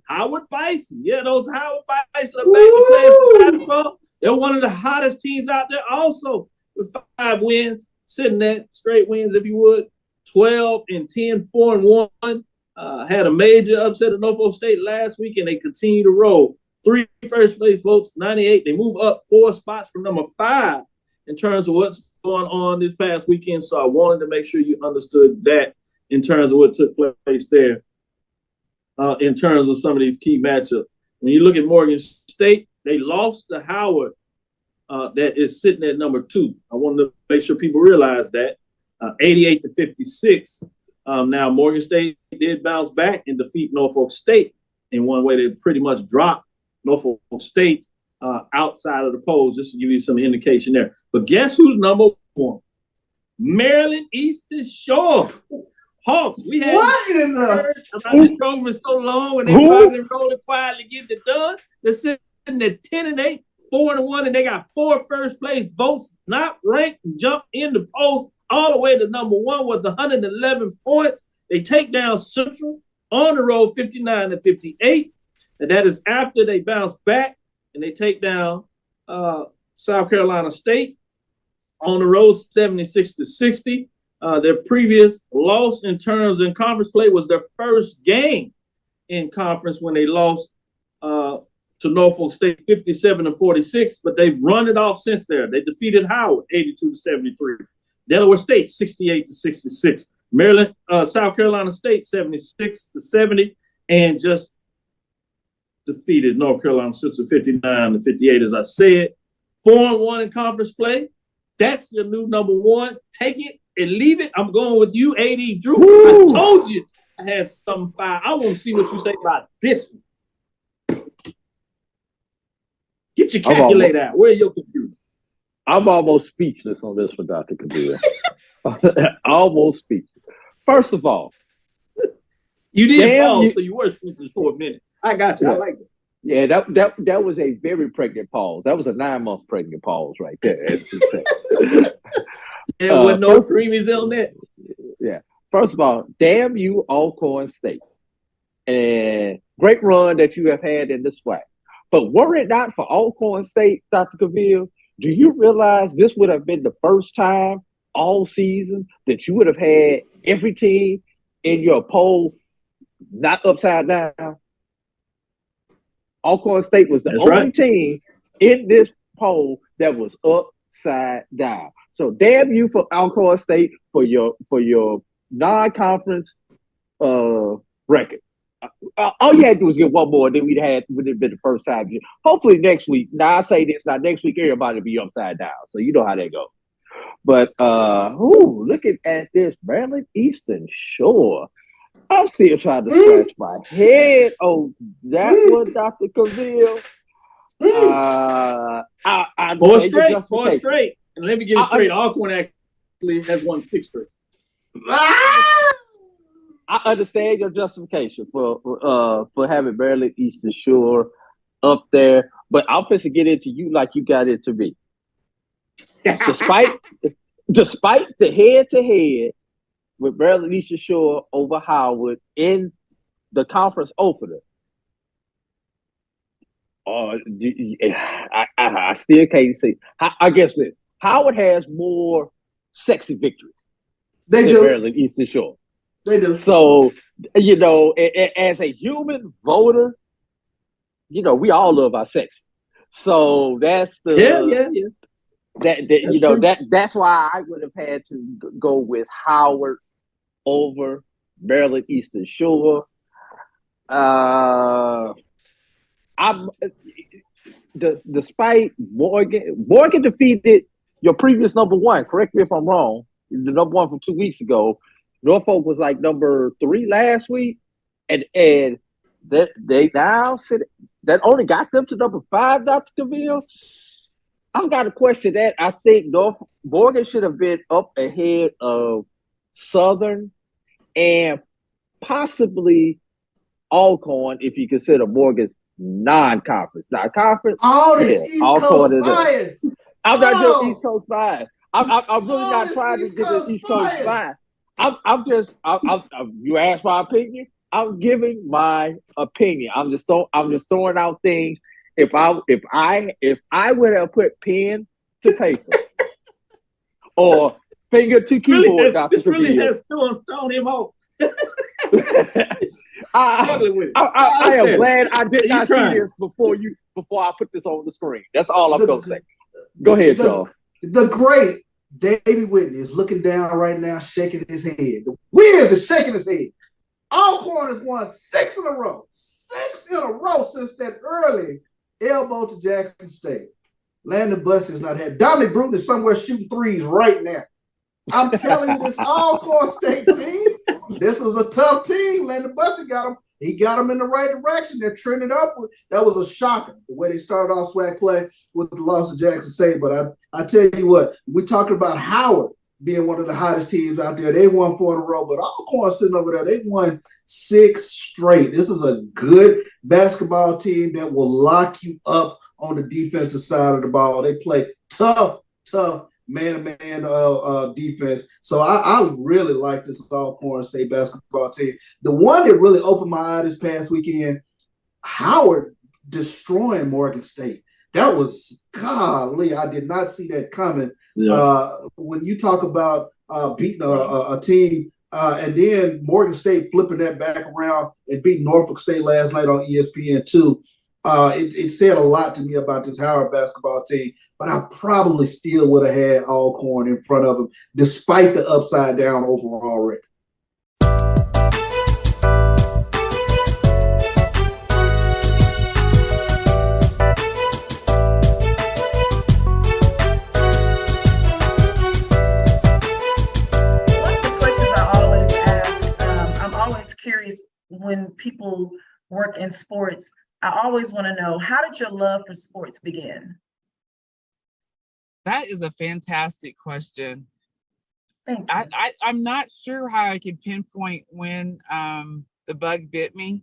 Howard Bison. Yeah, those Howard Bison are back to playing basketball. They're one of the hottest teams out there also with 5 wins, sitting at straight wins, if you would, 12-10, 4-1. Had a major upset at Norfolk State last week, and they continue to roll. 3 first-place votes, 98. They move up 4 spots from number 5 in terms of what's going on this past weekend. So I wanted to make sure you understood that in terms of what took place there in terms of some of these key matchups. When you look at Morgan State, they lost to Howard that is sitting at number 2. I wanted to make sure people realize that. 88-56. Now, Morgan State did bounce back and defeat Norfolk State in one way. They pretty much dropped Norfolk State outside of the polls, just to give you some indication there. But guess who's number 1? Maryland Eastern Shore Hawks. We had I've been for so long, and they probably rolling quietly getting it done. They're sitting at 10-8, 4-1, and they got 4 first-place votes, not ranked, and jump in the polls all the way to number 1 with 111 points. They take down Central on the road 59-58, and that is after they bounce back and they take down South Carolina State on the road 76-60. Their previous loss in terms in conference play was their first game in conference when they lost to Norfolk State 57-46, but they've run it off since there. They defeated Howard 82-73. Delaware State 68-66. Maryland, South Carolina State 76-70, and just defeated North Carolina Central 59-58. As I said, 4-1 in conference play. That's your new number 1. Take it and leave it. I'm going with you, AD Drew. Woo! I told you I had something fire. I want to see what you say about this one. Get your calculator out. Where's your computer? I'm almost speechless on this one, Dr. Kabir. Almost speechless. First of all, you did pause, so you were speechless for a minute. I got you. Yeah. I like it. Yeah, that was a very pregnant pause. That was a 9-month pregnant pause right there. There was no creamies on that. Yeah. First of all, damn you, Alcorn State. And great run that you have had in the SWAC. But were it not for Alcorn State, Dr. Cavill, do you realize this would have been the first time all season that you would have had every team in your poll not upside down? Alcorn State was the only team in this poll that was upside down. So damn you for Alcorn State for your non-conference record. All you had to do was get one more, and then would have been the first time. Hopefully next week. Now I say this, now next week everybody will be upside down. So you know how that goes. But looking at this, Maryland Eastern Shore. I'm still trying to scratch my head on that one, Dr. Cavill. Four straight. And let me get it straight. Alcorn actually has won 6 straight. I understand your justification for having Maryland Eastern Shore up there, but I'm supposed to get into you like you got into me. Despite the head-to-head with Maryland Eastern Shore over Howard in the conference opener, I still can't see. I guess this. Howard has more sexy victories than Maryland Eastern Shore. They do. So, as a human voter, we all love our sex. So that's the that's why I would have had to go with Howard over Maryland Eastern Shore. Despite Morgan defeated your previous number 1. Correct me if I'm wrong. The number 1 from 2 weeks ago. Norfolk was like number 3 last week, and they now sit. That only got them to number 5, Dr. Cavill. I've got to question that. I think Morgan should have been up ahead of Southern and possibly Alcorn if you consider Morgan's non-conference. Non-conference. All this East Coast bias. I'm not doing East Coast bias. I'm really not trying to get this East Coast bias. I'm you asked my opinion. I'm giving my opinion. I'm just throwing out things. If I would have put pen to paper or finger to keyboard, Dr. This really Trujillo, has thrown him off. I am glad I did not see this before I put this on the screen. That's all I'm gonna say. Go ahead, y'all. The great Davey Whitney is looking down right now, shaking his head. The Wiz is shaking his head. Alcorn has won 6 in a row. 6 in a row since that early elbow to Jackson State. Landon Bussey has not had. Dominic Bruton is somewhere shooting threes right now. I'm telling you, this Alcorn State team, this is a tough team. Landon Bussey got them. He got them in the right direction. They're trending upward. That was a shocker, the way they started off SWAC play with the loss of Jackson State. But I tell you what, we talked about Howard being one of the hottest teams out there. They won 4 in a row, but Alcorn sitting over there, they won 6 straight. This is a good basketball team that will lock you up on the defensive side of the ball. They play tough man-to-man defense. So I really like this Alcorn State basketball team. The one that really opened my eye this past weekend, Howard destroying Morgan State. That was, golly, I did not see that coming. Yeah. When you talk about beating a team, and then Morgan State flipping that back around and beating Norfolk State last night on ESPN2, it said a lot to me about this Howard basketball team. But I probably still would have had Alcorn in front of him, despite the upside down overall record. One of the questions I always ask, I'm always curious when people work in sports, I always want to know, how did your love for sports begin? That is a fantastic question. Thank you. I'm not sure how I can pinpoint when the bug bit me,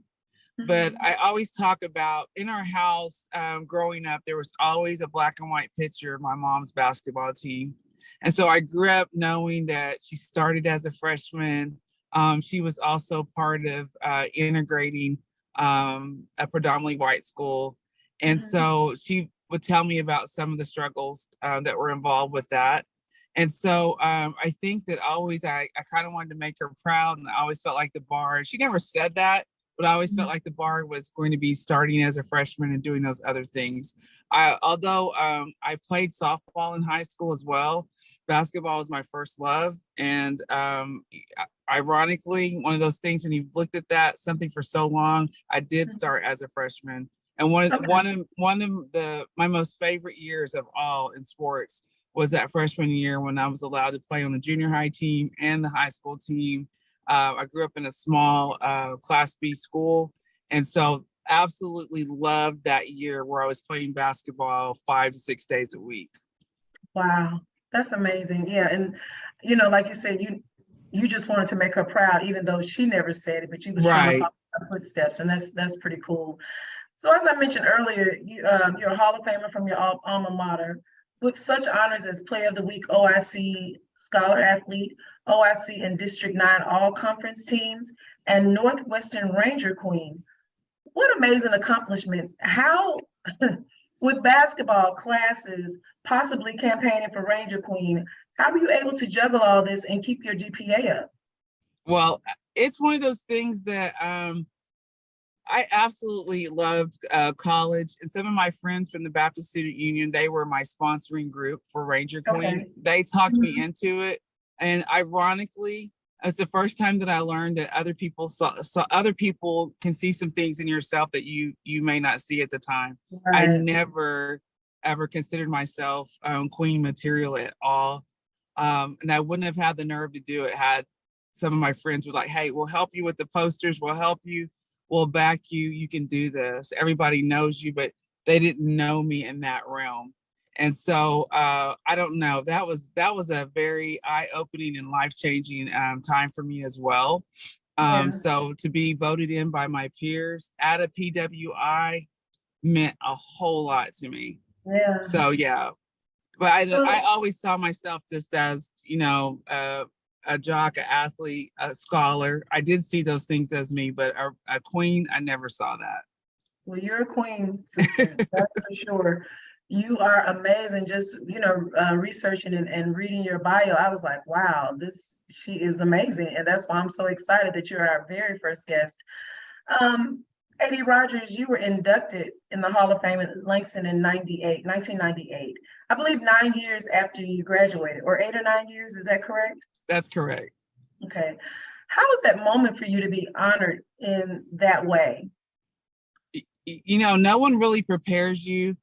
but I always talk about in our house growing up, there was always a black and white picture of my mom's basketball team. And so I grew up knowing that she started as a freshman. She was also part of integrating a predominantly white school. And so she would tell me about some of the struggles that were involved with that. And so I think that always I kind of wanted to make her proud, and I always felt like the bar, she never said that, but I always felt like the bar was going to be starting as a freshman and doing those other things. Although I played softball in high school as well, basketball was my first love. And ironically, one of those things when you've looked at that, something for so long, I did start as a freshman. And one of my most favorite years of all in sports was that freshman year when I was allowed to play on the junior high team and the high school team. I grew up in a small Class B school, and so absolutely loved that year where I was playing basketball 5 to 6 days a week. Wow, that's amazing. Yeah, and like you said, you just wanted to make her proud, even though she never said it, but you was trying to follow her footsteps, and that's pretty cool. So as I mentioned earlier, you're a Hall of Famer from your alma mater, with such honors as Player of the Week, OIC Scholar Athlete, OIC and District 9 All-Conference teams, and Northwestern Ranger Queen. What amazing accomplishments. How, with basketball classes, possibly campaigning for Ranger Queen, how were you able to juggle all this and keep your GPA up? Well, it's one of those things that I absolutely loved college, and some of my friends from the Baptist Student Union, they were my sponsoring group for Ranger Queen. Okay. They talked me into it, and ironically, it's the first time that I learned that other people other people can see some things in yourself that you may not see at the time. Right. I never ever considered myself Queen material at all, and I wouldn't have had the nerve to do it had some of my friends were like, "Hey, we'll help you with the posters. We'll help you. We'll back you. You can do this. Everybody knows you," but they didn't know me in that realm. And so I don't know. That was a very eye-opening and life-changing time for me as well. So to be voted in by my peers at a PWI meant a whole lot to me. Yeah. So yeah, but I always saw myself just as a jock, an athlete, a scholar. I did see those things as me, but a queen, I never saw that. Well, you're a queen, sister. That's for sure. You are amazing. Just, researching and reading your bio, I was like, wow, she is amazing. And that's why I'm so excited that you're our very first guest. A.D. Rogers, you were inducted in the Hall of Fame in Langston in 1998. I believe 9 years after you graduated, or 8 or 9 years. Is that correct? That's correct. Okay. How was that moment for you to be honored in that way? No one really prepares you.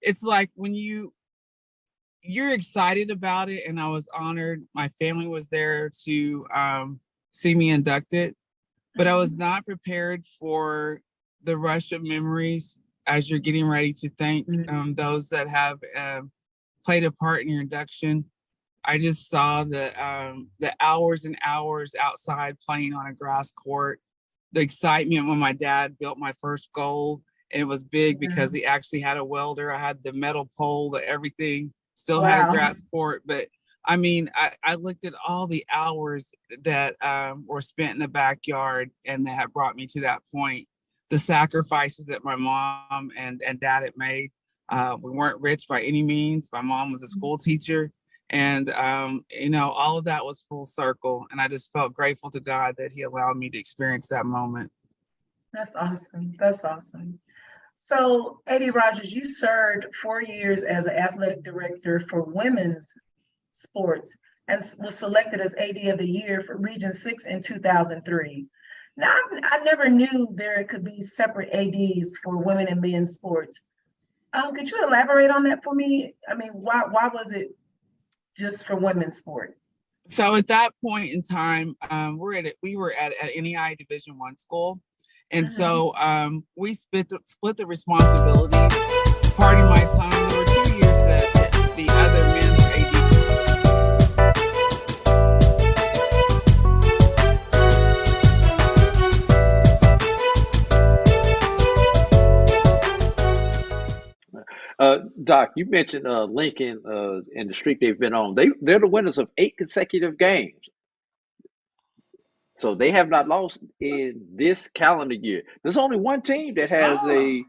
It's like when you're excited about it, and I was honored. My family was there to see me inducted, but I was not prepared for the rush of memories as you're getting ready to thank those that have played a part in your induction. I just saw the hours and hours outside playing on a grass court, the excitement when my dad built my first goal. And it was big because he actually had a welder. I had the metal pole, the everything, still had a grass court. But I mean, I looked at all the hours that were spent in the backyard and that had brought me to that point. The sacrifices that my mom and dad had made. We weren't rich by any means. My mom was a school teacher. And, all of that was full circle. And I just felt grateful to God that he allowed me to experience that moment. That's awesome. That's awesome. So, A.D. Rogers, you served 4 years as an athletic director for women's sports and was selected as AD of the Year for Region 6 in 2003. Now, I never knew there could be separate ADs for women and men's sports. Could you elaborate on that for me? I mean, why was it just for women's sport? So at that point in time, we were at NEI Division I school. And so we split the responsibility. Part of my time, there were 2 years that the other men's AD. Doc, you mentioned Lincoln and the streak they've been on. They're the winners of 8 consecutive games. So they have not lost in this calendar year. There's only one team that has a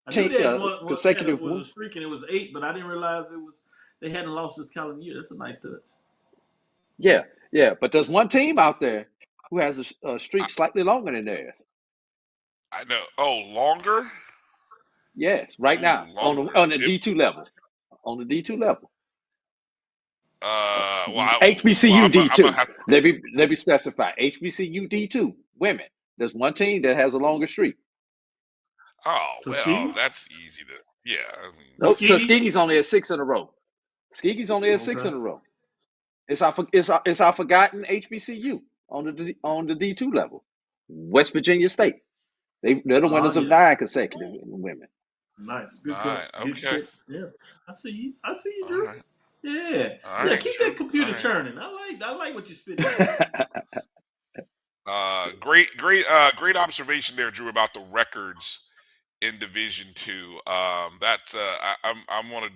consecutive was a streak and it was 8, but I didn't realize they hadn't lost this calendar year. That's a nice touch. Yeah, but there's one team out there who has a streak slightly longer than theirs. I know. Oh, longer? Yes, right now on the D2 level. On the D2 level. HBCU D2. Let me specify. HBCU D2 women. There's one team that has a longer streak. Oh, well, that's easy to. Yeah. I mean, no, Tuskegee's only at 6 in a row. Tuskegee's only at 6 in a row. It's our forgotten HBCU on the D2 level. West Virginia State. They're the winners of 9 consecutive women. Nice. Good. Okay. Yeah. I see you, Drew. Right. Yeah. All right, keep that computer churning. I like what you're spitting. Great observation there, Drew, about the records in Division II. I want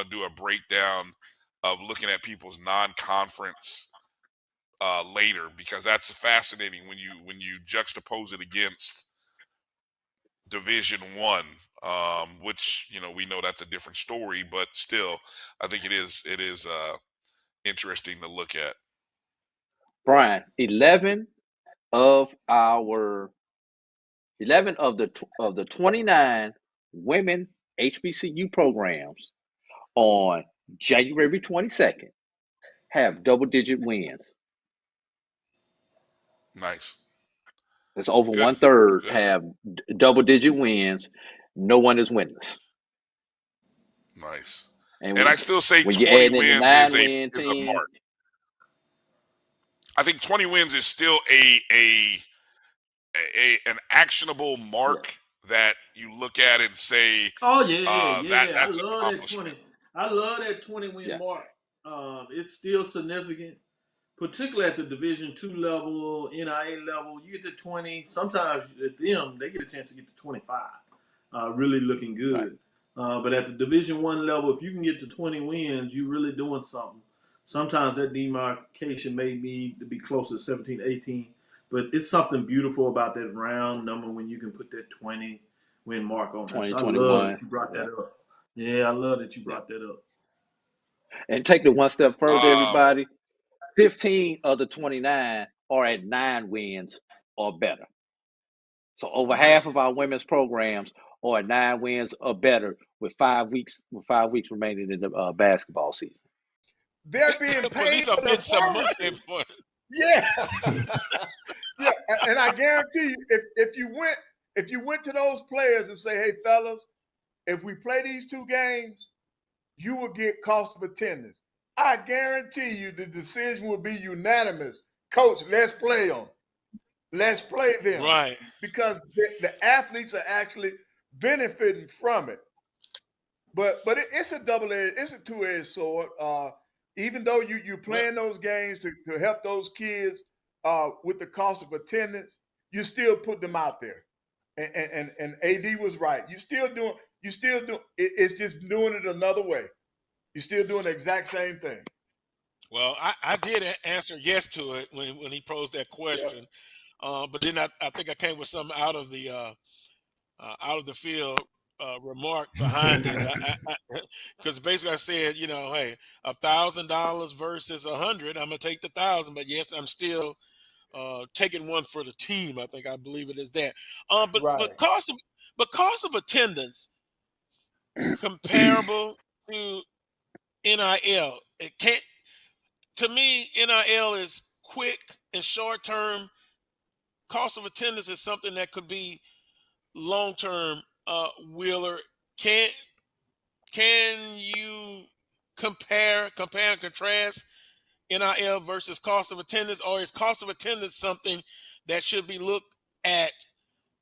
to do a breakdown of looking at people's non-conference later, because that's fascinating when you juxtapose it against Division I, which we know that's a different story, but still, I think it is interesting to look at. Brian, 11 of the 29 women HBCU programs on January 22nd have double-digit wins. Nice. That's over 1/3 have double-digit wins. No one is winless. Nice. And I still say 20 wins is a mark. I think 20 wins is still an actionable mark that you look at and say, oh yeah. That's I love that 20. I love that 20 win mark. It's still significant, particularly at the Division II level, NIA level. You get to 20. Sometimes at them, they get a chance to get to 25. Really looking good. Right. But at the Division I level, if you can get to 20 wins, you're really doing something. Sometimes that demarcation may need to be closer to 17, 18, but it's something beautiful about that round number when you can put that 20 win mark on there. So I love 2021. that you brought that up. Yeah, I love that you brought that up. And take it one step further, Um, everybody. 15 of the 29 are at 9 wins or better. So over half of our women's programs are at 9 wins or better with 5 weeks remaining in the basketball season. They're being at paid least for I'm their getting some money services. for it. Yeah. Yeah. And I guarantee you, if you went to those players and say, hey, fellas, if we play these 2 games, you will get cost of attendance. I guarantee you the decision will be unanimous. Coach, let's play them. Let's play them. Right. Because the athletes are actually benefiting from it. But it's a two-edged sword. Even though you're playing those games to help those kids with the cost of attendance, you still put them out there. And AD was right. You still doing it's just doing it another way. You're still doing the exact same thing. Well, I did answer yes to it when he posed that question, but then I think I came with something out of the field remark behind it, because basically I said, hey, $1,000 versus 100, I'm gonna take the 1,000, but yes, I'm still taking one for the team. I believe it is that. But cost of attendance comparable to NIL. It can't. To me, NIL is quick and short term. Cost of attendance is something that could be long term. Wheeler, can you compare and contrast NIL versus cost of attendance, or is cost of attendance something that should be looked at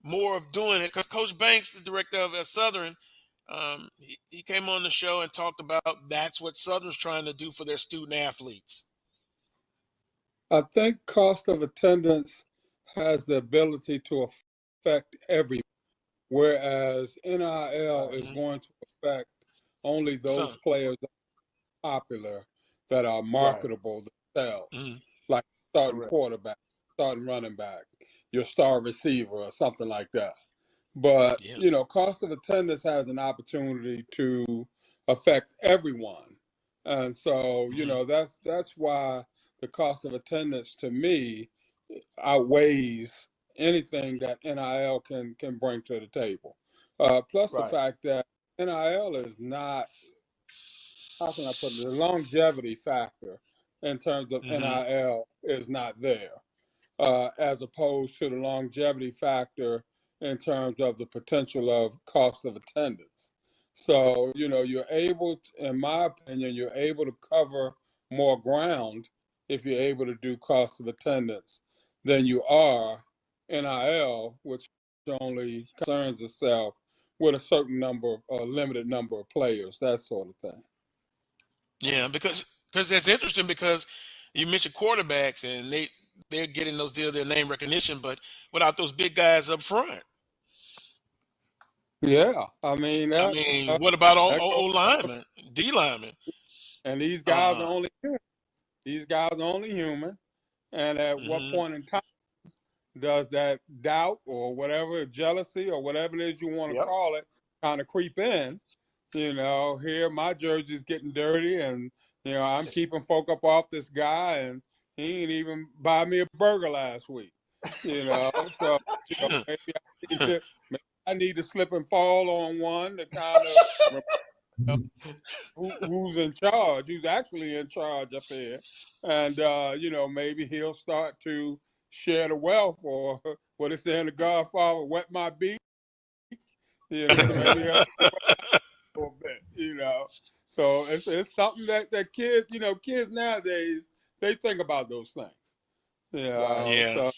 more of doing it? Because Coach Banks, the director of Southern, he came on the show and talked about that's what Southern's trying to do for their student athletes. I think cost of attendance has the ability to affect everyone, whereas NIL is going to affect only those players that are popular, that are marketable themselves, like starting quarterback, starting running back, your star receiver, or something like that. But, cost of attendance has an opportunity to affect everyone. And so, that's why the cost of attendance to me outweighs anything that NIL can bring to the table. Plus the fact that NIL is not, how can I put it, the longevity factor in terms of NIL is not there, as opposed to the longevity factor in terms of the potential of cost of attendance. So, you're able, in my opinion, you're able to cover more ground if you're able to do cost of attendance than you are NIL, which only concerns itself with a certain number, a limited number of players, that sort of thing. Yeah, because that's interesting, because you mentioned quarterbacks and they're getting those deals, their name recognition, but without those big guys up front. Yeah, I mean, what about O linemen, D linemen? And these guys are only human. These guys are only human. And at what point in time does that doubt or whatever, jealousy or whatever it is you want to call it, kind of creep in? Here my jersey's getting dirty, and I'm keeping folk up off this guy, and he ain't even buy me a burger last week. So maybe I need to slip and fall on one to kind of who's in charge, who's actually in charge up here, and maybe he'll start to share the wealth, or what is there in the Godfather, wet my beak. Maybe he'll a little bit, So it's something that kids, kids nowadays, they think about those things. Yeah. So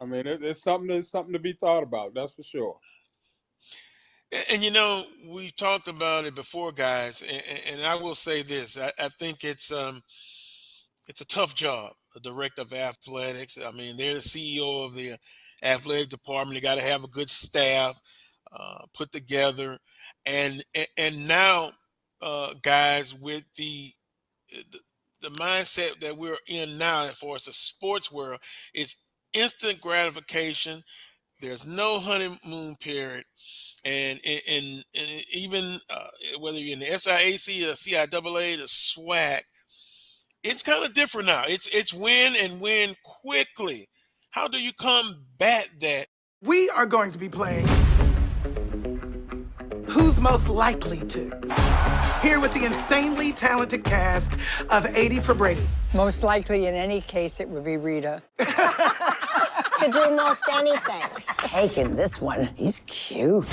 I mean, it's something to be thought about. That's for sure. And we talked about it before, guys, and I will say this: I think it's a tough job, the director of athletics. I mean, they're the CEO of the athletic department. They got to have a good staff put together, and now, guys, with the the mindset that we're in now, and for us, the sports world, it's instant gratification. There's no honeymoon period, and even whether you're in the SIAC, the CIAA, the SWAC, it's kind of different now. It's win and win quickly. How do you combat that? We are going to be playing Who's Most Likely To? Here with the insanely talented cast of 80 for Brady. Most likely, in any case, it would be Rita. To do most anything. Taking this one, he's cute.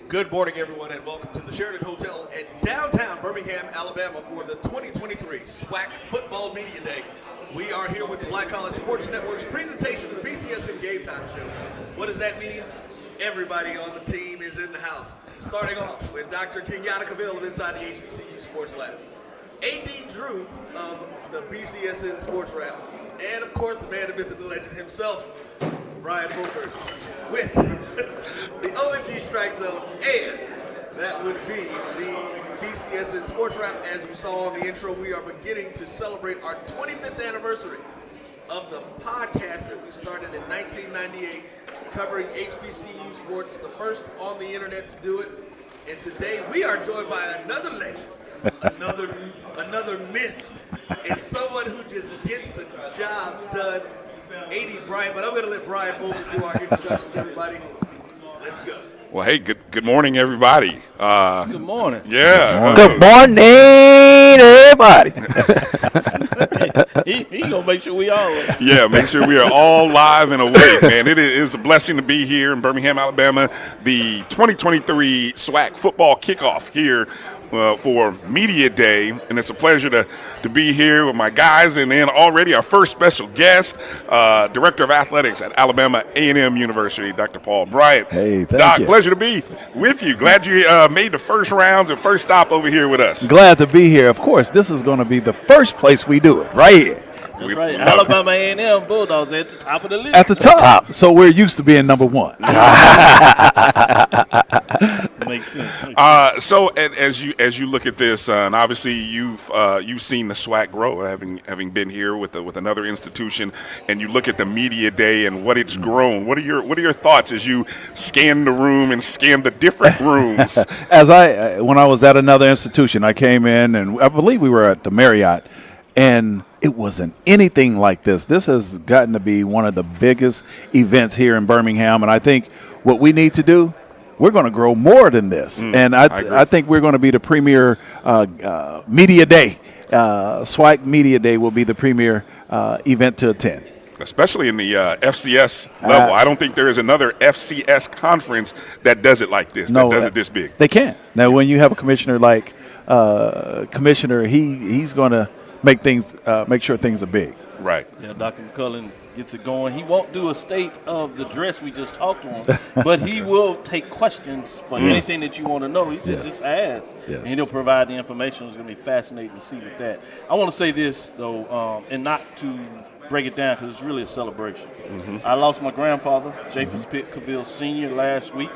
Good morning, everyone, and welcome to the Sheraton Hotel in downtown Birmingham, Alabama for the 2023 SWAC Football Media Day. We are here with the Black College Sports Network's presentation of the BCSN GameTime show. What does that mean? Everybody on the team is in the house. Starting off with Dr. Kenyatta Cavill of inside the HBCU Sports Lab, AD Drew of the BCSN SportsWrap, and of course the man, the myth, and the legend himself, Brian Holbert, with the ONG Strike Zone, and that would be the BCSN SportsWrap. As you saw on the intro, we are beginning to celebrate our 25th anniversary of the podcast that we started in 1998, covering HBCU sports, the first on the internet to do it. And today we are joined by another legend, another myth, and someone who just gets the job done. 80 Brian, but I'm going to let Brian Fulton do our introductions, everybody. Let's go. Well, hey, good morning, everybody. Good morning. Yeah. Good morning, everybody. he gonna make sure we all. Yeah, make sure we are all live and awake, man. It is a blessing to be here in Birmingham, Alabama. The 2023 SWAC football kickoff here for Media Day, and it's a pleasure to be here with my guys, and then already our first special guest, Director of Athletics at Alabama A&M University, Dr. Paul Bryant. Hey, thank Doc, you. Pleasure to be with you. Glad you made the first rounds and first stop over here with us. Glad to be here. Of course, this is going to be the first place we do it, right here. That's right. Alabama A&M Bulldogs at the top of the list. At the top. So we're used to being number one. Makes sense. So as you look at this, and obviously you've seen the SWAC grow, having been here with another institution, and you look at the Media Day and what it's grown. What are your thoughts as you scan the room and scan the different rooms? When I was at another institution, I came in, and I believe we were at the Marriott, and it wasn't anything like this. This has gotten to be one of the biggest events here in Birmingham, and I think what we need to do, we're going to grow more than this. And I think we're going to be the premier Media Day. SWAC Media Day will be the premier event to attend. Especially in the FCS level. I don't think there is another FCS conference that does it like this, that does it this big. They can't. Now, when you have a commissioner like Commissioner, he's going to make sure things are big. Right. Yeah, Dr. McCullen gets it going. He won't do a state of the dress we just talked to him, but he will take questions for anything that you want to know. He said just ask, and he'll provide the information. It's going to be fascinating to see with that. I want to say this, though, and not to break it down because it's really a celebration. I lost my grandfather, Japheth Pitt Cavill Sr., last week.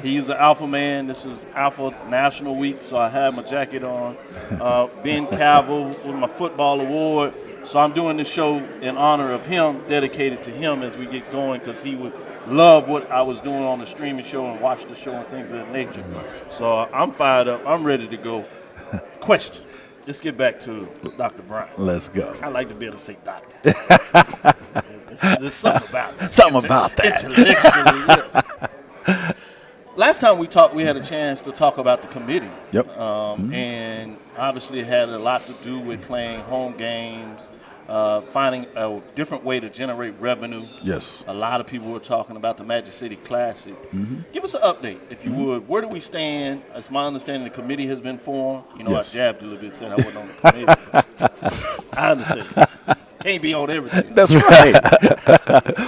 He's an Alpha man. This is Alpha National Week, so I have my jacket on. Ben Cavill with my football award. So I'm doing this show in honor of him, dedicated to him as we get going, because he would love what I was doing on the streaming show and watch the show and things of that nature. So I'm fired up. I'm ready to go. Question. let's get back to Dr. Bryant. Let's go. I like to be able to say doctor. There's something about it. Something about that. Intellectually, yeah. Last time we talked, we had a chance to talk about the committee. Yep. And obviously it had a lot to do with playing home games, finding a different way to generate revenue. Yes. A lot of people were talking about the Magic City Classic. Give us an update, if you would. Where do we stand? It's my understanding the committee has been formed. You know, Yes. I jabbed a little bit, said I wasn't on the committee. I understand. Can't be on everything. That's right.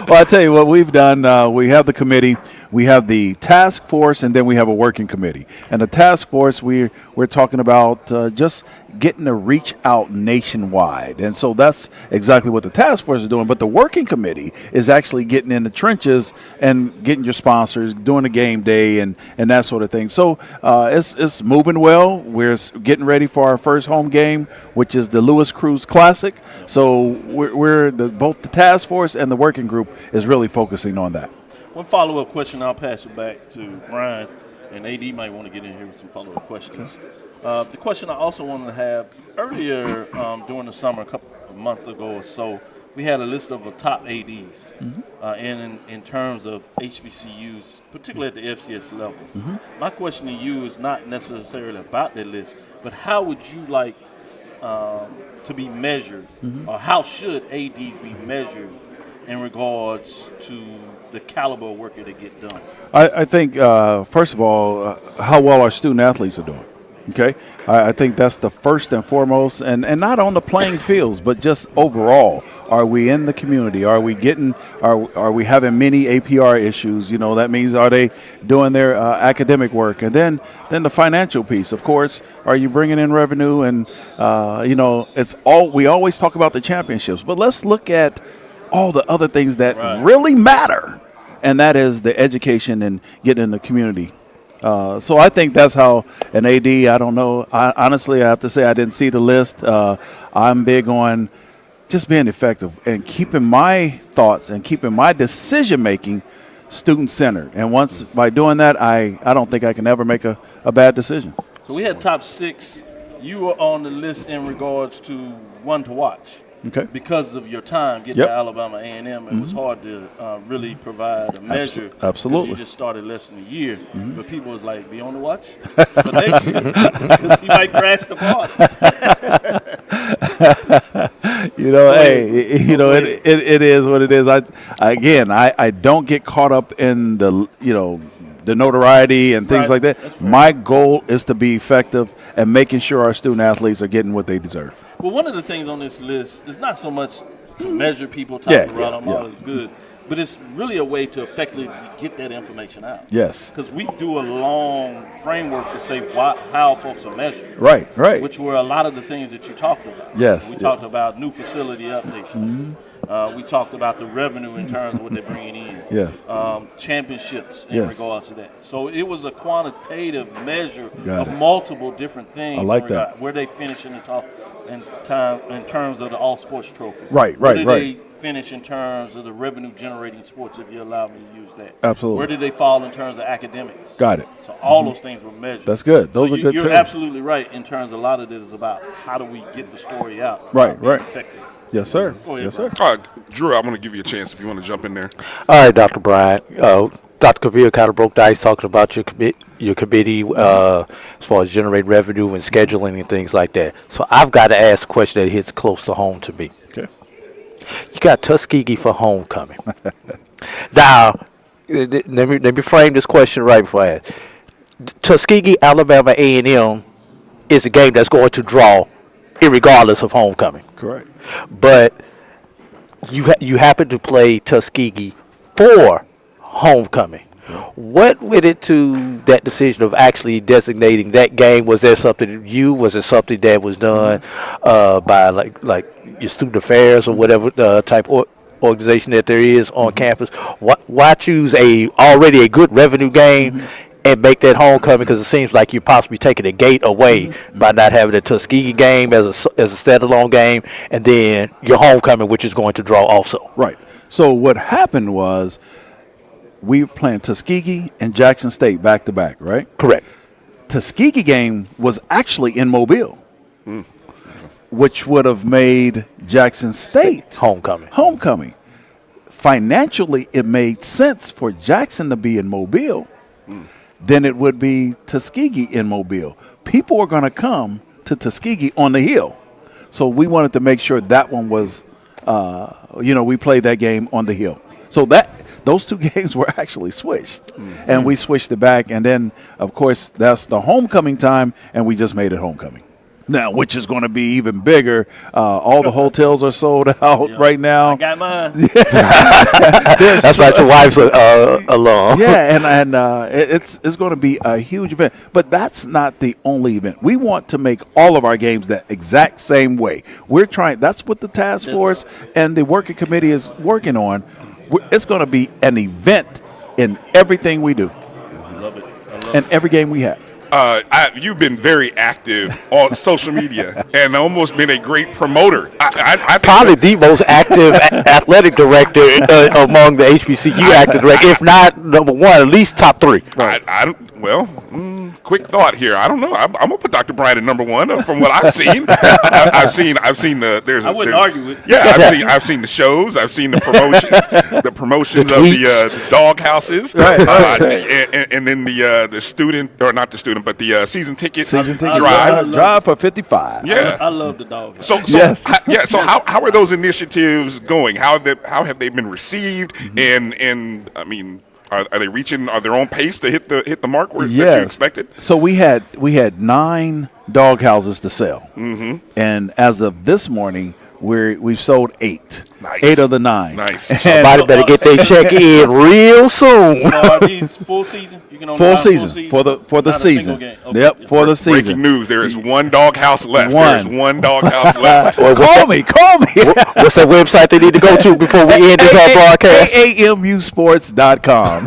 Well, I tell you what we've done. We have the committee, we have the task force, and then we have a working committee. And the task force, we're talking about just getting to reach out nationwide. And so that's exactly what the task force is doing. But the working committee is actually getting in the trenches and getting your sponsors, doing the game day and that sort of thing. So it's moving well. We're getting ready for our first home game, which is the Lewis Cruz Classic. So both the task force and the working group is really focusing on that. One follow-up question, I'll pass it back to Brian, and AD might want to get in here with some follow-up questions. The question I also wanted to have, earlier during the summer, a month ago or so, we had a list of the top ADs in terms of HBCUs, particularly at the FCS level. My question to you is not necessarily about that list, but how would you like to be measured, or how should ADs be measured in regards to the caliber of work that they get done? I think, first of all, how well our student athletes are doing. Okay, I think that's the first and foremost, and not on the playing fields, but just overall. Are we in the community? Are we are we having many APR issues? You know, that means are they doing their academic work? And then the financial piece, of course. Are you bringing in revenue? And you know, we always talk about the championships, but let's look at all the other things that really matter, and that is the education and getting in the community. So I think that's how an AD, I don't know. Honestly, I have to say I didn't see the list. I'm big on just being effective and keeping my thoughts and keeping my decision-making student-centered. And once by doing that, I don't think I can ever make a bad decision. So we had top 6. You were on the list in regards to one to watch. Okay. Because of your time getting to Alabama A&M, it was hard to really provide a measure. Absolutely. You just started less than a year. But people was like, be on the watch for next year because he might crash the party. You know, hey, you know, it is what it is. I don't get caught up in the notoriety and things like that. My goal is to be effective and making sure our student athletes are getting what they deserve. Well, one of the things on this list is not so much to measure people, talk around them, all is good, but it's really a way to effectively get that information out. Yes. Because we do a long framework to say how folks are measured. Right. Which were a lot of the things that you talked about. Yes. We talked about new facility updates. We talked about the revenue in terms of what they're bringing in. Yeah. Championships in regards to that. So it was a quantitative measure Got of it. multiple different things. I like that. Where they finish in the top in terms of the all sports trophy. Right. Where did they finish in terms of the revenue generating sports, if you allow me to use that? Absolutely. Where did they fall in terms of academics? Got it. So all those things were measured. That's good. Those are good You're terms. absolutely right in terms of a lot of it is about how do we get the story out. Right. Effective. Yes, sir. Go ahead, Yes, sir. All right, Drew, I'm going to give you a chance if you want to jump in there. All right, Dr. Bryant. Dr. Kavir kind of broke the ice talking about your committee as far as generate revenue and scheduling and things like that. So I've got to ask a question that hits close to home to me. Okay. You got Tuskegee for homecoming. Now, let me frame this question right before I ask. Tuskegee, Alabama A&M is a game that's going to draw irregardless of homecoming. Correct. But you happen to play Tuskegee for homecoming. What went into that decision of actually designating that game? Was there something was it something that was done by like your student affairs or whatever type of organization that there is on campus? Why choose already a good revenue game and make that homecoming? Because it seems like you're possibly taking a gate away by not having a Tuskegee game as a standalone game, and then your homecoming, which is going to draw also. Right. So what happened was we were playing Tuskegee and Jackson State back to back, right? Correct. Tuskegee game was actually in Mobile. which would have made Jackson State homecoming. Financially, it made sense for Jackson to be in Mobile than it would be Tuskegee in Mobile. People are going to come to Tuskegee on the hill. So we wanted to make sure that one was, we played that game on the hill. So those two games were actually switched. And we switched it back. And then, of course, that's the homecoming time, and we just made it homecoming. Now, which is going to be even bigger. All the hotels are sold out right now. I got mine. That's right, your wife's along. Yeah, and it's going to be a huge event. But that's not the only event. We want to make all of our games that exact same way. We're trying. That's what the task force and the working committee is working on. It's going to be an event in everything we do. Love it. And every game we have. You've been very active on social media and almost been a great promoter. Probably the most active athletic director among the HBCU active director, if not number one, at least top three. Quick thought here. I don't know. I'm gonna put Dr. Bryant at number one from what I've seen. I've seen the. I wouldn't argue with. Yeah, I've seen the shows. I've seen the promotions of the dog houses, right. And then the student, or not the student, but the season ticket drive for 55. Yeah, I love the dog. So how are those initiatives going? How have they been received? And I mean, are they reaching their own pace to hit the mark that you expected? So we had 9 dog houses to sell, and as of this morning, we've sold 8. Nice. 8 of the 9. Nice. Somebody better get their check in real soon. Are these full season? You can only full season for the season. Okay. Yep, for the season. Breaking news: there is one dog house left. There's one dog house left. Call me. What's that website they need to go to before we end this broadcast? AAMUsports.com.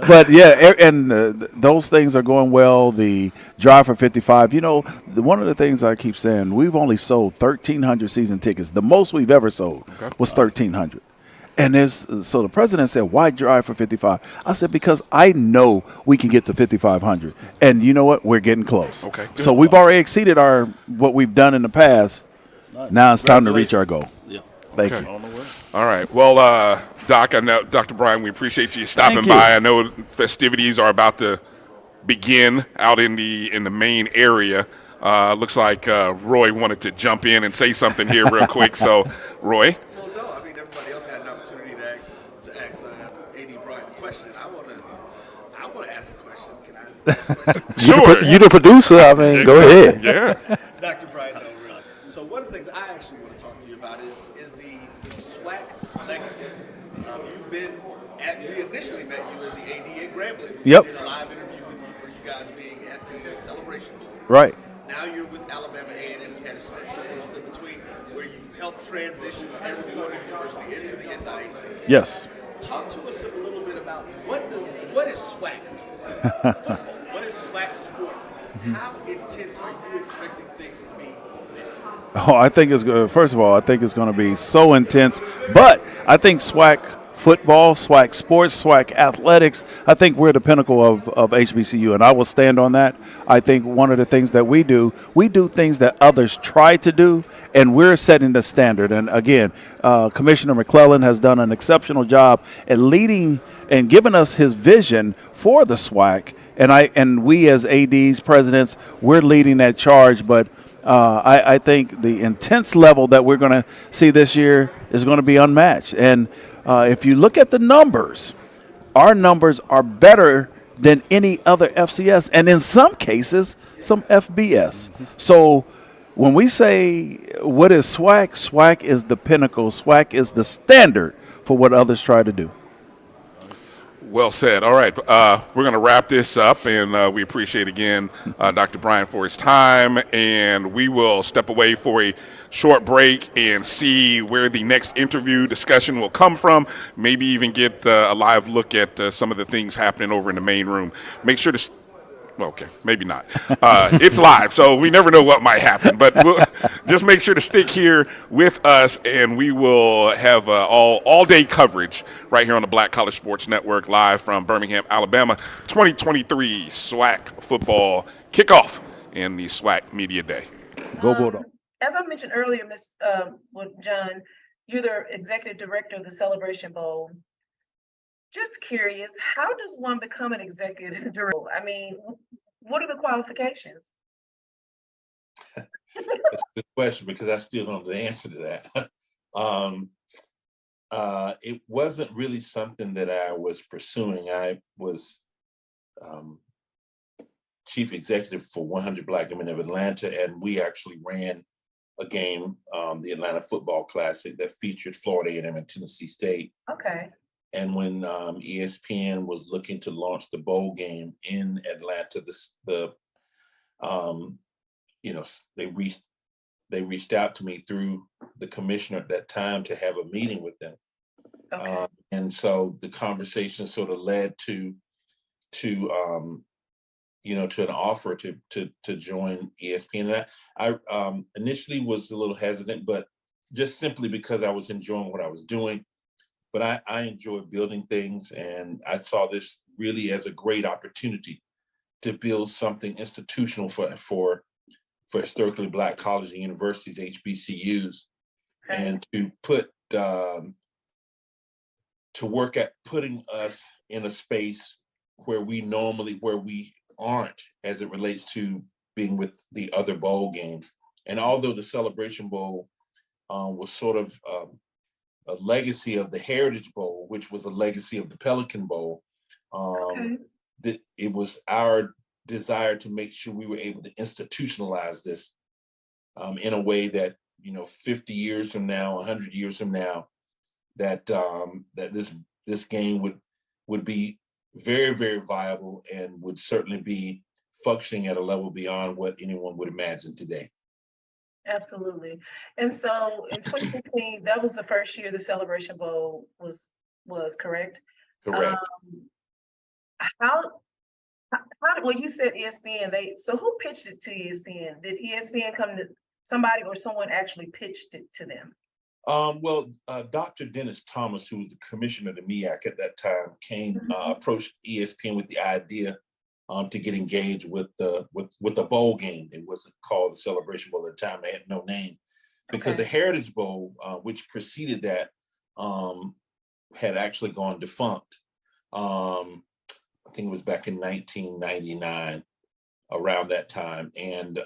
But yeah, and those things are going well. The drive for 55. One of the things I keep saying, we've only sold 1,300 season tickets. The most we've ever sold was 1,300. And so the president said, why drive for 55? I said, because I know we can get to 5,500. And you know what? We're getting close. Okay. Good. So we've already exceeded what we've done in the past. Now it's time to reach our goal. Yeah. Thank you. All right. Well, Doc, I know, Dr. Bryan, we appreciate you stopping by. I know festivities are about to begin out in the main area. Looks like Roy wanted to jump in and say something here real quick. So, Roy. Well, no, I mean, everybody else had an opportunity to ask A.D. Bryant a question. I want to ask a question. Can I? Sure. You the producer. I mean, go ahead. Yeah. Dr. Bryant, no, really. So one of the things I actually want to talk to you about is the SWAC legacy. We initially met you as the AD at Grambling. We did a live interview with you for you guys being at the Celebration Bowl. Right. Now you're with Alabama A&M. You had a stint somewhere else in between where you helped transition every Warner University into the SIAC. Yes. Talk to us a little bit about what is SWAC football? What is SWAC sports? How intense are you expecting things to be this year? Oh, I think it's good. First of all, I think it's going to be so intense. But I think SWAC football, SWAC sports, SWAC athletics, I think we're the pinnacle of HBCU, and I will stand on that. I think one of the things that we do things that others try to do, and we're setting the standard. And again, Commissioner McClellan has done an exceptional job at leading and giving us his vision for the SWAC, and we as ADs, presidents, we're leading that charge. But I think the intense level that we're going to see this year is going to be unmatched. And if you look at the numbers, our numbers are better than any other FCS, and in some cases, some FBS. So when we say what is SWAC, SWAC is the pinnacle. SWAC is the standard for what others try to do. Well said. All right. We're going to wrap this up, and we appreciate again Dr. Bryant for his time, and we will step away for a short break and see where the next interview discussion will come from, maybe even get a live look at some of the things happening over in the main room. Make sure to okay, maybe not. It's live, so we never know what might happen. But we'll just make sure to stick here with us, and we will have all-day coverage right here on the Black College Sports Network, live from Birmingham, Alabama, 2023 SWAC Football Kickoff and the SWAC Media Day. Go Bulldogs. As I mentioned earlier, John, you're the executive director of the Celebration Bowl. Just curious, how does one become an executive director? I mean, what are the qualifications? That's a good question because I still don't know the answer to that. It wasn't really something that I was pursuing. I was chief executive for 100 Black Women of Atlanta, and we actually ran a game, the Atlanta Football Classic, that featured Florida A&M and Tennessee State. Okay. And when ESPN was looking to launch the bowl game in Atlanta, they reached out to me through the commissioner at that time to have a meeting with them. Okay. And so the conversation sort of led to an offer to join ESPN. And I initially was a little hesitant, but just simply because I was enjoying what I was doing. But I enjoy building things, and I saw this really as a great opportunity to build something institutional for historically Black colleges and universities, HBCUs, okay. And to work at putting us in a space where we aren't as it relates to being with the other bowl games. And although the Celebration Bowl was sort of a legacy of the Heritage Bowl, which was a legacy of the Pelican Bowl, that it was our desire to make sure we were able to institutionalize this in a way that 50 years from now, 100 years from now, that this game would be very, very viable and would certainly be functioning at a level beyond what anyone would imagine today. Absolutely. And so in 2015, that was the first year the Celebration Bowl was correct? Correct. Well, you said ESPN, so who pitched it to ESPN? Did ESPN come to somebody or someone actually pitched it to them? Dr. Dennis Thomas, who was the commissioner of the MEAC at that time, approached ESPN with the idea to get engaged with the bowl game. It wasn't called the Celebration Bowl at the time; they had no name because the Heritage Bowl, which preceded that, had actually gone defunct. I think it was back in 1999, around that time, and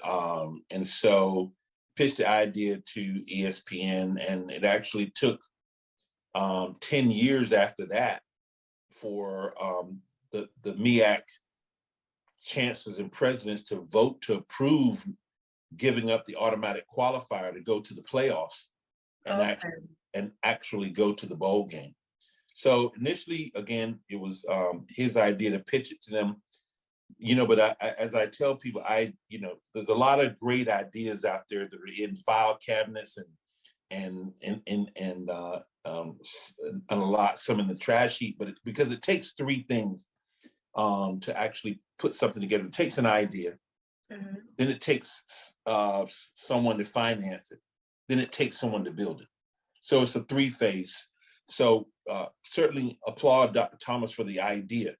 so pitched the idea to ESPN, and it actually took 10 years after that for the MEAC chancellors and presidents to vote to approve giving up the automatic qualifier to go to the playoffs and actually go to the bowl game. So initially, again, it was his idea to pitch it to them, but as I tell people, there's a lot of great ideas out there that are in file cabinets and a lot, some in the trash heap, but because it takes three things to actually put something together. It takes an idea, then it takes someone to finance it, then it takes someone to build it. So it's a three-phase. So certainly applaud Dr. Thomas for the idea.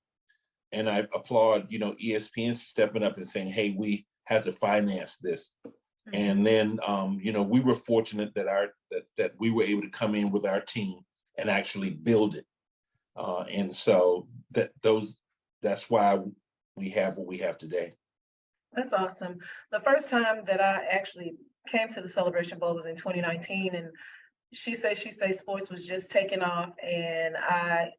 And I applaud, ESPN stepping up and saying, hey, we have to finance this. And then, we were fortunate that we were able to come in with our team and actually build it. And so that's why we have what we have today. That's awesome. The first time that I actually came to the Celebration Bowl was in 2019, and She Say Sports was just taking off, and I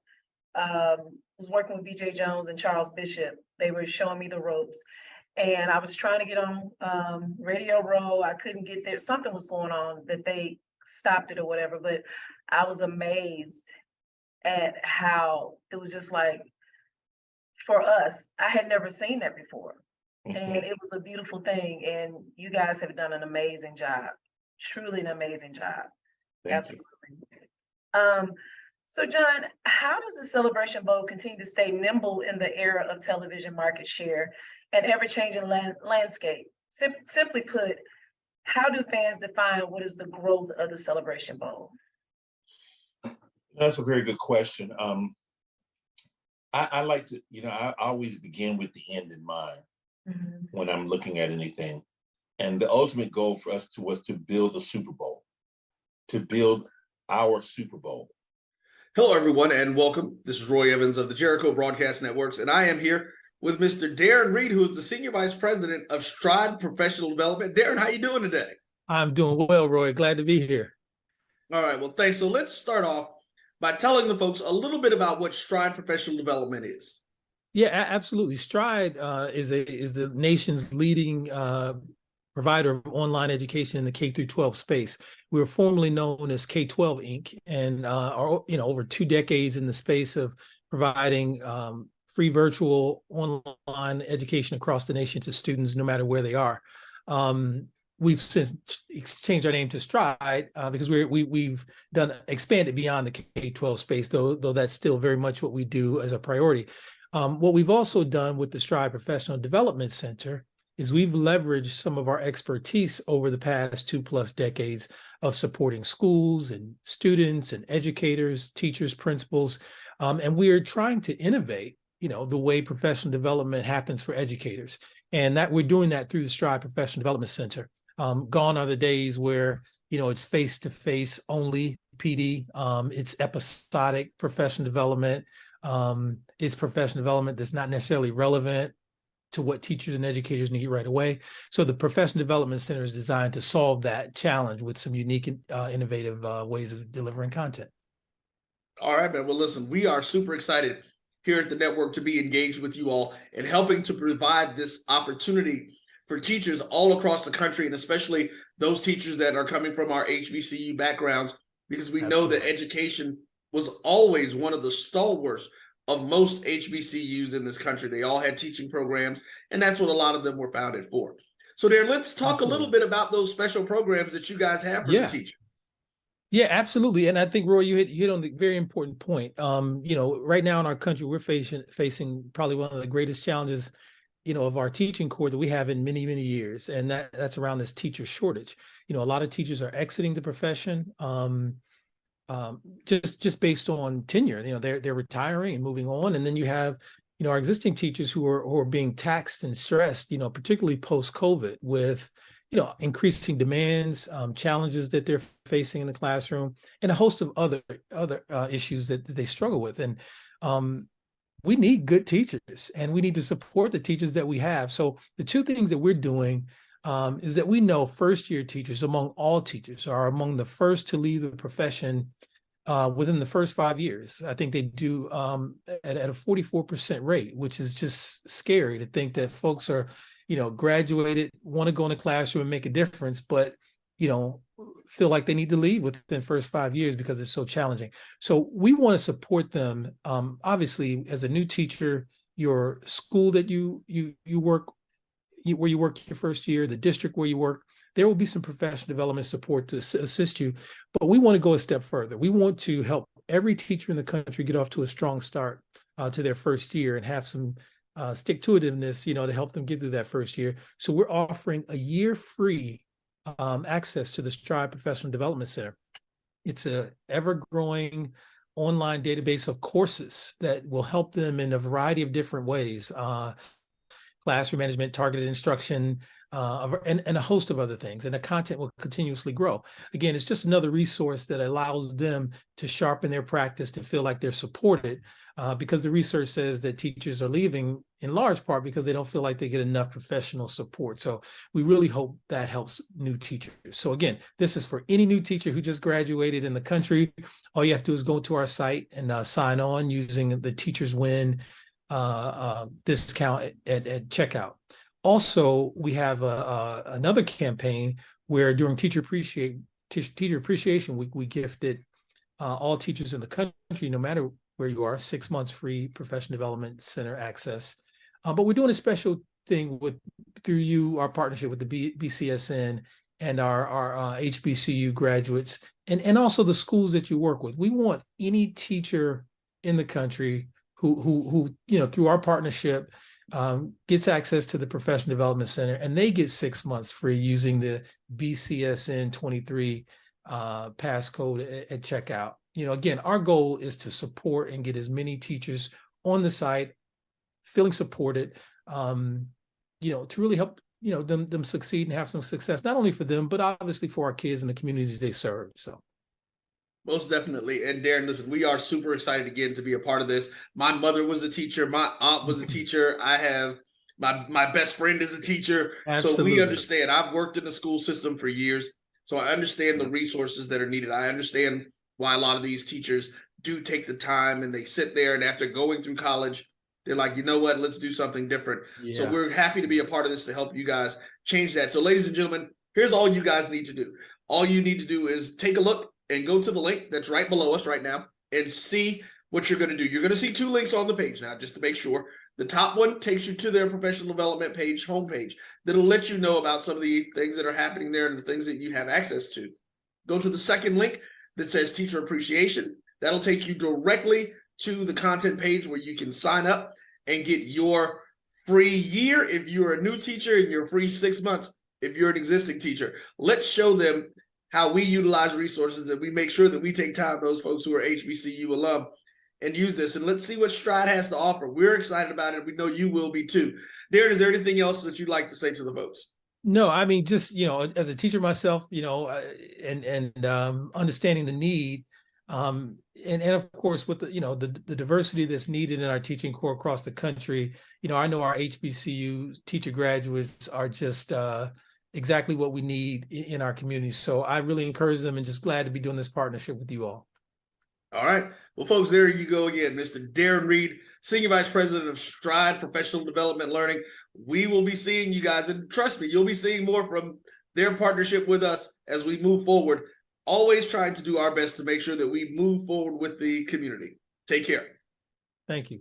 was working with BJ Jones and Charles Bishop. They were showing me the ropes, and I was trying to get on Radio Row. I couldn't get there. Something was going on that they stopped it or whatever, but I was amazed at how it was just like, for us, I had never seen that before. And it was a beautiful thing. And you guys have done an amazing job, truly an amazing job. Absolutely. So John, how does the Celebration Bowl continue to stay nimble in the era of television market share and ever-changing landscape? Simply put, how do fans define what is the growth of the Celebration Bowl? That's a very good question. I like to, I always begin with the end in mind when I'm looking at anything. And the ultimate goal for us was to build a Super Bowl, to build our Super Bowl. Hello, everyone, and welcome. This is Roy Evans of the Jericho Broadcast Networks, and I am here with Mr. Darren Reed, who is the Senior Vice President of Stride Professional Development. Darren, how you doing today? I'm doing well, Roy. Glad to be here. All right, well, thanks. So let's start off by telling the folks a little bit about what Stride Professional Development is. Yeah, absolutely. Stride is the nation's leading provider of online education in the K through 12 space. We were formerly known as K-12 Inc. and are over 2 decades in the space of providing free virtual online education across the nation to students, no matter where they are. We've since changed our name to Stride because we've expanded beyond the K-12 space, though that's still very much what we do as a priority. What we've also done with the Stride Professional Development Center is we've leveraged some of our expertise over the past 2+ decades of supporting schools and students and educators, teachers, principals, and we are trying to innovate, the way professional development happens for educators, and that we're doing that through the Stride Professional Development Center. Gone are the days where it's face-to-face only PD. It's episodic professional development. It's professional development that's not necessarily relevant to what teachers and educators need right away. So the Professional Development Center is designed to solve that challenge with some unique and innovative ways of delivering content. All right, man. Well, listen, we are super excited here at the network to be engaged with you all and helping to provide this opportunity for teachers all across the country, and especially those teachers that are coming from our HBCU backgrounds, because we know that education was always one of the stalwarts of most HBCUs in this country. They all had teaching programs, and that's what a lot of them were founded for. So there, let's talk a little bit about those special programs that you guys have for the teacher. Yeah, absolutely. And I think, Roy, you hit on the very important point. Right now in our country, we're facing probably one of the greatest challenges, of our teaching corps that we have in many, many years. And that's around this teacher shortage. A lot of teachers are exiting the profession. Just based on tenure, they're retiring and moving on, and then you have, our existing teachers who are being taxed and stressed, particularly post-COVID with, increasing demands, challenges that they're facing in the classroom, and a host of other issues that they struggle with. And we need good teachers, and we need to support the teachers that we have. So the two things that we're doing is that we know first-year teachers, among all teachers, are among the first to leave the profession within the first 5 years. I think they do at a 44% rate, which is just scary to think that folks are, graduated, want to go in the classroom and make a difference, but, feel like they need to leave within the first 5 years because it's so challenging. So we want to support them. Obviously, as a new teacher, your school that you work, where you work your first year, the district where you work, there will be some professional development support to assist you. But we want to go a step further. We want to help every teacher in the country get off to a strong start to their first year and have some stick-to-itiveness, to help them get through that first year. So we're offering a year free access to the Stride Professional Development Center. It's a ever-growing online database of courses that will help them in a variety of different ways. Classroom management, targeted instruction, and a host of other things. And the content will continuously grow. Again, it's just another resource that allows them to sharpen their practice, to feel like they're supported, because the research says that teachers are leaving in large part because they don't feel like they get enough professional support. So we really hope that helps new teachers. So again, this is for any new teacher who just graduated in the country. All you have to do is go to our site and sign on using the Teachers Win discount at checkout. Also, we have another campaign where during Teacher Appreciation Week, we gifted all teachers in the country, no matter where you are, 6 months free Professional Development Center access. But we're doing a special thing through our partnership with the BCSN and our HBCU graduates, and also the schools that you work with. We want any teacher in the country who through our partnership gets access to the Professional Development Center, and they get 6 months free using the BCSN 23 passcode at checkout. Again, our goal is to support and get as many teachers on the site feeling supported, to really help them succeed and have some success, not only for them, but obviously for our kids and the communities they serve. So. Most definitely. And Darren, listen, we are super excited again to be a part of this. My mother was a teacher. My aunt was a teacher. I have my best friend is a teacher. Absolutely. So we understand. I've worked in the school system for years. So I understand the resources that are needed. I understand why a lot of these teachers do take the time and they sit there, and after going through college, they're like, you know what, let's do something different. Yeah. So we're happy to be a part of this to help you guys change that. So ladies and gentlemen, here's all you guys need to do. All you need to do is take a look and go to the link that's right below us right now and see what you're going to do. You're going to see 2 links on the page now, just to make sure. The top one takes you to their professional development page, homepage, that'll let you know about some of the things that are happening there and the things that you have access to. Go to the second link that says Teacher Appreciation. That'll take you directly to the content page where you can sign up and get your free year if you're a new teacher, and your free 6 months if you're an existing teacher. Let's show them how we utilize resources, and we make sure that we take time, those folks who are HBCU alum, and use this. And let's see what Stride has to offer. We're excited about it. We know you will be too. Darren, is there anything else that you'd like to say to the folks? No, I mean, just, as a teacher myself, and understanding the need, and of course with the diversity that's needed in our teaching corps across the country, I know our HBCU teacher graduates are just exactly what we need in our community. So I really encourage them, and just glad to be doing this partnership with you all. All right. Well, folks, there you go again. Mr. Darren Reed, Senior Vice President of Stride Professional Development Learning. We will be seeing you guys, and trust me, you'll be seeing more from their partnership with us as we move forward, always trying to do our best to make sure that we move forward with the community. Take care. Thank you.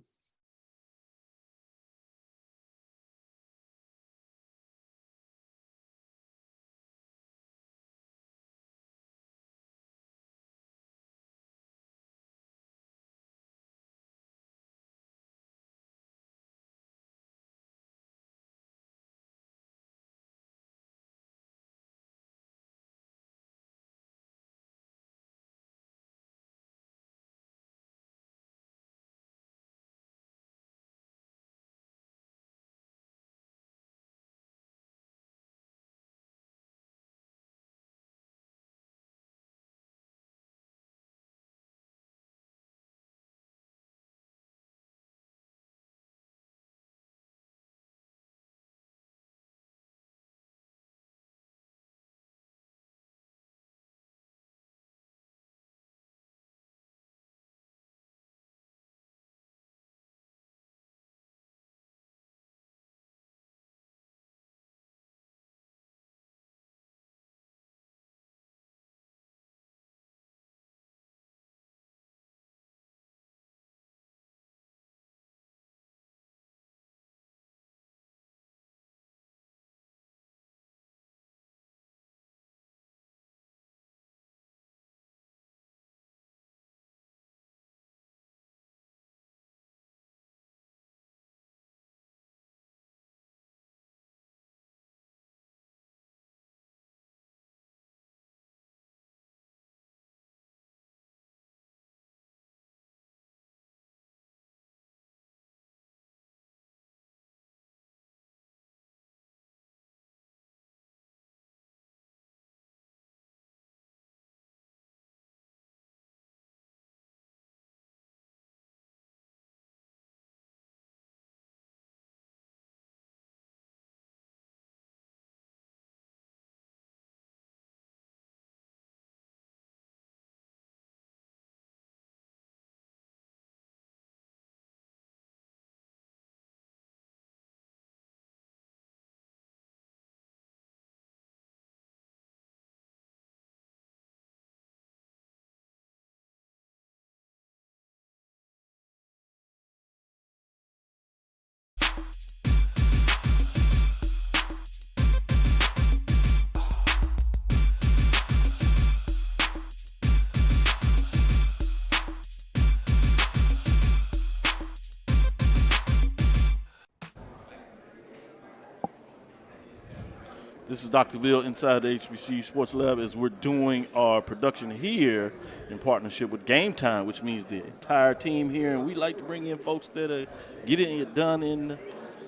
This is Dr. Ville inside the HBCU Sports Lab as we're doing our production here in partnership with GameTime, which means the entire team here. And we like to bring in folks that are getting it done in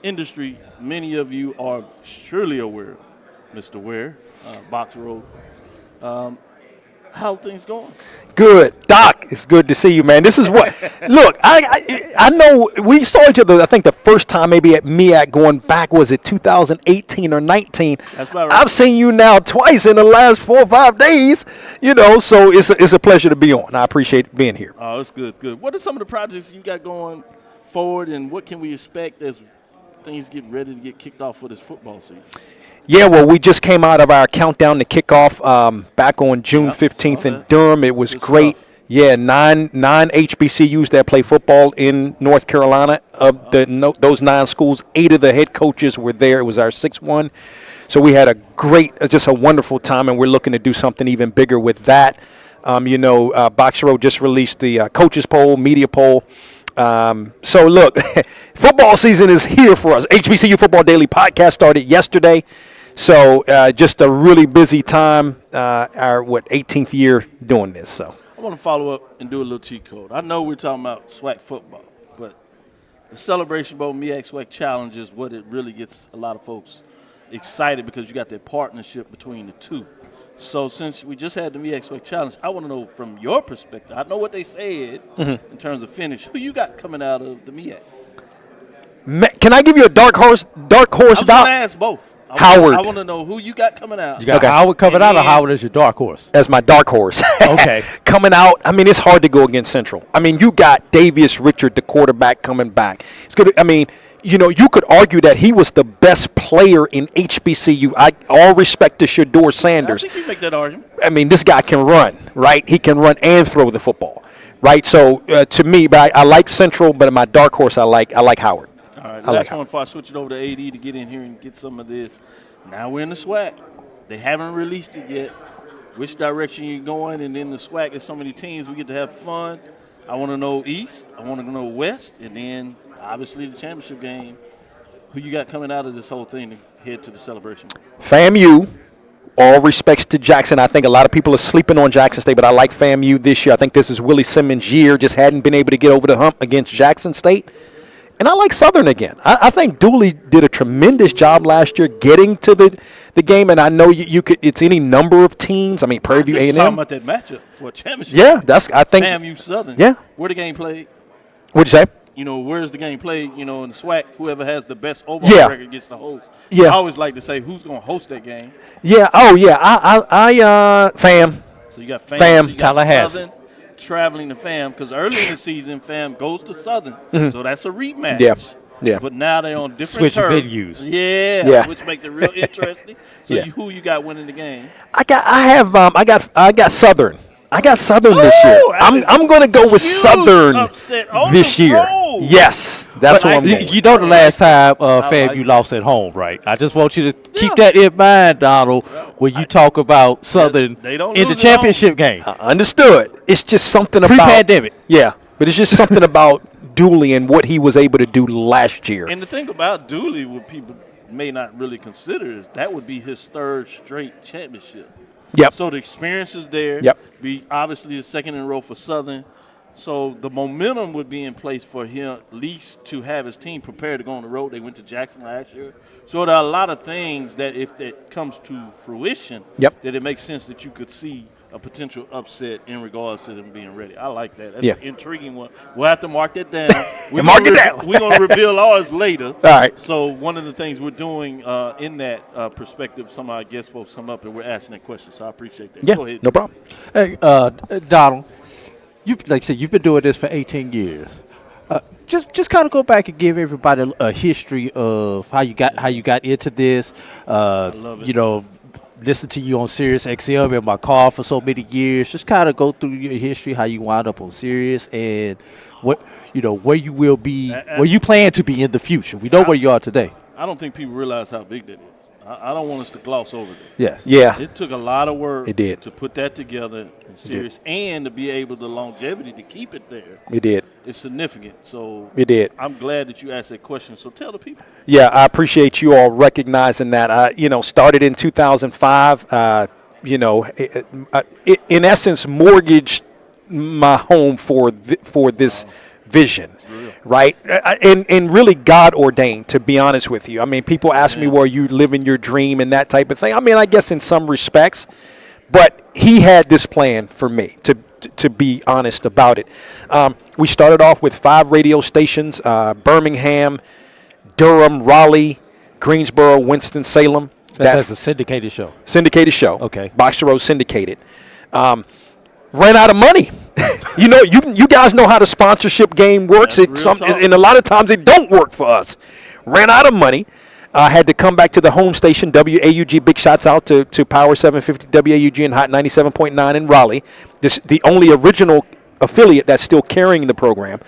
industry, many of you are surely aware, Mr. Ware, Box Road. How things going? Good, Doc. It's good to see you, man. This is what. Look, I know we saw each other. I think the first time maybe at MEAC going back was it 2018 or 19. That's about right. I've seen you now twice in the last 4 or 5 days. So it's a pleasure to be on. I appreciate being here. Oh, it's good, good. What are some of the projects you got going forward, and what can we expect as things get ready to get kicked off for this football season? Yeah, well, we just came out of our countdown to kickoff back on June 15th in Durham. It was great. Yeah, nine HBCUs that play football in North Carolina. Of those 9 schools, 8 of the head coaches were there. It was our 6th one. So we had just a wonderful time, and we're looking to do something even bigger with that. Box Road just released the coaches poll, media poll. So look, football season is here for us. HBCU Football Daily podcast started yesterday. So just a really busy time, our 18th year doing this. So I want to follow up and do a little cheat code. I know we're talking about SWAC football, but the Celebration Bowl MEAC SWAC Challenge is what it really gets a lot of folks excited, because you got that partnership between the two. So since we just had the MEAC SWAC Challenge, I want to know from your perspective. I know what they said in terms of finish. Who you got coming out of the MEAC? Can I give you a dark horse? I was going to ask both. Howard. I want to know who you got coming out. You got Howard coming out, or Howard as your dark horse? As my dark horse. Okay. Coming out, I mean, it's hard to go against Central. I mean, you got Davius Richard, the quarterback, coming back. It's good. I mean, you could argue that he was the best player in HBCU. All respect to Shador Sanders. I think you make that argument. I mean, this guy can run, right? He can run and throw the football, right? So to me, but I like Central, but in my dark horse, I like Howard. All right, last one before I switch it over to AD to get in here and get some of this. Now we're in the SWAC. They haven't released it yet. Which direction you're going, and then the SWAC is so many teams, we get to have fun. I want to know East, I want to know West, and then obviously the championship game. Who you got coming out of this whole thing to head to the celebration? FAMU. All respects to Jackson. I think a lot of people are sleeping on Jackson State, but I like FAMU this year. I think this is Willie Simmons' year. Just hadn't been able to get over the hump against Jackson State. And I like Southern again. I think Dooley did a tremendous job last year getting to the game, and I know you could. It's any number of teams. I mean, Prairie View A&M. Talking about that matchup for a championship. Yeah, I think FAMU Southern. Yeah. Where the game played? What'd you say? Where's the game played? In the SWAC, whoever has the best overall record gets the host. Yeah. I always like to say who's going to host that game. Yeah. Oh yeah. I FAM. So you got FAM. FAM. So you got Tallahassee. Southern traveling to FAM, because early in the season FAM goes to Southern, so that's a rematch. Yeah. But now they're on different turf. venues. Yeah. Which makes it real interesting. So who you got winning the game? I got Southern. I got Southern this year. I'm going to go with Southern this year. Road. Yes, that's what I'm going. You know the last time FAMU lost at home, right? I just want you to keep that in mind, Donald, when you talk about Southern in the championship game. Understood. It's just something about pre-pandemic. Yeah, but it's just something about Dooley and what he was able to do last year. And the thing about Dooley, what people may not really consider, is that would be his 3rd straight championship. Yep. So the experience is there. Yep. Be obviously the second in a row for Southern. So the momentum would be in place for him at least to have his team prepared to go on the road. They went to Jackson last year. So there are a lot of things that if that comes to fruition, that it makes sense that you could see a potential upset in regards to them being ready. I like that. That's an intriguing one. We'll have to mark that down. We're going to reveal ours later. All right. So one of the things we're doing in that perspective, some of our guest folks come up and we're asking that question. So I appreciate that. Yeah, Go ahead. no problem. Hey, Donald, like I said, you've been doing this for 18 years. Just kind of go back and give everybody a history of how you got into this. I love it. Listen to you on Sirius XM in my car for so many years. Just kind of go through your history, how you wound up on Sirius, and where you will be, where you plan to be in the future. We know where you are today. I don't think people realize how big that is. I don't want us to gloss over that. Yes. Yeah. It took a lot of work. It did. To put that together in Sirius, and to be able the longevity to keep it there. It did. It's significant. So it did. I'm glad that you asked that question. So tell the people. Yeah, I appreciate you all recognizing that. I, started in 2005. In essence, mortgaged my home for this vision, right? And really God ordained, to be honest with you. I mean, people ask me, well, you living your dream and that type of thing. I mean, I guess in some respects, but he had this plan for me, to be honest about it. We started off with 5 radio stations, Birmingham, Durham, Raleigh, Greensboro, Winston-Salem. That's a syndicated show. Syndicated show. Okay. Box to Row syndicated. Ran out of money. You guys know how the sponsorship game works. And a lot of times it don't work for us. Ran out of money. Had to come back to the home station, WAUG. Big shouts out to Power 750 WAUG and Hot 97.9 in Raleigh. The only original affiliate that's still carrying the program.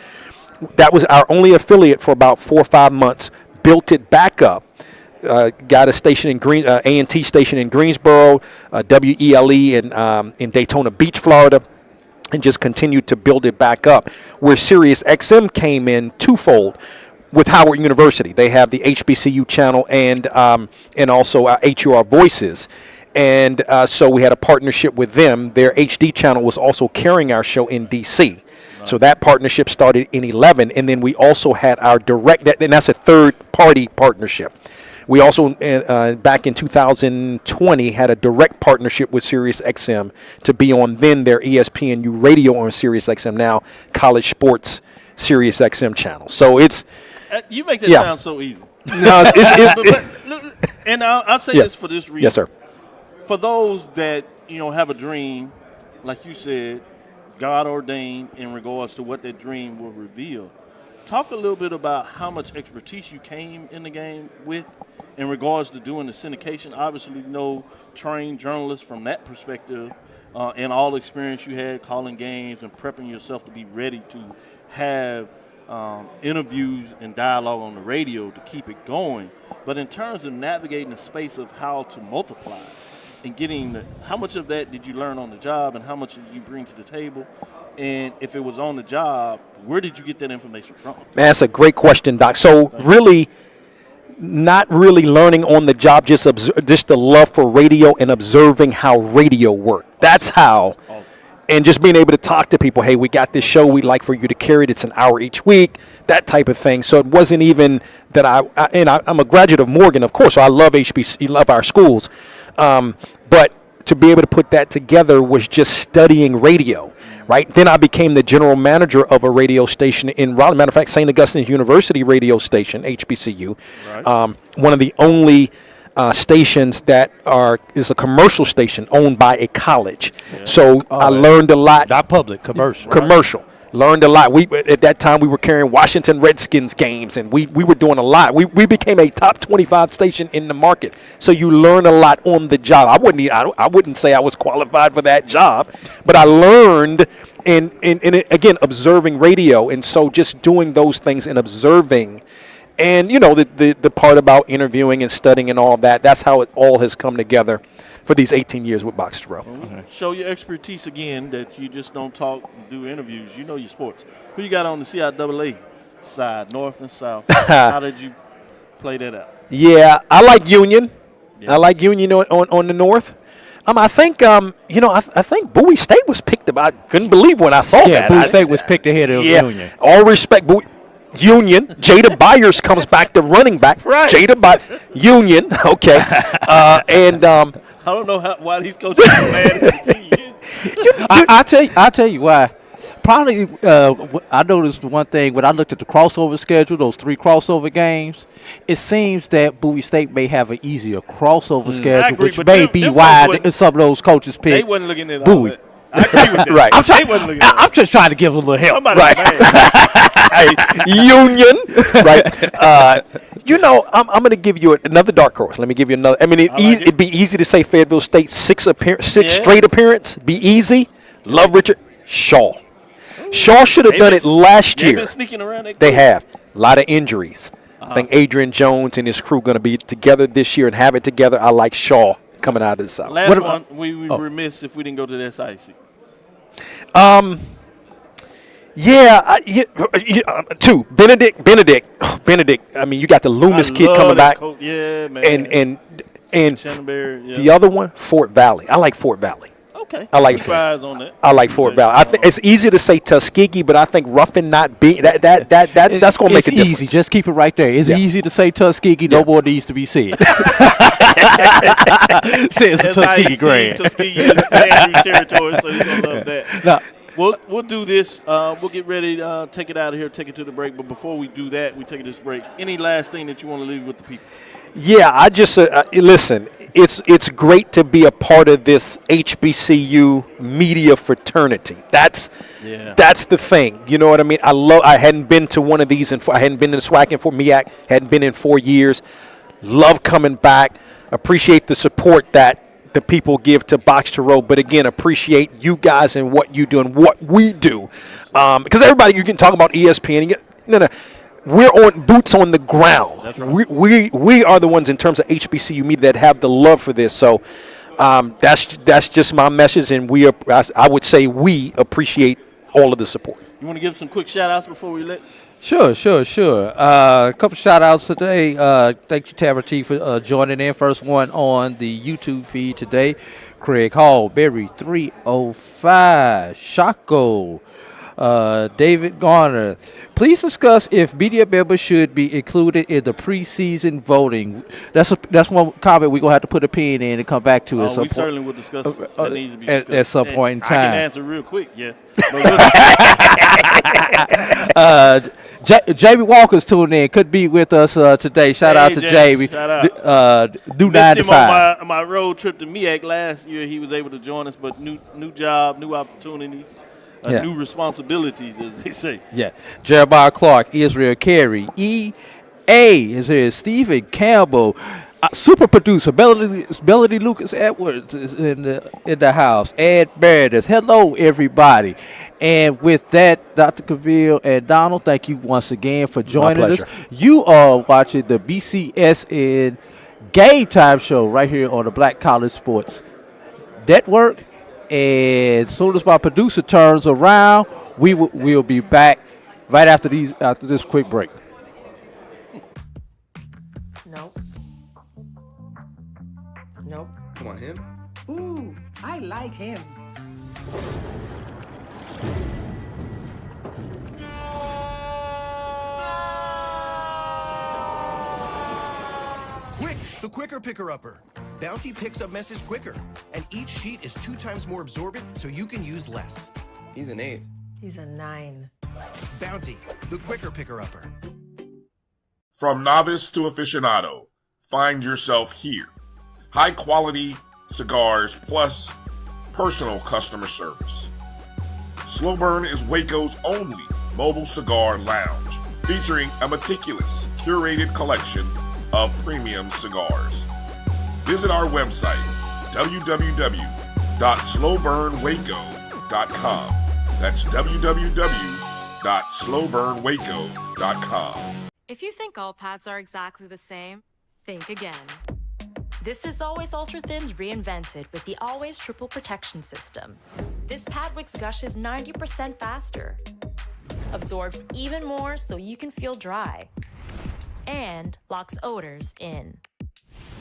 That was our only affiliate for about 4 or 5 months. Built it back up. Got a station in A&T station in Greensboro, WELE in Daytona Beach, Florida, and just continued to build it back up. Where Sirius XM came in twofold with Howard University. They have the HBCU channel and also HUR Voices. And so we had a partnership with them. Their HD channel was also carrying our show in D.C. So that partnership started in 11, and then we also had our direct, and that's a third-party partnership. We also, back in 2020, had a direct partnership with SiriusXM to be on then their ESPNU radio on SiriusXM, now College Sports SiriusXM channel. So it's... you make that sound so easy. No, and I'll say this for this reason. Yes, sir. For those that, have a dream, like you said, God ordained in regards to what that dream will reveal. Talk a little bit about how much expertise you came in the game with in regards to doing the syndication. Obviously, trained journalists from that perspective and all the experience you had calling games and prepping yourself to be ready to have interviews and dialogue on the radio to keep it going. But in terms of navigating the space of how to multiply and getting how much of that did you learn on the job and how much did you bring to the table? And if it was on the job, where did you get that information from? Man, that's a great question, Doc. So really, not really learning on the job, just the love for radio and observing how radio worked. That's how. And just being able to talk to people, hey, we got this show, we'd like for you to carry it. It's an hour each week, that type of thing. So it wasn't even that I'm a graduate of Morgan, of course, so I love HBC, love our schools. But to be able to put that together was just studying radio, right? Then I became the general manager of a radio station in Raleigh. Matter of fact, St. Augustine's University radio station, HBCU, one of the only stations that is a commercial station owned by a college. Yeah. So I learned a lot. Not public, commercial. Commercial. Learned a lot. At that time we were carrying Washington Redskins games, and we were doing a lot. We became a top 25 station in the market. So you learn a lot on the job. I wouldn't say I was qualified for that job, but I learned in again observing radio, and so just doing those things and observing. And, the part about interviewing and studying and all that, that's how it all has come together for these 18 years with Box to Row. Show your expertise again, that you just don't talk and do interviews. You know your sports. Who you got on the CIAA side, north and south? How did you play that out? Yeah, I like Union. Yeah. I like Union on the north. I think, I think Bowie State was picked up. I couldn't believe when I saw that. Yeah, Bowie State was picked ahead of Union. All respect, Union. Jada Byers comes back to running back. Right. Union. Okay. I don't know why these coaches are mad at the I'll tell you why. Probably, I noticed one thing when I looked at the crossover schedule, those 3 crossover games. It seems that Bowie State may have an easier crossover schedule, agree, which may be why some of those coaches pick They wasn't looking at Bowie. I agree with that. Right. I'm just trying to give a little help. Right. Union. Right. I'm going to give you another dark horse. Let me give you another. I mean, it'd be easy to say Fayetteville State, 6 straight appearance. Be easy. Love Richard Shaw. Shaw should have done it last year. Been sneaking around that they have. A lot of injuries. I think Adrian Jones and his crew going to be together this year and have it together. I like Shaw coming out of the South. Last one, we remiss if we didn't go to the SIC. 2. Benedict. I mean, you got the Loomis kid coming back. Yeah, man. And the other one, Fort Valley. I like Fort Valley. Okay. I like Keep your eyes on that. I like Fort Valley. I think it's easy to say Tuskegee, but I think Ruffin not being that's going to make a difference. It's easy. Just keep it right there. It's easy to say Tuskegee. No more needs to be said. Says the Tuskegee Grand. Tuskegee is Andrew's territory, so he's gonna love that. No. We'll do this. We'll get ready to take it out of here, take it to the break. But before we do that, we take this break. Any last thing that you want to leave with the people? Yeah, I just listen. It's great to be a part of this HBCU media fraternity. That's the thing. You know what I mean? I hadn't been to one of these, I hadn't been to the SWAC for MEAC. Hadn't been in 4 years. Love coming back. Appreciate the support that the people give to Box to Row, but again, appreciate you guys and what you do and what we do. Because everybody, you can talk about ESPN. No. We're on boots on the ground. That's right. We are the ones in terms of HBCU media that have the love for this. So that's just my message, and I would say we appreciate all of the support. You want to give some quick shout-outs before we let? Sure. A couple shout-outs today. Thank you, Tabitha T, for joining in. First one on the YouTube feed today. Craig Hall, Berry 305, Shaco, David Garner. Please discuss if media members should be included in the preseason voting. That's one comment we're going to have to put a pin in and come back to at some point. We certainly will discuss it. That needs to be discussed. At some point in time. I can answer real quick, yes. Jamie Walker's tuning in. Could be with us today. Shout out to Jamie. Shout out. New 9 to 5. On my road trip to MEAC last year, he was able to join us, but new job, new opportunities. New responsibilities, as they say. Yeah. Jeremiah Clark, Israel Carey, E.A. is here. Stephen Campbell, super producer, Melody Lucas Edwards is in the house. Ed Meredith. Hello, everybody. And with that, Dr. Cavill and Donald, thank you once again for joining us. You are watching the BCSN Game Time show right here on the Black College Sports Network. And as soon as my producer turns around, we'll be back right after this quick break. Nope. Come on, him. Ooh, I like him. Quick, the quicker picker-upper. Bounty picks up messes quicker, and each sheet is 2 times more absorbent, so you can use less. He's an 8. He's a 9. Bounty, the quicker picker-upper. From novice to aficionado, find yourself here. High quality cigars plus personal customer service. Slow Burn is Waco's only mobile cigar lounge, featuring a meticulous, curated collection of premium cigars. Visit our website, www.slowburnwaco.com. That's www.slowburnwaco.com. If you think all pads are exactly the same, think again. This is Always Ultra Thins reinvented with the Always Triple Protection System. This pad wicks gushes 90% faster, absorbs even more so you can feel dry, and locks odors in.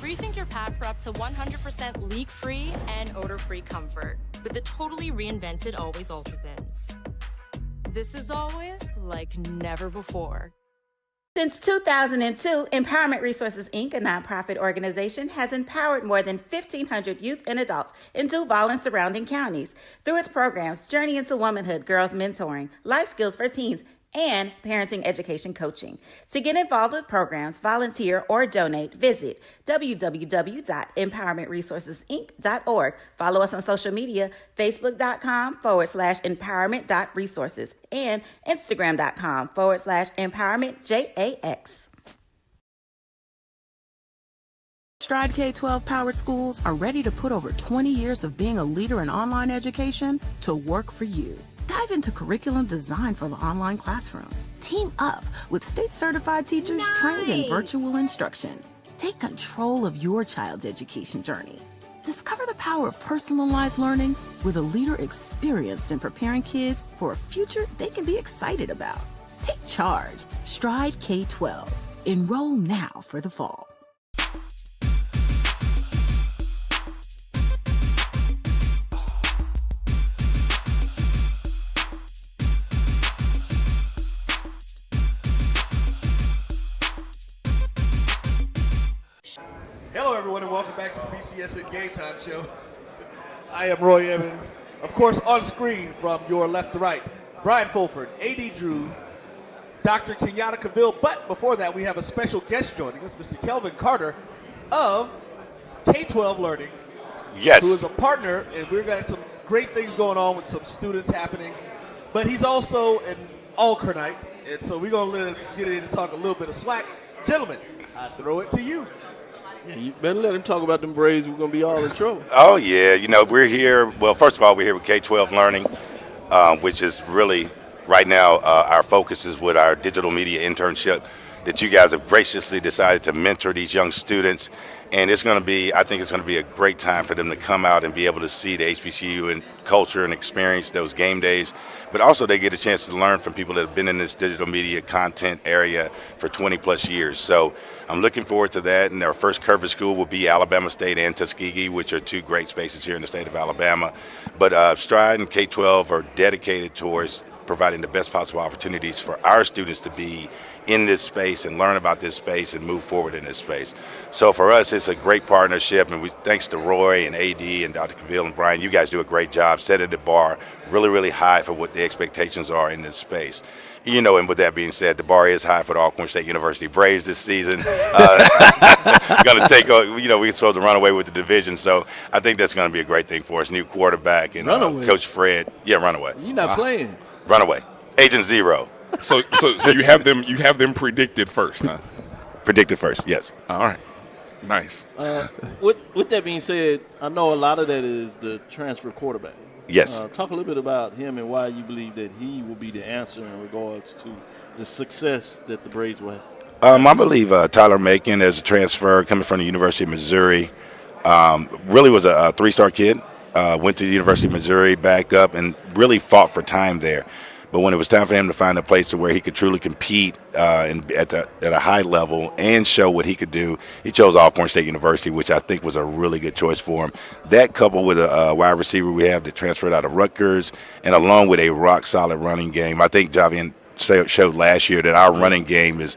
Rethink your pad for up to 100% leak-free and odor-free comfort with the totally reinvented Always Ultra Thins. This is always like never before. Since 2002, Empowerment Resources, Inc., a nonprofit organization, has empowered more than 1,500 youth and adults in Duval and surrounding counties through its programs Journey into Womanhood, Girls Mentoring, Life Skills for Teens, and Parenting Education Coaching. To get involved with programs, volunteer, or donate, visit www.empowermentresourcesinc.org. Follow us on social media, facebook.com/empowerment.resources and instagram.com/empowermentJAX. Stride K-12 powered schools are ready to put over 20 years of being a leader in online education to work for you. Dive into curriculum design for the online classroom. Team up with state-certified teachers trained in virtual instruction. Take control of your child's education journey. Discover the power of personalized learning with a leader experienced in preparing kids for a future they can be excited about. Take charge. Stride K-12. Enroll now for the fall. Hello, everyone, and welcome back to the BCSN Game Time Show. I am Roy Evans. Of course, on screen from your left to right, Brian Fulford, A.D. Drew, Dr. Kenyatta Cavill. But before that, we have a special guest joining us, Mr. Kelvin Carter of K-12 Learning. Yes. Who is a partner, and we've got some great things going on with some students happening. But he's also an Alcornite, and so we're going to get in and talk a little bit of SWAC. Gentlemen, I throw it to you. Yeah, you better let him talk about them Braves. We're going to be all in trouble. Oh, yeah. You know, we're here. Well, first of all, we're here with K-12 Learning, which is really right now our focus is with our digital media internship that you guys have graciously decided to mentor these young students. And it's going to be, I think it's going to be a great time for them to come out and be able to see the HBCU and culture and experience those game days. But also they get a chance to learn from people that have been in this digital media content area for 20 plus years. So I'm looking forward to that. And our first coverage school will be Alabama State and Tuskegee, which are two great spaces here in the state of Alabama. But Stride and K-12 are dedicated towards providing the best possible opportunities for our students to be in this space and learn about this space and move forward in this space. So for us, it's a great partnership, and thanks to Roy and AD and Dr. Cavill and Brian, you guys do a great job setting the bar really, really high for what the expectations are in this space. You know, and with that being said, the bar is high for the Alcorn State University Braves this season. Going to take, you know, we're supposed to run away with the division, so I think that's going to be a great thing for us. New quarterback and Coach Fred. Yeah, runaway. You're not playing. Runaway. Agent Zero. So you have them predicted first, huh? Predicted first, yes. All right. Nice. With that being said, I know a lot of that is the transfer quarterback. Yes. Talk a little bit about him and why you believe that he will be the answer in regards to the success that the Braves will have. I believe Tyler Macon, as a transfer coming from the University of Missouri, really was a three-star kid. Went to the University of Missouri, back up, and really fought for time there. But when it was time for him to find a place to where he could truly compete at a high level and show what he could do, he chose Alcorn State University, which I think was a really good choice for him. That coupled with a wide receiver we have that transferred out of Rutgers, and along with a rock-solid running game, I think Javian showed last year that our running game is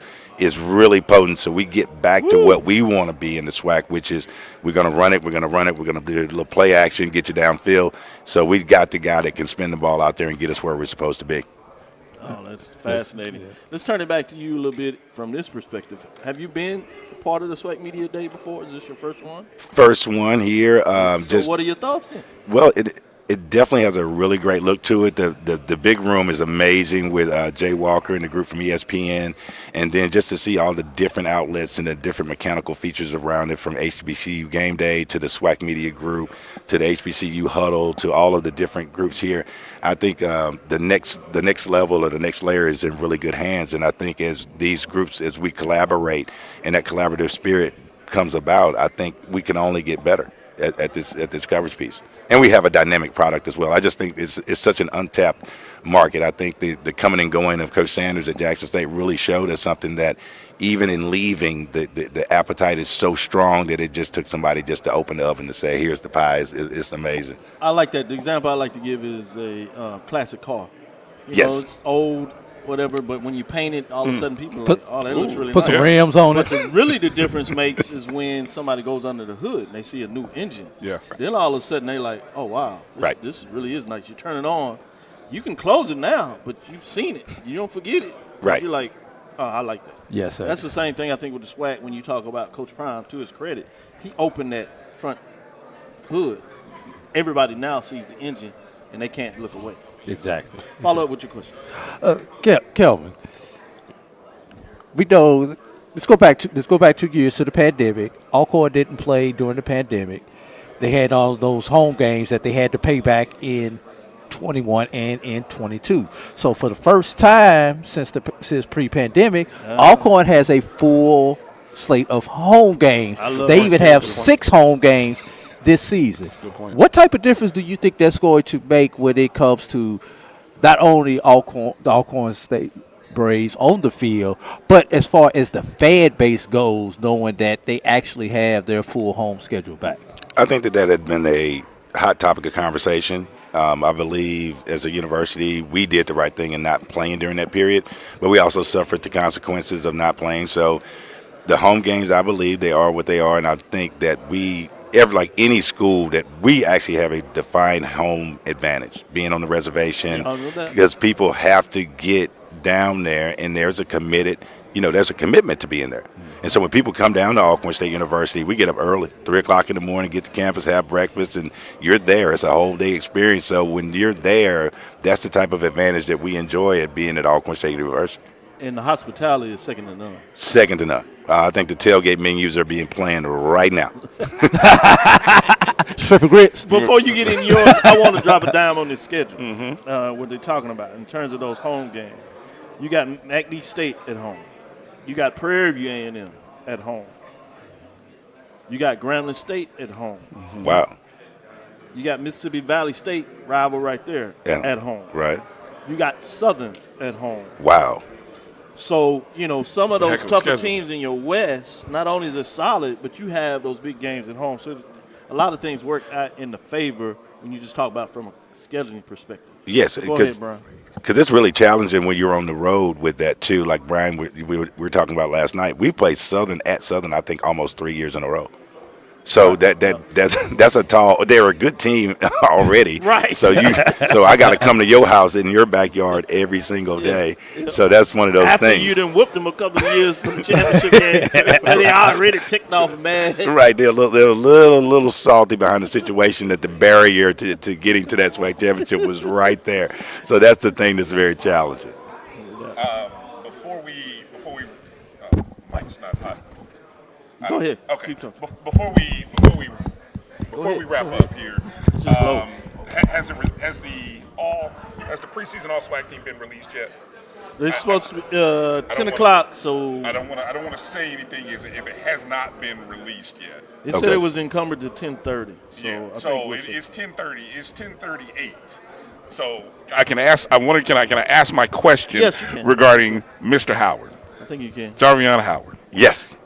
really potent, so we get back to what we want to be in the SWAC, which is we're going to run it, we're going to do a little play action, get you downfield. So we've got the guy that can spin the ball out there and get us where we're supposed to be. Oh, that's fascinating. Yes. Let's turn it back to you a little bit from this perspective. Have you been part of the SWAC Media Day before? Is this your first one? First one here. So what are your thoughts then? Well, it definitely has a really great look to it. The big room is amazing with Jay Walker and the group from ESPN, and then just to see all the different outlets and the different mechanical features around it, from HBCU Game Day to the SWAC Media Group to the HBCU Huddle to all of the different groups here. I think the next level or the next layer is in really good hands, and I think as these groups, as we collaborate and that collaborative spirit comes about, I think we can only get better at this coverage piece. And we have a dynamic product as well. I just think it's such an untapped market. I think the coming and going of Coach Sanders at Jackson State really showed us something that even in leaving, the appetite is so strong that it just took somebody just to open the oven to say, here's the pie. It's amazing. I like that. The example I like to give is a classic car. You know, it's old, whatever, but when you paint it, all of a sudden people are like, oh, that looks really nice. Put some rims on it. But really the difference makes is when somebody goes under the hood and they see a new engine. Yeah. Then all of a sudden they like, oh, wow, this really is nice. You turn it on. You can close it now, but you've seen it. You don't forget it. Right. You're like, oh, I like that. Yes, sir. That's the same thing I think with the SWAC when you talk about Coach Prime, to his credit. He opened that front hood. Everybody now sees the engine, and they can't look away. Exactly. Follow up with your question. Kelvin, we know. Let's go back 2 years to the pandemic. Alcorn didn't play during the pandemic. They had all those home games that they had to pay back in 21 and in 22. So for the first time since pre-pandemic, Alcorn has a full slate of home games. They even have 6 home games this season. That's a good point. What type of difference do you think that's going to make when it comes to not only the Alcorn State Braves on the field, but as far as the fan base goes, knowing that they actually have their full home schedule back? I think that had been a hot topic of conversation. I believe as a university, we did the right thing in not playing during that period, but we also suffered the consequences of not playing. So the home games, I believe they are what they are, and I think that like any school, that we actually have a defined home advantage, being on the reservation, because people have to get down there, and there's a commitment to being there. And so when people come down to Alcorn State University, we get up early, 3 o'clock in the morning, get to campus, have breakfast, and you're there. It's a whole day experience. So when you're there, that's the type of advantage that we enjoy at being at Alcorn State University. And the hospitality is second to none. Second to none. I think the tailgate menus are being planned right now. Shrimp and grits. Before you get in yours, I want to drop a dime on this schedule. What they're talking about in terms of those home games. You got McNeese State at home. You got Prairie View A&M at home. You got Grambling State at home. Wow. You got Mississippi Valley State, rival right there, at home. Right. You got Southern at home. Wow. So, some of those tougher schedule. teams in your West, not only is it solid, but you have those big games at home. So a lot of things work out in the favor when you just talk about from a scheduling perspective. Yes. Go ahead, Brian. Because it's really challenging when you're on the road with that, too. Like Brian, we were talking about last night. We played Southern at Southern, I think, almost 3 years in a row. So that's a tall. They're a good team already. Right. So I got to come to your house in your backyard every single day. So that's one of those After things. you done whooped them a couple of years from the championship game, and they already ticked off, man. Right, they're a little salty behind the situation that the barrier to getting to that SWAC championship was right there. So that's the thing that's very challenging. Before we Mike's not hot. Go ahead. Okay. Before we wrap up here, has the preseason All SWAC team been released yet? It's supposed to be 10 o'clock. So I don't want to say anything if it has not been released yet. It said it was encumbered to 10:30. So It's 10:30. It's 10:38. So can I ask my question regarding Mr. Howard? I think you can. Jarvion Howard. Yes.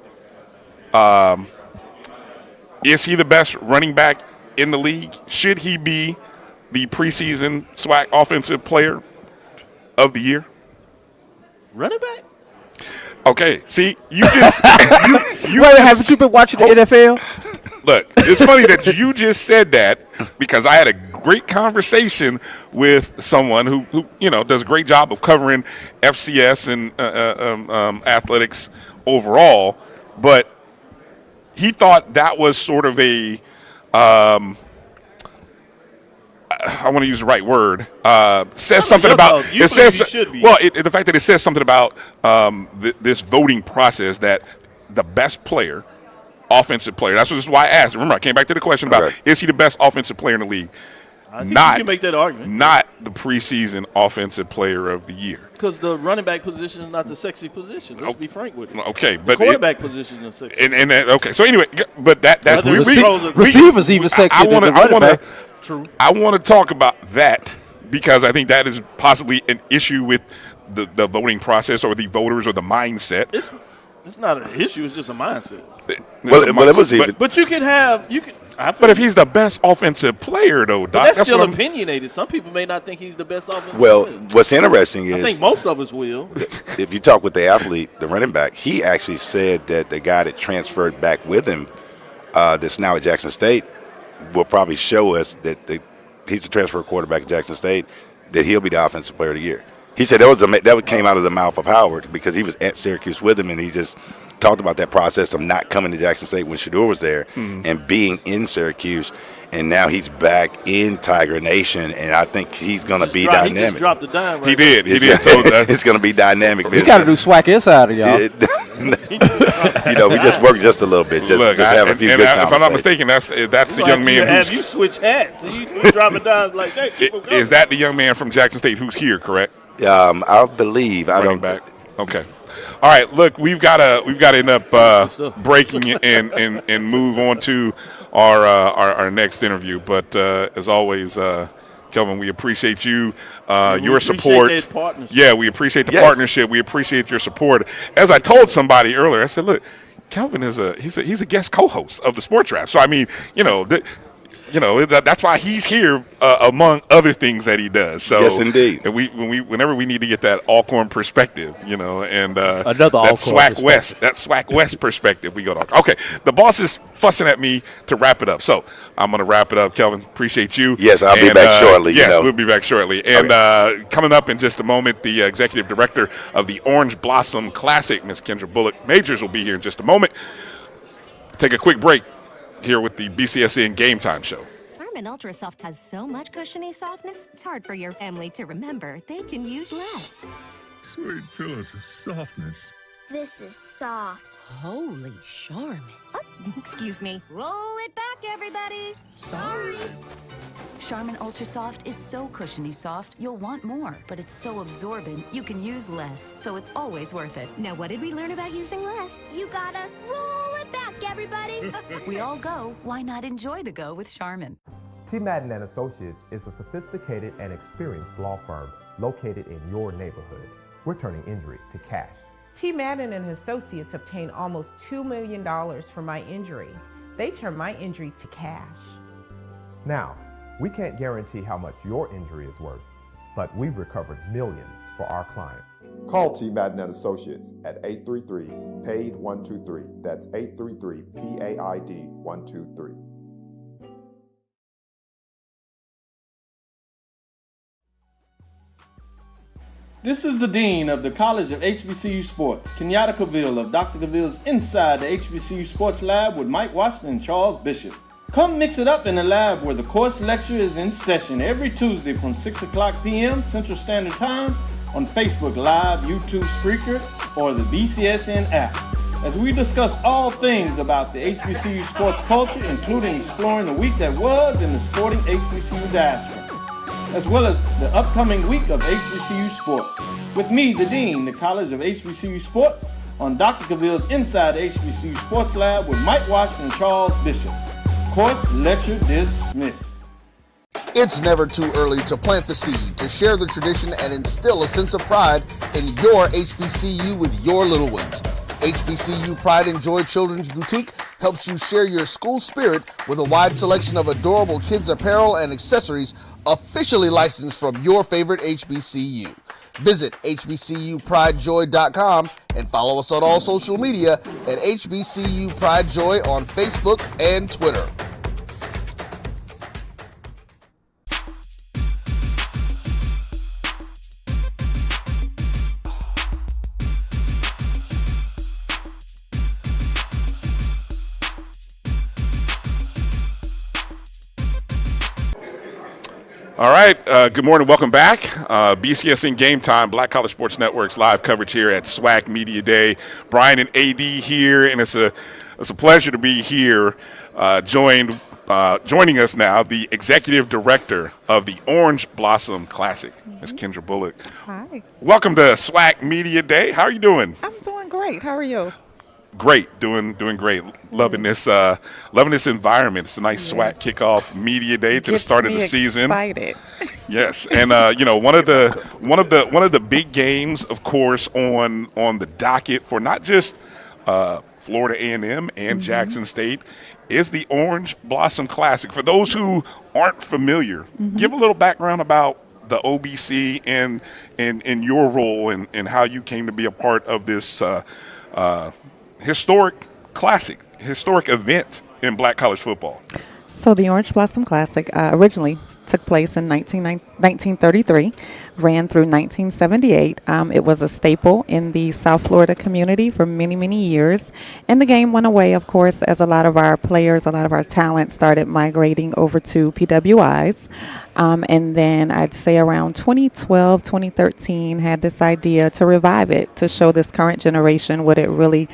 Is he the best running back in the league? Should he be the preseason SWAC Offensive Player of the Year? Running back? Okay, see, you just haven't you been watching the NFL? Look, it's funny that you just said that because I had a great conversation with someone who does a great job of covering FCS and athletics overall, but he thought that was sort of a I want to use the right word. Says something about it. Says the fact that it says something about this voting process that the best player, offensive player. This is why I asked. Remember, I came back to the question about is he the best offensive player in the league? I think you can make that argument. Not the preseason offensive player of the year. Because the running back position is not the sexy position. Let's be frank with you. Okay, but the quarterback position is sexy. Okay, so anyway, but that receivers even sexier than the running back. True. I want to talk about that because I think that is possibly an issue with the voting process or the voters or the mindset. It's not an issue. It's just a mindset. But you can have But if he's the best offensive player, though, Doc, that's still opinionated. Some people may not think he's the best offensive player. What's interesting is I think most of us will. If you talk with the athlete, the running back, he actually said that the guy that transferred back with him, that's now at Jackson State, will probably show us that he's the transfer quarterback at Jackson State, that he'll be the offensive player of the year. He said that came out of the mouth of Howard because he was at Syracuse with him, and he just talked about that process of not coming to Jackson State when Shedeur was there and being in Syracuse, and now he's back in Tiger Nation, and I think he's going to be dynamic. He just dropped the dime. Right He did. So it's going to be dynamic. We got to do SWAC Insider, y'all. We just work just a little bit, just have a few good conversations. If I'm not mistaken, that's the young man. Have you switch hats? You dropping dimes like that? Is that the young man from Jackson State who's here? Correct. I believe. I don't. Back. Okay. All right. Look, we've got to end up breaking and move on to our next interview. But as always, Kelvin, we appreciate you, your support. We appreciate the partnership. We appreciate your support. As I told somebody earlier, I said, look, Kelvin he's a guest co-host of the SportsWrap. So I mean, that's why he's here, among other things that he does. So yes, indeed. And whenever we need to get that Alcorn perspective, and another that Alcorn SWAC West perspective, we go to. Okay, the boss is fussing at me to wrap it up, so I'm going to wrap it up. Kelvin, appreciate you. Yes, I'll be back shortly. Yes, we'll be back shortly. And coming up in just a moment, the executive director of the Orange Blossom Classic, Ms. Kendra Bullock Majors, will be here in just a moment. Take a quick break here with the BCSN Game Time show. Charmin Ultra Soft has so much cushiony softness, it's hard for your family to remember they can use less. Sweet pillows of softness. This is soft. Holy Charmin. Oh, excuse me. Roll it back, everybody. Sorry. Charmin Ultra Soft is so cushiony soft, you'll want more, but it's so absorbent, you can use less, so it's always worth it. Now, what did we learn about using less? You gotta roll it back, everybody. We all go. Why not enjoy the go with Charmin? T. Madden and Associates is a sophisticated and experienced law firm located in your neighborhood. We're turning injury to cash. T. Madden and Associates obtained almost $2 million for my injury. They turned my injury to cash. Now, we can't guarantee how much your injury is worth, but we've recovered millions for our clients. Call T. Madden and Associates at 833-PAID-123. That's 833-PAID-123. This is the Dean of the College of HBCU Sports, Kenyatta Cavill of Dr. Cavill's Inside the HBCU Sports Lab with Mike Washington and Charles Bishop. Come mix it up in the lab where the course lecture is in session every Tuesday from 6 o'clock p.m. Central Standard Time on Facebook Live, YouTube Spreaker, or the BCSN app, as we discuss all things about the HBCU sports culture, including exploring the week that was in the sporting HBCU diaspora, as well as the upcoming week of HBCU sports. With me, the Dean, the College of HBCU Sports, on Dr. Cavill's Inside the HBCU Sports Lab with Mike Washington and Charles Bishop. Course lecture dismissed. It's never too early to plant the seed, to share the tradition, and instill a sense of pride in your HBCU with your little ones. HBCU Pride and Joy Children's Boutique helps you share your school spirit with a wide selection of adorable kids' apparel and accessories officially licensed from your favorite HBCU. Visit hbcupridejoy.com and follow us on all social media at HBCU Pride Joy on Facebook and Twitter. All right, good morning, welcome back. BCSN Game Time, Black College Sports Network's live coverage here at SWAC Media Day. Brian and AD here, and it's a pleasure to be here. Joining us now, the executive director of the Orange Blossom Classic, Ms. Kendra Bullock. Hi. Welcome to SWAC Media Day. How are you doing? I'm doing great. How are you? Great, doing great. Loving this environment. It's a nice SWAC kickoff media day to the start of the season. Excited. Yes, and one of the big games, of course, on the docket for not just Florida A&M and Jackson State is the Orange Blossom Classic. For those who aren't familiar, give a little background about the OBC and your role and how you came to be a part of this historic event in Black college football. So the Orange Blossom Classic originally took place in 1933, ran through 1978. It was a staple in the South Florida community for many, many years. And the game went away, of course, as a lot of our players, a lot of our talent started migrating over to PWIs. And then I'd say around 2012, 2013, had this idea to revive it, to show this current generation what it really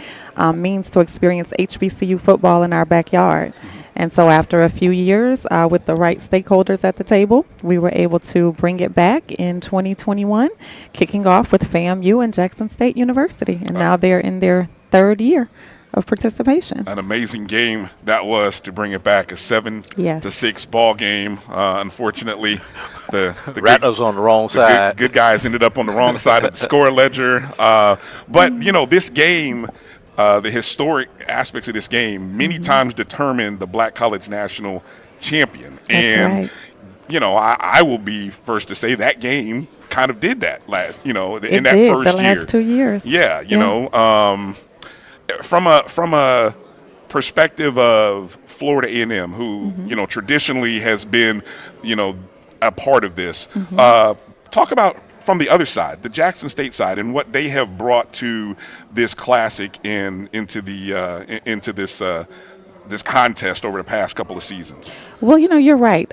means to experience HBCU football in our backyard. And so after a few years, with the right stakeholders at the table, we were able to bring it back in 2021, kicking off with FAMU and Jackson State University. And now they're in their third year of participation. An amazing game that was to bring it back, a 7-6 ball game. Unfortunately, the Rattlers on the wrong side. Good guys ended up on the wrong side of the score ledger. But this game, the historic aspects of this game many times determine the Black College National champion. That's And, right. you know, I will be first to say that game kind of did that last, you know, in It that did, first the year. last 2 years. Yeah, you Yeah. know, from a perspective of Florida A&M, who you know traditionally has been, you know, a part of this. Talk about from the other side, the Jackson State side, and what they have brought to this classic and into this contest over the past couple of seasons. Well, you know, you're right.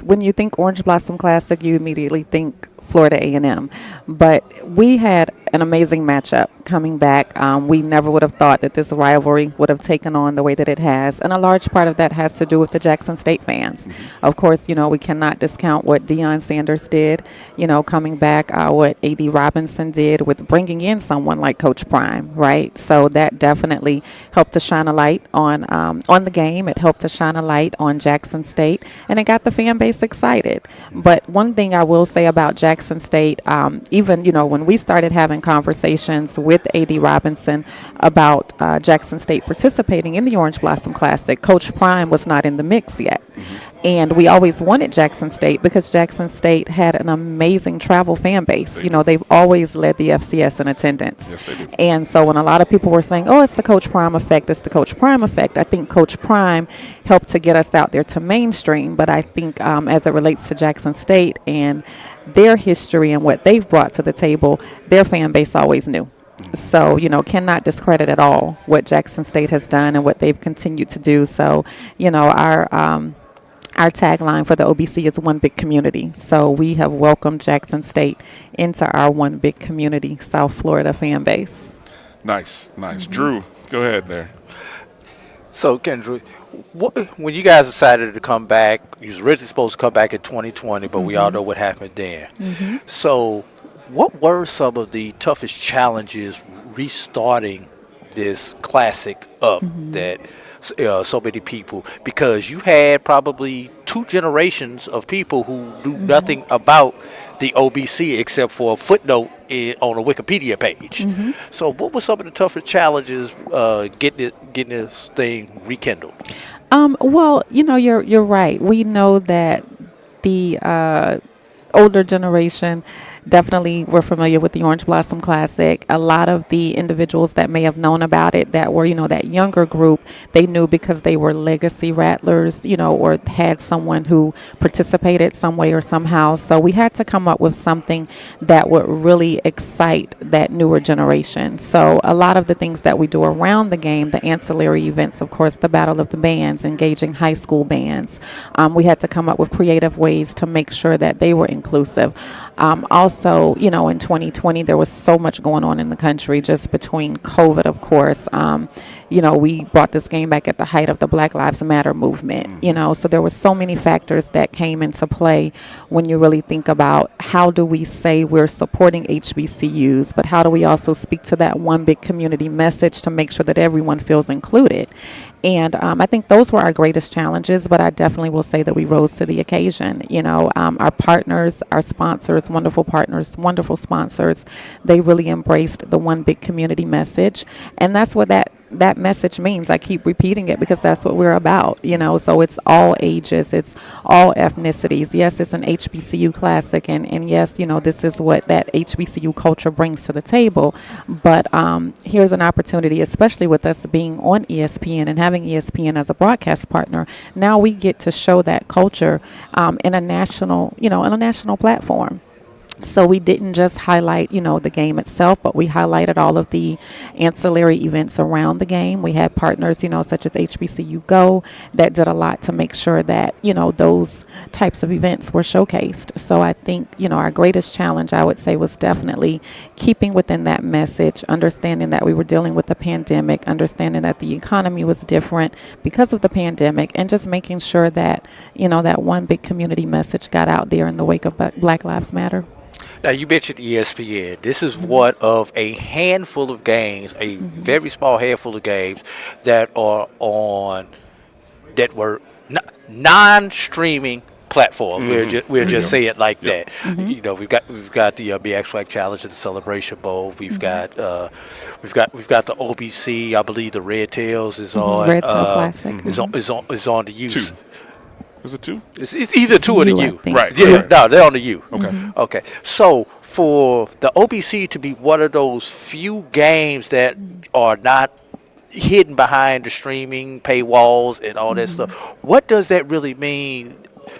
When you think Orange Blossom Classic, you immediately think Florida A&M. But we had an amazing matchup coming back. We never would have thought that this rivalry would have taken on the way that it has. And a large part of that has to do with the Jackson State fans. Of course, you know, we cannot discount what Deion Sanders did, you know, coming back, what A.D. Robinson did with bringing in someone like Coach Prime, right? So that definitely helped to shine a light on the game. It helped to shine a light on Jackson State, and it got the fan base excited. But one thing I will say about Jackson State, even, you know, when we started having conversations with A.D. Robinson about Jackson State participating in the Orange Blossom Classic, Coach Prime was not in the mix yet. And we always wanted Jackson State because Jackson State had an amazing travel fan base. You know, they've always led the FCS in attendance. Yes, they do. And so when a lot of people were saying, oh, it's the Coach Prime effect, it's the Coach Prime effect, I think Coach Prime helped to get us out there to mainstream. But I think as it relates to Jackson State and their history and what they've brought to the table, their fan base always knew. So, you know, cannot discredit at all what Jackson State has done and what they've continued to do. So, you know, our tagline for the OBC is one big community. So we have welcomed Jackson State into our one big community, South Florida fan base. Nice. Drew, go ahead there. So, Kendra, when you guys decided to come back, you was originally supposed to come back in 2020, but we all know what happened then. So what were some of the toughest challenges restarting this classic up that so many people, because you had probably 2 generations of people who knew nothing about the OBC except for a footnote on a Wikipedia page. So what were some of the toughest challenges getting this thing rekindled? Well, you know, you're right. We know that the older generation definitely were familiar with the Orange Blossom Classic. A lot of the individuals that may have known about it that were, you know, that younger group, they knew because they were legacy rattlers, you know, or had someone who participated some way or somehow. So we had to come up with something that would really excite that newer generation. So a lot of the things that we do around the game, the ancillary events, of course, the Battle of the Bands, engaging high school bands, we had to come up with creative ways to make sure that they were inclusive. Also, you know, in 2020, there was so much going on in the country just between COVID, of course. You know, we brought this game back at the height of the Black Lives Matter movement, you know, so there were so many factors that came into play when you really think about how do we say we're supporting HBCUs, but how do we also speak to that one big community message to make sure that everyone feels included. And I think those were our greatest challenges, but I definitely will say that we rose to the occasion. You know, our partners, our sponsors, wonderful partners, wonderful sponsors, they really embraced the one big community message. And that's what that message means. I keep repeating it because that's what we're about, you know, so it's all ages, it's all ethnicities. Yes, it's an HBCU classic, and yes, you know, this is what that HBCU culture brings to the table, but here's an opportunity, especially with us being on ESPN and having ESPN as a broadcast partner. Now we get to show that culture in a national, you know, on a national platform. So we didn't just highlight, you know, the game itself, but we highlighted all of the ancillary events around the game. We had partners, you know, such as HBCU Go that did a lot to make sure that, you know, those types of events were showcased. So I think, you know, our greatest challenge, I would say, was definitely keeping within that message, understanding that we were dealing with the pandemic, understanding that the economy was different because of the pandemic, and just making sure that, you know, that one big community message got out there in the wake of Black Lives Matter. Now, you mentioned ESPN. This is one of a handful of games, a very small handful of games that are on, that were non-streaming platforms. We'll just say it like that. You know, we've got the BX Challenge and the Celebration Bowl. We've got the OBC. I believe the Red Tails is on. Red Tail Classic Is on the use. Is it 2? It's either 2 or the U, I U. think. Right. Yeah, Right. no, they're on the U. Okay. Okay. So for the OBC to be one of those few games that are not hidden behind the streaming paywalls and all that stuff, what does that really mean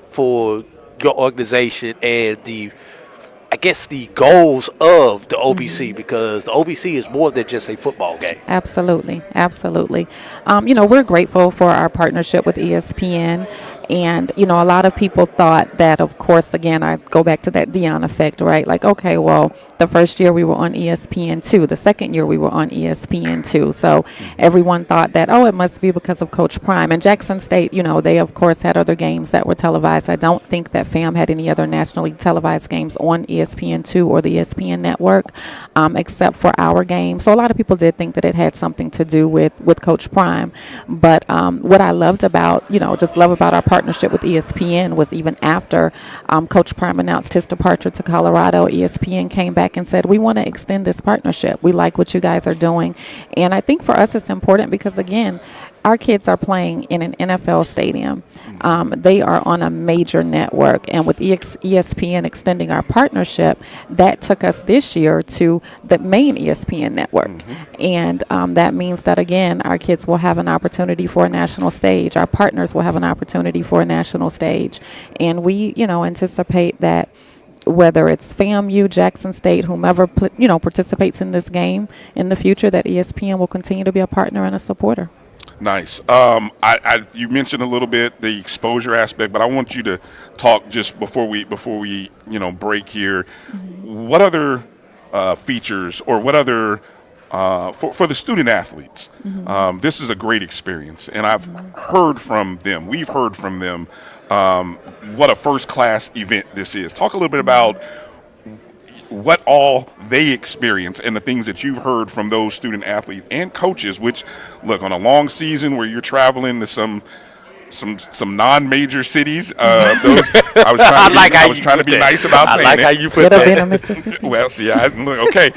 for your organization and the goals of the OBC, because the OBC is more than just a football game. Absolutely. We're grateful for our partnership with ESPN. And, a lot of people thought that, of course, again, I go back to that Dion effect, right? Like, okay, well, the first year we were on ESPN2. The second year we were on ESPN2. So everyone thought that, it must be because of Coach Prime. And Jackson State, they, of course, had other games that were televised. I don't think that FAM had any other nationally televised games on ESPN2 or the ESPN network, except for our game. So a lot of people did think that it had something to do with Coach Prime. But what I loved about, love about our partnership with ESPN was even after Coach Prime announced his departure to Colorado, ESPN came back and said, we want to extend this partnership. We like what you guys are doing. And I think for us it's important because, again, our kids are playing in an NFL stadium. They are on a major network. And with ESPN extending our partnership, that took us this year to the main ESPN network. And that means that, again, our kids will have an opportunity for a national stage. Our partners will have an opportunity for a national stage. And we, anticipate that whether it's FAMU, Jackson State, whomever, participates in this game in the future, that ESPN will continue to be a partner and a supporter. Nice. You mentioned a little bit the exposure aspect, but I want you to talk just before we break here. What other features or what other for the student athletes? This is a great experience, and I've heard from them. We've heard from them what a first-class event this is. Talk a little bit about what all they experience and the things that you've heard from those student athletes and coaches, which, look, on a long season where you're traveling to some non-major cities. I was trying to be nice about saying it. I like how you put that. Well, see, okay.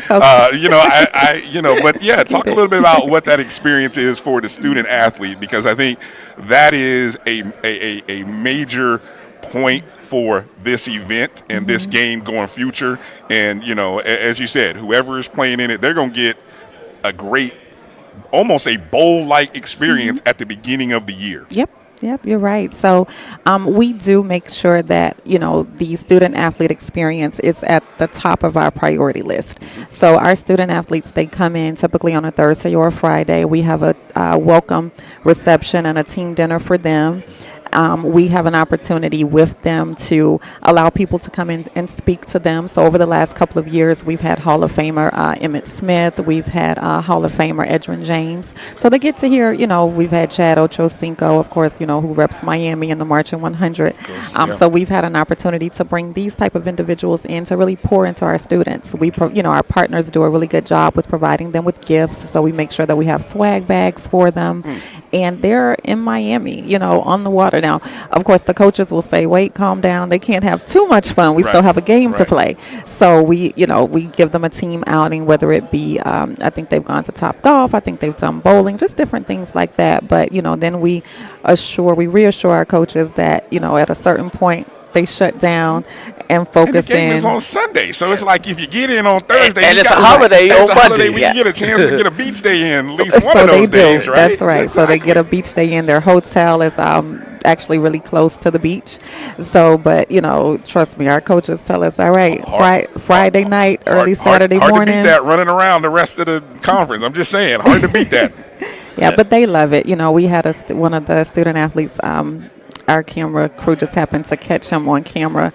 But yeah, talk a little bit about what that experience is for the student athlete, because I think that is a major point for this event and this game going future. And, as you said, whoever is playing in it, they're going to get a great, almost a bowl-like experience at the beginning of the year. Yep, you're right. So we do make sure that, the student athlete experience is at the top of our priority list. So our student athletes, they come in typically on a Thursday or a Friday. We have a welcome reception and a team dinner for them. We have an opportunity with them to allow people to come in and speak to them. So over the last couple of years, we've had Hall of Famer Emmitt Smith. We've had Hall of Famer Edgerrin James. So they get to hear, we've had Chad Ochocinco, of course, who reps Miami in the Marching 100. So we've had an opportunity to bring these type of individuals in to really pour into our students. Our partners do a really good job with providing them with gifts. So we make sure that we have swag bags for them. And they're in Miami, on the water. Now, of course, the coaches will say, wait, calm down. They can't have too much fun. We still have a game to play. So we give them a team outing, whether it be, I think they've gone to Top Golf. I think they've done bowling, just different things like that. But, then we reassure our coaches that, at a certain point, they shut down and focus and the game in. is on Sunday, so it's like if you get in on Thursday, and it's a holiday on Monday. When you get a chance to get a beach day in, at least one of those days, right? That's right. So they get a beach day in. Their hotel is actually really close to the beach. So, but trust me, our coaches tell us, all right, Friday night, early Saturday morning. Hard to beat that running around the rest of the conference. I'm just saying, hard to beat that. Yeah, but they love it. We had one of the student athletes. Our camera crew just happened to catch him on camera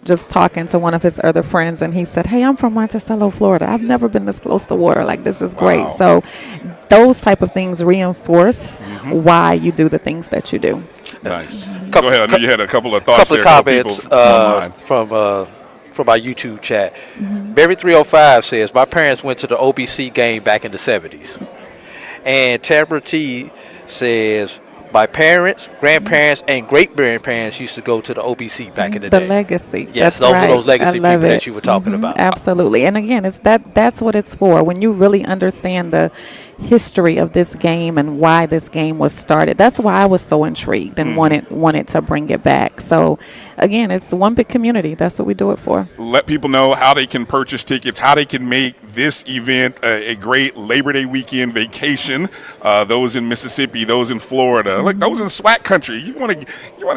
just talking to one of his other friends, and he said, hey, I'm from Monticello, Florida. I've never been this close to water. Like, this is great. So those type of things reinforce why you do the things that you do. Nice. Go ahead. I know you had a couple of thoughts there. Comments from our YouTube chat. Berry 305 says, my parents went to the OBC game back in the 70s. And Tamara T says, my parents, grandparents, and great-grandparents used to go to the OBC back in the day. The legacy. Yes, those are those legacy people that you were talking about. Absolutely. And again, that's what it's for. When you really understand the history of this game and why this game was started. That's why I was so intrigued and wanted to bring it back. So again, it's one big community. That's what we do it for. Let people know how they can purchase tickets, how they can make this event a great Labor Day weekend vacation. Those in Mississippi, those in Florida, like those in SWAC country. You want to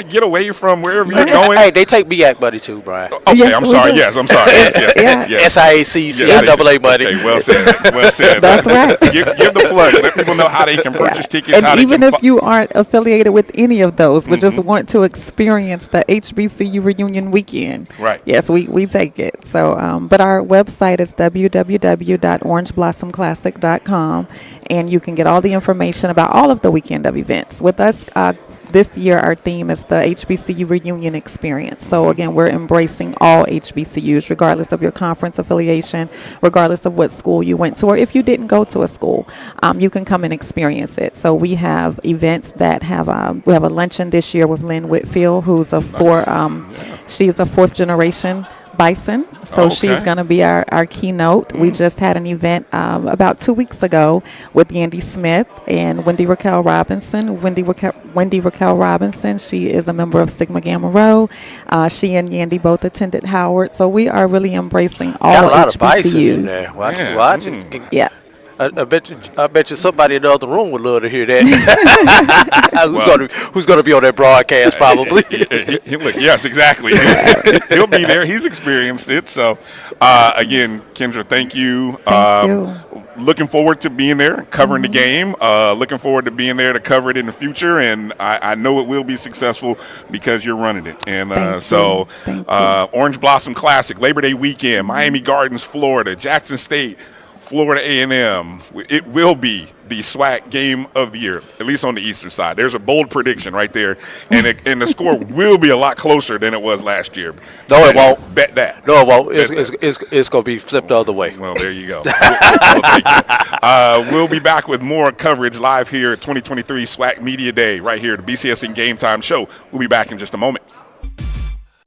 get away from wherever you're going. Hey, they take BAC money too, Brian. Okay, Yes, I'm we sorry. do. Yes, I'm sorry. Yes. SIAC, CIAA money. Okay, well said. Well said. That's right. Give the plug. Let people know how they can purchase tickets. And how even they if can you aren't affiliated with any of those, but just want to experience the HBCU reunion weekend, right? Yes, we take it. So, but our website is www.orangeblossomclassic.com, and you can get all the information about all of the weekend of events. With us, this year our theme is the HBCU reunion experience. So again, we're embracing all HBCUs, regardless of your conference affiliation, regardless of what school you went to, or if you didn't go to a school, you can come and experience it. So we have events that have, we have a luncheon this year with Lynn Whitfield, who's she's a fourth generation Bison, so she's going to be our keynote. We just had an event about 2 weeks ago with Yandy Smith and Wendy Raquel Robinson. Wendy Raquel Robinson, she is a member of Sigma Gamma Rho. She and Yandy both attended Howard, so we are really embrasing all Got a lot HBCUs. of Bison in there. Watching. Yeah. I bet you somebody in the other room would love to hear that. Who's going to be on that broadcast probably? Look, yes, exactly. He'll be there. He's experienced it. So, again, Kendra, thank you. Thank you. Looking forward to being there, covering the game. Looking forward to being there to cover it in the future. And I know it will be successful because you're running it. And Orange Blossom Classic, Labor Day weekend, Miami Gardens, Florida, Jackson State, Florida A&M. It will be the SWAC game of the year, at least on the eastern side. There's a bold prediction right there, and the score will be a lot closer than it was last year. No, it won't. Bet that. No, it won't. It's going to be flipped the other way. Well, there you go. We'll take that. We'll be back with more coverage live here at 2023 SWAC Media Day right here at the BCSN GameTime show. We'll be back in just a moment.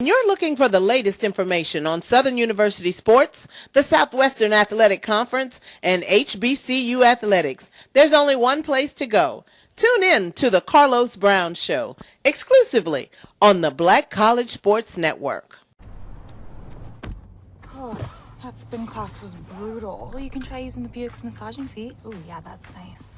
You're looking for the latest information on Southern University sports, the Southwestern Athletic Conference, and HBCU athletics. There's only one place to go. Tune in to the Carlos Brown Show, exclusively on the Black College Sports Network. Oh, that spin class was brutal. Well, you can try using the Buick's massaging seat. Ooh, yeah, that's nice.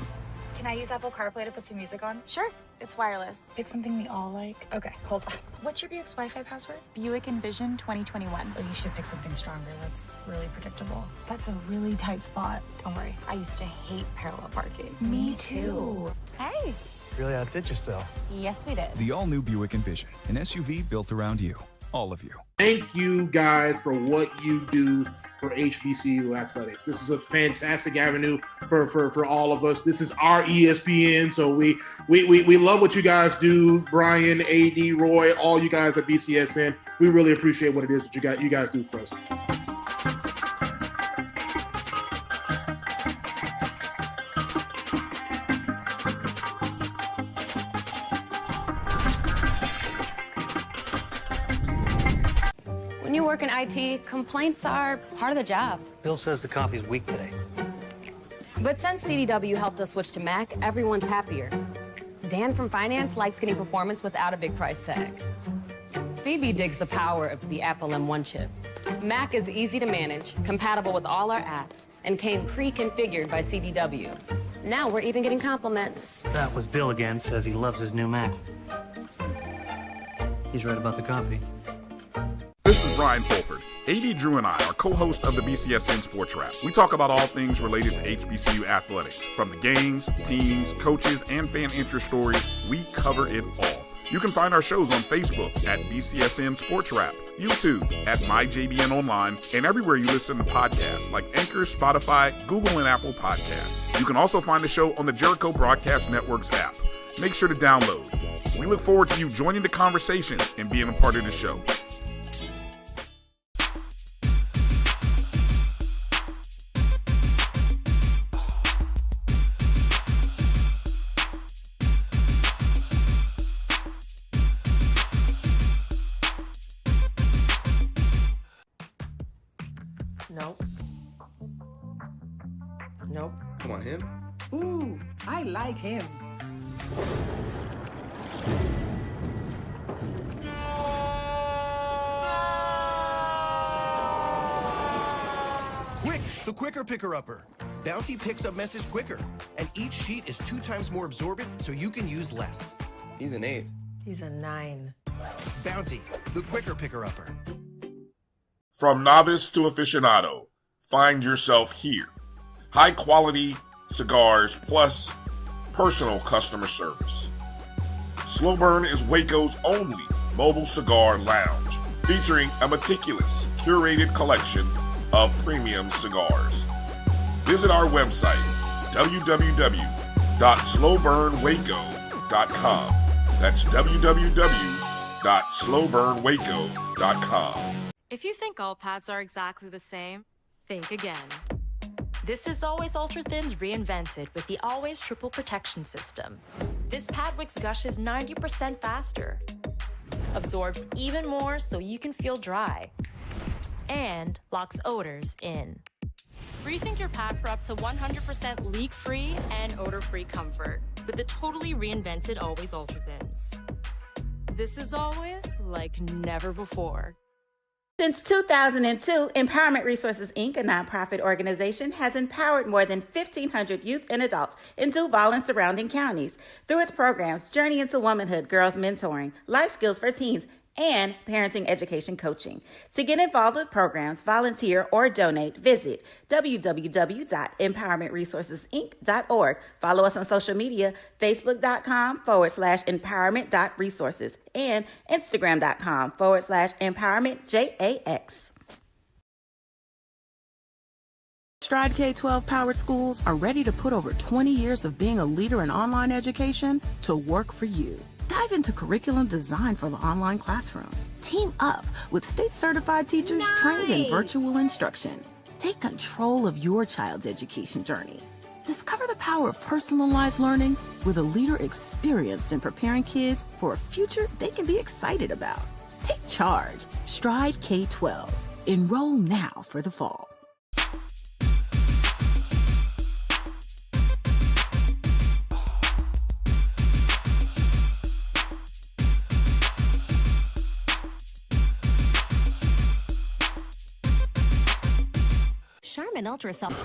Can I use Apple CarPlay to put some music on? Sure, it's wireless. Pick something we all like. Okay, hold on. What's your Buick's Wi-Fi password? Buick Envision 2021. Oh, you should pick something stronger. That's really predictable. That's a really tight spot. Don't worry, I used to hate parallel parking. Me too. Hey. Really outdid yourself. Yes, we did. The all-new Buick Envision, an SUV built around you, all of you. Thank you guys for what you do for HBCU athletics. This is a fantastic avenue for all of us. This is our ESPN, so we love what you guys do. Brian, AD, Roy, all you guys at BCSN. We really appreciate what it is that you guys do for us. When you work in IT, complaints are part of the job. Bill says the coffee's weak today. But since CDW helped us switch to Mac, everyone's happier. Dan from finance likes getting performance without a big price tag. Phoebe digs the power of the Apple M1 chip. Mac is easy to manage, compatible with all our apps, and came pre-configured by CDW. Now we're even getting compliments. That was Bill again, says he loves his new Mac. He's right about the coffee. This is Brian Fulford. AD Drew and I are co-hosts of the BCSN SportsWrap. We talk about all things related to HBCU athletics. From the games, teams, coaches, and fan interest stories, we cover it all. You can find our shows on Facebook at BCSN SportsWrap, YouTube at MyJBN Online, and everywhere you listen to podcasts like Anchor, Spotify, Google, and Apple Podcasts. You can also find the show on the Jericho Broadcast Network's app. Make sure to download. We look forward to you joining the conversation and being a part of the show. Nope. Come on, him? Ooh, I like him. Quick, the quicker picker-upper. Bounty picks up message quicker, and each sheet is 2 times more absorbent, so you can use less. He's an 8. He's a 9. Bounty, the quicker picker-upper. From novice to aficionado, find yourself here. High quality cigars plus personal customer service. Slow Burn is Waco's only mobile cigar lounge, featuring a meticulous, curated collection of premium cigars. Visit our website, www.slowburnwaco.com. That's www.slowburnwaco.com. If you think all pads are exactly the same, think again. This is Always Ultra Thins reinvented with the Always Triple Protection System. This pad wicks gushes 90% faster, absorbs even more so you can feel dry, and locks odors in. Rethink your pad for up to 100% leak-free and odor-free comfort with the totally reinvented Always Ultra Thins. This is always like never before. Since 2002, Empowerment Resources, Inc., a nonprofit organization, has empowered more than 1,500 youth and adults in Duval and surrounding counties through its programs Journey into Womanhood, Girls Mentoring, Life Skills for Teens, and Parenting Education Coaching. To get involved with programs, volunteer, or donate, visit www.empowermentresourcesinc.org. Follow us on social media, facebook.com/empowerment.resources and instagram.com/empowermentJAX. Stride K-12 powered schools are ready to put over 20 years of being a leader in online education to work for you. Dive into curriculum design for the online classroom. Team up with state-certified teachers trained in virtual instruction. Take control of your child's education journey. Discover the power of personalized learning with a leader experienced in preparing kids for a future they can be excited about. Take charge. Stride K-12. Enroll now for the fall. Charmin Ultra Soft.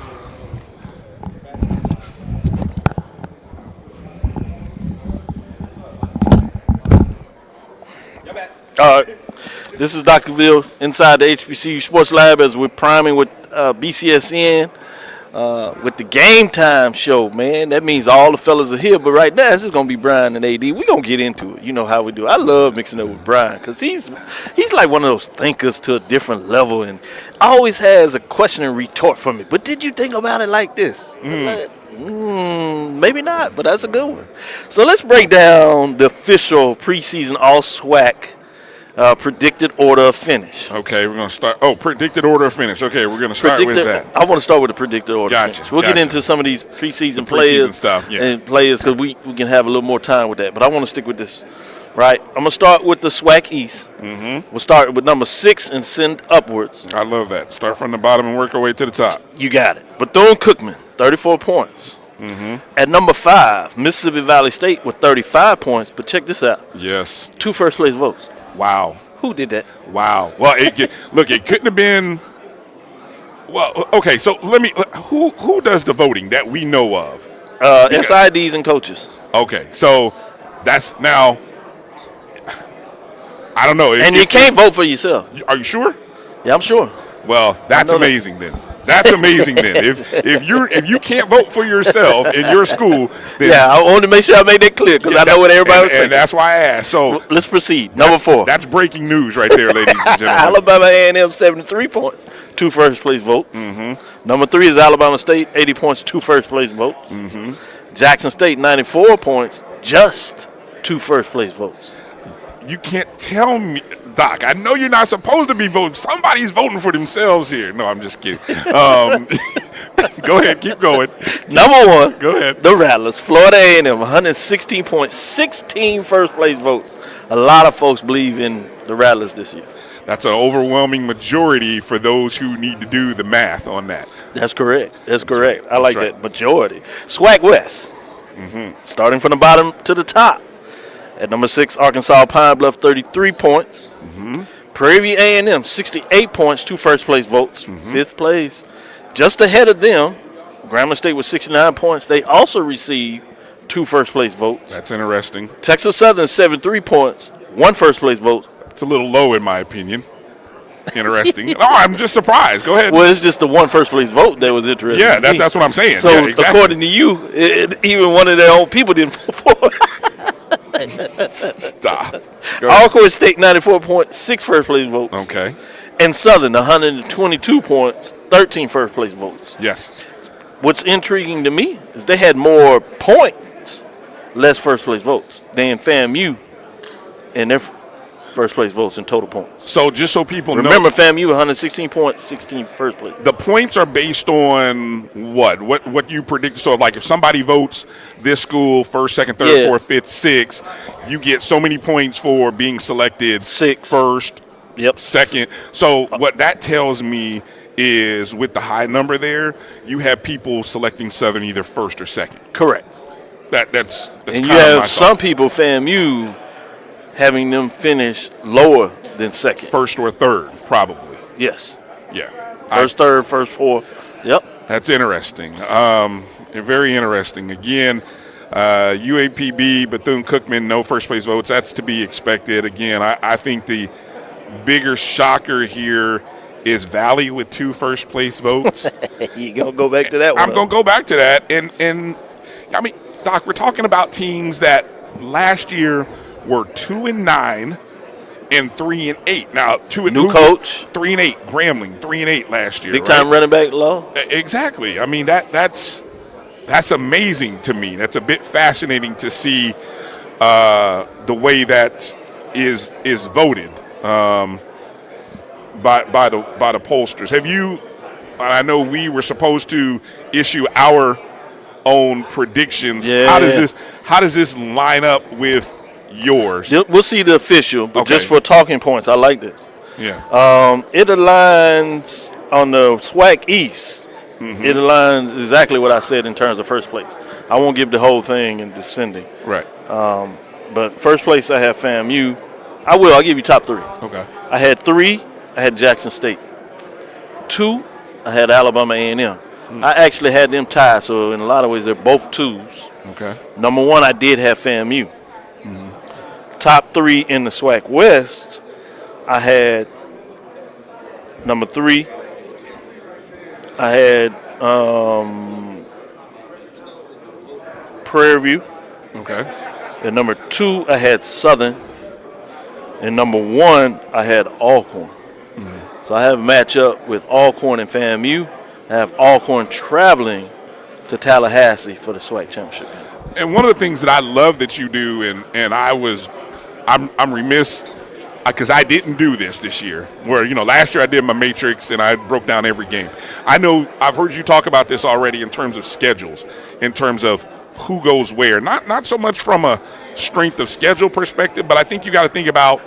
All right. This is Dr. Ville inside the HBCU Sports Lab as we're priming with BCSN with the Game Time show, man. That means all the fellas are here, but right now this is going to be Brian and AD. We're going to get into it. You know how we do. I love mixing up with Brian because he's like one of those thinkers to a different level and always has a question and retort for me. But did you think about it like this? Maybe not, but that's a good one. So let's break down the official preseason all-SWAC predicted order of finish. Okay, we're going to start. Oh, predicted order of finish. Okay, we're going to start with that. I want to start with the predicted order of finish. We'll get into some of these preseason players stuff, and players because we can have a little more time with that. But I want to stick with this. Right, I'm going to start with the SWAC East. We'll start with number 6 and send upwards. I love that. Start from the bottom and work our way to the top. You got it. Bethune-Cookman, 34 points. At number 5, Mississippi Valley State with 35 points. But check this out. Yes. 2 first-place votes. Wow. Who did that? Wow. Well, look, it couldn't have been. Well, okay. So let me. Who does the voting that we know of? SIDs and coaches. Okay, so that's now. I don't know. And you can't vote for yourself. Are you sure? Yeah, I'm sure. Well, that's amazing then. That's amazing then. If you can't vote for yourself in your school, then I want to make sure I make that clear because I know what everybody was thinking. And that's why I asked. So let's proceed. Number 4. That's breaking news right there, ladies and gentlemen. Alabama A&M 73 points, 2 first place votes. Number 3 is Alabama State 80 points, 2 first place votes. Jackson State 94 points, just 2 first place votes. You can't tell me, Doc. I know you're not supposed to be voting. Somebody's voting for themselves here. No, I'm just kidding. Go ahead, keep going. Number 1, go ahead. The Rattlers, Florida A&M, 116 points, 16 first place votes. A lot of folks believe in the Rattlers this year. That's an overwhelming majority for those who need to do the math on that. That's correct. That's correct. I like that majority. SWAC West, starting from the bottom to the top. At number 6, Arkansas Pine Bluff, 33 points. Prairie View A&M, 68 points, 2 first-place votes. 5th place, just ahead of them, Grambling State with 69 points. They also received 2 first-place votes. That's interesting. Texas Southern, 73 points, 1 first-place vote. It's a little low in my opinion. Interesting. No, I'm just surprised. Go ahead. Well, it's just the 1 first-place vote that was interesting. Yeah, that's what I'm saying. So, yeah, exactly. according to you, even one of their own people didn't vote for it. Stop. Alcorn State, 94 points, 6 first-place votes. Okay. And Southern, 122 points, 13 first-place votes. Yes. What's intriguing to me is they had more points, less first-place votes than FAMU in their first-place votes in total points. So just so people remember, know, FAMU 116 points, 16 first place. The points are based on what you predict. So like if somebody votes this school first, second, third, fourth, fifth, sixth, you get so many points for being selected first, second. So what that tells me is with the high number there, you have people selecting Southern either first or second. Correct. That's and you have some people, FAMU, having them finish lower than second. First or third, probably. Yes. Yeah. First, third, first, fourth. Yep. That's interesting. Very interesting. Again, UAPB, Bethune-Cookman, no first-place votes. That's to be expected. Again, I think the bigger shocker here is Valley with 2 first-place votes. You going to go back to that one? I'm going to go back to that. And I mean, Doc, we're talking about teams that last year were 2-9 and 3-8. Now, new coach, 3-8. Grambling 3-8 last year. Big time running back low. Exactly. I mean that's amazing to me. That's a bit fascinating to see the way that is voted by the pollsters. Have you? I know we were supposed to issue our own predictions. Yeah. How does this line up with yours? We'll see the official, but just for talking points, I like this. Yeah. It aligns on the SWAC East. It aligns exactly what I said in terms of first place. I won't give the whole thing in descending. Right. But first place, I have FAMU. I'll give you top 3. Okay. I had 3. I had Jackson State. 2. I had Alabama A&M. I actually had them tied, so in a lot of ways, they're both 2s. Okay. Number 1, I did have FAMU. Top 3 in the SWAC West, I had number 3. I had Prairie View. Okay. And number 2, I had Southern. And number 1, I had Alcorn. So I have a matchup with Alcorn and FAMU. I have Alcorn traveling to Tallahassee for the SWAC championship. And one of the things that I love that you do, and I'm remiss because I didn't do this year. Where last year I did my matrix and I broke down every game. I know I've heard you talk about this already in terms of schedules, in terms of who goes where. Not so much from a strength of schedule perspective, but I think you got to think about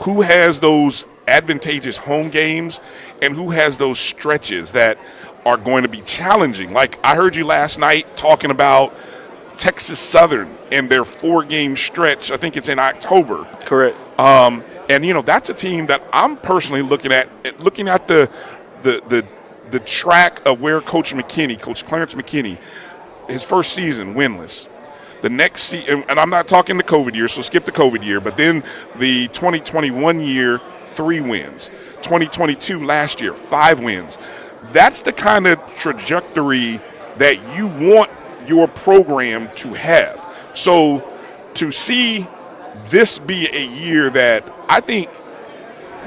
who has those advantageous home games and who has those stretches that are going to be challenging. Like I heard you last night talking about Texas Southern and their 4-game stretch. I think it's in October. Correct. And that's a team that I'm personally looking at the track of where Coach Clarence McKinney, his first season winless. The next season, and I'm not talking the COVID year, so skip the COVID year, but then the 2021 year, 3 wins. 2022 last year, 5 wins. That's the kind of trajectory that you want your program to have. So to see this be a year that I think,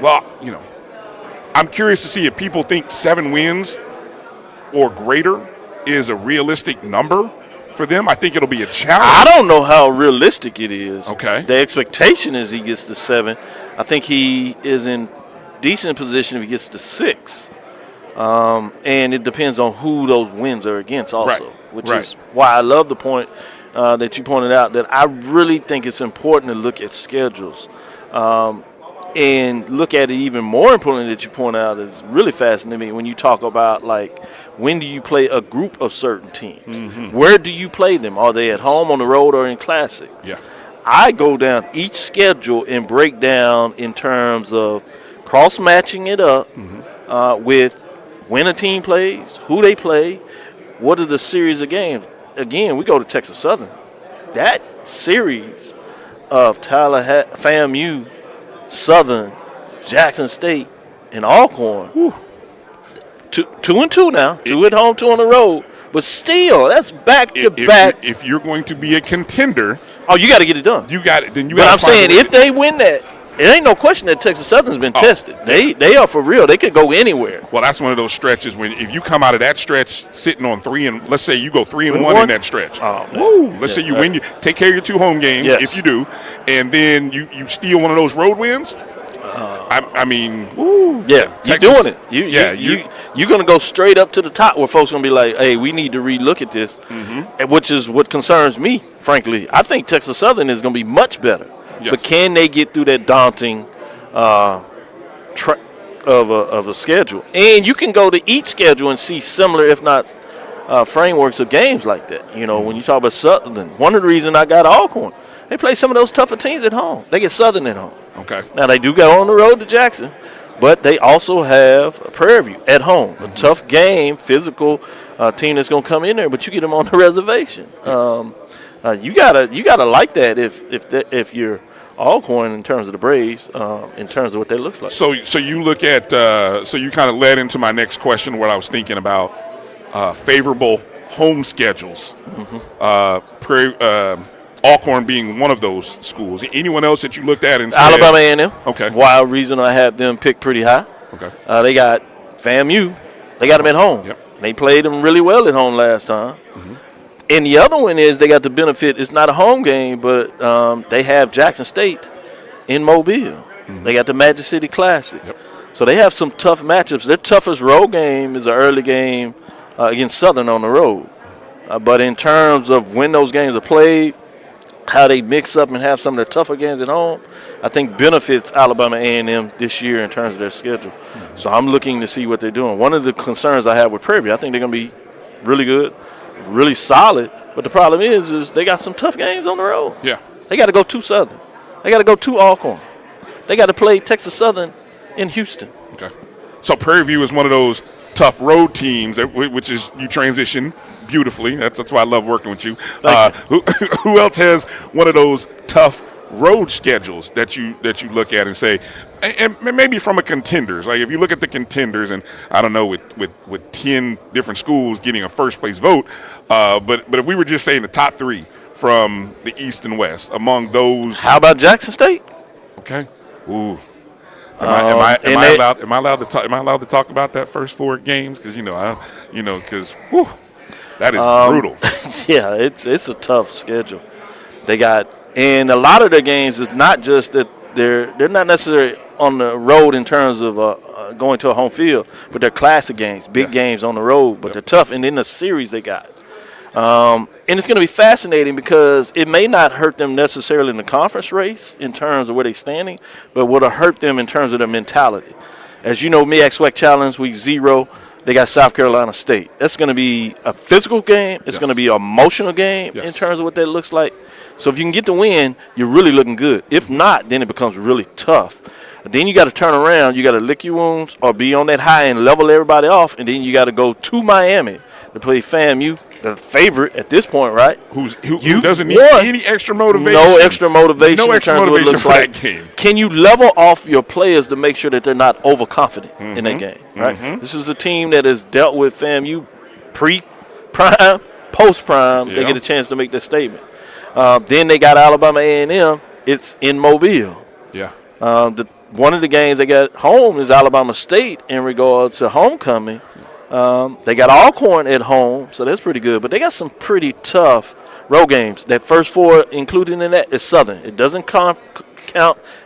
I'm curious to see if people think 7 wins or greater is a realistic number for them. I think it'll be a challenge. I don't know how realistic it is. Okay. The expectation is he gets to 7. I think he is in decent position if he gets to 6. And it depends on who those wins are against also, which is why I love the point that you pointed out, that I really think it's important to look at schedules. and look at it even more importantly that you point out is really fascinating to me when you talk about, like, when do you play a group of certain teams? Where do you play them? Are they at home, on the road, or in Classic? Yeah. I go down each schedule and break down in terms of cross-matching it up with when a team plays, who they play, what are the series of games. Again, we go to Texas Southern. That series of Tallahassee, FAMU, Southern, Jackson State, and Alcorn. 2-2 now. 2 at home, 2 on the road. But still, that's back to back. If you're going to be a contender, you got to get it done. You got it. Then you. But I'm saying if they win that, it ain't no question that Texas Southern's been tested. They are for real. They could go anywhere. Well, that's one of those stretches when if you come out of that stretch sitting on 3 and let's say you go 3-1 in that stretch. Let's say you win. You take care of your 2 home games if you do, and then you steal one of those road wins. You're doing it. You're going to go straight up to the top where folks going to be like, hey, we need to relook at this, which is what concerns me, frankly. I think Texas Southern is going to be much better. Yes. But can they get through that daunting of a schedule? And you can go to each schedule and see similar, if not frameworks of games like that. You know, when you talk about Southern, one of the reasons I got Alcorn, they play some of those tougher teams at home. They get Southern at home. Okay. Now, they do go on the road to Jackson, but they also have Prairie View at home. A tough game, physical team that's going to come in there, but you get them on the reservation. You gotta like that if you're Alcorn in terms of the Braves, in terms of what that looks like. So you look at so you kind of led into my next question, what I was thinking about favorable home schedules. Alcorn being one of those schools. Anyone else that you looked at and said Alabama A&M. Okay. Wild reason I have them picked pretty high. Okay. They got FAMU. They got them at home. Yep. They played them really well at home last time. And the other one is they got the benefit. It's not a home game, but they have Jackson State in Mobile. They got the Magic City Classic. Yep. So they have some tough matchups. Their toughest road game is an early game against Southern on the road. But in terms of when those games are played, how they mix up and have some of their tougher games at home, I think benefits Alabama A&M this year in terms of their schedule. So I'm looking to see what they're doing. One of the concerns I have with Prairie View, I think they're going to be really good, really solid. But the problem is they got some tough games on the road. Yeah. They got to go to Southern. They got to go to Alcorn. They got to play Texas Southern in Houston. Okay. So Prairie View is one of those tough road teams, which is you transition beautifully. That's why I love working with you. Who else has one of those tough road schedules that you look at and say, and maybe from a contenders, like if you look at the contenders, and I don't know with 10 different schools getting a first place vote, but if we were just saying the top 3 from the East and West among those, how about Jackson State? Okay. Ooh. Am I allowed to talk about that first 4 games? Because that is brutal. Yeah, it's a tough schedule. They got, and a lot of their games is not just that they're not necessarily on the road in terms of going to a home field, but they're classic games, big games on the road, but they're tough. And then the series they got. And it's going to be fascinating because it may not hurt them necessarily in the conference race in terms of where they're standing, but will hurt them in terms of their mentality. As you know, SWAC Challenge Week 0, they got South Carolina State. That's going to be a physical game. It's going to be an emotional game in terms of what that looks like. So if you can get the win, you're really looking good. If not, then it becomes really tough. Then you got to turn around. You got to lick your wounds or be on that high and level everybody off, and then you got to go to Miami to play FAMU, the favorite at this point, right? Who doesn't need any extra motivation. No extra motivation. No extra motivation for that game. Can you level off your players to make sure that they're not overconfident in that game, right? This is a team that has dealt with FAMU pre-prime, post-prime. They get a chance to make that statement. Then they got Alabama A&M. It's in Mobile. Yeah. One of the games they got home is Alabama State in regards to homecoming. They got Alcorn at home, so that's pretty good. But they got some pretty tough road games. That first 4 included in that is Southern. It doesn't count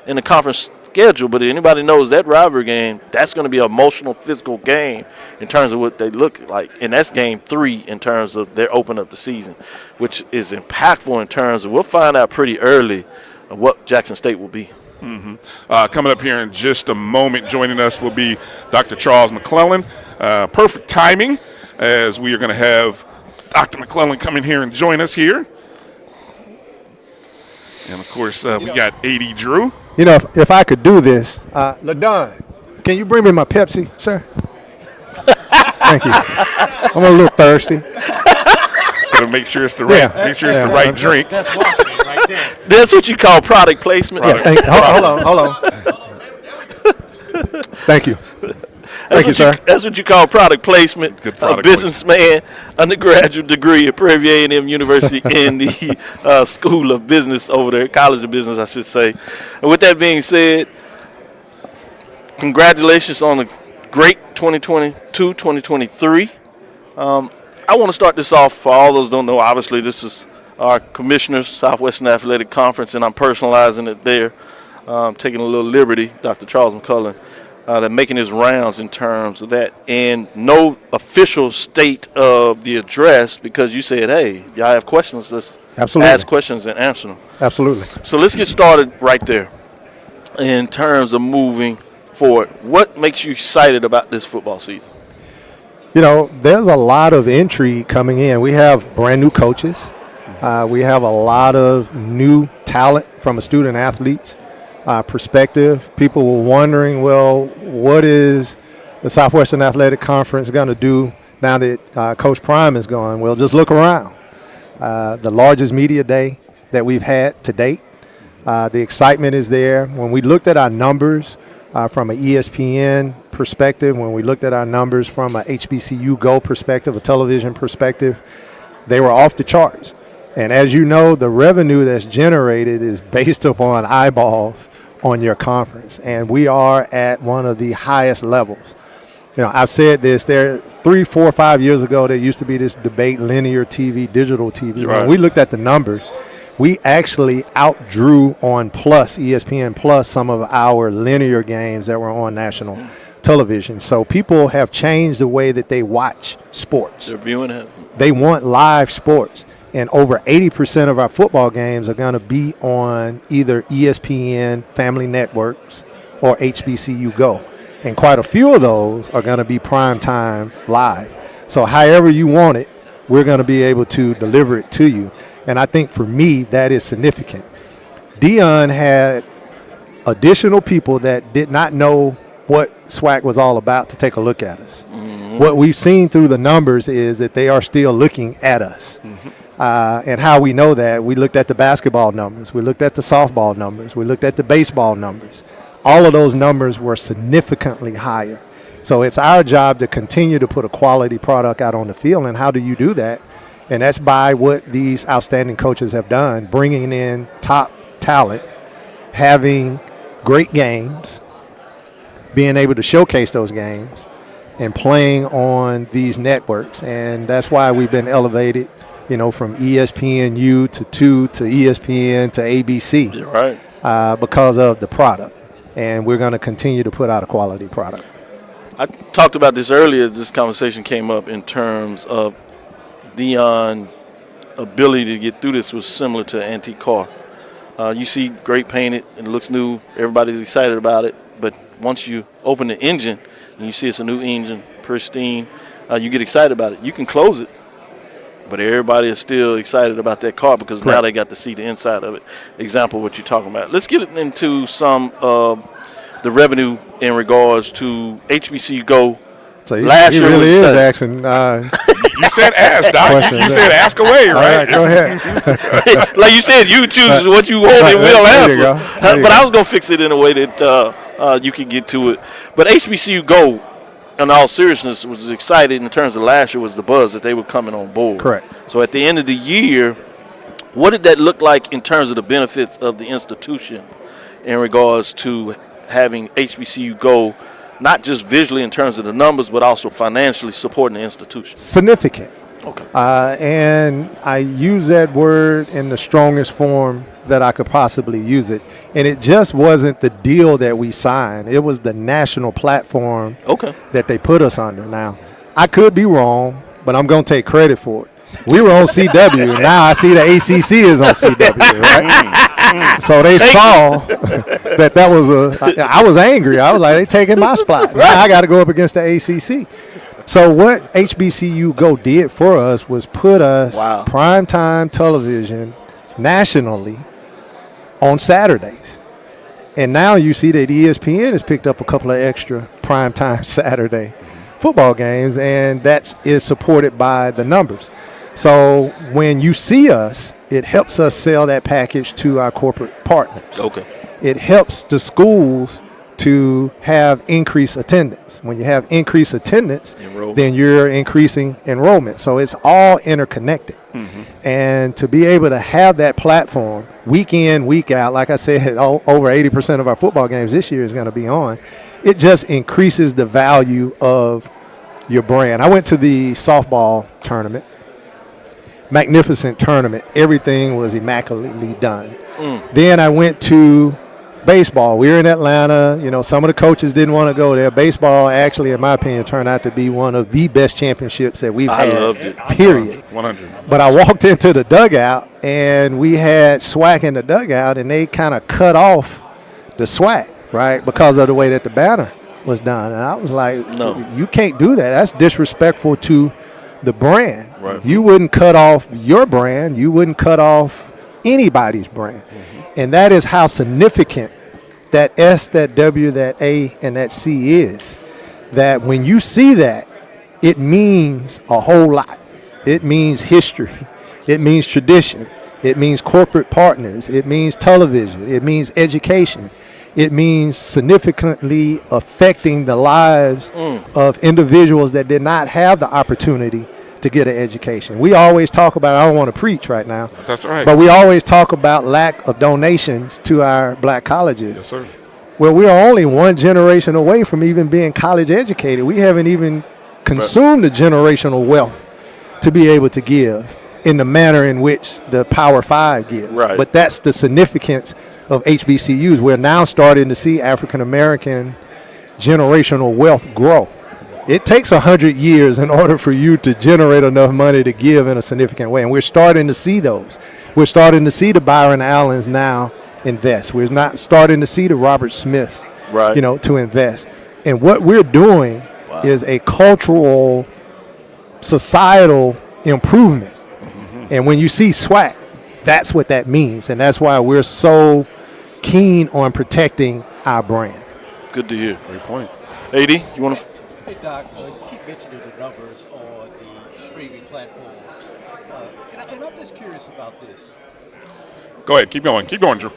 in the conference schedule, but anybody knows that rivalry game, that's going to be an emotional, physical game in terms of what they look like. And that's game 3 in terms of their open up the season, which is impactful in terms of we'll find out pretty early what Jackson State will be. Coming up here in just a moment, joining us will be Dr. Charles McClellan. Perfect timing, as we are going to have Dr. McClellan come in here and join us here. And, of course, we got A.D. Drew. You know, if I could do this, LaDon, can you bring me my Pepsi, sir? Thank you. I'm a little thirsty. Gotta make sure it's the right. Make sure it's the right drink. That's marketing right there. That's what you call product placement. Hold on. Thank you. Thank you, sir. That's what you call product placement. Good product businessman, undergraduate degree at Prairie View A&M University in the School of Business over there, College of Business, I should say. And with that being said, congratulations on a great 2022-2023. I want to start this off for all those who don't know. Obviously, this is our commissioners, Southwestern Athletic Conference, and I'm personalizing it there, taking a little liberty, Dr. Charles McClellan, that making his rounds in terms of that. And no official state of the address, because you said, hey, y'all have questions, let's ask questions and answer them. Absolutely. So let's get started right there in terms of moving forward. What makes you excited about this football season? You know, there's a lot of intrigue coming in. We have brand new coaches. We have a lot of new talent from a student athlete's perspective. People were wondering, well, what is the Southwestern Athletic Conference going to do now that Coach Prime is gone? Well, just look around. The largest media day that we've had to date. The excitement is there. When we looked at our numbers from an ESPN perspective, when we looked at our numbers from a HBCU Go perspective, a television perspective, they were off the charts. And as you know, the revenue that's generated is based upon eyeballs on your conference. And we are at one of the highest levels. You know, I've said this, 3, 4, 5 years ago, there used to be this debate, linear TV, digital TV. Right. When we looked at the numbers, we actually outdrew on Plus, ESPN Plus, some of our linear games that were on national television. So people have changed the way that they watch sports. They're viewing it. They want live sports. And over 80% of our football games are going to be on either ESPN, Family Networks, or HBCU Go. And quite a few of those are going to be primetime live. So however you want it, we're going to be able to deliver it to you. And I think for me, that is significant. Dion had additional people that did not know what SWAC was all about to take a look at us. Mm-hmm. What we've seen through the numbers is that they are still looking at us. Mm-hmm. And how we know that, we looked at the basketball numbers, we looked at the softball numbers, we looked at the baseball numbers. All of those numbers were significantly higher. So it's our job to continue to put a quality product out on the field. And how do you do that? And that's by what these outstanding coaches have done, bringing in top talent, having great games, being able to showcase those games, and playing on these networks. And that's why we've been elevated, you know, from ESPNU to 2 to ESPN to ABC. You're right. Because of the product. And we're going to continue to put out a quality product. I talked about this earlier as this conversation came up in terms of Dion's ability to get through this was similar to an antique car. You see great painted, it looks new, everybody's excited about it, but once you open the engine and you see it's a new engine, pristine, you get excited about it. You can close it, but everybody is still excited about that car because now they got to see the inside of it. Example what you're talking about. Let's get into some of the revenue in regards to HBCU Go. So he really is asking. You said ask, Doc. You said ask away, right? All right, go ahead. Like you said, you choose what you want and we'll answer. But I was going to fix it in a way that you can get to it. But HBCU Go, in all seriousness, was excited in terms of last year was the buzz that they were coming on board. Correct. So at the end of the year, what did that look like in terms of the benefits of the institution in regards to having HBCU Go, not just visually in terms of the numbers, but also financially supporting the institution? Significant. Okay. And I use that word in the strongest form that I could possibly use it. And it just wasn't the deal that we signed. It was the national platform that they put us under. Now, I could be wrong, but I'm going to take credit for it. We were on CW. Now I see the ACC is on CW, right? So they saw that was I was angry. I was like, they taking my spot. Now I got to go up against the ACC. So what HBCU Go did for us was put us primetime television nationally on Saturdays. And now you see that ESPN has picked up a couple of extra primetime Saturday football games, and that is supported by the numbers. So when you see us, it helps us sell that package to our corporate partners. Okay. It helps the schools to have increased attendance. When you have increased attendance, then you're increasing enrollment. So it's all interconnected. And to be able to have that platform week in, week out, like I said, over 80% of our football games this year is going to be on. It just increases the value of your brand. I went to the softball tournament. Magnificent tournament. Everything was immaculately done. Then I went to baseball. We were in Atlanta. You know, some of the coaches didn't want to go there. Baseball, actually, in my opinion, turned out to be one of the best championships that we've had. I loved it. Period. 100. But I walked into the dugout, and we had SWAC in the dugout, and they kind of cut off the SWAC, right, because of the way that the banner was done. And I was like, no, you can't do that. That's disrespectful to the brand. Right. You wouldn't cut off your brand. You wouldn't cut off anybody's brand. And that is how significant that S, that W, that A, and that C is. That when you see that, it means a whole lot. It means history. It means tradition. It means corporate partners. It means television. It means education. It means significantly affecting the lives of individuals that did not have the opportunity to get an education. We always talk about, I don't want to preach right now. That's right. But we always talk about lack of donations to our black colleges. Yes, sir. Well, we are only one generation away from even being college educated. We haven't even consumed the generational wealth to be able to give in the manner in which the Power Five gives. Right. But that's the significance of HBCUs. We're now starting to see African American generational wealth grow. It takes 100 years in order for you to generate enough money to give in a significant way. And we're starting to see those. We're starting to see the Byron Allens now invest. We're not starting to see the Robert Smiths, to invest. And what we're doing is a cultural, societal improvement. And when you see SWAC, that's what that means. And that's why we're so keen on protecting our brand. Good to hear. Great point. AD, you want to... Hey, Doc, you keep mentioning the numbers on the streaming platforms. And I'm just curious about this. Go ahead. Keep going. Keep going, Drew.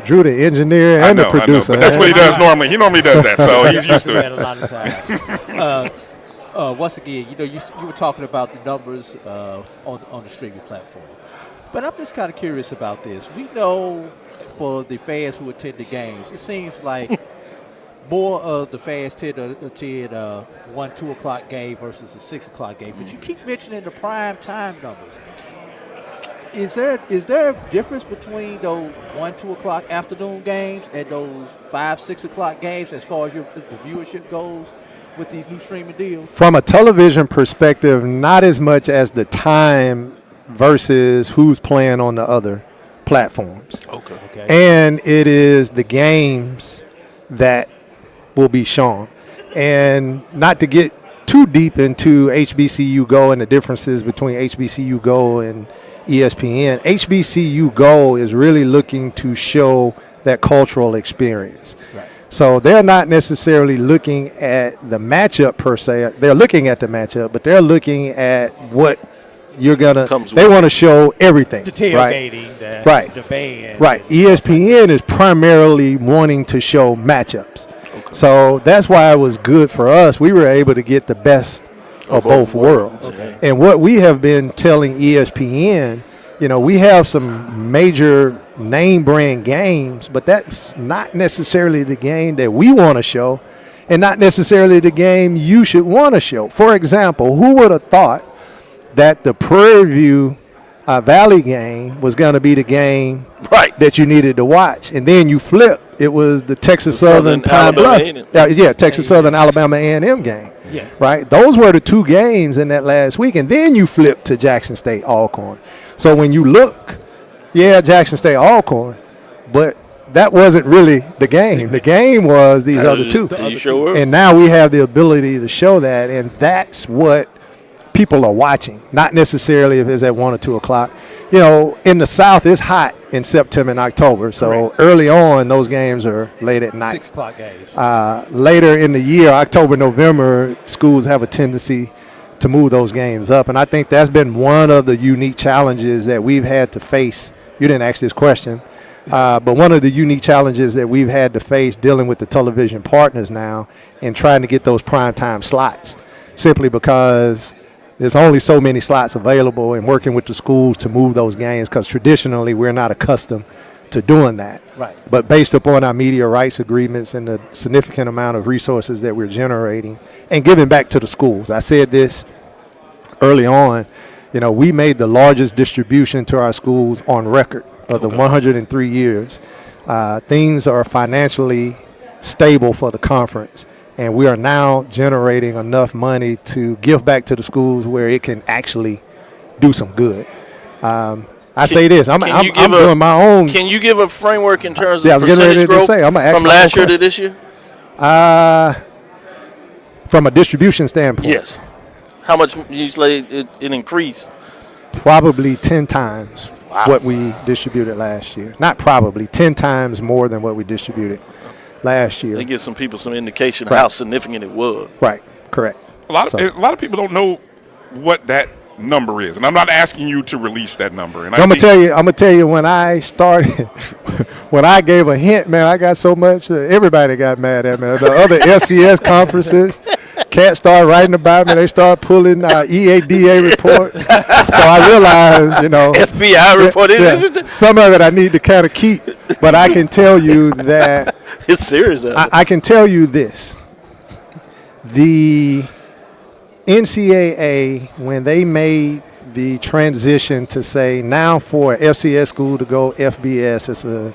Drew, the engineer and the producer. But that's what he does normally. He normally does that, so he's used to it. A lot of times. Once again, you were talking about the numbers on the streaming platform. But I'm just kind of curious about this. We know for the fans who attend the games, it seems like more of the fans tend to attend 1-2 o'clock game versus a 6 o'clock game. But you keep mentioning the prime time numbers. Is there a difference between those 1-2 o'clock afternoon games and those 5-6 o'clock games as far as the viewership goes with these new streaming deals? From a television perspective, not as much as the time versus who's playing on the other platforms. Okay. And it is the games that will be shown. And not to get too deep into HBCU Go and the differences between HBCU Go and ESPN, HBCU Go is really looking to show that cultural experience. Right. So they're not necessarily looking at the matchup per se. They're looking at the matchup, but they're looking at what you're gonna. They want to show everything. The tailgating, the band. Right. ESPN is primarily wanting to show matchups. Okay. So that's why it was good for us. We were able to get the best of both worlds. Okay. And what we have been telling ESPN, we have some major name brand games, but that's not necessarily the game that we want to show and not necessarily the game you should want to show. For example, who would have thought that the Prairie View Valley game was going to be the game that you needed to watch? And then you flip. It was the Texas Southern Pine Bluff. Texas Southern Alabama A&M game. Yeah. Right? Those were the 2 games in that last week. And then you flip to Jackson State, Alcorn. So when you look, Jackson State, Alcorn, but that wasn't really the game. The game was these other 2. And now we have the ability to show that, and that's what people are watching, not necessarily if it's at 1 or 2 o'clock. You know, in the South, it's hot in September and October, so early on, those games are late at night. 6 o'clock games. Later in the year, October, November, schools have a tendency to move those games up, and I think that's been one of the unique challenges that we've had to face. You didn't ask this question. But one of the unique challenges that we've had to face dealing with the television partners now and trying to get those primetime slots, simply because there's only so many slots available, and working with the schools to move those games, because traditionally we're not accustomed to doing that. Right. But based upon our media rights agreements and the significant amount of resources that we're generating and giving back to the schools, I said this early on, you know, we made the largest distribution to our schools on record of the 103 years. Things are financially stable for the conference, and we are now generating enough money to give back to the schools where it can actually do some good. I'm doing my own. Can you give a framework in terms of I was percentage growth from last year to this year? From a distribution standpoint. Yes. How much usually it increased? Probably 10 times what we distributed last year. Not probably, 10 times more than what we distributed last year. They give some people some indication of how significant it was. Right, correct. A lot of people don't know what that number is, and I'm not asking you to release that number. And I'm gonna tell you when I started, when I gave a hint, man, I got so much. Everybody got mad at me. The other FCS conferences, cats started writing about me. They started pulling EADA reports. So I realized, you know, FBI report. Some of it I need to kind of keep, but I can tell you that it's serious. I can tell you this: the NCAA, when they made the transition to say now for an FCS school to go FBS, it's a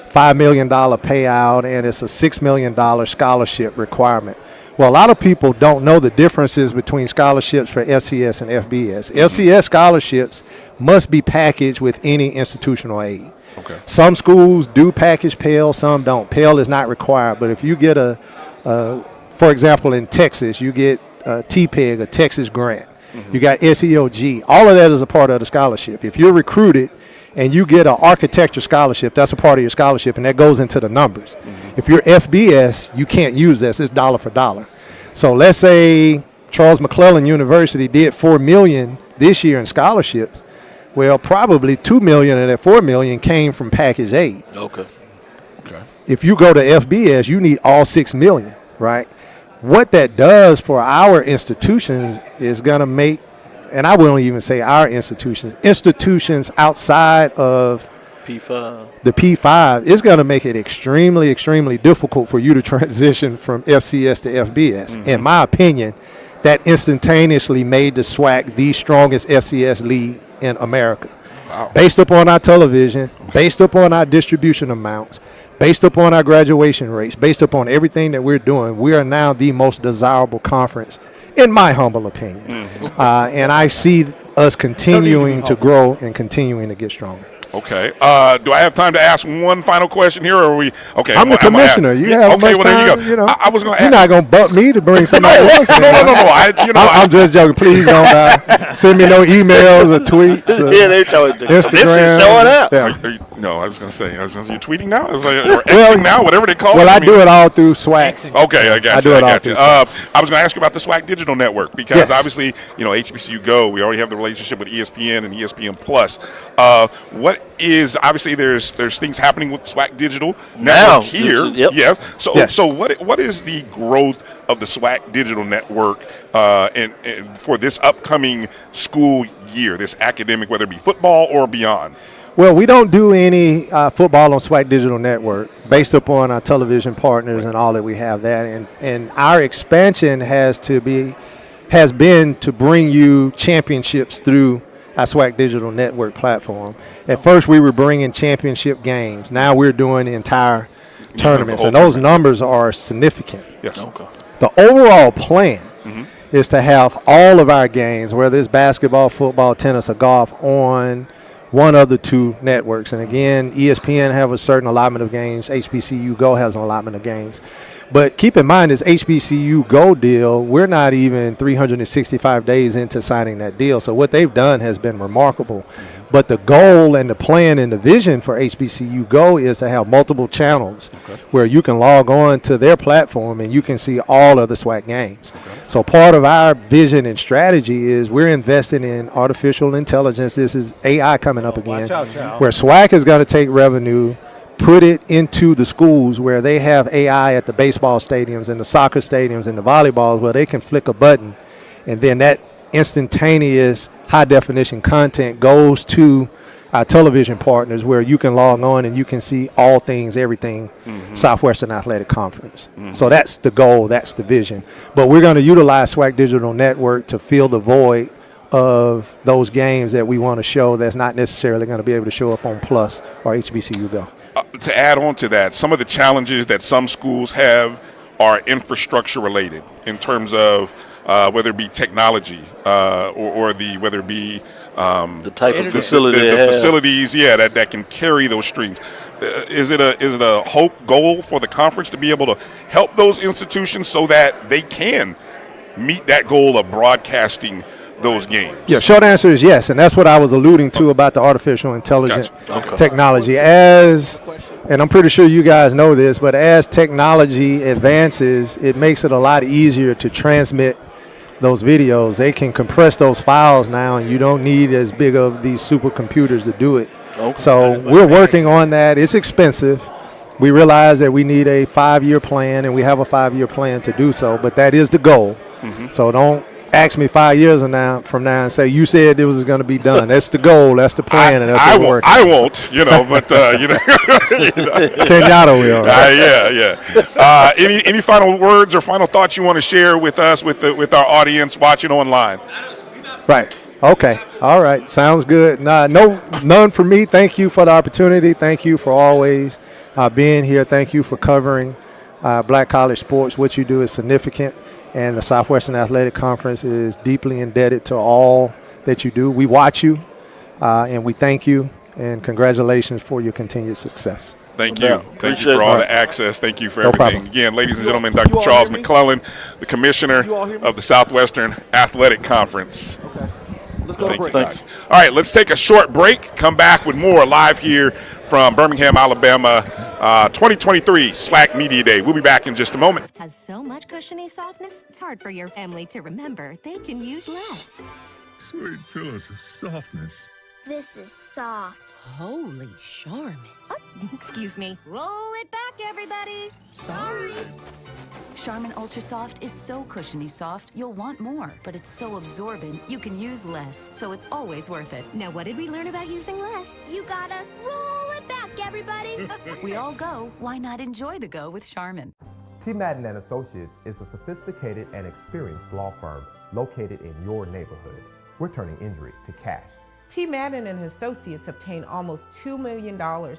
$5 million payout and it's a $6 million scholarship requirement. Well, a lot of people don't know the differences between scholarships for FCS and FBS. FCS scholarships must be packaged with any institutional aid. Okay. Some schools do package Pell, some don't. Pell is not required, but if you get for example, in Texas, you get TPEG, a Texas grant. Mm-hmm. You got SEOG. All of that is a part of the scholarship. If you're recruited and you get an architecture scholarship, that's a part of your scholarship, and that goes into the numbers. Mm-hmm. If you're FBS, you can't use this. It's dollar for dollar. So let's say Charles McClellan University did $4 million this year in scholarships. Well, probably $2 million of that $4 million came from package aid. Okay. If you go to FBS, you need all $6 million, right? What that does for our institutions is going to make, and I won't even say our institutions outside of P5. The P5 is going to make it extremely, extremely difficult for you to transition from FCS to FBS. Mm-hmm. In my opinion, that instantaneously made the SWAC the strongest FCS league in America. Wow. Based upon our television, based upon our distribution amounts, based upon our graduation rates, based upon everything that we're doing, we are now the most desirable conference, in my humble opinion. Mm-hmm. And I see us continuing to grow and continuing to get stronger. Okay. Do I have time to ask one final question here, or are we okay? I'm the commissioner. You have much time. There you go. You know, I was going to. You're not going to bump me to bring somebody else in. No. I'm just joking. Please don't send me no emails or tweets. They're Instagram. Showing up. Yeah. No, I was going to say, you're tweeting now? I was like, or Xing now, whatever they call it. Well, I do it all through SWAC. Okay, I got you. I was going to ask you about the SWAC Digital Network, because obviously, HBCU Go, we already have the relationship with ESPN and ESPN Plus. What is, obviously, there's things happening with SWAC Digital Network here. Yes. So what is the growth of the SWAC Digital Network and for this upcoming school year, this academic, whether it be football or beyond? Well, we don't do any football on SWAC Digital Network based upon our television partners and all that we have that. And our expansion has been to bring you championships through our SWAC Digital Network platform. At first, we were bringing championship games. Now we're doing the entire tournaments, and those numbers are significant. Yes. Okay. The overall plan is to have all of our games, whether it's basketball, football, tennis, or golf, on one of the two networks. And again, ESPN have a certain allotment of games. HBCU Go has an allotment of games. But keep in mind, this HBCU Go deal, we're not even 365 days into signing that deal. So what they've done has been remarkable. But the goal and the plan and the vision for HBCU Go is to have multiple channels where you can log on to their platform and you can see all of the SWAC games. So part of our vision and strategy is we're investing in artificial intelligence. This is AI coming up again, where SWAC is going to take revenue, put it into the schools where they have AI at the baseball stadiums and the soccer stadiums and the volleyballs, where they can flick a button and then that instantaneous high definition content goes to our television partners, where you can log on and you can see all things, everything Southwestern Athletic Conference. So that's the goal, that's the vision. But we're going to utilize SWAC Digital Network to fill the void of those games that we want to show that's not necessarily going to be able to show up on Plus or HBCU Go. To add on to that, some of the challenges that some schools have are infrastructure related in terms of whether it be technology or whether it be the type of facility the facilities, that can carry those streams. Is it a hope goal for the conference to be able to help those institutions so that they can meet that goal of broadcasting those games? Yeah, short answer is yes, and that's what I was alluding to about the artificial intelligence technology. And I'm pretty sure you guys know this, but as technology advances, it makes it a lot easier to transmit those videos. They can compress those files now, and you don't need as big of these supercomputers to do it. So we're working on that. It's expensive. We realize that we need a 5-year plan, and we have a 5-year plan to do so, but that is the goal. So don't ask me 5 years from now and say, you said it was going to be done. That's the goal. That's the plan. And that's what we're working. I won't, but, Kenyatta will. Right? Any final words or final thoughts you want to share with us, with our audience watching online? Right. Okay. All right. Sounds good. None for me. Thank you for the opportunity. Thank you for always being here. Thank you for covering black college sports. What you do is significant. And the Southwestern Athletic Conference is deeply indebted to all that you do. We watch you, and we thank you, and congratulations for your continued success. Thank you. Thank you for all the access. Thank you for everything. Again, ladies and gentlemen, Dr. Charles McClellan, the Commissioner of the Southwestern Athletic Conference. Let's go Thank you, Doc. All right, let's take a short break. Come back with more live here from Birmingham, Alabama, 2023 SWAC Media Day. We'll be back in just a moment. Has so much cushiony softness, it's hard for your family to remember they can use less. Sweet pillows of softness. This is soft. Holy Charmin. Oh, excuse me. Roll it back, everybody. Sorry. Charmin Ultra Soft is so cushiony soft, you'll want more. But it's so absorbent, you can use less, so it's always worth it. Now, what did we learn about using less? You gotta roll it back, everybody. We all go. Why not enjoy the go with Charmin? T. Madden & Associates is a sophisticated and experienced law firm located in your neighborhood. We're turning injury to cash. T. Madden and Associates obtained almost $2 million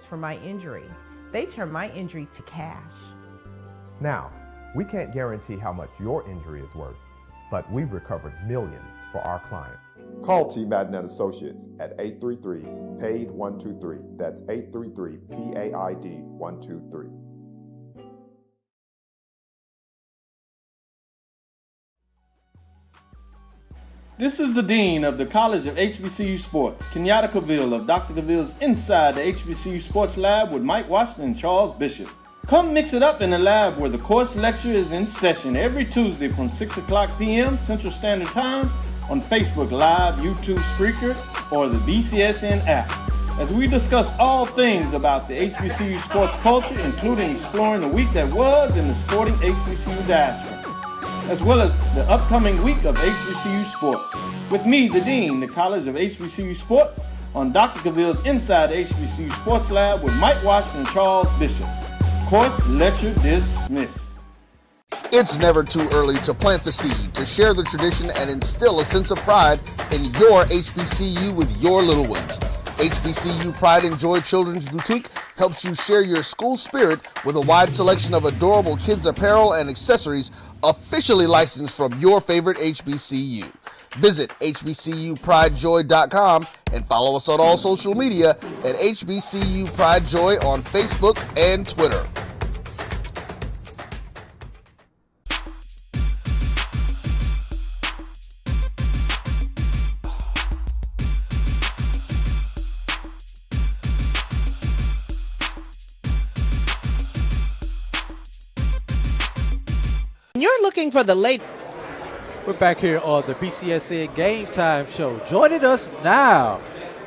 for my injury. They turned my injury to cash. Now, we can't guarantee how much your injury is worth, but we've recovered millions for our clients. Call T. Madden & Associates at 833-PAID-123. That's 833-PAID-123. This is the Dean of the College of HBCU Sports, Kenyatta Cavill of Dr. Cavill's Inside the HBCU Sports Lab with Mike Washington and Charles Bishop. Come mix it up in the lab where the course lecture is in session every Tuesday from 6 o'clock p.m. Central Standard Time on Facebook Live, YouTube Spreaker, or the BCSN app, as we discuss all things about the HBCU sports culture, including exploring the week that was in the sporting HBCU diaspora, as well as the upcoming week of HBCU sports. With me, the Dean, the College of HBCU Sports, on Dr. Cavill's Inside the HBCU Sports Lab with Mike Washington and Charles Bishop. Course lecture dismissed. It's never too early to plant the seed, to share the tradition and instill a sense of pride in your HBCU with your little ones. HBCU Pride and Joy Children's Boutique helps you share your school spirit with a wide selection of adorable kids apparel and accessories, officially licensed from your favorite HBCU. Visit hbcupridejoy.com and follow us on all social media at HBCU Pride Joy on Facebook and Twitter. You're looking for the late. We're back here on the BCSN Game Time Show. Joining us now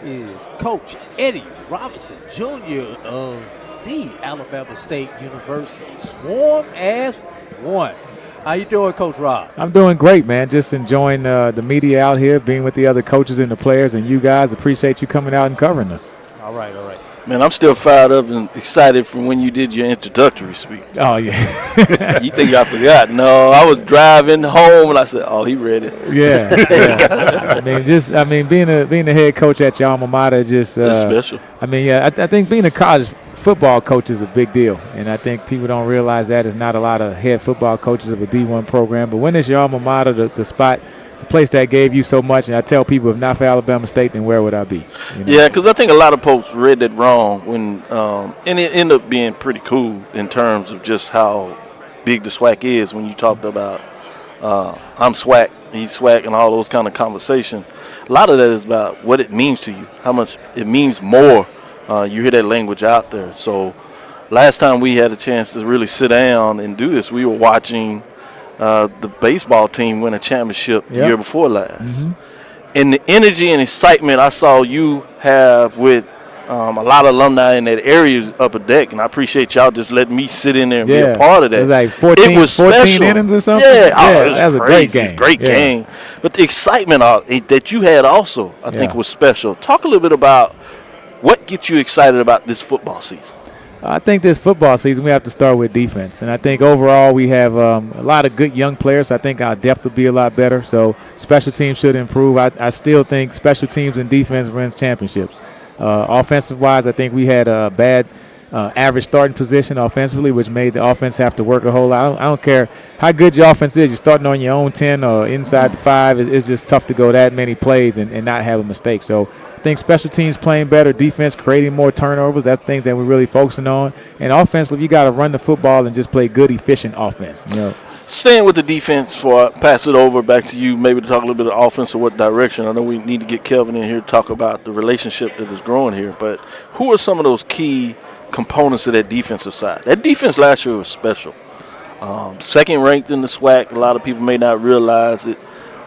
is Coach Eddie Robinson Jr. of the Alabama State University. Swarm as one. How you doing, Coach Rob? I'm doing great, man. Just enjoying the media out here, being with the other coaches and the players, and you guys. Appreciate you coming out and covering us. All right, all right. Man, I'm still fired up and excited from when you did your introductory speech. Oh, yeah. You think I forgot? No, I was driving home and I said, "Oh, he read it." Yeah. I mean, being a head coach at your alma mater is just it's special. I mean, yeah, I think being a college football coach is a big deal, and I think people don't realize that. There's not a lot of head football coaches of a D1 program, but when it's your alma mater, the spot, the place that gave you so much, and I tell people, if not for Alabama State, then where would I be? You know? Yeah, because I think a lot of folks read that wrong when, and it ended up being pretty cool in terms of just how big the SWAC is. When you talked about I'm SWAC, he's SWAC, and all those kind of conversations, a lot of that is about what it means to you, how much it means more. You hear that language out there. So last time we had a chance to really sit down and do this, we were watching the baseball team win a championship the year before last. Mm-hmm. And the energy and excitement I saw you have with a lot of alumni in that area upper deck, and I appreciate y'all just letting me sit in there and be a part of that. It was like 14 innings or something? Yeah, that was a great game. Great game. But the excitement that you had also, I think, was special. Talk a little bit about what gets you excited about this football season. I think this football season we have to start with defense, and I think overall we have a lot of good young players. I think our depth will be a lot better, so special teams should improve. I still think special teams and defense wins championships. Offensive-wise, I think we had a bad average starting position offensively, which made the offense have to work a whole lot. I don't care how good your offense is. You're starting on your own 10 or inside the 5. It's just tough to go that many plays and not have a mistake. So I think special teams playing better, defense creating more turnovers. That's things that we're really focusing on. And offensively, you got to run the football and just play good, efficient offense. You know. Staying with the defense before I pass it over back to you, maybe to talk a little bit of offense or what direction. I know we need to get Kelvin in here to talk about the relationship that is growing here. But who are some of those key components of that defensive side? That defense last year was special. Second ranked in the SWAC. A lot of people may not realize it.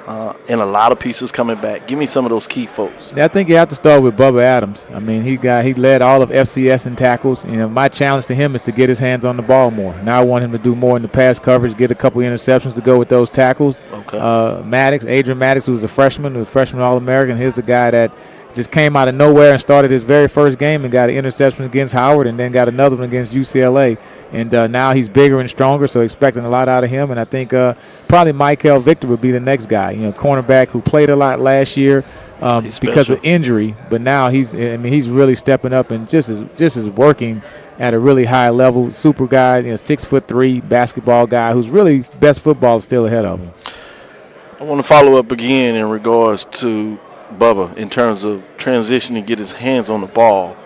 And a lot of pieces coming back. Give me some of those key folks. Yeah, I think you have to start with Bubba Adams. I mean, he led all of FCS in tackles. You know, my challenge to him is to get his hands on the ball more. Now I want him to do more in the pass coverage, get a couple interceptions to go with those tackles. Okay. Adrian Maddox, who was a freshman All-American, he's the guy that just came out of nowhere and started his very first game and got an interception against Howard and then got another one against UCLA. And now he's bigger and stronger, so expecting a lot out of him. And I think probably Michael Victor would be the next guy, cornerback who played a lot last year because of injury. But now he's really stepping up and just is working at a really high level. Super guy, 6'3" basketball guy who's really best football still ahead of him. I want to follow up again in regards to Bubba in terms of transitioning, get his hands on the ball.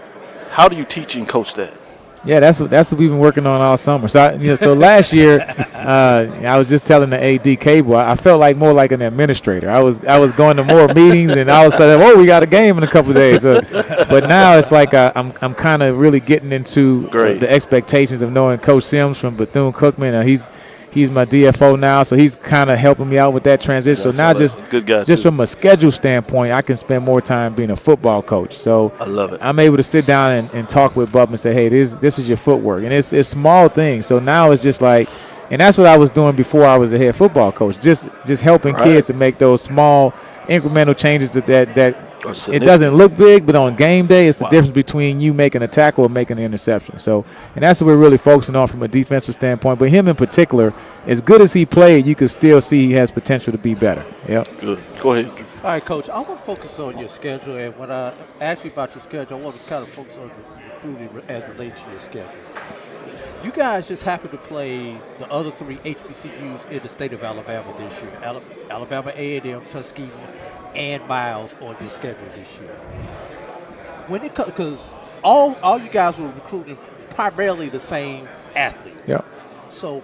How do you teach and coach that? Yeah, that's what we've been working on all summer. So last year, I was just telling the AD Cable, I felt more like an administrator. I was going to more meetings, and I was saying, we got a game in a couple of days. But now it's like I'm kind of really getting into the expectations of knowing Coach Sims from Bethune-Cookman. He's my DFO now, so he's kind of helping me out with that transition. So now just from a schedule standpoint, I can spend more time being a football coach. So I love it. I'm able to sit down and talk with Bub and say, hey, this is your footwork. And it's small things. So now it's just and that's what I was doing before I was a head football coach, just helping kids to make those small incremental changes that it doesn't look big, but on game day, it's the difference between you making a tackle or making an interception. So, and that's what we're really focusing on from a defensive standpoint. But him in particular, as good as he played, you can still see he has potential to be better. Yep. Good. Go ahead. All right, Coach, I want to focus on your schedule. And when I ask you about your schedule, I want to kind of focus on the recruiting as it relates to your schedule. You guys just happen to play the other 3 HBCUs in the state of Alabama this year. Alabama A&M, Tuskegee, and Miles on your schedule this year. When it comes, because all you guys were recruiting primarily the same athletes. Yeah. So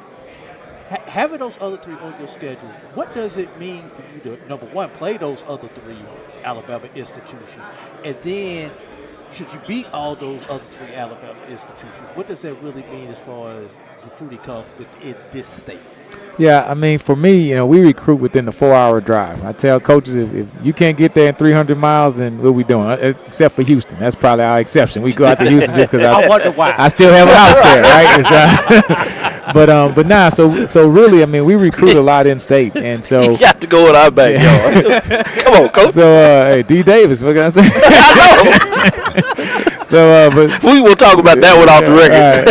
having those other 3 on your schedule, what does it mean for you to, number one, play those other 3 Alabama institutions, and then should you beat all those other 3 Alabama institutions, what does that really mean as far as recruiting comes within this state? Yeah, I mean, for me, we recruit within the 4-hour drive. I tell coaches, if you can't get there in 300 miles, then what are we doing? Except for Houston. That's probably our exception. We go out to Houston just because I wonder why. I still have a house there, right? But nah, so really, I mean, we recruit a lot in state. And so you got to go in our backyard. Come on, coach. So, hey, D. Davis, what can I say? But we will talk about that one off the record.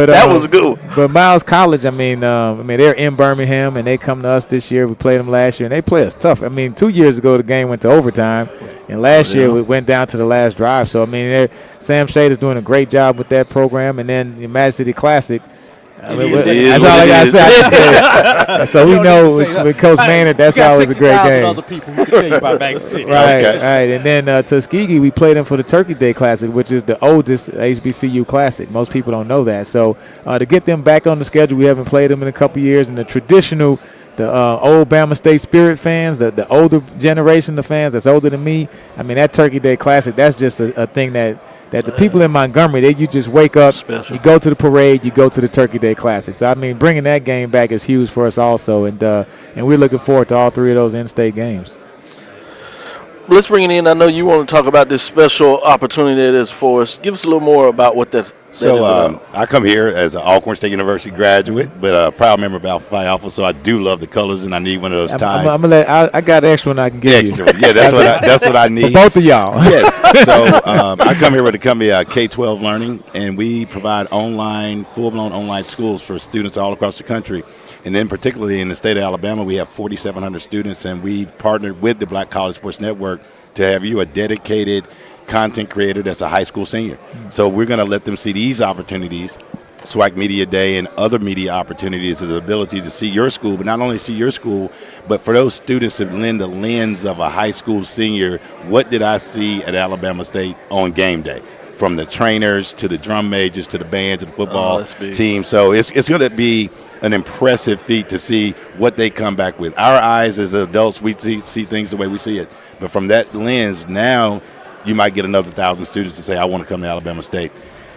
That was a good one. But Miles College, I mean, they're in Birmingham, and they come to us this year. We played them last year, and they play us tough. I mean, 2 years ago, the game went to overtime, and last year we went down to the last drive. So, I mean, Sam Shade is doing a great job with that program, and then the Magic City Classic. That's all I got to say. So we know with Coach Maynard, that's always a great game. Other people who can tell you about Magic City. Right. And then Tuskegee, we played them for the Turkey Day Classic, which is the oldest HBCU Classic. Most people don't know that. So to get them back on the schedule, we haven't played them in a couple years. And the traditional, the old Bama State Spirit fans, the older generation of fans that's older than me, I mean, that Turkey Day Classic, that's just a thing that the people in Montgomery, you just wake up, you go to the parade, you go to the Turkey Day Classic. So, I mean, bringing that game back is huge for us also, and we're looking forward to all 3 of those in-state games. Let's bring it in. I know you want to talk about this special opportunity that is for us. Give us a little more about what that is about. I come here as an Alcorn State University graduate, but a proud member of Alpha Phi Alpha, so I do love the colors, and I need one of those ties. I'm gonna I got an extra one I can give you. Yeah, that's what I need. For both of y'all. Yes. So I come here with the company K-12 Learning, and we provide full-blown online schools for students all across the country. And then particularly in the state of Alabama, we have 4,700 students, and we've partnered with the Black College Sports Network to have you a dedicated content creator that's a high school senior. So we're going to let them see these opportunities, SWAC Media Day and other media opportunities, the ability to see your school, but not only see your school, but for those students to lend the lens of a high school senior, what did I see at Alabama State on game day? From the trainers to the drum majors to the band to the football team. So it's going to be an impressive feat to see what they come back with. Our eyes as adults, we see things the way we see it. But from that lens, now you might get another 1,000 students to say, I want to come to Alabama State.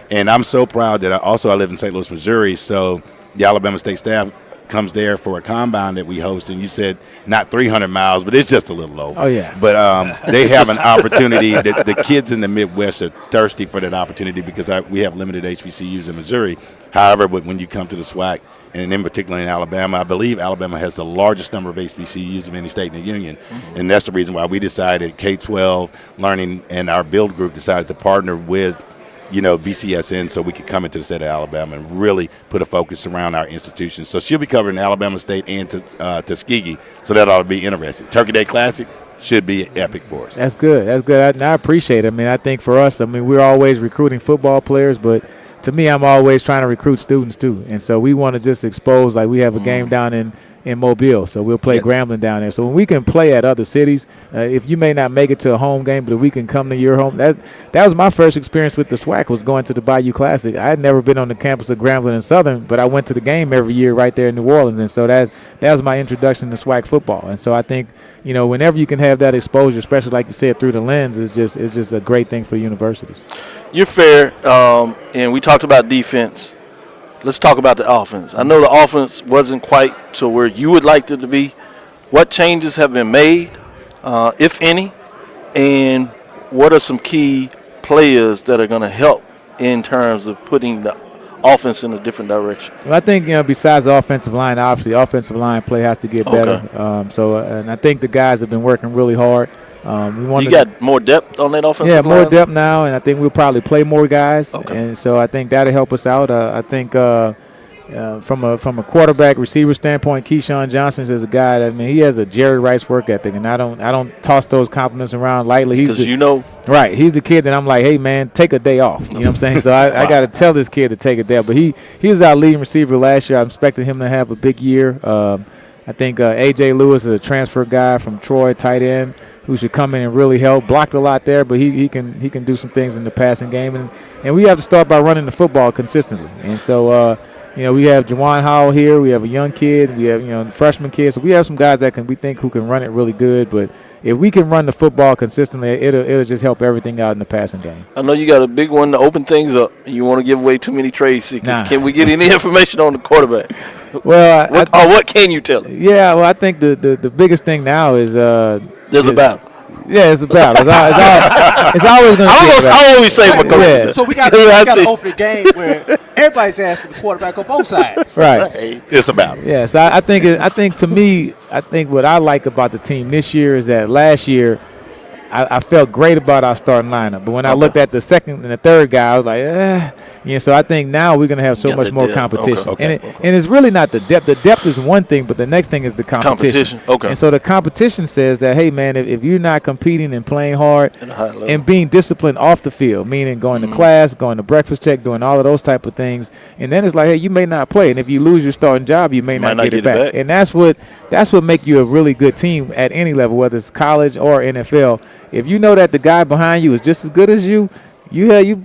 And I'm so proud that I live in St. Louis, Missouri, so the Alabama State staff comes there for a combine that we host, and you said not 300 miles, but it's just a little over. Oh, yeah. But they have an opportunity. The kids in the Midwest are thirsty for that opportunity because we have limited HBCUs in Missouri. However, when you come to the SWAC, and in particular in Alabama, I believe Alabama has the largest number of HBCUs of any state in the union. Mm-hmm. And that's the reason why we decided, K-12 Learning and our build group decided to partner with BCSN so we could come into the state of Alabama and really put a focus around our institutions. So she'll be covering Alabama State and Tuskegee, so that ought to be interesting. Turkey Day Classic should be epic for us. That's good. I appreciate it. I mean, I think for us, we're always recruiting football players, but to me, I'm always trying to recruit students too. And so we want to just expose, like we have a game down in Mobile, so we'll play Grambling down there. So when we can play at other cities, if you may not make it to a home game, but if we can come to your home, that was my first experience with the SWAC, was going to the Bayou Classic. I had never been on the campus of Grambling and Southern, but I went to the game every year right there in New Orleans, and so that was my introduction to SWAC football. And so I think, whenever you can have that exposure, especially like you said, through the lens, it's just a great thing for universities. You're fair, and we talked about defense. Let's talk about the offense. I know the offense wasn't quite to where you would like it to be. What changes have been made, if any, and what are some key players that are going to help in terms of putting the offense in a different direction? Well, I think, besides the offensive line, obviously the offensive line play has to get better. And I think the guys have been working really hard. You got more depth on that offensive line? Yeah, more depth now, and I think we'll probably play more guys. And so I think that'll help us out. I think from a quarterback receiver standpoint, Keyshawn Johnson is a guy that, I mean, he has a Jerry Rice work ethic, and I don't toss those compliments around lightly. He's right. He's the kid that I'm like, hey man, take a day off. You know what I'm saying? So I got to tell this kid to take a day off. But he was our leading receiver last year. I'm expecting him to have a big year. I think AJ Lewis is a transfer guy from Troy, tight end, who should come in and really help. Blocked a lot there, but he can do some things in the passing game, and we have to start by running the football consistently. And so we have Juwan Howell here. We have a young kid. We have freshman kids. So we have some guys that we think who can run it really good. But if we can run the football consistently, it'll just help everything out in the passing game. I know you got a big one to open things up. You want to give away too many trade secrets. Nah. Can we get any information on the quarterback? Well, what can you tell us? Yeah, well, I think the biggest thing now is there's a battle. Yeah, it's a battle. It's always going to be. I always say my coach. Yeah. So we got to open a game where everybody's asking the quarterback on both sides. Right. It's a battle. Yeah, so I think to me, I think what I like about the team this year is that last year I felt great about our starting lineup. But when I looked at the second and the third guy, I was like, so I think now we're going to have so much more competition. Okay. And it's really not the depth. The depth is one thing, but the next thing is the competition. Okay. And so the competition says that, hey, man, if you're not competing and playing hard and being disciplined off the field, meaning going to class, going to breakfast check, doing all of those type of things, and then it's like, hey, you may not play. And if you lose your starting job, you may not get it back. And that's what make you a really good team at any level, whether it's college or NFL. If you know that the guy behind you is just as good as you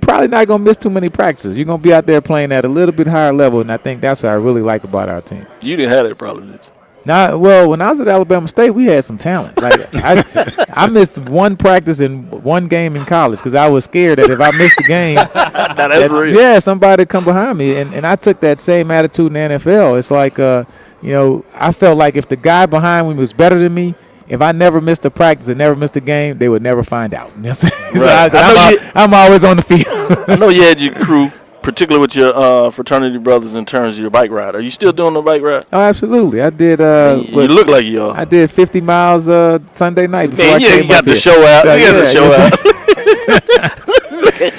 probably not going to miss too many practices. You're going to be out there playing at a little bit higher level, and I think that's what I really like about our team. You didn't have that problem, did you? Well, when I was at Alabama State, we had some talent. Like I missed one practice in one game in college because I was scared that if I missed the game, somebody would come behind me. And I took that same attitude in the NFL. It's like, I felt like if the guy behind me was better than me, if I never missed a practice and never missed a game, they would never find out. You know what I'm saying? So I'm always on the field. I know you had your crew, particularly with your fraternity brothers in terms of your bike ride. Are you still doing the bike ride? Oh, absolutely. I did. You look like you are. I did 50 miles Sunday night. Man, you got the show out.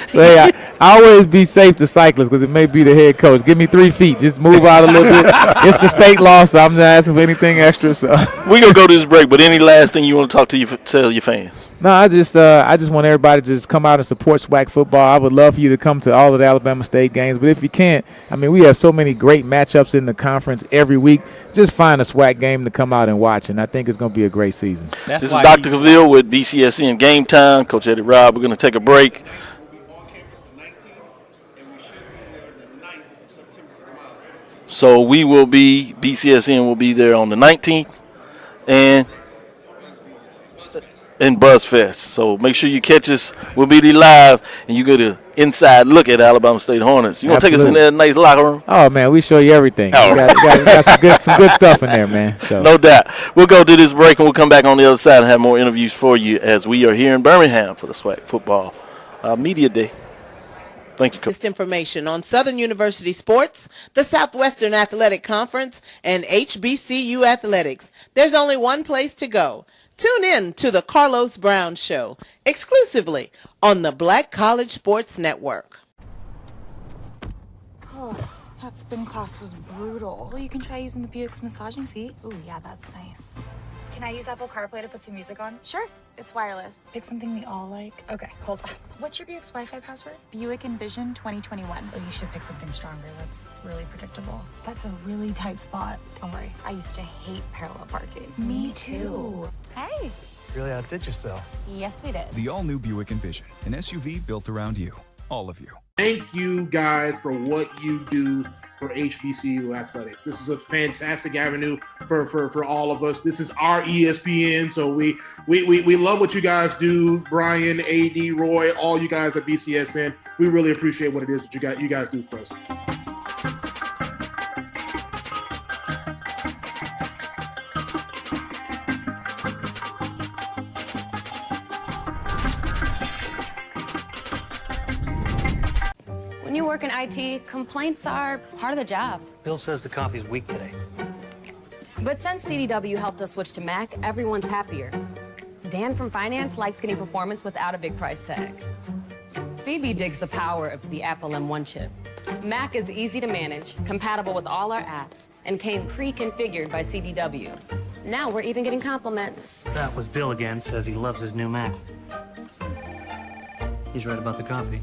So, hey, I always be safe to cyclists because it may be the head coach. Give me 3 feet. Just move out a little bit. It's the state law, so I'm not asking for anything extra. So we're going to go to this break, but any last thing you want to tell your fans? No, I just want everybody to just come out and support SWAC football. I would love for you to come to all of the Alabama State games, but if you can't, I mean, we have so many great matchups in the conference every week. Just find a SWAC game to come out and watch, and I think it's going to be a great season. This is Dr. Cavill with BCSN Game Time. Coach Eddie Robb, we're going to take a break. So BCSN will be there on the 19th and in BuzzFest. So make sure you catch us. We'll be there live, and you get an inside look at Alabama State Hornets. You want to take us in that nice locker room? Oh, man, we show you everything. Oh. We got some good stuff in there, man. So. No doubt. We'll go to this break, and we'll come back on the other side and have more interviews for you as we are here in Birmingham for the SWAC Football Media Day. Thank you, Coach. This information on Southern University sports, the Southwestern Athletic Conference, and HBCU athletics. There's only one place to go. Tune in to the Carlos Brown Show, exclusively on the Black College Sports Network. Oh, that spin class was brutal. Well, you can try using the Buick's massaging seat. Ooh, yeah, that's nice. Can I use Apple CarPlay to put some music on? Sure, it's wireless. Pick something we all like. Okay, hold on. What's your Buick's Wi-Fi password? Buick Envision 2021. Oh, you should pick something stronger. That's really predictable. That's a really tight spot. Don't worry, I used to hate parallel parking. Me too. Hey. Really outdid yourself. Yes, we did. The all-new Buick Envision, an SUV built around you. All of you. Thank you guys for what you do for HBCU athletics. This is a fantastic avenue for all of us. This is our ESPN, so we love what you guys do. Brian, AD, Roy, all you guys at BCSN. We really appreciate what it is that you guys do for us. When you work in IT, complaints are part of the job. Bill says the coffee's weak today. But since CDW helped us switch to Mac, everyone's happier. Dan from finance likes getting performance without a big price tag. Phoebe digs the power of the Apple M1 chip. Mac is easy to manage, compatible with all our apps, and came pre-configured by CDW. Now we're even getting compliments. That was Bill again, says he loves his new Mac. He's right about the coffee.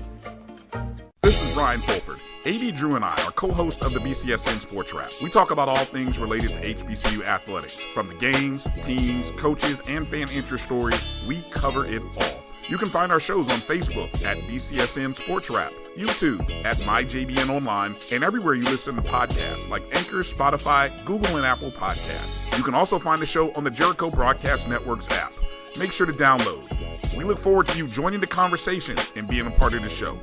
This is Brian Fulford. AD Drew and I are co-hosts of the BCSN SportsWrap. We talk about all things related to HBCU athletics. From the games, teams, coaches, and fan interest stories, we cover it all. You can find our shows on Facebook at BCSN SportsWrap, YouTube at MyJBN Online, and everywhere you listen to podcasts like Anchor, Spotify, Google, and Apple Podcasts. You can also find the show on the Jericho Broadcast Network's app. Make sure to download. We look forward to you joining the conversation and being a part of the show.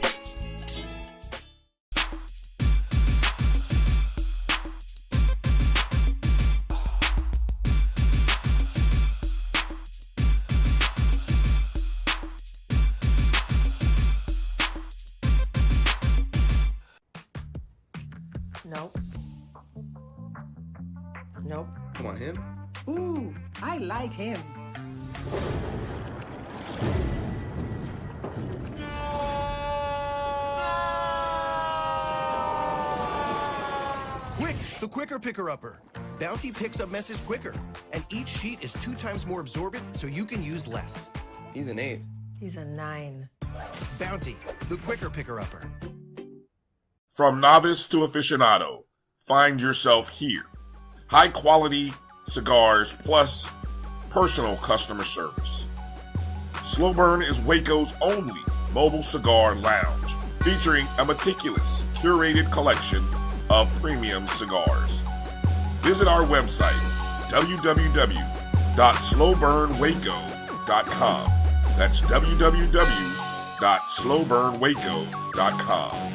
Nope. Nope. Come on, him. Ooh, I like him. Quick, the quicker picker-upper. Bounty picks up messes quicker, and each sheet is 2 times more absorbent, so you can use less. He's an 8. He's a 9. Bounty, the quicker picker-upper. From novice to aficionado, find yourself here. High quality cigars plus personal customer service. Slow Burn is Waco's only mobile cigar lounge, featuring a meticulous, curated collection of premium cigars. Visit our website, www.slowburnwaco.com. That's www.slowburnwaco.com.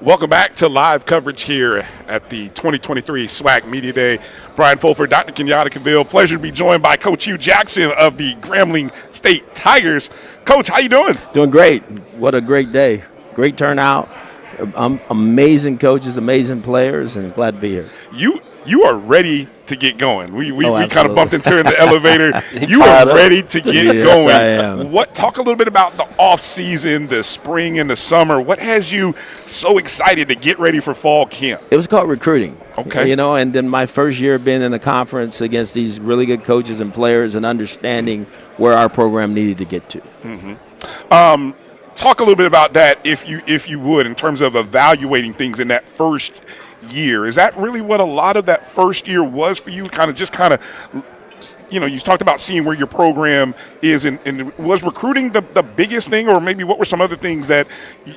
Welcome back to live coverage here at the 2023 SWAC Media Day. Brian Fulford, Dr. Kenyatta Cavill. Pleasure to be joined by Coach Hugh Jackson of the Grambling State Tigers. Coach, how you doing? Doing great. What a great day. Great turnout. Amazing coaches, amazing players, and glad to be here. You are ready to get going. We kind of bumped into in the elevator. You are ready to get going. I am. Talk a little bit about the off season, the spring and the summer. What has you so excited to get ready for fall camp? It was called recruiting. Okay. And then my first year being in a conference against these really good coaches and players and understanding where our program needed to get to. Mm-hmm. Talk a little bit about that, if you would, in terms of evaluating things in that first year. Is that really what a lot of that first year was for you? You talked about seeing where your program is, and was recruiting the biggest thing, or maybe what were some other things that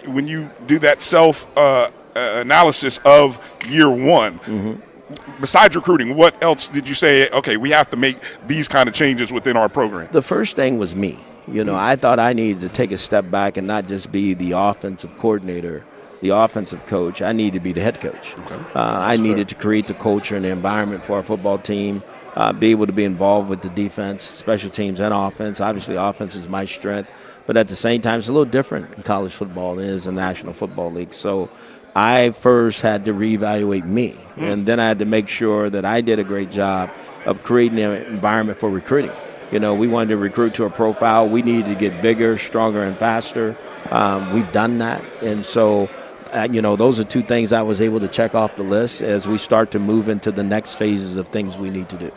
when you do that self analysis of year one, besides recruiting, what else did you say, okay, we have to make these kind of changes within our program? The first thing was me. I thought I needed to take a step back and not just be the offensive coordinator, the offensive coach. I needed to be the head coach. Okay. I needed to create the culture and the environment for our football team, be able to be involved with the defense, special teams, and offense. Obviously, offense is my strength, but at the same time, it's a little different in college football than it is in the National Football League. So I first had to reevaluate me, and then I had to make sure that I did a great job of creating an environment for recruiting. We wanted to recruit to a profile. We needed to get bigger, stronger, and faster. We've done that, and so those are two things I was able to check off the list as we start to move into the next phases of things we need to do.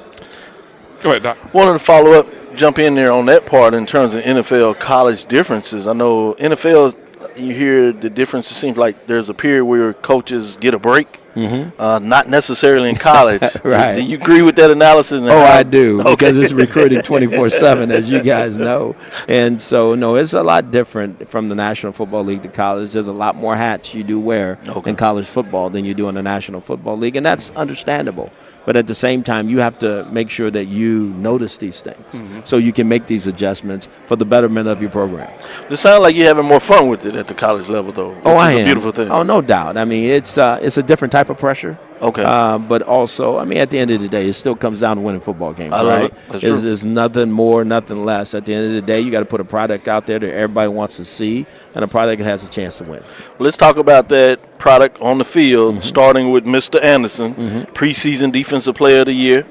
Go ahead, Doc. Wanted to follow up, jump in there on that part in terms of NFL college differences. I know NFL, you hear the difference. It seems like there's a period where coaches get a break. Not necessarily in college. Right. Do you agree with that analysis? I do, because it's recruiting 24/7, as you guys know. And so, no, it's a lot different from the National Football League to college. There's a lot more hats you do wear in college football than you do in the National Football League, and that's understandable. But at the same time, you have to make sure that you notice these things so you can make these adjustments for the betterment of your program. It sounds like you're having more fun with it at the college level, though. I am. It's a beautiful thing. Oh, no doubt. I mean, it's a different type type of pressure. Okay. But also, I mean, at the end of the day, it still comes down to winning football games, right? There's nothing more, nothing less. At the end of the day, you got to put a product out there that everybody wants to see, and a product that has a chance to win. Well, let's talk about that product on the field, starting with Mr. Anderson, preseason Defensive Player of the Year.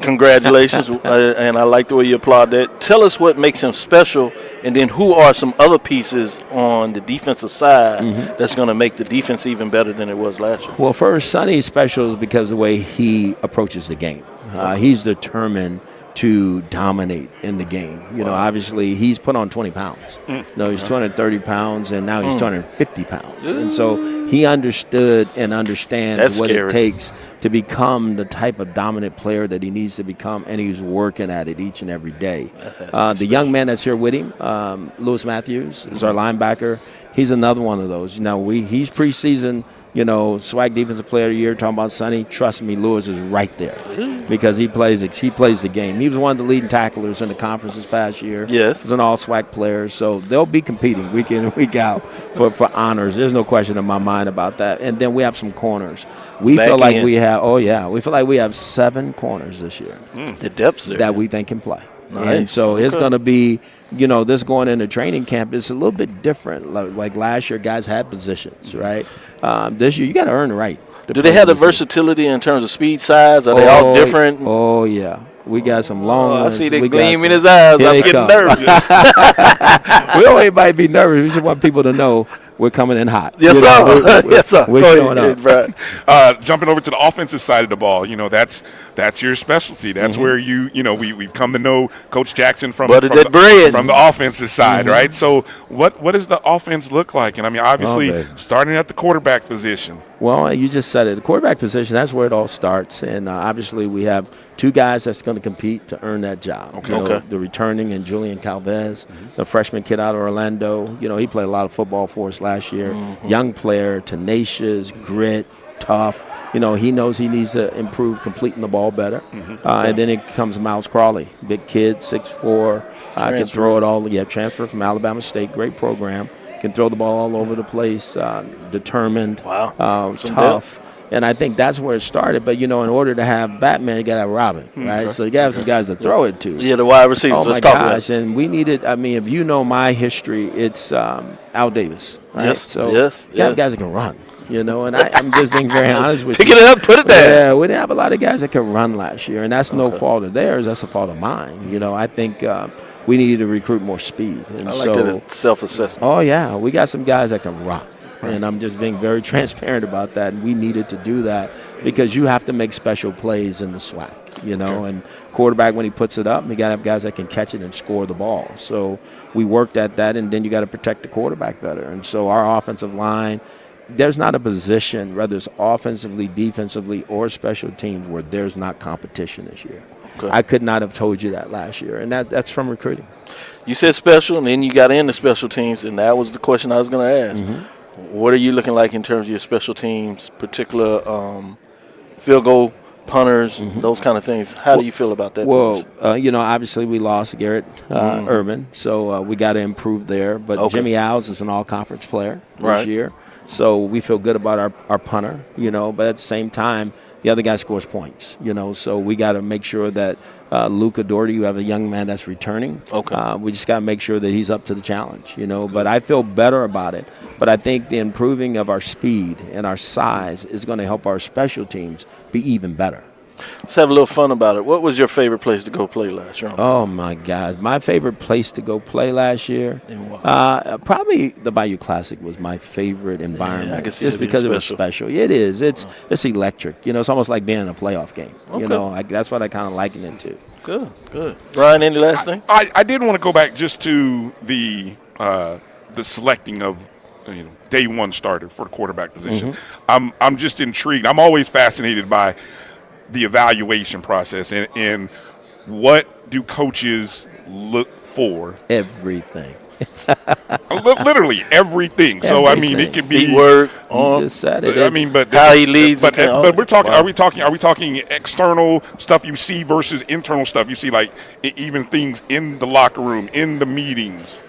Congratulations, and I like the way you applaud that. Tell us what makes him special, and then who are some other pieces on the defensive side that's going to make the defense even better than it was last year? Well, first, Sonny's special is because of the way he approaches the game. He's determined to dominate in the game. You know, obviously, he's put on 20 pounds. No, he's 230 pounds, and now he's 250 pounds. And so he understood and understands what it takes to become the type of dominant player that he needs to become, and he's working at it each and every day. The young man that's here with him, Lewis Matthews, is our linebacker. He's another one of those. You know, he's preseason, you know, SWAC Defensive Player of the Year, talking about Sonny. Trust me, Lewis is right there because he plays the game. He was one of the leading tacklers in the conference this past year. Yes. He's an all-SWAC player, so they'll be competing week in and week out for honors. There's no question in my mind about that. And then we have some corners. We feel like we have 7 corners this year. The depths there. That we think can play. Nice. And so it's going to be, you know, this going into training camp is a little bit different. Like last year, guys had positions, right? This year, you got to earn the right. Do they have the versatility in terms of speed, size? Are they all different? Oh, yeah. We got some long ones. I see the gleam in his eyes. I'm getting nervous. We don't want anybody to be nervous. We just want people to know we're coming in hot. Yes, sir. Yes, sir. We're showing up. Jumping over to the offensive side of the ball, you know, that's your specialty. That's where we've come to know Coach Jackson from the offensive side, right? So what does the offense look like? And I mean, obviously, starting at the quarterback position. Well, you just said it. The quarterback position, that's where it all starts. And obviously, we have 2 guys that's going to compete to earn that job. Okay. The returning and Julian Calvez, the freshman kid out of Orlando. You know, he played a lot of football for us last year. Young player, tenacious, grit, tough. You know, he knows he needs to improve completing the ball better. And then it comes Miles Crawley, big kid, 6'4", can throw it all. Yeah, transfer from Alabama State, great program. Can throw the ball all over the place, determined, tough. And I think that's where it started. But, you know, in order to have Batman, you got to have Robin, right? So you got to have some guys to throw it to. Yeah, the wide receivers. Oh, my gosh. And we needed, I mean, if you know my history, it's Al Davis, right? Yes, so yes. you got guys that can run, you know, and I'm just being very honest with you. Pick it up, put it there. Yeah, we didn't have a lot of guys that could run last year, and that's no fault of theirs. That's a fault of mine. You know, I think we needed to recruit more speed. And I like that self-assessment. Oh, yeah. We got some guys that can rock. And I'm just being very transparent about that. And we needed to do that because you have to make special plays in the SWAC, you know. And quarterback, when he puts it up, you got to have guys that can catch it and score the ball. So we worked at that, and then you got to protect the quarterback better. And so our offensive line, there's not a position, whether it's offensively, defensively, or special teams, where there's not competition this year. Okay. I could not have told you that last year, and that's from recruiting. You said special, and then you got into special teams, and that was the question I was going to ask. What are you looking like in terms of your special teams, particular field goal, punters, those kind of things? How do you feel about that? Well, you know, obviously we lost Garrett Urban, so we got to improve there. But Jimmy Alves is an all-conference player this year, so we feel good about our punter, you know. But at the same time, the other guy scores points, you know. So we got to make sure that Luca Doherty, you have a young man that's returning. We just got to make sure that he's up to the challenge, you know. But I feel better about it. But I think the improving of our speed and our size is going to help our special teams be even better. Let's have a little fun about it. What was your favorite place to go play last year? Oh, my God. My favorite place to go play last year, probably the Bayou Classic was my favorite environment. I can see just because it was special. It is. It's electric. You know, it's almost like being in a playoff game. You know, that's what I kind of liken it to. Good, good. Brian, any last thing? I did want to go back just to the selecting of day one starter for the quarterback position. I'm just intrigued. I'm always fascinated by the evaluation process and what do coaches look for? Everything. Literally everything. So I mean, it could be work. You just said it. I mean, but how he leads. But we're talking. Wow. Are we talking external stuff you see versus internal stuff you see? Like even things in the locker room, in the meetings.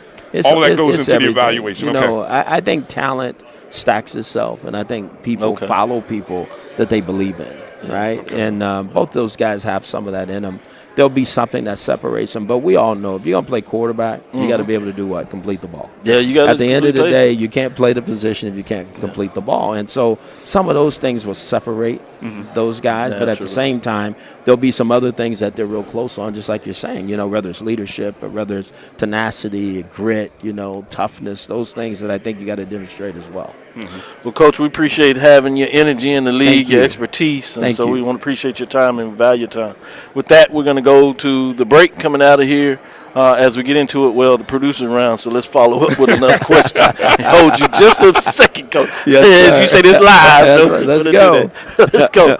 All that goes into the evaluation. You know, I think talent stacks itself, and I think people follow people that they believe in, right? And both those guys have some of that in them. There'll be something that separates them, but we all know if you're going to play quarterback, you got to be able to do what? Complete the ball. Yeah, you got. At the end of the day, you can't play the position if you can't complete the ball, and so some of those things will separate those guys. But at the same time, there'll be some other things that they're real close on, just like you're saying. Whether it's leadership or whether it's tenacity, grit, toughness, those things that I think you got to demonstrate as well. Well, Coach, we appreciate having your energy in the league, your expertise, and we want to appreciate your time and value your time. With that, we're going to go to the break coming out of here. As we get into it, the producer's around, so let's follow up with another question. Hold you just a second, Coach. Yes, as you say, this live, so let's go. Let's go.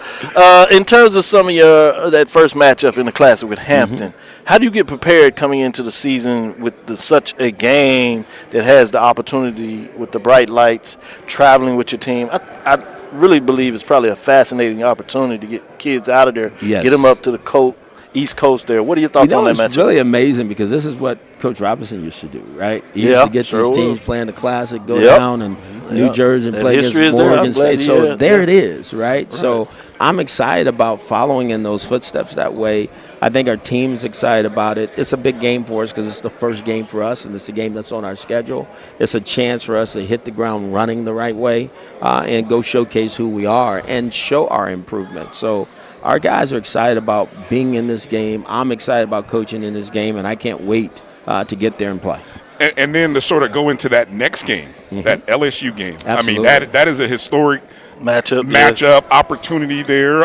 In terms of some of that first matchup in the Classic with Hampton, how do you get prepared coming into the season with such a game that has the opportunity with the bright lights, traveling with your team? I really believe it's probably a fascinating opportunity to get kids out of there, get them up to the East Coast there. What are your thoughts on that matchup? It's really amazing because this is what Coach Robinson used to do, right? He used to get these teams playing the Classic, go down in New Jersey and play against Morgan State. So there it is, right? So I'm excited about following in those footsteps that way. I think our team's excited about it. It's a big game for us because it's the first game for us, and it's a game that's on our schedule. It's a chance for us to hit the ground running the right way and go showcase who we are and show our improvement. So our guys are excited about being in this game. I'm excited about coaching in this game, and I can't wait to get there and play. And then to sort of go into that next game, that LSU game. Absolutely. I mean, that is a historic matchup opportunity there.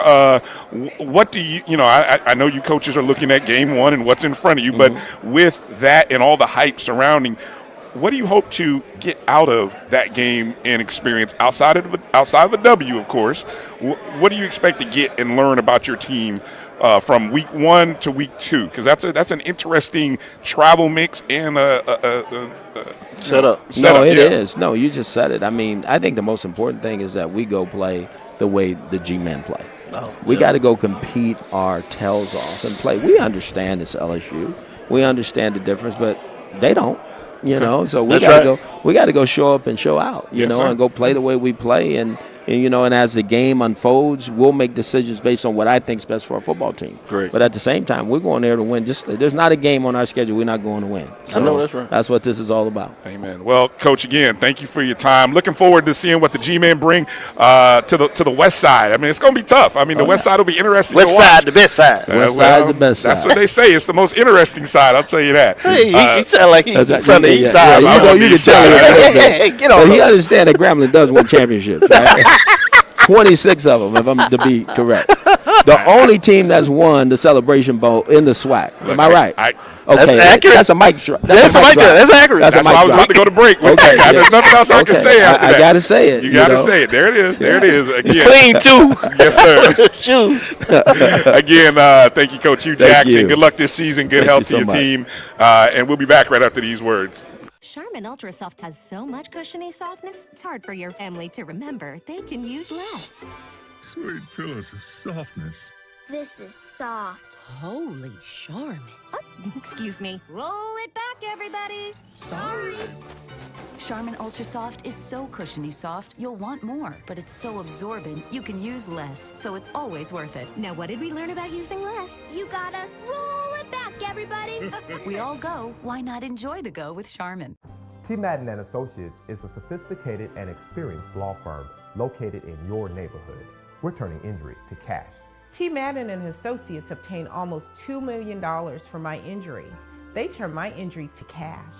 What do I know you coaches are looking at game one and what's in front of you, but with that and all the hype surrounding, what do you hope to get out of that game and experience outside of a W, of course? What do you expect to get and learn about your team from week 1 to week 2? Because that's an interesting travel mix and setup. No, it is. No, you just said it. I mean, I think the most important thing is that we go play the way the G-men play. We got to go compete our tails off and play. We understand it's LSU. We understand the difference, but they don't. So we got to go show up and show out, and go play the way we play. And as the game unfolds, we'll make decisions based on what I think is best for our football team. Great. But at the same time, we're going there to win. There's not a game on our schedule we're not going to win. So I know that's right. That's what this is all about. Amen. Well, Coach, again, thank you for your time. Looking forward to seeing what the G-men bring to the West Side. I mean, it's going to be tough. I mean, the West Side will be interesting to watch. West Side, the best side. West Side is the best side. That's what they say. It's the most interesting side. I'll tell you that. Hey, he sound like he's from the East Side. Side. You can tell Hey, get on. He understands that Grambling does win championships, right? 26 of them, if I'm to be correct. The only team that's won the Celebration Bowl in the SWAC. Am I right? That's accurate. That's a mic drop. That's a mic drop. That's accurate. That's why I was about to go to break. Okay. There's nothing else I can say after that. I got to say it. You got to say it. There it is. There it is. Again. Clean, too. Yes, sir. Shoes. Again, thank you, Coach Hugh Jackson. Good luck this season. Good health to your team. And we'll be back right after these words. Charmin Ultra Soft has so much cushiony softness, it's hard for your family to remember they can use less. Sweet pillows of softness. This is soft. Holy Charmin. Oh, excuse me. Roll it back, everybody. Sorry. Charmin Ultra Soft is so cushiony soft, you'll want more. But it's so absorbent, you can use less, so it's always worth it. Now, what did we learn about using less? You gotta roll it back, everybody. We all go. Why not enjoy the go with Charmin? T. Madden & Associates is a sophisticated and experienced law firm located in your neighborhood. We're turning injury to cash. T. Madden and his associates obtained almost $2 million for my injury. They turned my injury to cash.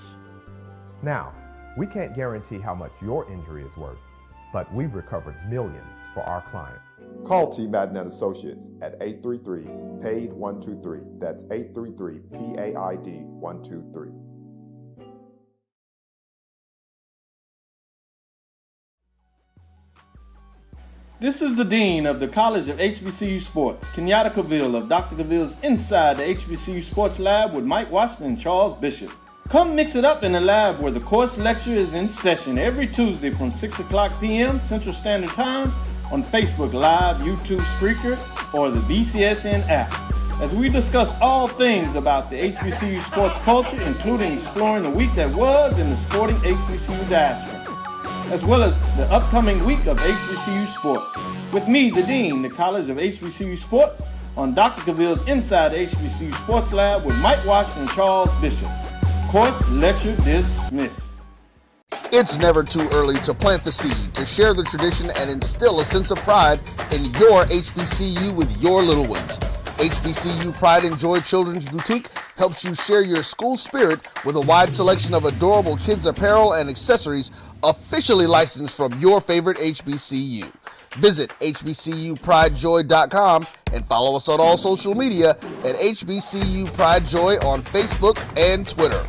Now, we can't guarantee how much your injury is worth, but we've recovered millions for our clients. Call T. Madden & Associates at 833-PAID-123. That's 833-PAID-123. This is the Dean of the College of HBCU Sports, Kenyatta Cavill of Dr. Cavill's Inside the HBCU Sports Lab with Mike Washington and Charles Bishop. Come mix it up in the lab where the course lecture is in session every Tuesday from 6 o'clock p.m. Central Standard Time on Facebook Live, YouTube Spreaker, or the BCSN app, as we discuss all things about the HBCU sports culture, including exploring the week that was in the sporting HBCU diaspora. as well as the upcoming week of HBCU sports. With me, the Dean, the College of HBCU Sports, on Dr. Cavill's Inside HBCU Sports Lab with Mike Watts and Charles Bishop. Course lecture dismissed. It's never too early to plant the seed, to share the tradition, and instill a sense of pride in your HBCU with your little ones. HBCU Pride and Joy Children's Boutique helps you share your school spirit with a wide selection of adorable kids' apparel and accessories officially licensed from your favorite HBCU. Visit hbcupridejoy.com and follow us on all social media at HBCU Pride Joy on Facebook and Twitter.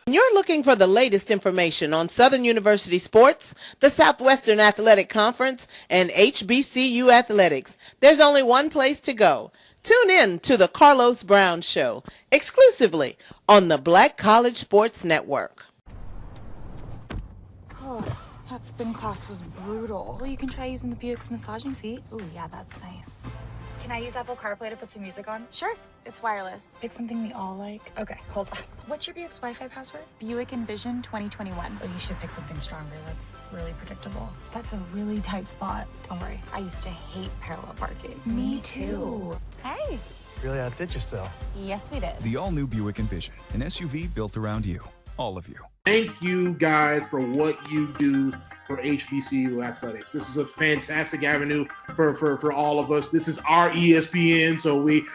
You're looking for the latest information on Southern University sports, the Southwestern Athletic Conference, and HBCU athletics. There's only one place to go. Tune in to the Carlos Brown Show, exclusively on the Black College Sports Network. Oh, that spin class was brutal. Well, you can try using the Buick's massaging seat. Ooh, yeah, that's nice. Can I use Apple CarPlay to put some music on? Sure. It's wireless. Pick something we all like. Okay, hold on. What's your Buick's Wi-Fi password? Buick Envision 2021. Oh, you should pick something stronger. That's really predictable. That's a really tight spot. Don't worry, I used to hate parallel parking. Me too. Hey. Really outdid yourself. Yes, we did. The all-new Buick Envision, an SUV built around you. All of you. Thank you guys for what you do for HBCU athletics. This is a fantastic avenue for all of us. This is our ESPN, so we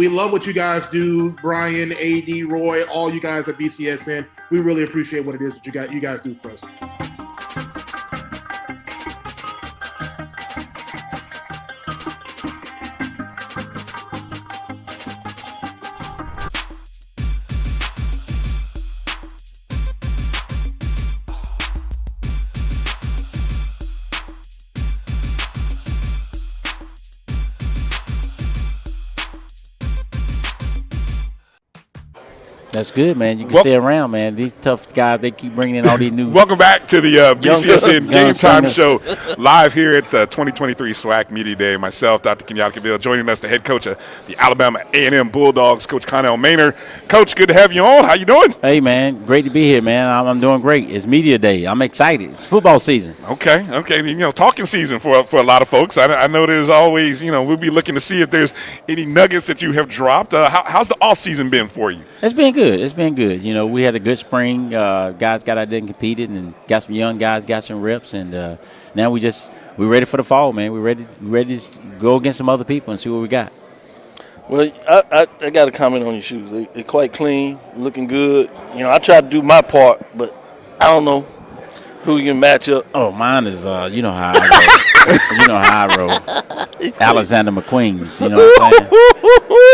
love what you guys do. Brian, AD, Roy, all you guys at BCSN. We really appreciate what it is that you guys do for us. That's good, man. You can stay around, man. These tough guys, they keep bringing in all these new. Welcome back to the BCSN young GameTime show, live here at the 2023 SWAC Media Day. Myself, Dr. Kenyatta Cavill, joining us, the head coach of the Alabama A&M Bulldogs, Coach Connell Maynard. Coach, good to have you on. How you doing? Hey, man. Great to be here, man. I'm doing great. It's media day. I'm excited. It's football season. Okay. You know, talking season for a lot of folks. I know there's always, you know, we'll be looking to see if there's any nuggets that you have dropped. How's the off season been for you? It's been good. It's been good. You know, we had a good spring. Guys got out there and competed, and got some young guys, got some reps, and now we're ready for the fall, man. We're ready to go against some other people and see what we got. Well, I got a comment on your shoes. They're quite clean, looking good. You know, I tried to do my part, but I don't know who you can match up. Oh, mine is, you know how I roll. You know how I roll. Alexander McQueen's, you know what I'm saying?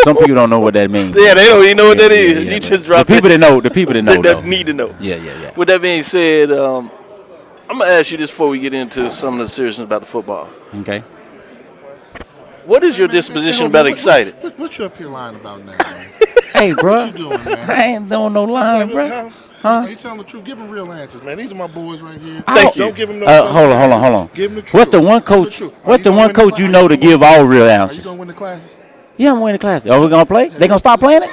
Some people don't know what that means. Yeah, they don't even know what that is. You just dropped the people that know. The people that know. That need to know. Yeah. With that being said, I'm going to ask you this before we get into some of the seriousness about the football. Okay. What is your disposition about excited? What you up here lying about now, man? Hey, bro. What you doing, man? I ain't doing no lying, bro. Huh? You telling the truth? Give them real answers, man. These are my boys right here. Thank you. Don't give them no hold on. Give them the truth. What's the one coach? What's the one coach you know to give all real answers? Are you gonna win the class? Yeah, I'm winning the class. Are we gonna play? They gonna stop playing it?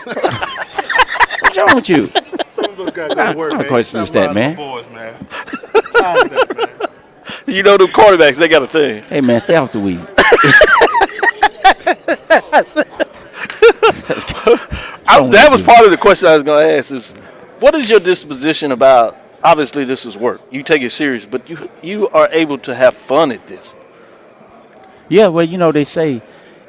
What's wrong with you? Some of us got to go to work, man. I don't question that, man. Boys, man. Tired of that, man. You know them quarterbacks, they got a thing. Hey, man, stay off the weed. That was part of the question I was going to ask is, what is your disposition about, obviously this is work. You take it serious, but you are able to have fun at this. Yeah, well, you know, they say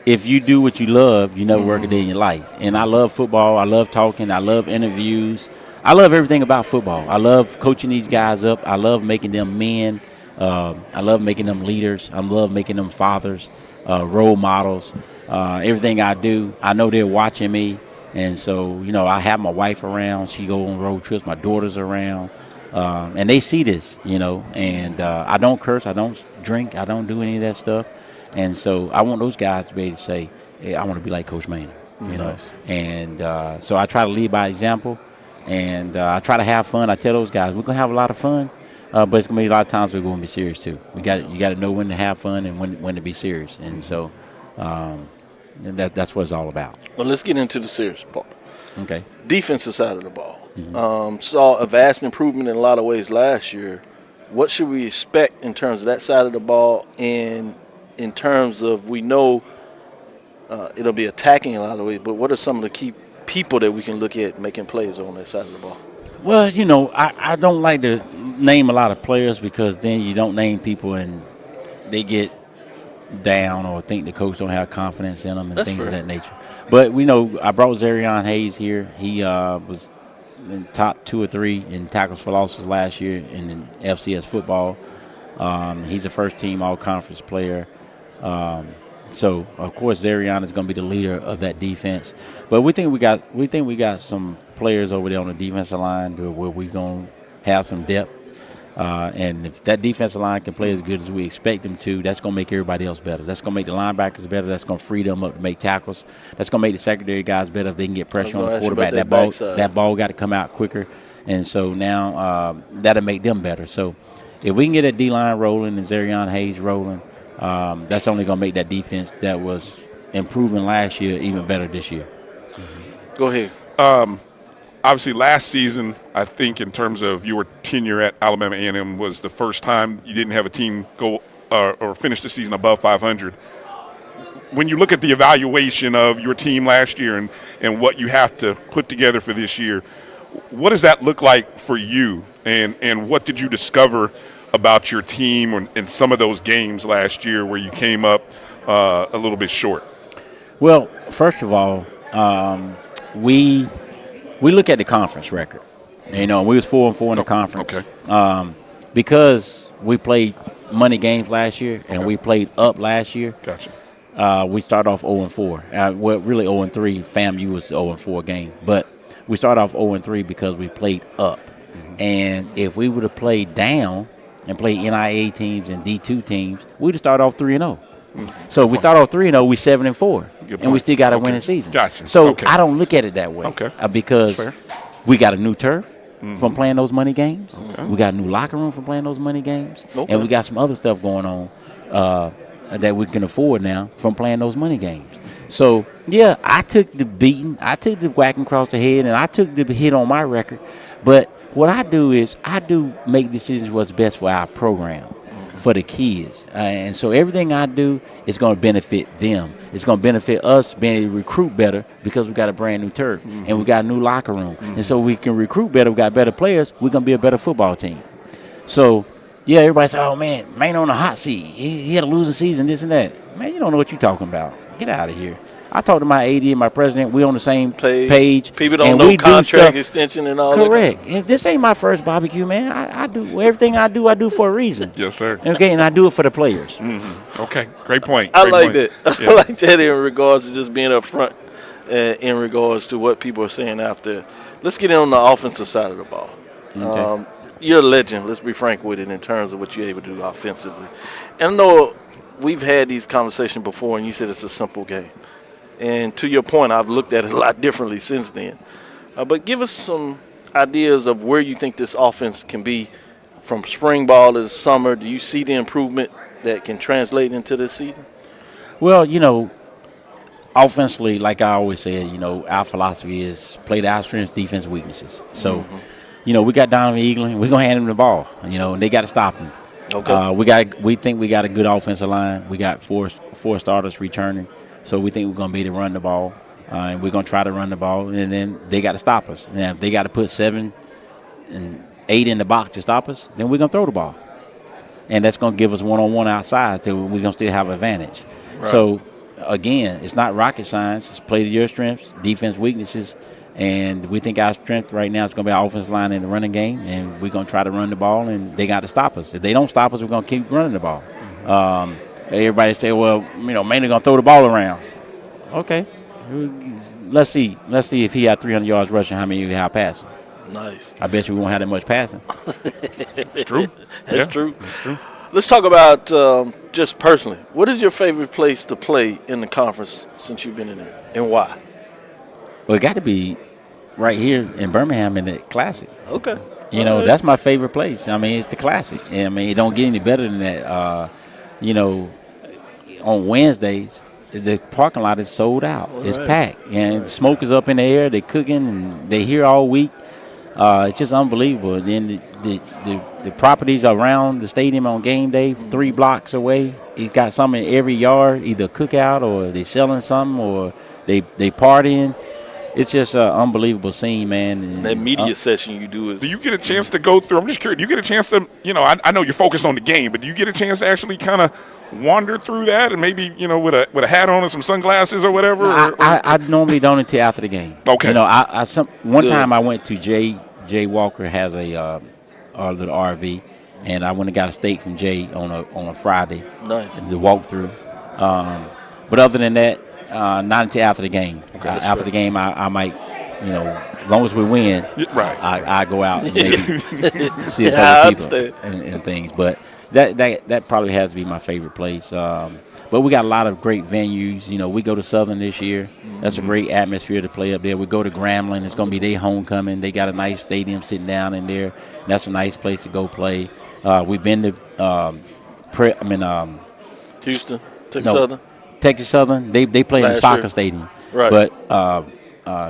if you do what you love, you never work a day in your life. And I love football. I love talking. I love interviews. I love everything about football. I love coaching these guys up. I love making them men. I love making them leaders. I love making them fathers, role models. Everything I do, I know they're watching me. And so, you know, I have my wife around. She go on road trips. My daughter's around. And they see this, you know. And I don't curse. I don't drink. I don't do any of that stuff. And so I want those guys to be able to say, hey, I want to be like Coach Maynard, you know. And so I try to lead by example. And I try to have fun. I tell those guys, we're going to have a lot of fun, but it's going to be a lot of times we're going to be serious too. You got to know when to have fun and when to be serious. And so that's what it's all about. Well, let's get into the serious part. Okay. Defensive side of the ball. Saw a vast improvement in a lot of ways last year. What should we expect in terms of that side of the ball, and in terms of, we know it'll be attacking in a lot of ways, but what are some of the key people that we can look at making plays on that side of the ball? Well, I don't like to name a lot of players, because then you don't name people and they get down or think the coach don't have confidence in them and things of that nature. But we know I brought Zarion Hayes here. He was in top 2 or 3 in tackles for losses last year in FCS football. He's a first-team all-conference player. So of course Zarion is going to be the leader of that defense. But we think we got some players over there on the defensive line where we're going to have some depth. And if that defensive line can play as good as we expect them to, that's going to make everybody else better. That's going to make the linebackers better. That's going to free them up to make tackles. That's going to make the secondary guys better if they can get pressure on the quarterback. That ball got to come out quicker. And so now that'll make them better. So if we can get that D-line rolling and Zarion Hayes rolling, that's only going to make that defense that was improving last year even better this year. Go ahead. Obviously, last season, I think in terms of your tenure at Alabama A&M, was the first time you didn't have a team go or finish the season above 500. When you look at the evaluation of your team last year and what you have to put together for this year, what does that look like for you? And what did you discover about your team in some of those games last year where you came up a little bit short? Well, first of all, we look at the conference record. We was 4-4 in the conference. Okay. Because we played money games last year and we played up last year. Gotcha. We start off 0-4. Well, really 0-3. FAMU was the 0-4 game, but we start off 0-3 because we played up. Mm-hmm. And if we would have played down and played NIA teams and D2 teams, we'd have started off 3-0. So we start off 3-0, we 7-4, and we still got a winning season. Gotcha. So I don't look at it that way. Okay. Because we got a new turf from playing those money games. Okay. We got a new locker room from playing those money games, and we got some other stuff going on that we can afford now from playing those money games. So yeah, I took the beating, I took the whacking across the head, and I took the hit on my record. But what I do is I do make decisions what's best for our program, for the kids. And so everything I do is going to benefit them. It's going to benefit us being able to recruit better because we got a brand new turf and we got a new locker room. And so we can recruit better. We got better players. We're going to be a better football team. So, yeah, everybody says, oh, man on the hot seat. He had a losing season, this and that. Man, you don't know what you're talking about. Get out of here. I talked to my AD and my president. We're on the same page. People don't know contract extension and all that. Correct. And this ain't my first barbecue, man. I do everything I do for a reason. Yes, sir. Okay, and I do it for the players. Mm-hmm. Okay, great point. I like that. Yeah. I like that in regards to just being up front in regards to what people are saying out there. Let's get in on the offensive side of the ball. Okay. You're a legend, let's be frank with it, in terms of what you're able to do offensively. And I know we've had these conversations before, and you said it's a simple game. And to your point, I've looked at it a lot differently since then. But give us some ideas of where you think this offense can be from spring ball to the summer. Do you see the improvement that can translate into this season? Well, offensively, like I always say, our philosophy is play to our strengths, defense, weaknesses. So, we got Donovan Eagling. We're going to hand him the ball, and they got to stop him. Okay. We think we got a good offensive line. We got four starters returning. So we think we're going to be able to run the ball, and we're going to try to run the ball, and then they got to stop us. Now, if they got to put 7 and 8 in the box to stop us, then we're going to throw the ball. And that's going to give us one-on-one outside, so we're going to still have advantage. Right. So, again, it's not rocket science. It's play to your strengths, defense weaknesses, and we think our strength right now is going to be our offensive line in the running game, and we're going to try to run the ball, and they got to stop us. If they don't stop us, we're going to keep running the ball. Everybody say, well, mainly going to throw the ball around. Okay. Let's see if he had 300 yards rushing, how many you have passing. Nice. I bet you we won't have that much passing. It's true. That's true. Let's talk about just personally. What is your favorite place to play in the conference since you've been in there, and why? Well, it got to be right here in Birmingham in the Classic. Okay. You know, that's my favorite place. I mean, it's the Classic. I mean, it don't get any better than that. You know, on Wednesdays, the parking lot is sold out. It's packed, and smoke is up in the air. They're cooking, and they're here all week. It's just unbelievable. And then the properties around the stadium on game day, 3 blocks away, it's got something in every yard, either a cookout or they selling something or they partying. It's just an unbelievable scene, man. And that media session you do is. Do you get a chance to go through? I'm just curious. Do you get a chance to, you know, I know you're focused on the game, but do you get a chance to actually kind of wander through that and maybe, you know, with a hat on and some sunglasses or whatever? I normally don't until after the game. Okay. You know, one time I went to Jay Walker has a little RV, and I went and got a steak from Jay on a Friday. Nice. The walkthrough. But other than that, not until after the game. After the game, I might, you know, as long as we win, I go out and maybe see a couple people and things. But that probably has to be my favorite place. But we got a lot of great venues. You know, we go to Southern this year. That's a great atmosphere to play up there. We go to Grambling. It's going to be their homecoming. They got a nice stadium sitting down in there. That's a nice place to go play. We've been to Houston, Southern. Texas Southern. They play in the soccer stadium. Right. But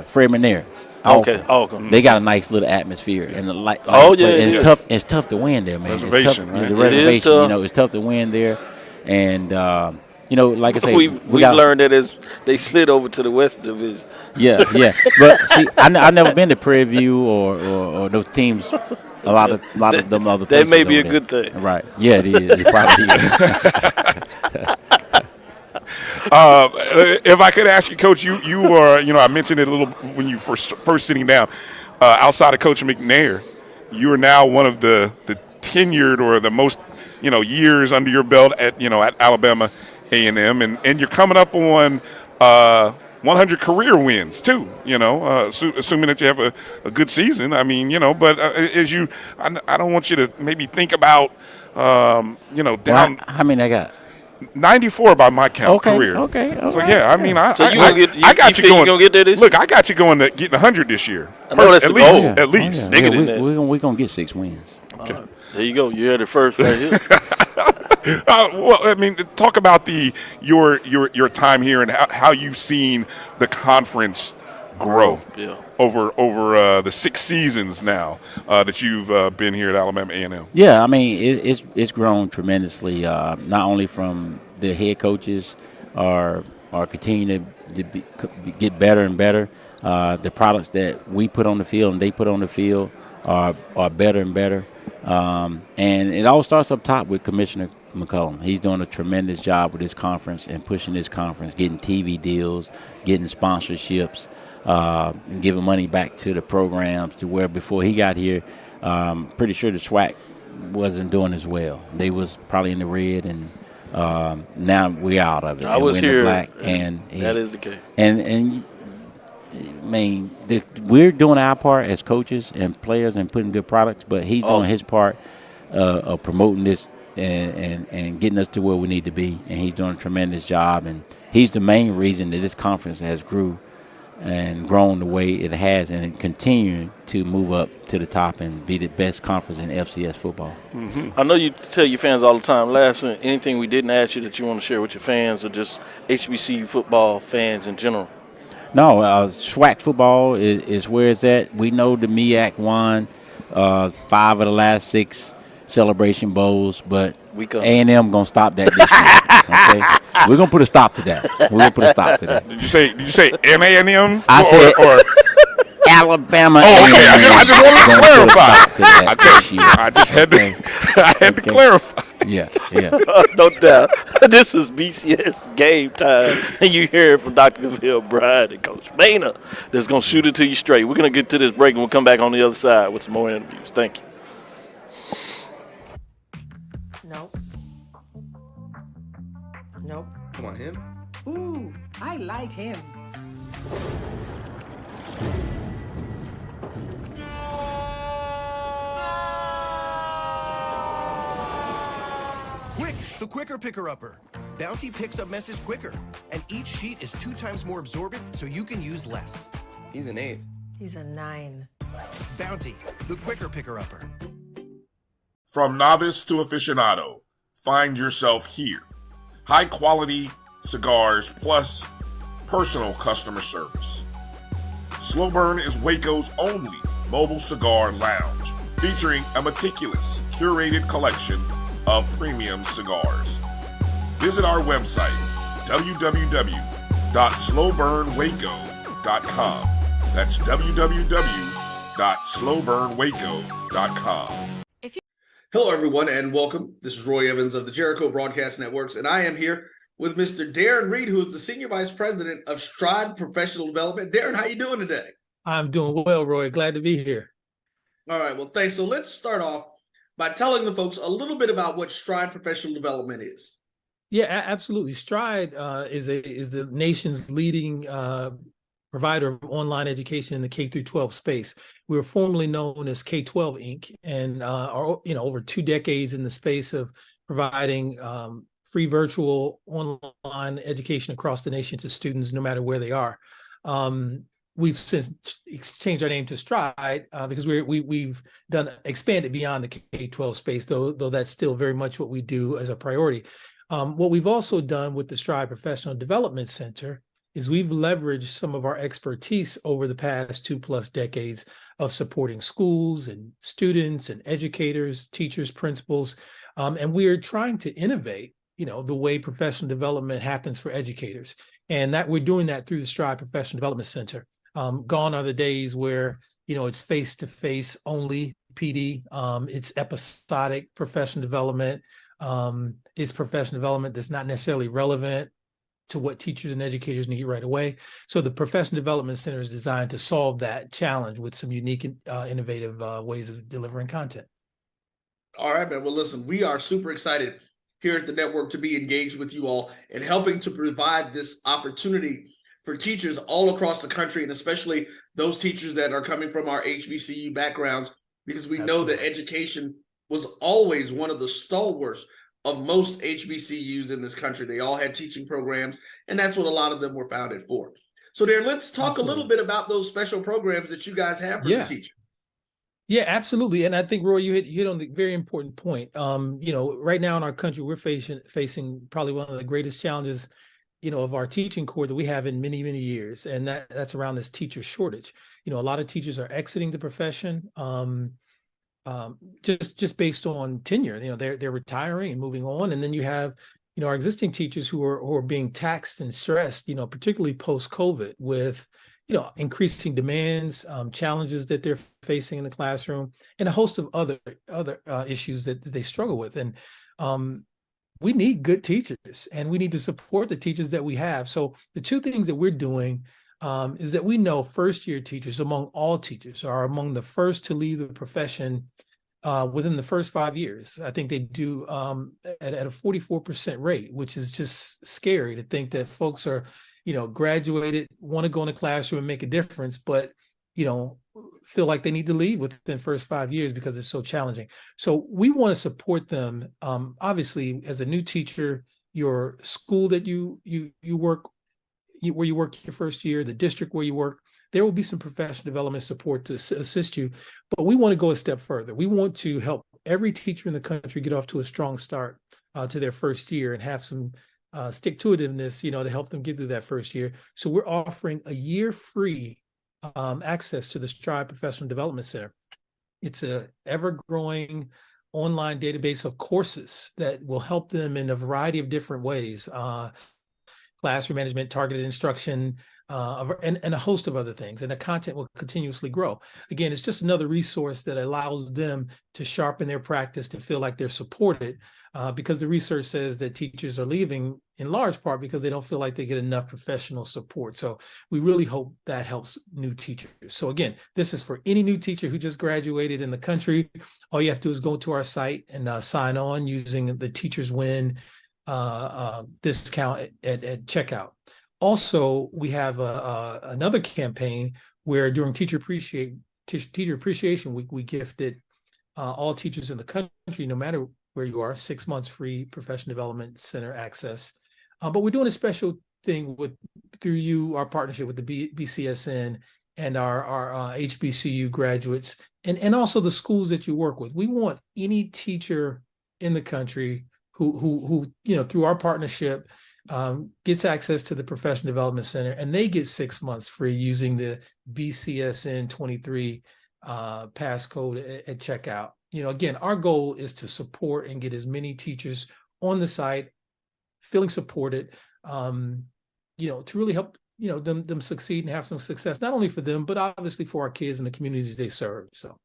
Fred McNair. Okay. They got a nice little atmosphere and it's tough. It's tough to win there, man. Reservation, right? It The reservation. is tough. You know, it's tough to win there, and you know, like I say, we've learned that as they slid over to the West Division. Yeah. But see, I never been to Prairie View or those teams. A lot of them other places. That may be a there. good thing. Right. Yeah, it is. It probably is. If I could ask you, Coach, you are, you know, I mentioned it a little when you first sitting down. Outside of Coach McNair, you are now one of the tenured or the most, you know, years under your belt at Alabama A&M, and you're coming up on 100 career wins too. You know, assuming that you have a good season. I mean, you know, but I don't want you to maybe think about, you know, down. How many I got? 94 by my count career. Okay. So yeah, I mean, I got you going. Gonna get there this look, I got you going to getting 100 this year. I know that's at the least, goal. At least. Bigger than that. We're gonna get 6 wins. Okay. There you go. You heard it first right here. Well, I mean, talk about your time here and how you've seen the conference grow over the 6 seasons now that you've been here at Alabama A&M. Yeah, I mean, it's grown tremendously. Not only from the head coaches are continuing to get better and better. The products that we put on the field and they put on the field are better and better. And it all starts up top with Commissioner McCollum. He's doing a tremendous job with this conference and pushing this conference, getting TV deals, getting sponsorships, and giving money back to the programs to where before he got here, pretty sure the SWAC wasn't doing as well. They was probably in the red, and now we're out of it. I was here, black, and that is the case. And I mean, we're doing our part as coaches and players and putting good products, but he's doing his part of promoting this and getting us to where we need to be. And he's doing a tremendous job. And he's the main reason that this conference has grew and grown the way it has and continuing to move up to the top and be the best conference in FCS football. I know you tell your fans all the time, last anything we didn't ask you that you want to share with your fans or just HBCU football fans in general? No, SWAC football is where it's at. We know the MEAC won 5 of the last 6 Celebration Bowls, but A&M going to stop that this year. Okay? We're going to put a stop to that. We're going to put a stop to that. Did you say A&M? I said Alabama. Oh, okay. I just wanted to clarify. I just had to clarify. Yeah. No doubt. This is BCS Game Time, and you hear it from Dr. Gabriel Bryant and Coach Maynard that's going to shoot it to you straight. We're going to get to this break, and we'll come back on the other side with some more interviews. Thank you. Nope. Come on, him. Ooh, I like him. Quick, the quicker picker-upper. Bounty picks up messes quicker, and each sheet is 2 times more absorbent, so you can use less. He's an 8. He's a 9. Bounty, the quicker picker-upper. From novice to aficionado, find yourself here. High quality cigars plus personal customer service. Slow Burn is Waco's only mobile cigar lounge, featuring a meticulous, curated collection of premium cigars. Visit our website, www.slowburnwaco.com. That's www.slowburnwaco.com. Hello, everyone, and welcome. This is Roy Evans of the Jericho Broadcast Networks, and I am here with Mr. Darren Reed, who is the Senior Vice President of Stride Professional Development. Darren, how you doing today? I'm doing well, Roy. Glad to be here. All right, well, thanks. So let's start off by telling the folks a little bit about what Stride Professional Development is. Yeah, absolutely. Stride is the nation's leading provider of online education in the K through 12 space. We were formerly known as K-12 Inc. and are over 2 decades in the space of providing free virtual online education across the nation to students, no matter where they are. We've since changed our name to Stride because we've expanded beyond the K-12 space, though that's still very much what we do as a priority. What we've also done with the Stride Professional Development Center is we've leveraged some of our expertise over the past 2+ decades of supporting schools and students and educators, teachers, principals, and we are trying to innovate, the way professional development happens for educators, and that we're doing that through the Stride Professional Development Center. Gone are the days where it's face-to-face only PD. It's episodic professional development. It's professional development that's not necessarily relevant to what teachers and educators need right away. So the Professional Development Center is designed to solve that challenge with some unique and innovative ways of delivering content. All right, man. Well, listen, we are super excited here at the network to be engaged with you all and helping to provide this opportunity for teachers all across the country, and especially those teachers that are coming from our HBCU backgrounds, because we know that education was always one of the stalwarts of most HBCUs in this country. They all had teaching programs, and that's what a lot of them were founded for. So Darren, let's talk a little bit about those special programs that you guys have for the teacher. Yeah, absolutely. And I think, Roy, you hit on the very important point. Right now in our country, we're facing probably one of the greatest challenges, of our teaching corps that we have in many, many years. And that's around this teacher shortage. A lot of teachers are exiting the profession. Just based on tenure, they're retiring and moving on, and then you have, our existing teachers who are being taxed and stressed, particularly post-COVID with, increasing demands, challenges that they're facing in the classroom, and a host of other issues that they struggle with. And we need good teachers, and we need to support the teachers that we have. So the two things that we're doing is that we know first-year teachers, among all teachers, are among the first to leave the profession within the first 5 years. I think they do at a 44% rate, which is just scary to think that folks are, graduated, want to go in the classroom and make a difference, but, feel like they need to leave within the first 5 years because it's so challenging. So we want to support them. Obviously, as a new teacher, your school that you work, where you work your first year, the district where you work, there will be some professional development support to assist you, but we want to go a step further. We want to help every teacher in the country get off to a strong start to their first year and have some stick-to-itiveness, to help them get through that first year. So we're offering a year free access to the Stride Professional Development Center. It's a ever-growing online database of courses that will help them in a variety of different ways. Classroom management, targeted instruction, and a host of other things. And the content will continuously grow. Again, it's just another resource that allows them to sharpen their practice, to feel like they're supported, because the research says that teachers are leaving in large part because they don't feel like they get enough professional support. So we really hope that helps new teachers. So again, this is for any new teacher who just graduated in the country. All you have to do is go to our site and sign on using the Teachers Win discount at checkout. Also, we have another campaign where during Teacher Appreciation Week, we gifted all teachers in the country, no matter where you are, 6 months free Professional Development Center access. But we're doing a special thing through our partnership with the BCSN and our HBCU graduates, and also the schools that you work with. We want any teacher in the country who through our partnership gets access to the Professional Development Center, and they get 6 months free using the BCSN 23 passcode at checkout. Again, our goal is to support and get as many teachers on the site feeling supported, to really help them succeed and have some success, not only for them, but obviously for our kids and the communities they serve. So.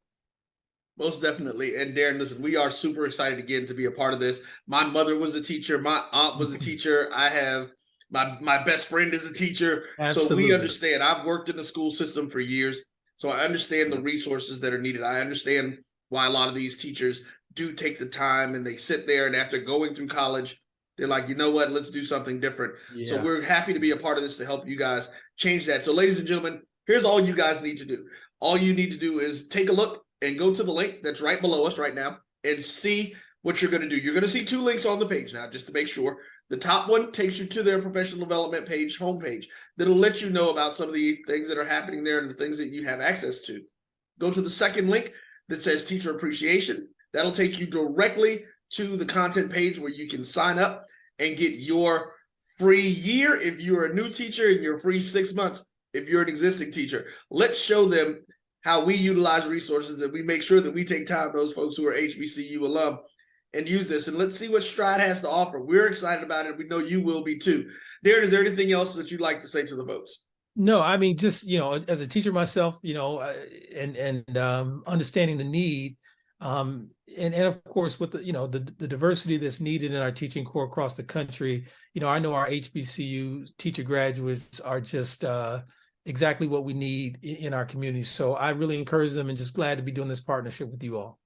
Most definitely. And Darren, listen, we are super excited again to be a part of this. My mother was a teacher. My aunt was a teacher. I have my best friend is a teacher. Absolutely. So we understand. I've worked in the school system for years. So I understand the resources that are needed. I understand why a lot of these teachers do take the time and they sit there, and after going through college, they're like, you know what, let's do something different. Yeah. So we're happy to be a part of this to help you guys change that. So ladies and gentlemen, here's all you guys need to do. All you need to do is take a look and go to the link that's right below us right now and see what you're going to do. You're going to see 2 links on the page now, just to make sure. The top one takes you to their professional development page, homepage, that'll let you know about some of the things that are happening there and the things that you have access to. Go to the second link that says Teacher Appreciation. That'll take you directly to the content page where you can sign up and get your free year if you're a new teacher, and your free 6 months if you're an existing teacher. Let's show them how we utilize resources, and we make sure that we take time, those folks who are HBCU alum, and use this. And let's see what Stride has to offer. We're excited about it. We know you will be too. Darren, is there anything else that you'd like to say to the folks? No, I mean, just, as a teacher myself, and understanding the need, and of course with the diversity that's needed in our teaching corps across the country, I know our HBCU teacher graduates are just exactly what we need in our community. So I really encourage them, and just glad to be doing this partnership with you all.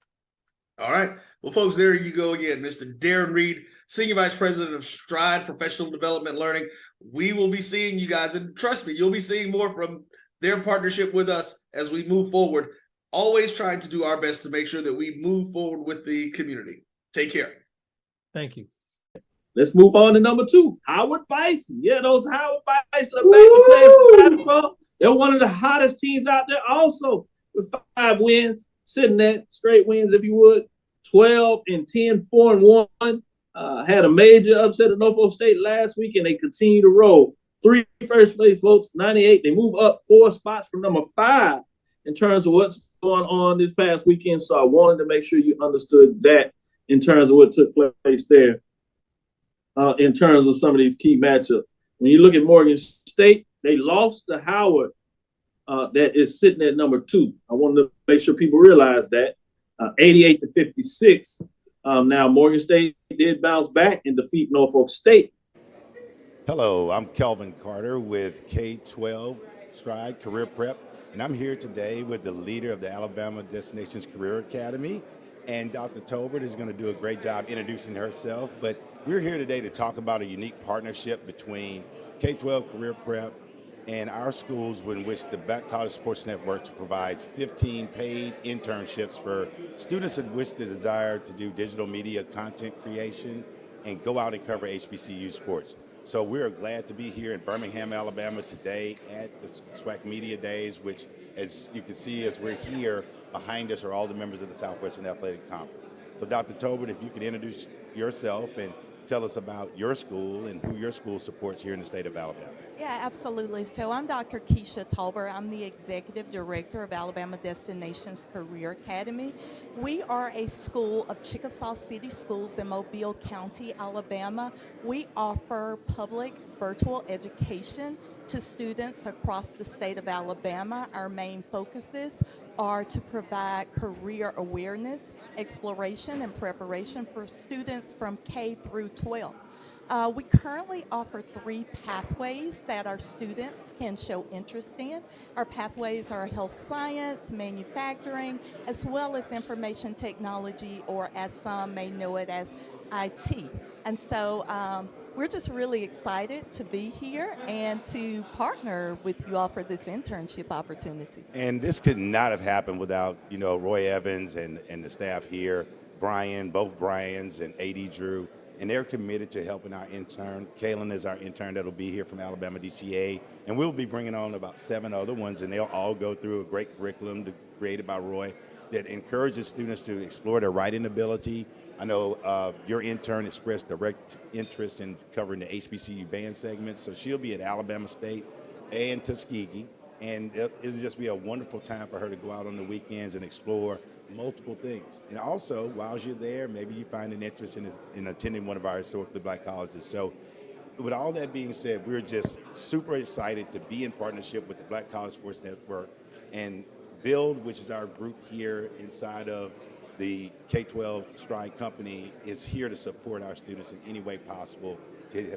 All right. Well, folks, there you go again. Mr. Darren Reed, Senior Vice President of Stride Professional Development Learning. We will be seeing you guys, and trust me, you'll be seeing more from their partnership with us as we move forward, always trying to do our best to make sure that we move forward with the community. Take care. Thank you. Let's move on to number 2, Howard Bison. Yeah, those Howard Bison are back to play for basketball. They're one of the hottest teams out there also, with 5 wins, sitting at straight wins, if you would, 12-10, 4-1. Had a major upset at Norfolk State last week, and they continue to roll. 3 first place votes, 98. They move up 4 spots from number 5 in terms of what's going on this past weekend. So I wanted to make sure you understood that in terms of what took place there. In terms of some of these key matchups. When you look at Morgan State, they lost to Howard, that is sitting at number 2. I wanted to make sure people realize that. 88-56. Now, Morgan State did bounce back and defeat Norfolk State. Hello, I'm Kelvin Carter with K-12 Stride Career Prep, and I'm here today with the leader of the Alabama Destinations Career Academy. And Dr. Tolbert is going to do a great job introducing herself, but we're here today to talk about a unique partnership between K-12 Career Prep and our schools, in which the Black College Sports Network provides 15 paid internships for students that wish to desire to do digital media content creation and go out and cover HBCU sports. So we're glad to be here in Birmingham, Alabama today at the SWAC Media Days, which, as you can see as we're here, behind us are all the members of the Southwestern Athletic Conference. So Dr. Tolbert, if you could introduce yourself and tell us about your school and who your school supports here in the state of Alabama. Yeah, absolutely. So I'm Dr. Keisha Tolbert. I'm the Executive Director of Alabama Destinations Career Academy. We are a school of Chickasaw City Schools in Mobile County, Alabama. We offer public virtual education to students across the state of Alabama. Our main focuses are to provide career awareness, exploration, and preparation for students from K through 12. We currently offer 3 pathways that our students can show interest in. Our pathways are health science, manufacturing, as well as information technology, or as some may know it as IT. And so we're just really excited to be here and to partner with you all for this internship opportunity. And this could not have happened without, Roy Evans and the staff here, Brian, both Brians, and AD Drew. and they're committed to helping our intern. Kaylin is our intern that'll be here from Alabama DCA, and we'll be bringing on about 7 other ones, and they'll all go through a great curriculum created by Roy that encourages students to explore their writing ability. I know your intern expressed direct interest in covering the HBCU band segments, so she'll be at Alabama State and Tuskegee, and it'll just be a wonderful time for her to go out on the weekends and explore multiple things. And also, while you're there, maybe you find an interest in attending one of our historically black colleges. So with all that being said, we're just super excited to be in partnership with the Black College Sports Network, and Build, which is our group here inside of the K-12 Stride Company, is here to support our students in any way possible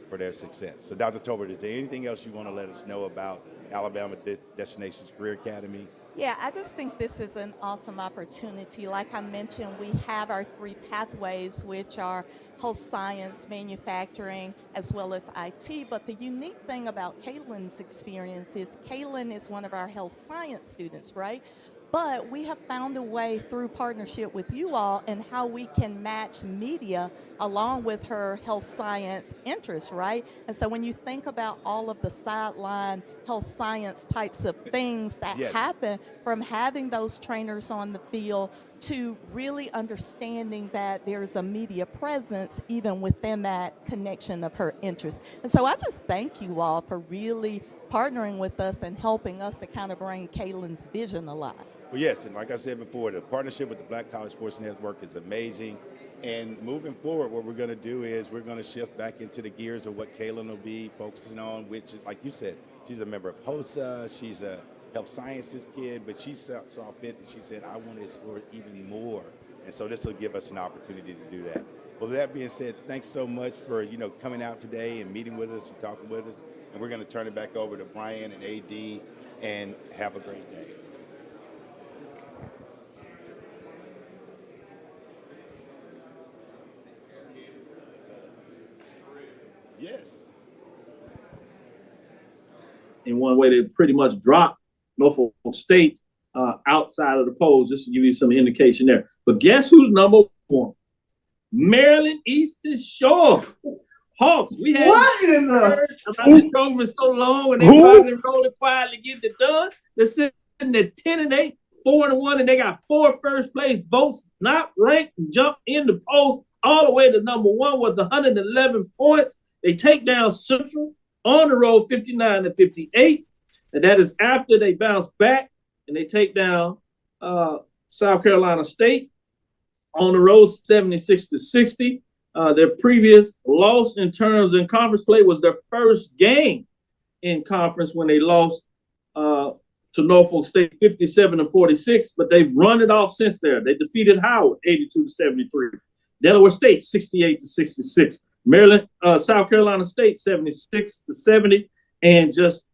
for their success. So Dr. Tolbert, is there anything else you want to let us know about Alabama Destinations Career Academy? Yeah, I just think this is an awesome opportunity. Like I mentioned, we have our 3 pathways, which are health science, manufacturing, as well as IT. But the unique thing about Kaylin's experience is Kaylin is one of our health science students, right? But we have found a way through partnership with you all and how we can match media along with her health science interests, right? And so when you think about all of the sideline health science types of things that happen from having those trainers on the field to really understanding that there's a media presence even within that connection of her interests. And so I just thank you all for really partnering with us and helping us to kind of bring Kaylin's vision alive. Well, yes, and like I said before, the partnership with the Black College Sports Network is amazing. And moving forward, what we're going to do is we're going to shift back into the gears of what Kaylin will be focusing on, which, like you said, she's a member of HOSA, she's a health sciences kid, but she saw fit and she said, I want to explore even more. And so this will give us an opportunity to do that. Well, with that being said, thanks so much for, coming out today and meeting with us and talking with us. And we're going to turn it back over to Brian and AD, and have a great day. Yes. In one way, they pretty much dropped Norfolk State outside of the polls, just to give you some indication there. But guess who's number 1? Maryland Eastern Shore Hawks. We had what in the this program so long, and they probably rolling quietly getting it done. They're sitting at 10-8, 4-1, and they got 4 first place votes, not ranked, and jump in the polls all the way to number 1 with 111 points. They take down Central on the road 59-58, and that is after they bounce back and they take down South Carolina State on the road 76-60. Their previous loss in terms in conference play was their first game in conference when they lost to Norfolk State 57-46, but they've run it off since there. They defeated Howard 82-73. Delaware State 68-66. Maryland, South Carolina State 76-70, and just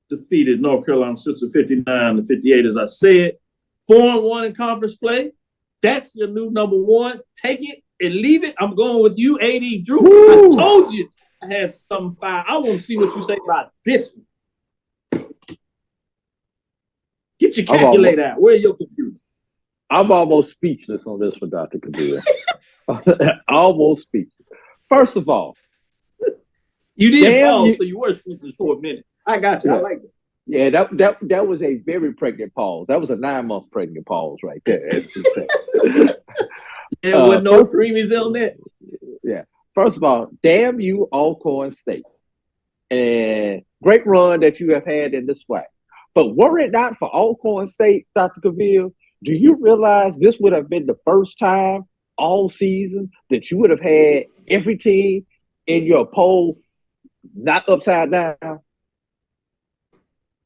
defeated North Carolina Central 59-58. As I said, 4-1 in conference play. That's your new number 1. Take it and leave it. I'm going with you, AD Drew. Woo! I told you I had something fire. I want to see what you say about this one. Get your calculator out. Where's your computer? I'm almost speechless on this one, Dr. Kabir. Almost speechless. First of all, you did pause, so you were speechless for a minute. I got you. Yeah. I like it. Yeah, that was a very pregnant pause. That was a 9-month pregnant pause right there. There was no creamies on that. Yeah. First of all, damn you, Alcorn State. And great run that you have had in this SWAC. But were it not for Alcorn State, Dr. Cavill, do you realize this would have been the first time all season that you would have had every team in your poll not upside down?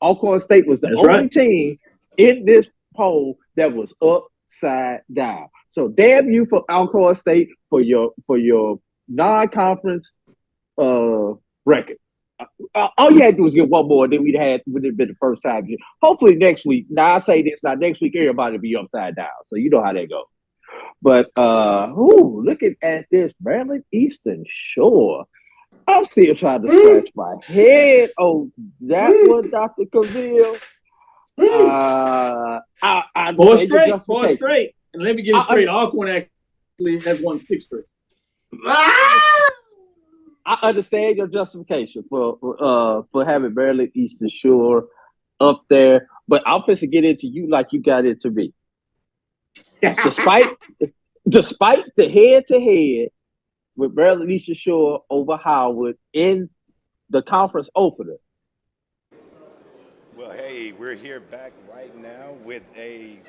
Alcorn State was the only team in this poll that was upside down. So damn you for Alcorn State for your non-conference record. All you had to do was get one more, and then would have been the first time. Hopefully next week. Now I say this, now next week everybody will be upside down. So you know how that goes. But looking at this Maryland Eastern Shore, I'm still trying to scratch my head on that one, Dr. Cavill. Four straight. And let me get it straight. Alcorn actually has won 6 straight. I understand your justification for having Maryland Eastern Shore up there, but I'm supposed to get into you like you got into me. Despite the head-to-head with Maryland Eastern Shore over Howard in the conference opener. Well, hey, we're here back right now with a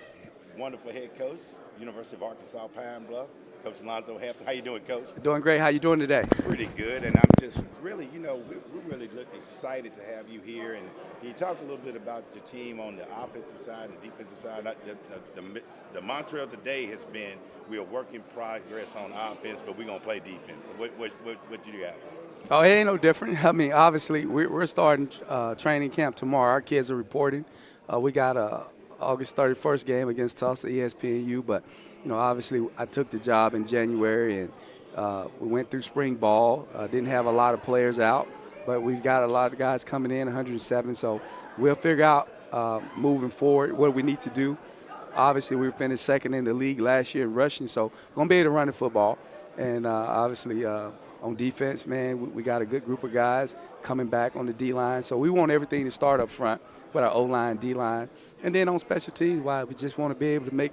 wonderful head coach, University of Arkansas Pine Bluff, Coach Alonzo Hampton. How you doing, Coach? Doing great. How you doing today? Pretty good, and I'm just really, we're really excited to have you here. And can you talk a little bit about your team on the offensive side and the defensive side? The mantra of today has been we are work in progress on offense, but we're going to play defense. So what do you have for us? Oh, it ain't no different. I mean, obviously, we're starting training camp tomorrow. Our kids are reporting. We got a August 31st game against Tulsa ESPNU, but obviously I took the job in January, and we went through spring ball. Didn't have a lot of players out, but we've got a lot of guys coming in, 107. So we'll figure out moving forward what we need to do. Obviously, we finished second in the league last year in rushing, so we're going to be able to run the football. And obviously on defense, man, we got a good group of guys coming back on the D-line. So we want everything to start up front with our O-line, D-line. And then on special teams, we just want to be able to make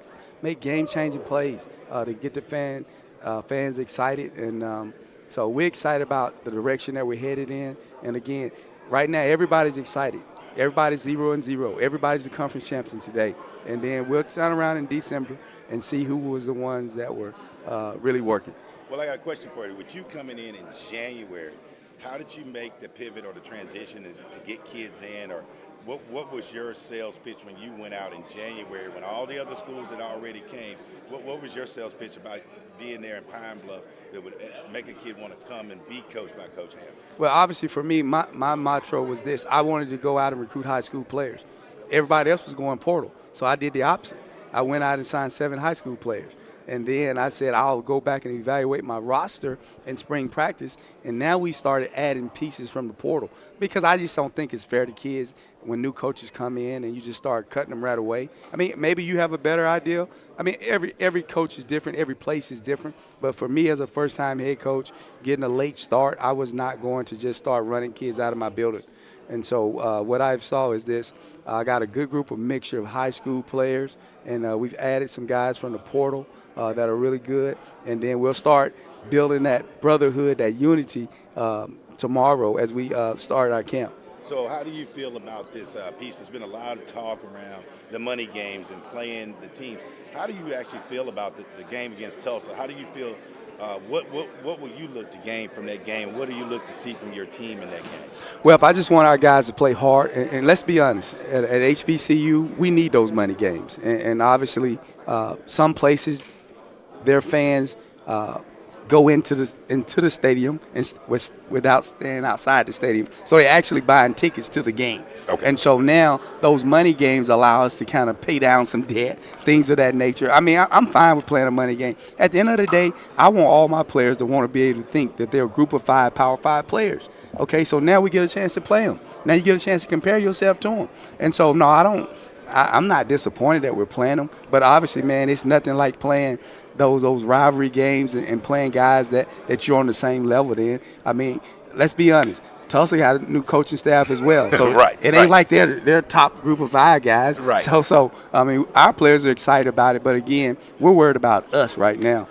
game-changing plays to get the fans excited. And so we're excited about the direction that we're headed in. And, again, right now everybody's excited. Everybody's 0-0. Everybody's the conference champion today. And then we'll turn around in December and see who was the ones that were really working. Well, I got a question for you. With you coming in January, how did you make the pivot or the transition to get kids in? Or what was your sales pitch when you went out in January when all the other schools had already came? What was your sales pitch about being there in Pine Bluff that would make a kid want to come and be coached by Coach Hampton? Well, obviously for me, my mantra was this. I wanted to go out and recruit high school players. Everybody else was going portal, so I did the opposite. I went out and signed 7 high school players. And then I said I'll go back and evaluate my roster in spring practice. And now we started adding pieces from the portal because I just don't think it's fair to kids when new coaches come in and you just start cutting them right away. I mean, maybe you have a better idea. I mean, every coach is different. Every place is different. But for me as a first-time head coach, getting a late start, I was not going to just start running kids out of my building. And so what I saw is this. I got a good group of mixture of high school players, and we've added some guys from the portal that are really good. And then we'll start building that brotherhood, that unity tomorrow as we start our camp. So how do you feel about this piece? There's been a lot of talk around the money games and playing the teams. How do you actually feel about the game against Tulsa? How do you feel? What will you look to gain from that game? What do you look to see from your team in that game? Well, I just want our guys to play hard. And let's be honest, at HBCU, we need those money games. And obviously, some places, their fans go into the stadium and without staying outside the stadium. So they're actually buying tickets to the game. Okay. And so now those money games allow us to kind of pay down some debt, things of that nature. I mean, I'm fine with playing a money game. At the end of the day, I want all my players to want to be able to think that they're a group of 5 Power 5 players. Okay, so now we get a chance to play them. Now you get a chance to compare yourself to them. And so, no, I'm not disappointed that we're playing them. But obviously, man, it's nothing like playing those rivalry games and playing guys that you're on the same level then. I mean, let's be honest. Tulsa got a new coaching staff as well. So it ain't like they're top group of 5 guys. Right. So I mean, our players are excited about it. But, again, we're worried about us right now,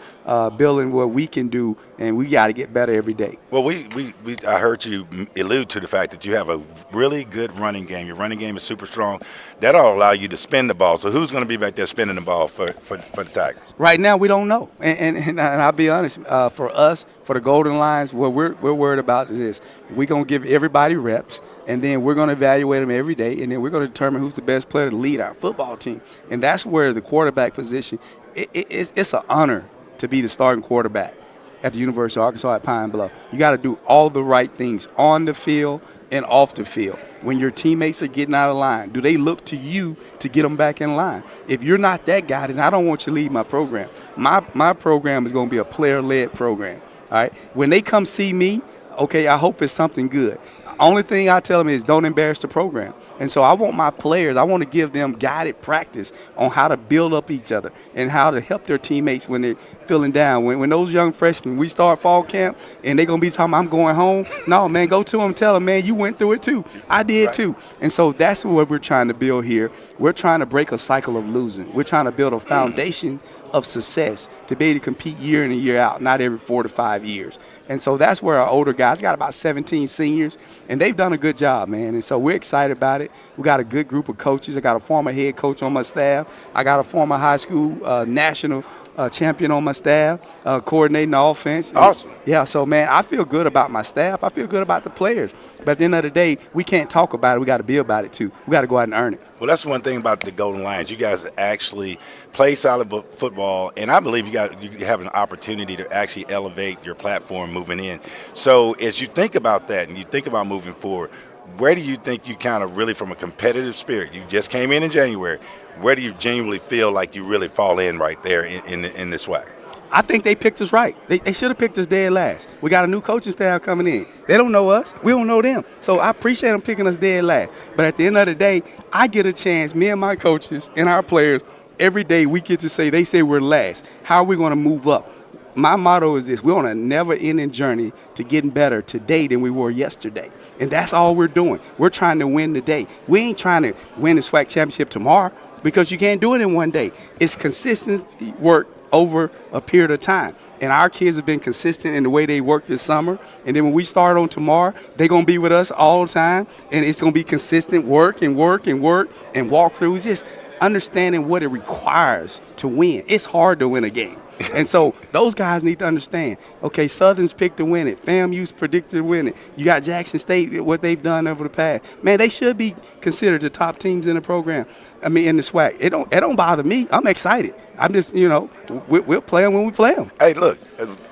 building what we can do, and we got to get better every day. Well, I heard you allude to the fact that you have a really good running game. Your running game is super strong. That'll allow you to spin the ball. So who's going to be back there spinning the ball for the Tigers? Right now, we don't know. And I'll be honest, for us, for the Golden Lions, what we're worried about is this. We're going to give everybody reps, and then we're going to evaluate them every day, and then we're going to determine who's the best player to lead our football team. And that's where the quarterback position, it's an honor to be the starting quarterback at the University of Arkansas at Pine Bluff. You got to do all the right things on the field and off the field. When your teammates are getting out of line, do they look to you to get them back in line? If you're not that guy, then I don't want you to lead my program. My program is going to be a player-led program. All right. When they come see me, okay, I hope it's something good. Only thing I tell them is don't embarrass the program. And so I want my players, I want to give them guided practice on how to build up each other and how to help their teammates when they're feeling down. When those young freshmen, we start fall camp and they're going to be talking, I'm going home. No, man, go to them and tell them, man, you went through it too. I did too. And so that's what we're trying to build here. We're trying to break a cycle of losing. We're trying to build a foundation of success to be able to compete year in and year out, not every 4 to 5 years. And so that's where our older guys got about 17 seniors, and they've done a good job, man. And so we're excited about it. We got a good group of coaches. I got a former head coach on my staff. I got a former high school national champion on my staff, coordinating the offense. Awesome. Yeah, so, man, I feel good about my staff. I feel good about the players. But at the end of the day, we can't talk about it. We got to be about it, too. We got to go out and earn it. Well, that's one thing about the Golden Lions. You guys actually play solid football, and I believe you have an opportunity to actually elevate your platform moving in. So as you think about that and you think about moving forward, where do you think you kind of really, from a competitive spirit, you just came in January, where do you genuinely feel like you really fall in right there in the SWAC? I think they picked us right. They should have picked us dead last. We got a new coaching staff coming in. They don't know us. We don't know them. So I appreciate them picking us dead last. But at the end of the day, I get a chance, me and my coaches and our players, every day we get to say, they say we're last. How are we going to move up? My motto is this: we're on a never-ending journey to getting better today than we were yesterday. And that's all we're doing. We're trying to win today. We ain't trying to win the SWAC championship tomorrow because you can't do it in one day. It's consistency work over a period of time. And our kids have been consistent in the way they work this summer. And then when we start on tomorrow, they're going to be with us all the time. And it's going to be consistent work and work and work and walkthroughs. Just understanding what it requires to win. It's hard to win a game. And so those guys need to understand, okay, Southern's picked to win it. FAMU's predicted to win it. You got Jackson State, what they've done over the past. Man, they should be considered the top teams in the program. I mean, in the SWAC. It don't bother me. I'm excited. I'm just, we'll play them when we play them. Hey, look,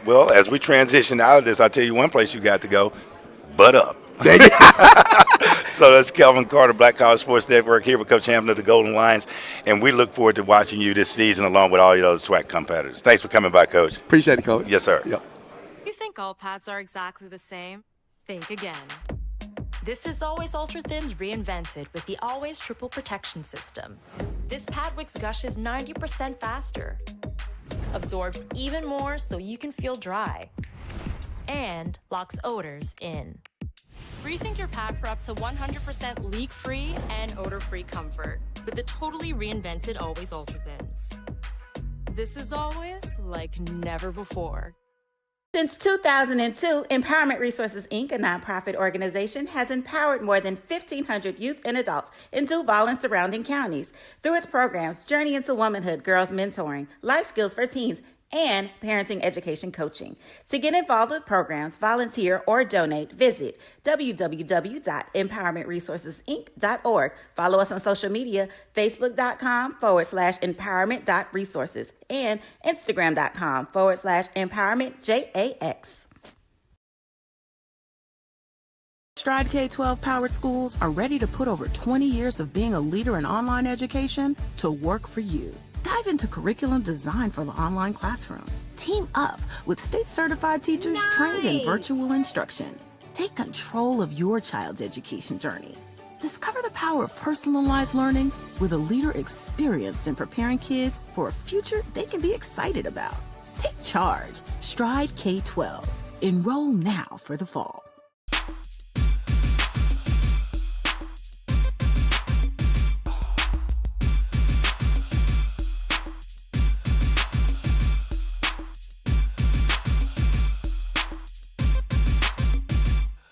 well, as we transition out of this, I'll tell you one place you got to go, Butt Up. So that's Kelvin Carter, Black College Sports Network, here with Coach Hampton of the Golden Lions, and we look forward to watching you this season along with all your other SWAC competitors. Thanks for coming by, Coach. Appreciate it, Coach. Yes, sir. Yep. You think all pads are exactly the same? Think again. This is Always Ultra Thins reinvented with the Always Triple Protection System. This pad wicks gushes 90% faster, absorbs even more so you can feel dry, and locks odors in. Rethink your pad for up to 100% leak-free and odor-free comfort with the totally reinvented Always Ultra Thins. This is always like never before. Since 2002, Empowerment Resources, Inc., a nonprofit organization, has empowered more than 1,500 youth and adults in Duval and surrounding counties through its programs Journey into Womanhood, Girls Mentoring, Life Skills for Teens, and parenting education coaching. To get involved with programs, volunteer, or donate, visit www.empowermentresourcesinc.org. Follow us on social media, facebook.com/empowerment.resources and instagram.com/empowermentJAX. Stride K-12 powered schools are ready to put over 20 years of being a leader in online education to work for you. Dive into curriculum design for the online classroom. Team up with state-certified teachers trained in virtual instruction. Take control of your child's education journey. Discover the power of personalized learning with a leader experienced in preparing kids for a future they can be excited about. Take charge. Stride K-12. Enroll now for the fall.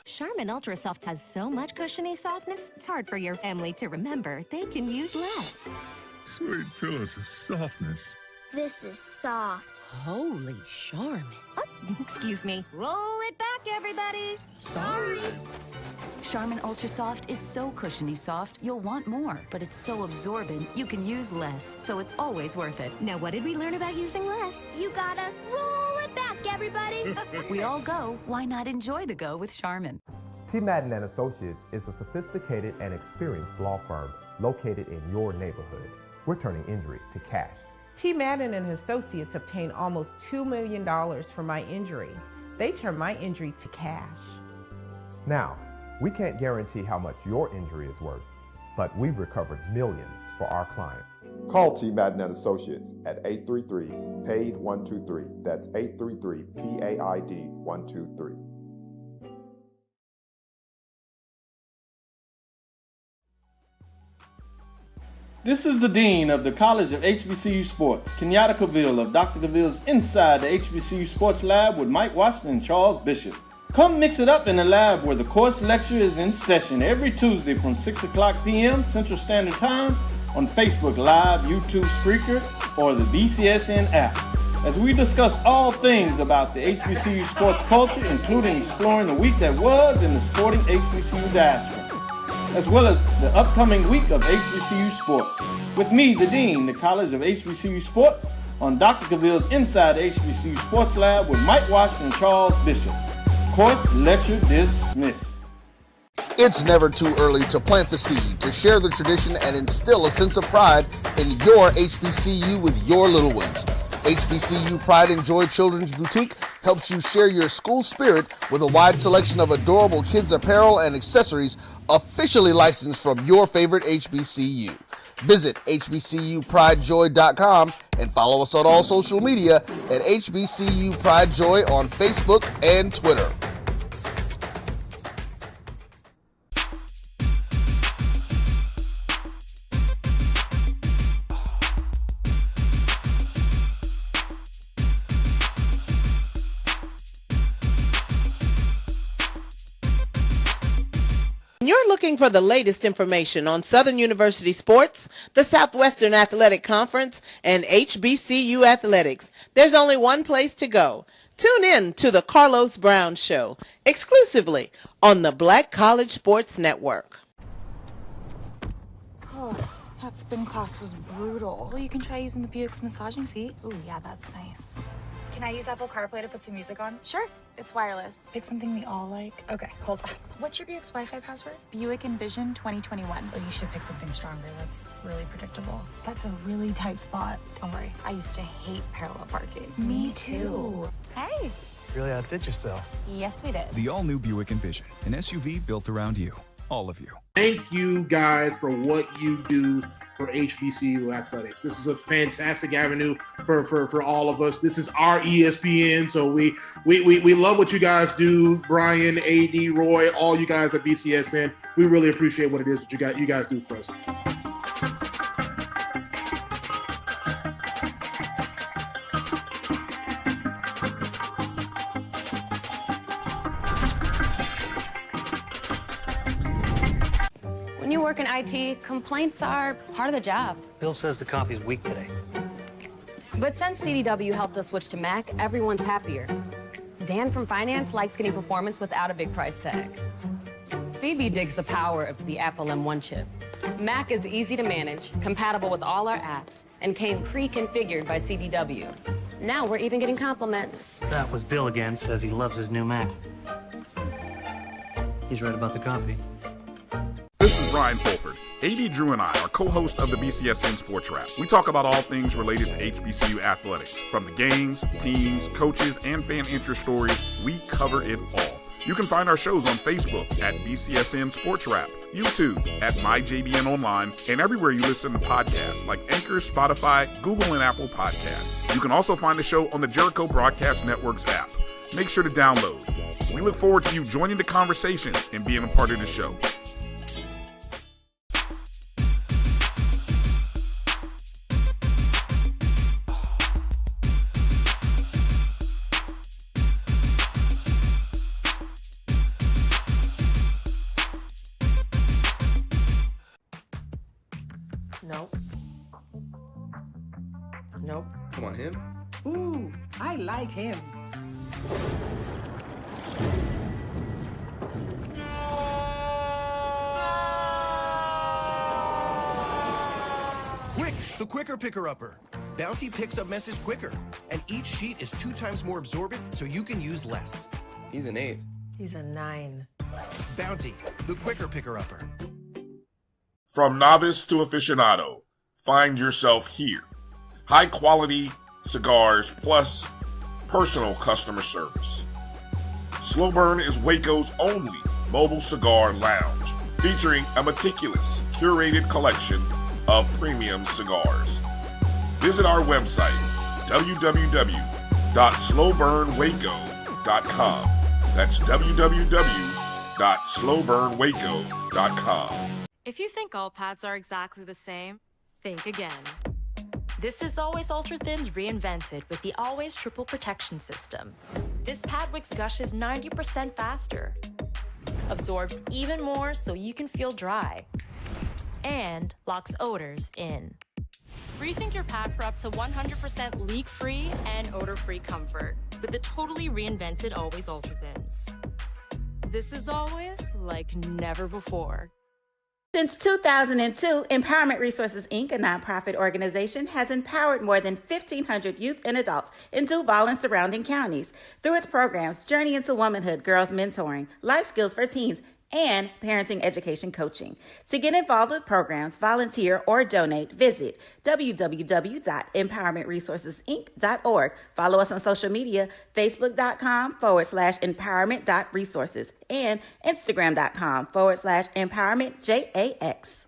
Charmin Ultra Soft has so much cushiony softness, it's hard for your family to remember they can use less. Sweet pillows of softness. This is soft. Holy Charmin. Oh, excuse me. Roll it back, everybody. Sorry. Charmin Ultra Soft is so cushiony soft, you'll want more. But it's so absorbent, you can use less. So it's always worth it. Now, what did we learn about using less? You gotta roll it back, everybody. We all go. Why not enjoy the go with Charmin? T. Madden & Associates is a sophisticated and experienced law firm located in your neighborhood. We're turning injury to cash. T. Madden and Associates obtained almost $2 million for my injury. They turned my injury to cash. Now, We can't guarantee how much your injury is worth, but we've recovered millions for our clients. Call T. Madden and Associates at 833-PAID-123. That's 833-PAID-123. This is the Dean of the College of HBCU Sports, Kenyatta Cavill of Dr. Cavill's Inside the HBCU Sports Lab with Mike Washington and Charles Bishop. Come mix it up in the lab where the course lecture is in session every Tuesday from 6 o'clock p.m. Central Standard Time on Facebook Live, YouTube Spreaker, or the BCSN app, as we discuss all things about the HBCU sports culture, including exploring the week that was in the sporting HBCU diaspora, as well as the upcoming week of HBCU sports. With me, the Dean, the College of HBCU Sports, on Dr. Cavill's Inside the HBCU Sports Lab with Mike Washington and Charles Bishop. Course lecture dismissed. It's never too early to plant the seed, to share the tradition, and instill a sense of pride in your HBCU with your little ones. HBCU Pride and Joy Children's Boutique helps you share your school spirit with a wide selection of adorable kids' apparel and accessories officially licensed from your favorite HBCU. Visit hbcupridejoy.com and follow us on all social media at HBCU Pride Joy on Facebook and Twitter. You're looking for the latest information on Southern University sports, the Southwestern Athletic Conference, and HBCU athletics. There's only one place to go. Tune in to the Carlos Brown Show, exclusively on the Black College Sports Network. Oh, that spin class was brutal. Well, you can try using the Buick's massaging seat. Ooh, yeah, that's nice. Can I use Apple CarPlay to put some music on? Sure, it's wireless. Pick something we all like. Okay, hold on. What's your Buick's Wi-Fi password? Buick Envision 2021. Oh, you should pick something stronger. That's really predictable. That's a really tight spot. Don't worry, I used to hate parallel parking. Me too. Hey. Really outdid yourself. Yes, we did. The all-new Buick Envision, an SUV built around you, all of you. Thank you guys for what you do for HBCU athletics. This is a fantastic avenue for all of us. This is our ESPN, so we love what you guys do. Brian, AD, Roy, all you guys at BCSN. We really appreciate what it is that you guys do for us. When you work in IT, complaints are part of the job. Bill says the coffee's weak today. But since CDW helped us switch to Mac, everyone's happier. Dan from finance likes getting performance without a big price tag. Phoebe digs the power of the Apple M1 chip. Mac is easy to manage, compatible with all our apps, and came pre-configured by CDW. Now we're even getting compliments. That was Bill again, says he loves his new Mac. He's right about the coffee. This is Ryan Fulford. AD Drew and I are co-hosts of the BCSN SportsWrap. We talk about all things related to HBCU athletics. From the games, teams, coaches, and fan interest stories, we cover it all. You can find our shows on Facebook at BCSN SportsWrap, YouTube at MyJBN Online, and everywhere you listen to podcasts like Anchor, Spotify, Google, and Apple Podcasts. You can also find the show on the Jericho Broadcast Network's app. Make sure to download. We look forward to you joining the conversation and being a part of the show. Nope. Nope. Come on, him. Ooh, I like him. Quick, the quicker picker-upper. Bounty picks up messes quicker, and each sheet is 2 times more absorbent, so you can use less. He's an 8. He's a 9. Bounty, the quicker picker-upper. From novice to aficionado, find yourself here. High quality cigars plus personal customer service. Slow Burn is Waco's only mobile cigar lounge featuring a meticulous, curated collection of premium cigars. Visit our website, www.slowburnwaco.com. That's www.slowburnwaco.com. If you think all pads are exactly the same, think again. This is Always Ultra Thins reinvented with the Always Triple Protection System. This pad wicks gushes 90% faster, absorbs even more so you can feel dry, and locks odors in. Rethink your pad for up to 100% leak-free and odor-free comfort with the totally reinvented Always Ultra Thins. This is always like never before. Since 2002, Empowerment Resources, Inc., a nonprofit organization, has empowered more than 1,500 youth and adults in Duval and surrounding counties through its programs Journey into Womanhood, Girls Mentoring, Life Skills for Teens, and Parenting Education Coaching. To get involved with programs, volunteer, or donate, visit www.empowermentresourcesinc.org. Follow us on social media, facebook.com/empowerment.resources and instagram.com/empowermentJAX.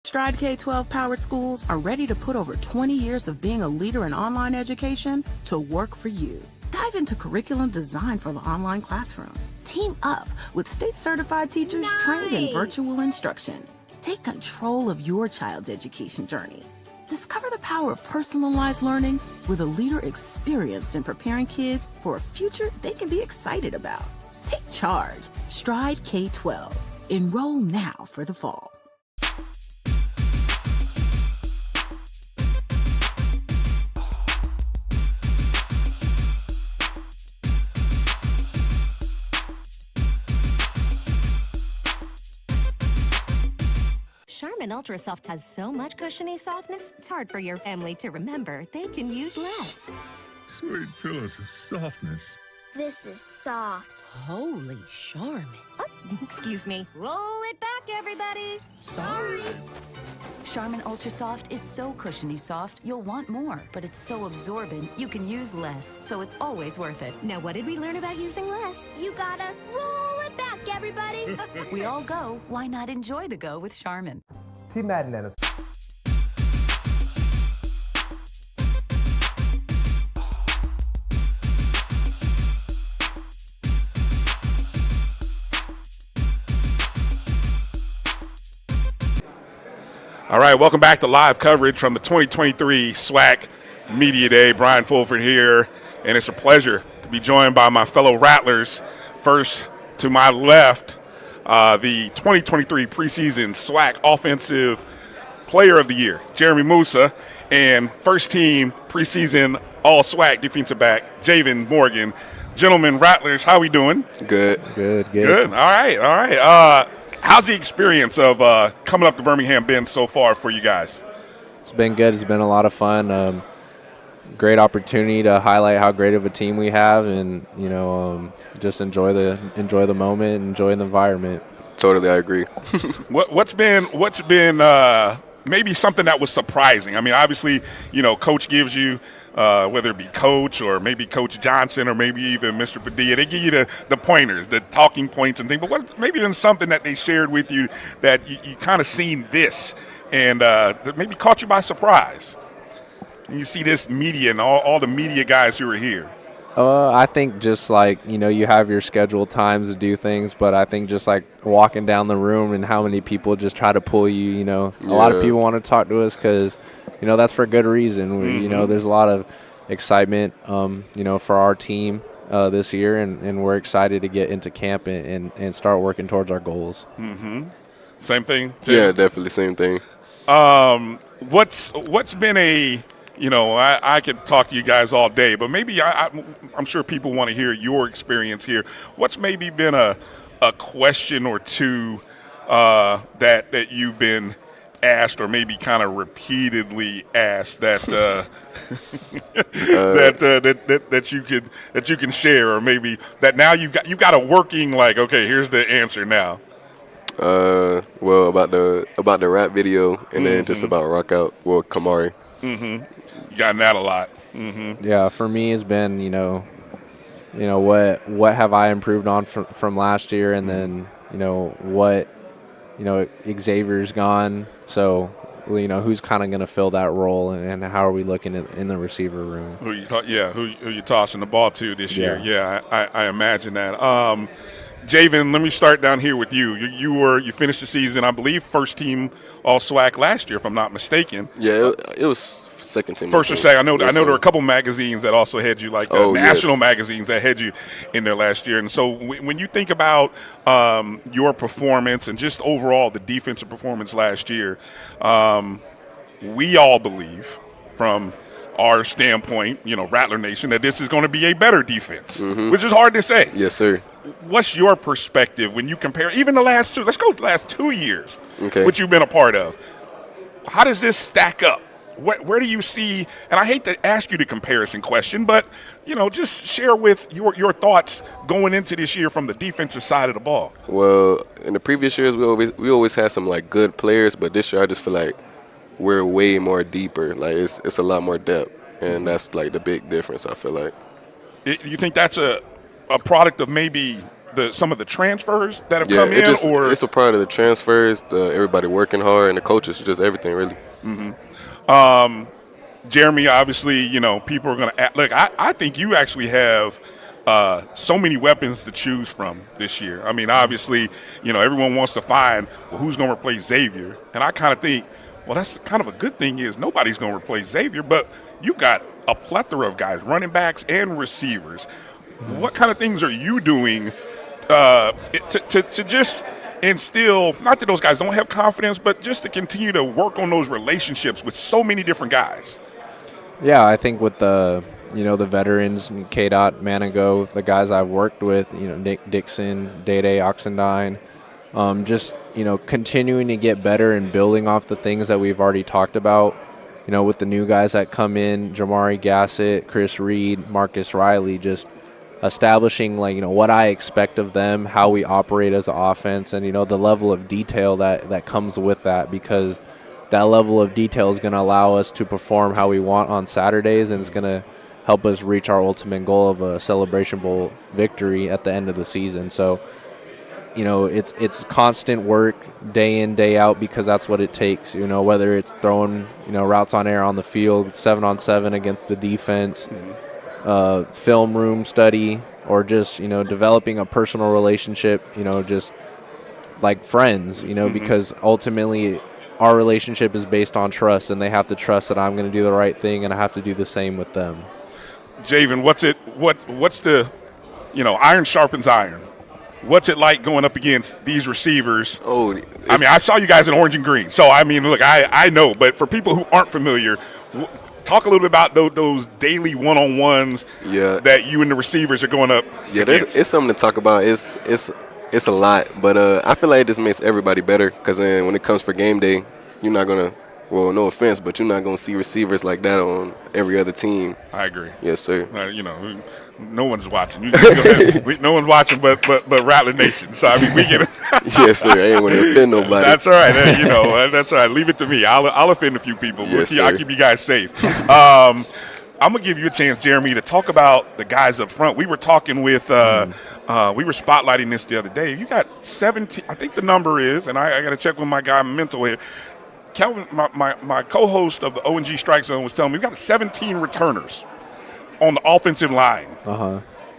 Stride K-12 powered schools are ready to put over 20 years of being a leader in online education to work for you. Dive into curriculum design for the online classroom. Team up with state-certified teachers trained in virtual instruction. Take control of your child's education journey. Discover the power of personalized learning with a leader experienced in preparing kids for a future they can be excited about. Take charge. Stride K-12. Enroll now for the fall. Charmin Ultra Soft has so much cushiony softness, it's hard for your family to remember they can use less. Sweet pillows of softness. This is soft. Holy Charmin. Oh, excuse me. Roll it back, everybody. Sorry. Charmin Ultra Soft is so cushiony soft, you'll want more. But it's so absorbent, you can use less, so it's always worth it. Now, what did we learn about using less? You gotta roll it back, everybody. We all go. Why not enjoy the go with Charmin? T. Madden and All right, welcome back to live coverage from the 2023 SWAC Media Day. Brian Fulford here, and it's a pleasure to be joined by my fellow Rattlers. First, to my left, the 2023 preseason SWAC Offensive Player of the Year, Jeremy Musa, and first team preseason All-SWAC defensive back, Javen Morgan. Gentlemen, Rattlers, how we doing? Good. All right. How's the experience of coming up to Birmingham been so far for you guys? It's been good. It's been a lot of fun. Great opportunity to highlight how great of a team we have, and just enjoy the moment, enjoy the environment. Totally, I agree. What's been maybe something that was surprising? I mean, obviously, Coach gives you. Whether it be Coach or maybe Coach Johnson or maybe even Mr. Padilla, they give you the pointers, the talking points and things. But what's maybe been something that they shared with you that you kind of seen this and that maybe caught you by surprise? And you see this media and all the media guys who are here. I think just like, you have your scheduled times to do things, but I think just like walking down the room and how many people just try to pull you, a lot of people want to talk to us because – that's for good reason. There's a lot of excitement, for our team this year, and we're excited to get into camp and start working towards our goals. Mm-hmm. Same thing? Yeah, definitely same thing. What's been I could talk to you guys all day, but maybe I'm sure people want to hear your experience here. What's maybe been a question or two that you've been asked or maybe kind of repeatedly asked that that you can share, or maybe that now you've got a working, like, okay, here's the answer now? Well, about the rap video, and then just about Rock Out, Kamari. You gotten that a lot. Yeah, for me it's been what have I improved on from last year, and then what Xavier's gone, so who's kind of going to fill that role, and how are we looking in the receiver room? Who you tossing the ball to this year? Yeah, I imagine that. Javen, let me start down here with you. You finished the season, I believe, first team All SWAC last year, if I'm not mistaken. Yeah, it was second team. First or second. I know there were a couple magazines that also had you, like national magazines that had you in there last year. And so when you think about your performance and just overall the defensive performance last year, we all believe from our standpoint, Rattler Nation, that this is going to be a better defense, which is hard to say. Yes, sir. What's your perspective when you compare even the last two? Let's go to the last 2 years, which you've been a part of. How does this stack up? Where do you see? And I hate to ask you the comparison question, but just share with your thoughts going into this year from the defensive side of the ball. Well, in the previous years, we always had some like good players, but this year I just feel like we're way more deeper. Like it's a lot more depth, and that's like the big difference. I feel like. You think that's a product of maybe some of the transfers that have come in, or it's a part of the transfers, everybody working hard, and the coaches, just everything really. Jeremy, obviously, people are going to look. I think you actually have so many weapons to choose from this year. I mean, obviously, everyone wants to find who's going to replace Xavier, and I kind of think, well, that's kind of a good thing is nobody's going to replace Xavier, but you've got a plethora of guys, running backs and receivers. What kind of things are you doing to just instill, not that those guys don't have confidence, but just to continue to work on those relationships with so many different guys? Yeah, I think with the veterans, K-Dot, Manigo, the guys I've worked with, Nick Dixon, Day-Day, Oxendine, just, continuing to get better and building off the things that we've already talked about, with the new guys that come in, Jamari Gassett, Chris Reed, Marcus Riley, just establishing what I expect of them, how we operate as an offense, and the level of detail that comes with that, because that level of detail is going to allow us to perform how we want on Saturdays, and it's going to help us reach our ultimate goal of a Celebration Bowl victory at the end of the season. So it's constant work day in, day out, because that's what it takes, whether it's throwing routes on air on the field, 7-on-7 against the defense, film room study, or just developing a personal relationship, just like friends, because ultimately our relationship is based on trust, and they have to trust that I'm going to do the right thing, and I have to do the same with them. Javen, what's the iron sharpens iron? What's it like going up against these receivers? I saw you guys in orange and green, so look, I know, but for people who aren't familiar, talk a little bit about those daily one-on-ones that you and the receivers are going up against. It's something to talk about. It's a lot, but I feel like it just makes everybody better, because then when it comes for game day, you're not going to, well, no offense, but you're not going to see receivers like that on every other team. I agree. Yes, sir. No one's watching. No one's watching but Rattler Nation. So, we get it. Yes, sir. I ain't want to offend nobody. That's all right. That's all right. Leave it to me. I'll offend a few people. Yes, I'll keep you guys safe. I'm going to give you a chance, Jeremy, to talk about the guys up front. We were talking with we were spotlighting this the other day. You got 17, I think the number is, and I got to check with my guy Mental here. Kelvin, my co-host of the O&G Strike Zone, was telling me we've got 17 returners on the offensive line.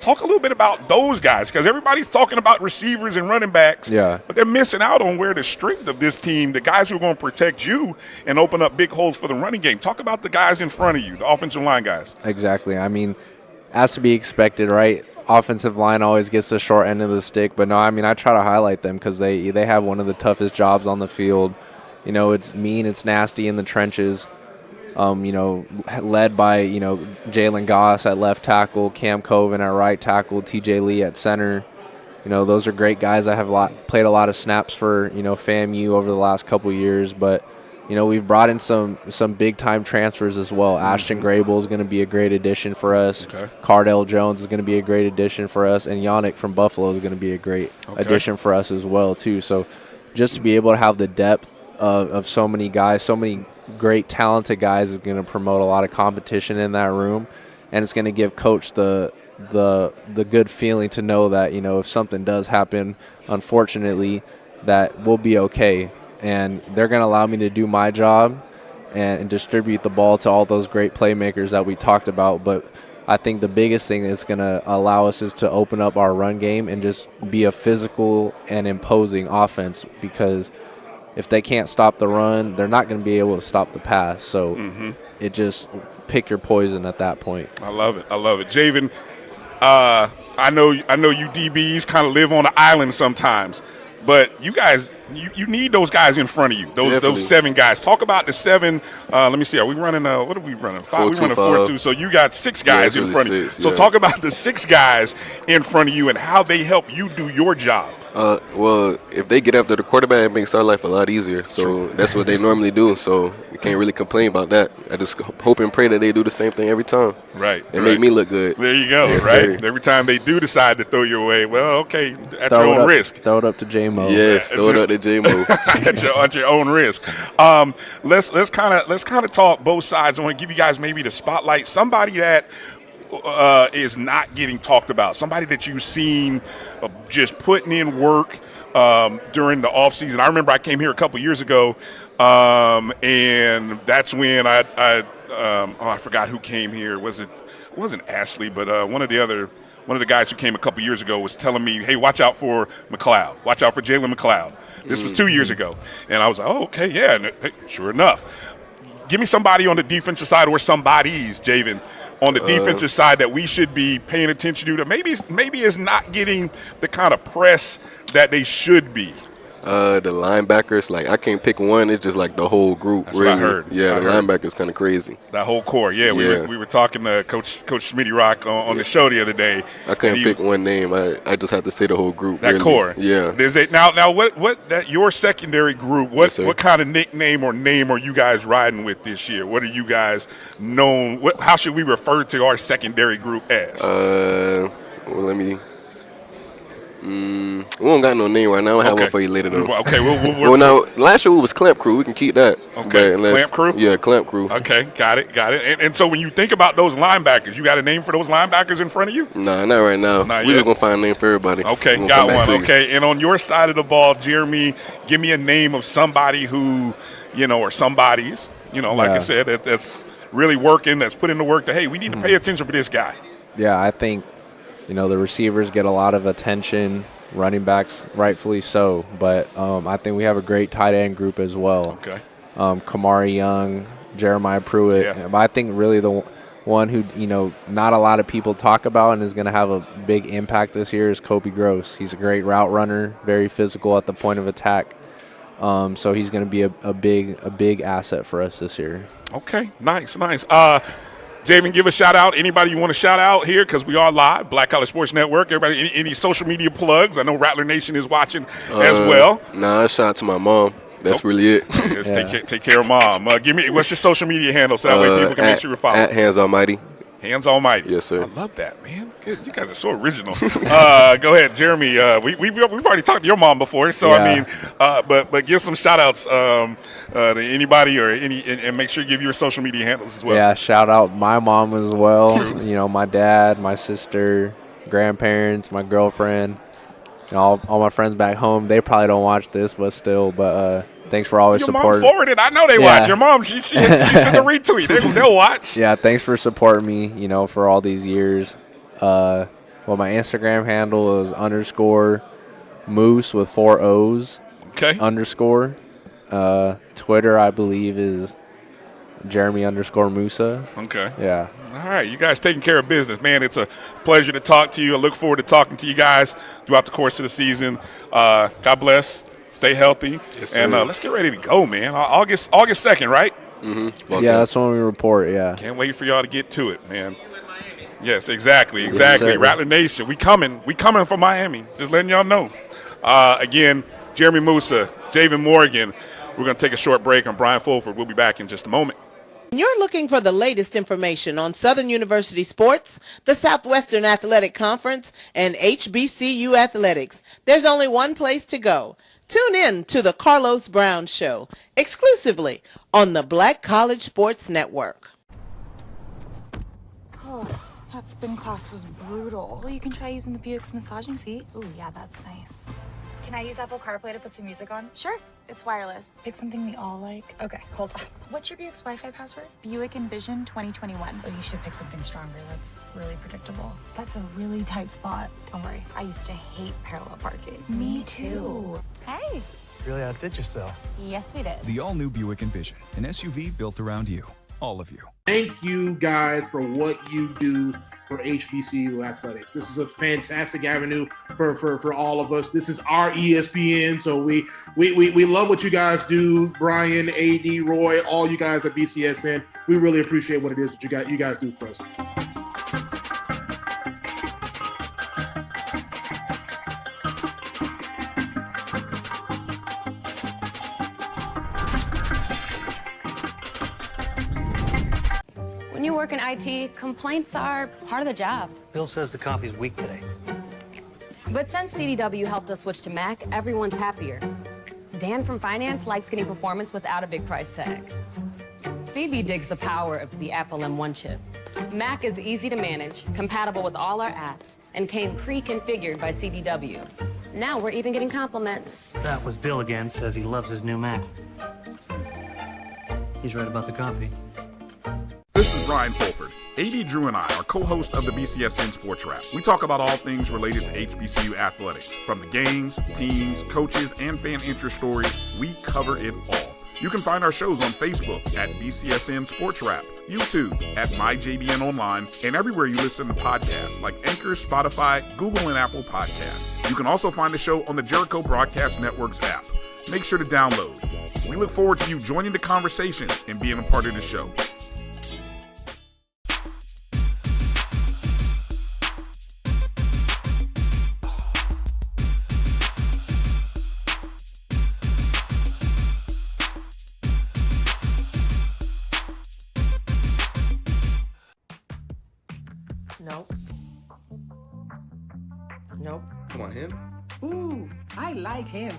Talk a little bit about those guys, because everybody's talking about receivers and running backs, but they're missing out on where the strength of this team, the guys who are going to protect you and open up big holes for the running game. Talk about the guys in front of you, the offensive line guys. Exactly. As to be expected, right? Offensive line always gets the short end of the stick, but no, I try to highlight them because they have one of the toughest jobs on the field. It's mean, it's nasty in the trenches. Led by, Jalen Goss at left tackle, Cam Coven at right tackle, TJ Lee at center. Those are great guys that have played a lot of snaps for, FAMU over the last couple years. But, we've brought in some big-time transfers as well. Ashton Grable is going to be a great addition for us. Cardell Jones is going to be a great addition for us. And Yannick from Buffalo is going to be a great addition for us as well, too. So just to be able to have the depth of so many guys, so many great talented guys, is going to promote a lot of competition in that room, and it's going to give coach the the good feeling to know that, you know, if something does happen, unfortunately, that we'll be okay. And they're going to allow me to do my job and distribute the ball to all those great playmakers that we talked about. But I think the biggest thing that's going to allow us is to open up our run game and just be a physical and imposing offense, because if they can't stop the run, they're not going to be able to stop the pass. So it just pick your poison at that point. I love it. Javen, I know you DBs kind of live on an island sometimes, but you guys, you need those guys in front of you, those 7 guys. Talk about the 7. Let me see. Are we running? What are we running? 5. We're running 4-2. So you got 6 guys in front of you. So talk about the 6 guys in front of you and how they help you do your job. Well, if they get after the quarterback, it makes our life a lot easier. So that's what they normally do. So we can't really complain about that. I just hope and pray that they do the same thing every time. Right. They make me look good. There you go. Yes, right. Sir. Every time they do decide to throw you away, well, okay, at your own risk. Throw it up to J-Mo. Yes, throw it up to J-Mo. at your own risk. Let's kind of talk both sides. I want to give you guys maybe the spotlight. Somebody that is not getting talked about. Somebody that you've seen just putting in work during the offseason. I remember I came here a couple years ago, and that's when I forgot who came here. It wasn't Ashley, but one of the guys who came a couple years ago was telling me, hey, watch out for McLeod. Watch out for Jalen McLeod. This was 2 years ago. And I was like, oh, okay, yeah. And hey, sure enough. Give me somebody on the defensive side, or somebody's, Javen, on the defensive side that we should be paying attention to that maybe is not getting the kind of press that they should be. The linebackers, like, I can't pick one. It's just like the whole group. That's really. what I heard. Yeah, the linebackers kind of crazy. That whole core. Yeah, we were talking to Coach Smitty Rock on the show the other day. I couldn't pick one name. I just have to say the whole group. That really. core. Yeah. There's now what that your secondary group? What kind of nickname or name are you guys riding with this year? What are you guys known? How should we refer to our secondary group as? Well, let me. We don't got no name right now. I have one for you later, though. Okay, well, now, last year we was Clamp Crew. We can keep that. Okay, Clamp Crew? Yeah, Clamp Crew. Okay, got it. And so when you think about those linebackers, you got a name for those linebackers in front of you? Nah, not right now. Not we yet. just going to find a name for everybody. Okay, got one. Okay, and on your side of the ball, Jeremy, give me a name of somebody who, or somebody's, like I said, that's really working, that's put in the work that, hey, we need to pay attention for this guy. Yeah, I think, the receivers get a lot of attention, running backs rightfully so, but I think we have a great tight end group as well. Okay. Kamari Young, Jeremiah Pruitt. Yeah. But I think really the one who, not a lot of people talk about and is going to have a big impact this year is Kobe Gross. He's a great route runner, very physical at the point of attack. So he's going to be a big asset for us this year. Okay, nice. Javen, give a shout out. Anybody you want to shout out here, because we are live, Black College Sports Network. Everybody, any social media plugs? I know Rattler Nation is watching as well. Nah, shout out to my mom. That's really it. Just take care of mom. Give me what's your social media handle so that way people can make sure you're following. At Hands Almighty. Hands Almighty. Yes, sir. I love that, man. Good. You guys are so original. Go ahead, Jeremy. We've already talked to your mom before, so yeah. But give some shout outs to anybody or and make sure you give your social media handles as well. Yeah, shout out my mom as well. My dad, my sister, grandparents, my girlfriend, all my friends back home. They probably don't watch this, but still. Thanks for always supporting. Your mom forwarded. I know they watch. Your mom, she sent a retweet. They'll watch. Yeah, thanks for supporting me, for all these years. My Instagram handle is _Moose with 4 O's. Okay. _ Twitter, I believe, is Jeremy _Musa. Okay. Yeah. All right, you guys taking care of business, man. It's a pleasure to talk to you. I look forward to talking to you guys throughout the course of the season. God bless. Stay healthy, and let's get ready to go, man. August 2nd, right? Mm-hmm. Yeah, that's when we report. Yeah. Can't wait for y'all to get to it, man. Yes, exactly. Rattler Nation, we coming from Miami. Just letting y'all know. Again, Jeremy Musa, Javen Morgan. We're going to take a short break. I'm Brian Fulford. We'll be back in just a moment. You're looking for the latest information on Southern University sports, the Southwestern Athletic Conference, and HBCU athletics. There's only one place to go. Tune in to the Carlos Brown Show, exclusively on the Black College Sports Network. That spin class was brutal. Well, you can try using the Buick's massaging seat. Ooh, yeah, that's nice. Can I use Apple CarPlay to put some music on? Sure, it's wireless. Pick something we all like. Okay, hold on. What's your Buick's Wi-Fi password? Buick Envision 2021. Oh, you should pick something stronger. That's really predictable. That's a really tight spot. Don't worry, I used to hate parallel parking. Me too. Hey. Really outdid yourself. Yes, we did. The all-new Buick Envision, an SUV built around you, all of you. Thank you guys for what you do for HBCU athletics. This is a fantastic avenue for all of us. This is our ESPN, so we love what you guys do. Brian, AD, Roy, all you guys at BCSN. We really appreciate what it is that you guys do for us. When you work in IT, complaints are part of the job. Bill says the coffee's weak today. But since CDW helped us switch to Mac, everyone's happier. Dan from finance likes getting performance without a big price tag. Phoebe digs the power of the Apple M1 chip. Mac is easy to manage, compatible with all our apps, and came pre-configured by CDW. Now we're even getting compliments. That was Bill again, says he loves his new Mac. He's right about the coffee. This is Brian Fulford. AD Drew and I are co-hosts of the BCSN SportsWrap. We talk about all things related to HBCU athletics. From the games, teams, coaches, and fan interest stories, we cover it all. You can find our shows on Facebook at BCSN SportsWrap, YouTube at MyJBN Online, and everywhere you listen to podcasts like Anchor, Spotify, Google, and Apple Podcasts. You can also find the show on the Jericho Broadcast Network's app. Make sure to download. We look forward to you joining the conversation and being a part of the show. Nope. Nope. Come on, him? Ooh, I like him.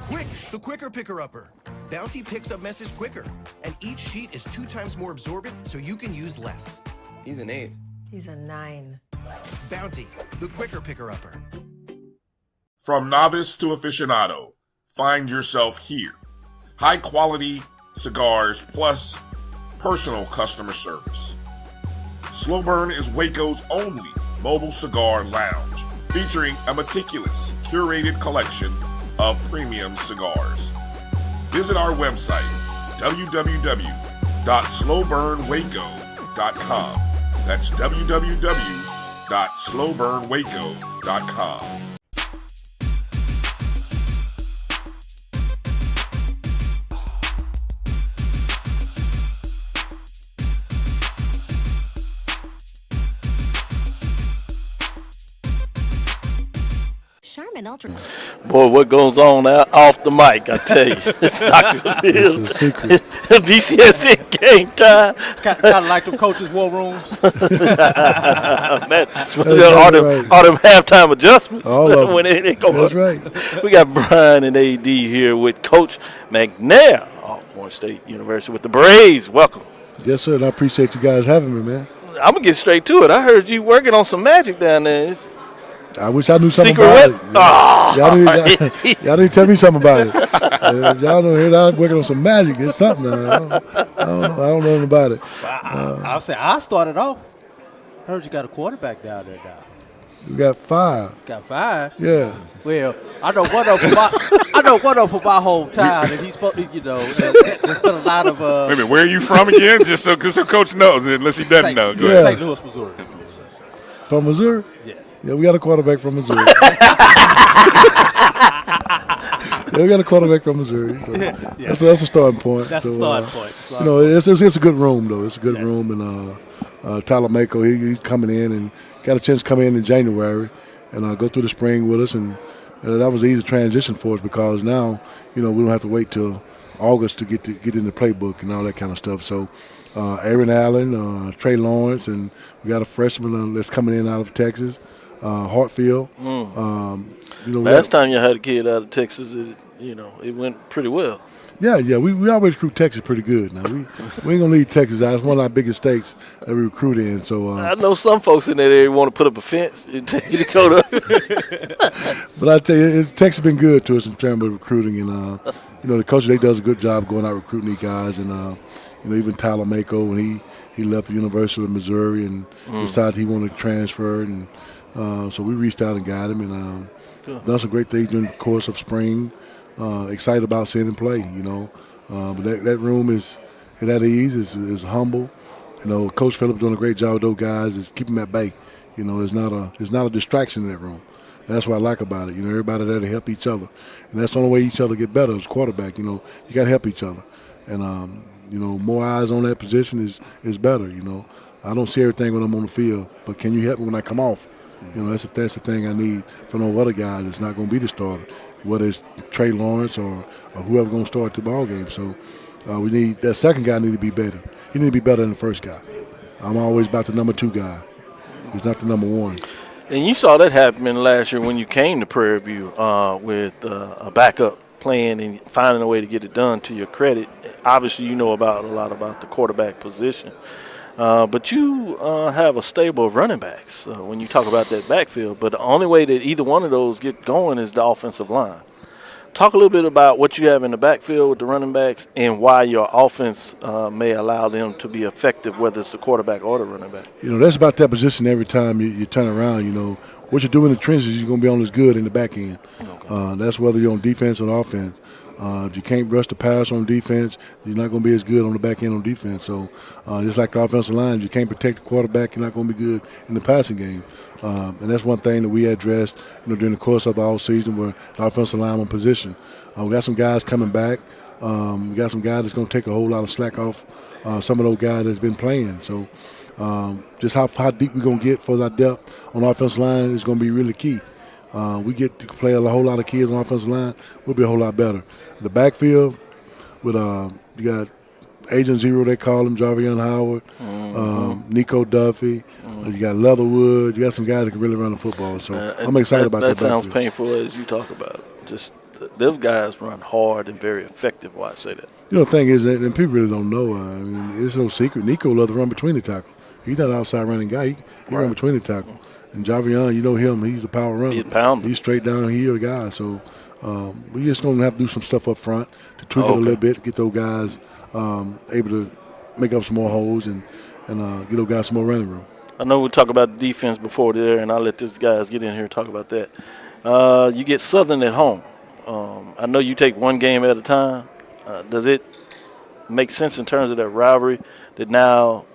Quick, the quicker picker-upper. Bounty picks up messes quicker, and each sheet is 2 times more absorbent, so you can use less. He's an 8. He's a 9. Bounty, the quicker picker-upper. From novice to aficionado, find yourself here. High quality cigars plus personal customer service. Slow Burn is Waco's only mobile cigar lounge, featuring a meticulous, curated collection of premium cigars. Visit our website, www.slowburnwaco.com. That's www.slowburnwaco.com. Charmin Ultra. Boy, what goes on out off the mic, I tell you. It's Dr. Fields. It's a secret. BCSN Game Time. Kind of like the coaches' war rooms. Man, all them halftime adjustments. All of them. When they go That's up. right. We got Brian and AD here with Coach McNair, Alcorn State University with the Braves. Welcome. Yes, sir, and I appreciate you guys having me, man. I'm going to get straight to it. I heard you working on some magic down there. I wish I knew something Secret about what? it. Oh. Y'all need to tell me something about it. Y'all know here I'm working on some magic. It's something. I don't know nothing about it. I'll say I started off. Heard you got a quarterback down there now. We got 5. Got 5? Yeah. Well, I know one of them for my whole time, and he's supposed to, there's been a lot of. Wait a minute, where are you from again? Just so Coach knows, unless he doesn't know. Go ahead. St. Louis, Missouri. From Missouri? Yeah. Yeah, we got a quarterback from Missouri. Yeah, we got a quarterback from Missouri. So that's a starting point. That's a starting point. It's a good room, though. It's a good room. And Tyler Mako, he's coming in and got a chance to come in January and go through the spring with us. And that was an easy transition for us because now, we don't have to wait till August to get in the playbook and all that kind of stuff. So Aaron Allen, Trey Lawrence, and we got a freshman that's coming in out of Texas. Hartfield. Last time you had a kid out of Texas, it went pretty well. Yeah, we always recruit Texas pretty good. Now we ain't gonna leave Texas out. It's one of our biggest states that we recruit in. So I know some folks in that area want to put up a fence in Dakota. But I tell you, Texas has been good to us in terms of recruiting, and the coach they does a good job going out recruiting these guys, and even Tyler Mako when he left the University of Missouri and decided he wanted to transfer, and so we reached out and got him, and done some great things during the course of spring. Excited about seeing him play, but that room is at ease, is humble. Coach Phillips doing a great job with those guys, is keeping them at bay. It's not a distraction in that room. And that's what I like about it. Everybody there to help each other, and that's the only way each other get better as quarterback. You got to help each other, and more eyes on that position is better. I don't see everything when I'm on the field, but can you help me when I come off? That's the thing I need from no other guys that's not going to be the starter, whether it's Trey Lawrence or whoever going to start the ball game. So we need that second guy need to be better. He need to be better than the first guy. I'm always about the number 2 guy. He's not the number 1. And you saw that happen last year when you came to Prairie View with a backup plan and finding a way to get it done. To your credit, obviously you know a lot about the quarterback position. But you have a stable of running backs when you talk about that backfield. But the only way that either one of those get going is the offensive line. Talk a little bit about what you have in the backfield with the running backs and why your offense may allow them to be effective, whether it's the quarterback or the running back. That's about that position every time you turn around. What you do in the trenches, you're going to be on as good in the back end. Okay. That's whether you're on defense or offense. If you can't rush the pass on defense, you're not going to be as good on the back end on defense. So just like the offensive line, if you can't protect the quarterback, you're not going to be good in the passing game. And that's one thing that we addressed during the course of the offseason where the offensive line on position. We got some guys coming back. We got some guys that's going to take a whole lot of slack off some of those guys that's been playing. So just how deep we're going to get for our depth on the offensive line is going to be really key. We get to play a whole lot of kids on the offensive line, we'll be a whole lot better. In the backfield, with you got Agent Zero, they call him, Jarvion Howard, Nico Duffy. You got Leatherwood. You got some guys that can really run the football. So I'm excited about that. That sounds backfield. painful as you talk about it. Just those guys run hard and very effective. Why I say that? The thing is, that, and people really don't know, it's no secret. Nico loves to run between the tackle. He's not an outside running guy. He run between the tackle. And Jarvion, you know him, he's a power runner. He's straight downhill guy. So we just going to have to do some stuff up front to tweak it a little bit, to get those guys able to make up some more holes and get those guys some more running room. I know we talk about the defense before there, and I'll let these guys get in here and talk about that. You get Southern at home. I know you take one game at a time. Does it make sense in terms of that rivalry that now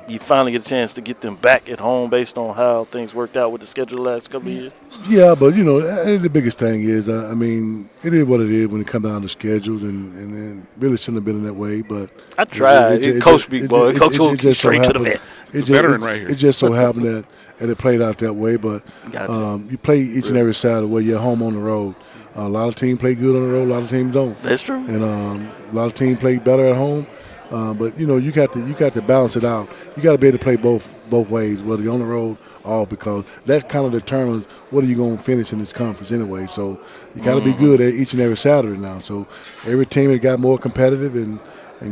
you finally get a chance to get them back at home based on how things worked out with the schedule the last couple of years? Yeah, but, the biggest thing is, it is what it is when it comes down to schedules, and it really shouldn't have been in that way. But I tried. Coach Big Boy. Coach will get straight to the vet. It's a veteran right here. It just so happened that it played out that way. But you play each and every Saturday where you're home on the road. A lot of teams play good on the road. A lot of teams don't. That's true. And a lot of teams play better at home. But you got to balance it out. You got to be able to play both ways, whether you're on the road or because that kind of determines what are you going to finish in this conference anyway. So you got to be good at each and every Saturday now. So every team has got more competitive and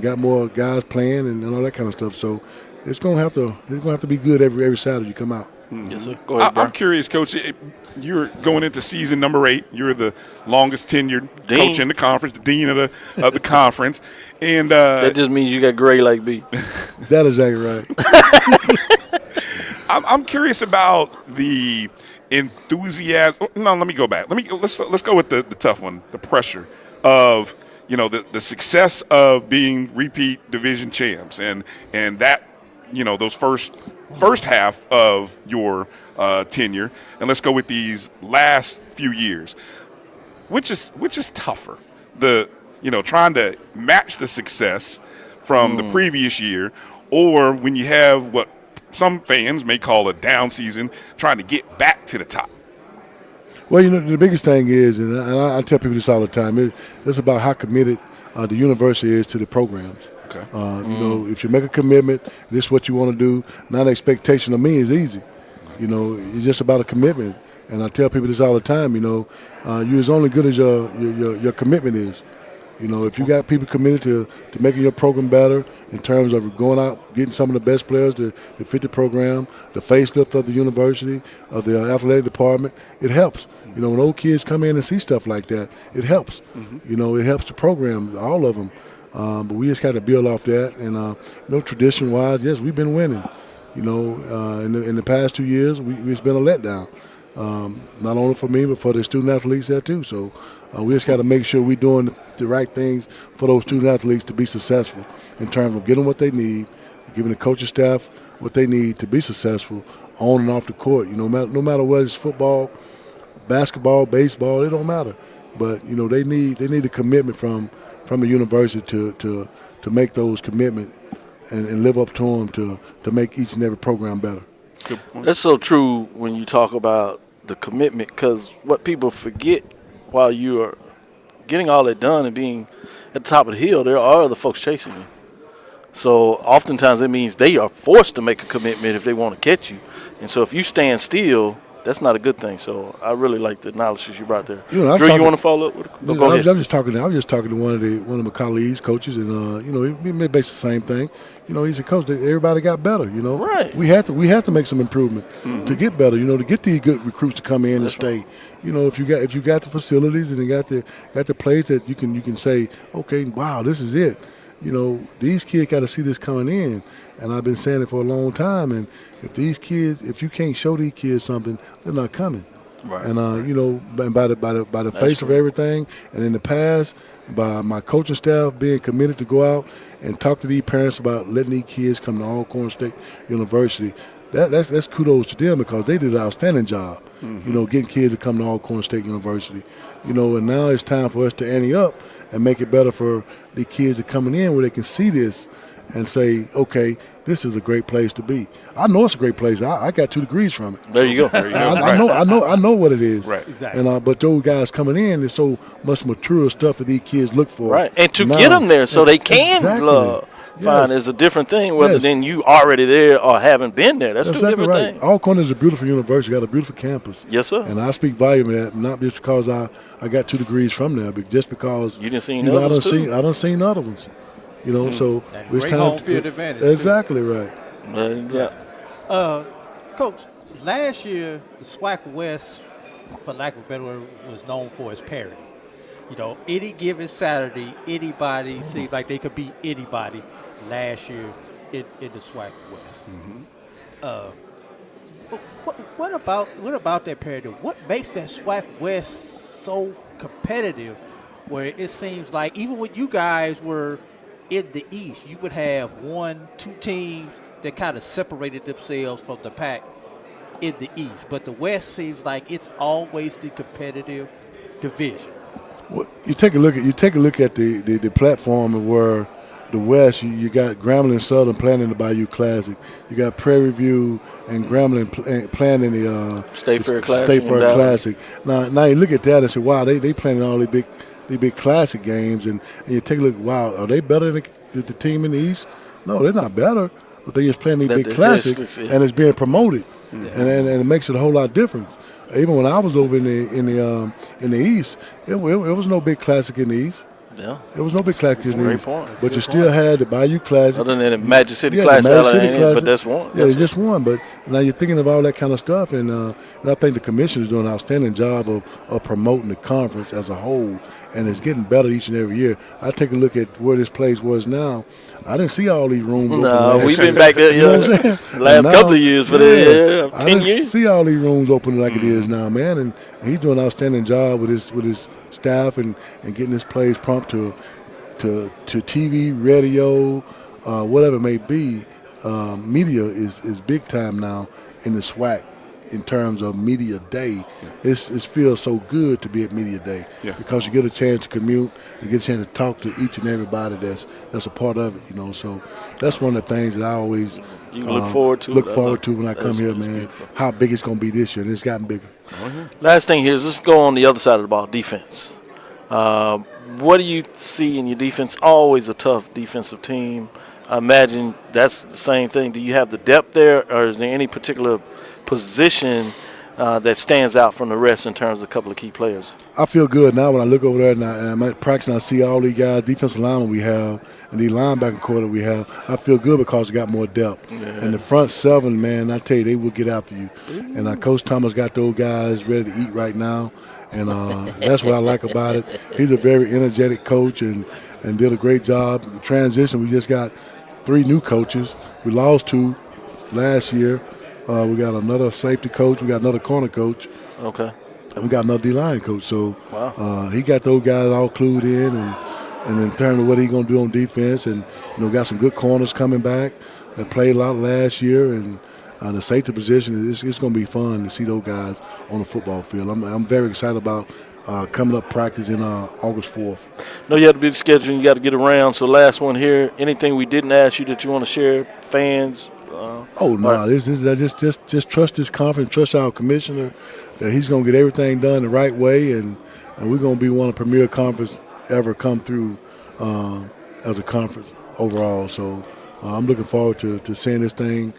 got more guys playing and all that kind of stuff. So it's going to have to be good every Saturday you come out. Yes, sir. Go ahead, I'm curious, Coach. You're going into season number 8. You're the longest tenured coach in the conference, the dean of the conference, and that just means you got gray like B. That is exactly right. I'm curious about the enthusiasm. No, let me go back. Let's go with the tough one, the pressure of the success of being repeat division champs, and that those first half of your tenure, and let's go with these last few years. Which is tougher? Trying to match the success from the previous year, or when you have what some fans may call a down season, trying to get back to the top. Well, the biggest thing is, and I tell people this all the time, it's about how committed the university is to the programs. Okay. If you make a commitment, this is what you want to do. Not an expectation of me is easy. It's just about a commitment, And I tell people this all the time, you're as only good as your commitment is. If you got people committed to making your program better in terms of going out, getting some of the best players to fit the program, the facelift of the university, of the athletic department, it helps. When old kids come in and see stuff like that, it helps. It helps the program, all of them. But we just got to build off that. And, tradition-wise, yes, we've been winning. In the past 2 years, it's been a letdown. Not only for me, but for the student athletes there too. So we just got to make sure we're doing the right things for those student athletes to be successful in terms of getting what they need, giving the coaching staff what they need to be successful on and off the court. No matter whether it's football, basketball, baseball, it don't matter. But they need a commitment from a university to make those commitments and live up to them to make each and every program better. That's so true when you talk about the commitment, because what people forget while you are getting all that done and being at the top of the hill, there are other folks chasing you. So oftentimes it means they are forced to make a commitment if they want to catch you. And so if you stand still, that's not a good thing. So I really like the analysis you brought there. Drew, you want to follow up with it? Go ahead. I was just talking to one of my colleagues, coaches, and he made basically the same thing. He's a coach. Everybody got better. Right. We have to make some improvement to get better. To get these good recruits to come in and stay. If you got the facilities and you got the place that you can say, okay, wow, this is it. These kids got to see this coming in, and I've been saying it for a long time. And if you can't show these kids something, they're not coming. Right. And by the face of everything, and in the past, by my coaching staff being committed to go out and talk to these parents about letting these kids come to Alcorn State University. That's kudos to them because they did an outstanding job. Getting kids to come to Alcorn State University. And now it's time for us to ante up and make it better for the kids that are coming in where they can see this and say, okay, this is a great place to be. I know it's a great place. I got 2 degrees from it. There you go. I know what it is. Right. Exactly. And but those guys coming in, there's so much mature stuff that these kids look for. Right. And to get them there so they can find is a different thing whether than you already there or haven't been there. That's two different things. Alcorn is a beautiful university, got a beautiful campus. Yes, sir. And I speak volume of that, not just because I got 2 degrees from there, but just because you didn't see others I done seen other ones. So and it's great time home field advantage. Exactly right. Coach, last year the SWAC West, for lack of a better word, was known for its parity. Any given Saturday, anybody seemed like they could beat anybody last year in the SWAC West. What about that parity? What makes that SWAC West so competitive where it seems like even when you guys were in the East, you would have 1, 2 teams that kind of separated themselves from the pack in the East, but the West seems like it's always the competitive division. Well, you take a look at the platform of where the West, you got Grambling Southern playing in the Bayou Classic. You got Prairie View and Grambling playing in the State Fair Classic. Now you look at that and say, wow, they playing in all the big classic games, and you take a look, wow, are they better than the team in the East? No, they're not better, but they just playing these big classics, and it's being promoted, and it makes it a whole lot different. Even when I was over in the East, it was no big classic in the East. Yeah, it was no big classic in the East, but you still had the Bayou Classic. Other than the Magic City Classic, but that's one. Yeah, it's just one. But now you're thinking of all that kind of stuff, and I think the commission is doing an outstanding job of promoting the conference as a whole, and it's getting better each and every year. I take a look at where this place was now. I didn't see all these rooms. No, we've been back there last couple of years, but 10 years. I didn't see all these rooms open like it is now, man. And he's doing an outstanding job with his staff and getting this place prompt to TV, radio, whatever it may be. Media is big time now in the SWAC. In terms of media day, it feels so good to be at media day because you get a chance to commute, you get a chance to talk to each and everybody that's a part of it, So that's one of the things that I always look forward to when I come here, man. Beautiful. How big it's going to be this year, and it's gotten bigger. Last thing here is let's go on the other side of the ball, defense. What do you see in your defense? Always a tough defensive team. I imagine that's the same thing. Do you have the depth there, or is there any particular position that stands out from the rest in terms of a couple of key players? I feel good now when I look over there and I'm at practice and I see all these guys, defensive linemen we have, and the linebacker core that we have. I feel good because we got more depth. Yeah. And the front seven, man, I tell you, they will get after you. And Coach Thomas got those guys ready to eat right now. And that's what I like about it. He's a very energetic coach and did a great job. In transition, we just got 3 new coaches. We lost 2 last year. We got another safety coach. We got another corner coach. Okay. And we got another D-line coach. So wow. He got those guys all clued in and in terms of what he's going to do on defense. And, got some good corners coming back that played a lot last year. And the safety position, it's going to be fun to see those guys on the football field. I'm very excited about coming up practice in August 4th. No, you have to be scheduling. You got to get around. So last one here. Anything we didn't ask you that you want to share, fans? Just trust this conference, trust our commissioner that he's going to get everything done the right way, and we're going to be one of the premier conference ever come through as a conference overall. So I'm looking forward to seeing this thing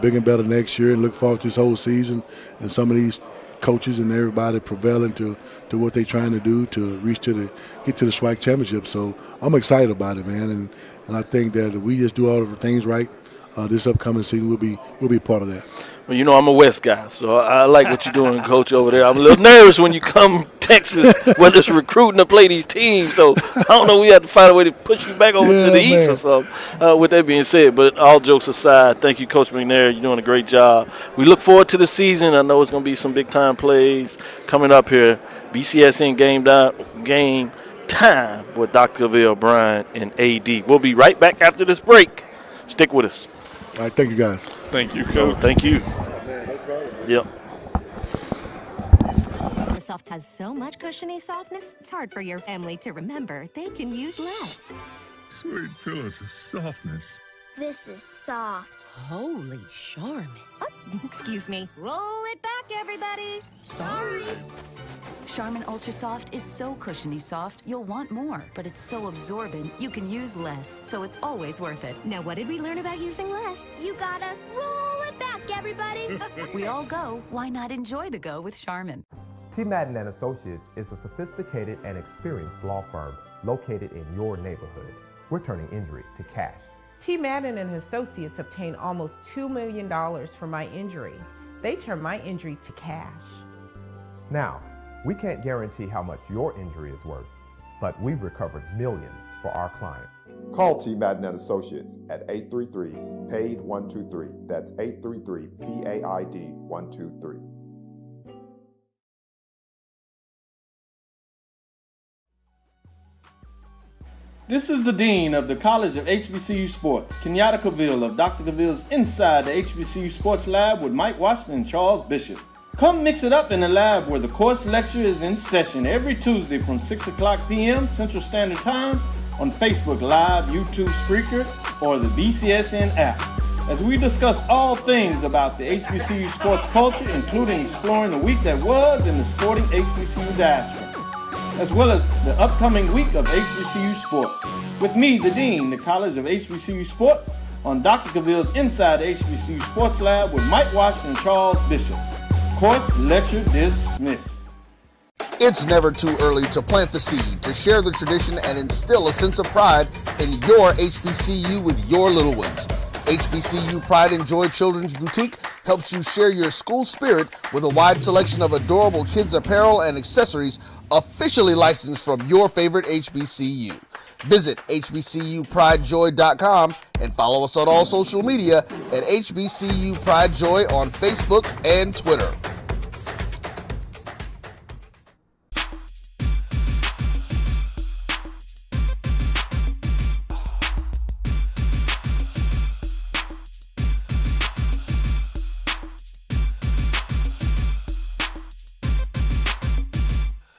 big and better next year, and look forward to this whole season and some of these coaches and everybody prevailing to what they're trying to do to get to the SWAC championship. So I'm excited about it, man, and I think that if we just do all of the things right, this upcoming season we'll be part of that. Well, I'm a West guy, so I like what you're doing, Coach, over there. I'm a little nervous when you come Texas, whether it's recruiting to play these teams. So I don't know, we have to find a way to push you back over to the east or something. With that being said, but all jokes aside, thank you, Coach McNair. You're doing a great job. We look forward to the season. I know it's going to be some big-time plays coming up here. BCSN game time with Dr. Cavell, Brian, and AD. We'll be right back after this break. Stick with us. All right, thank you, guys. Thank you, Coach. Thank you. Yep. Soft has so much cushiony softness, it's hard for your family to remember they can use less. Sweet pillows of softness. This is soft. Holy Charmin. Oh, excuse me. Roll it back, everybody. Sorry. Charmin Ultra Soft is so cushiony soft, you'll want more. But it's so absorbent, you can use less, so it's always worth it. Now, what did we learn about using less? You gotta roll it back, everybody. We all go. Why not enjoy the go with Charmin? T. Madden & Associates is a sophisticated and experienced law firm located in your neighborhood. We're turning injury to cash. T. Madden and Associates obtained almost $2 million for my injury. They turned my injury to cash. Now, we can't guarantee how much your injury is worth, but we've recovered millions for our clients. Call T. Madden and Associates at 833-PAID-123. That's 833-PAID-123. This is the Dean of the College of HBCU Sports, Kenyatta Cavell of Dr. Cavell's Inside the HBCU Sports Lab with Mike Washington and Charles Bishop. Come mix it up in the lab where the course lecture is in session every Tuesday from 6 o'clock p.m. Central Standard Time on Facebook Live, YouTube Spreaker, or the BCSN app, as we discuss all things about the HBCU sports culture, including exploring the week that was in the sporting HBCU diaspora, as well as the upcoming week of HBCU sports. With me, the Dean, the College of HBCU Sports, on Dr. Cavell's Inside the HBCU Sports Lab with Mike Washington and Charles Bishop. Course lecture dismissed. It's never too early to plant the seed, to share the tradition, and instill a sense of pride in your HBCU with your little ones. HBCU Pride and Joy Children's Boutique helps you share your school spirit with a wide selection of adorable kids' apparel and accessories officially licensed from your favorite HBCU. Visit hbcupridejoy.com and follow us on all social media at HBCU Pride Joy on Facebook and Twitter.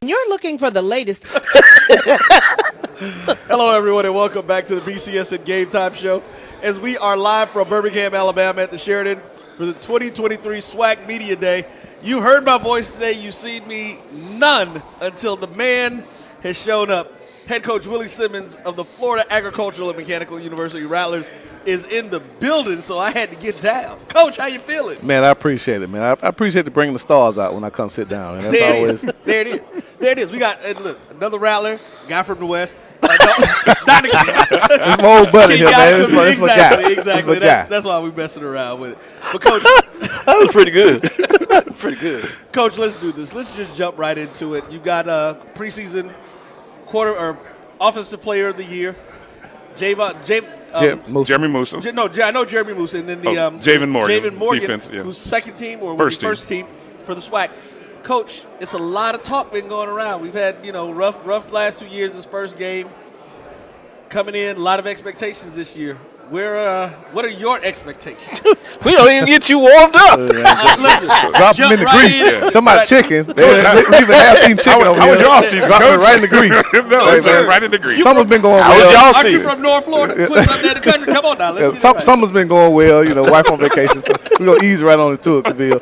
You're looking for the latest. Hello, everyone, and welcome back to the BCSN Game Time Show. As we are live from Birmingham, Alabama at the Sheridan for the 2023 SWAC Media Day. You heard my voice today. You've seen me none until the man has shown up. Head coach Willie Simmons of the Florida Agricultural and Mechanical University Rattlers is in the building, so I had to get down. Coach, how you feeling? Man, I appreciate it, man. I appreciate to bring the stars out when I come sit down. And that's There always. it is. There it is. There it is. We got look, another Rattler, guy from the West. It's my old buddy here, man. It's my guy. Exactly. It's my guy. That's why we're messing around with it. But Coach, that was pretty good. Pretty good. Coach, let's do this. Let's just jump right into it. You got preseason offensive player of the year, Jeremy Musa. I know Jeremy Musa, and then the Javen Morgan, Javen Morgan, defense, yeah. who's second team or first team for the SWAC. Coach, it's a lot of talk been going around. We've had rough last 2 years. This first game coming in, a lot of expectations this year. What are your expectations? We don't even get you warmed up. Drop them in the grease. Talking about chicken. They leaving half-team chicken over here. How was your offseason, Drop Coach? it right in the grease. Right in the grease. Summer's been going How was well. y'all Aren't you season? from North Florida? Put up there in the country. Come on now. Let's get it right. Summer's been going well. Wife on vacation, so we're going to ease right on into it, Kavil.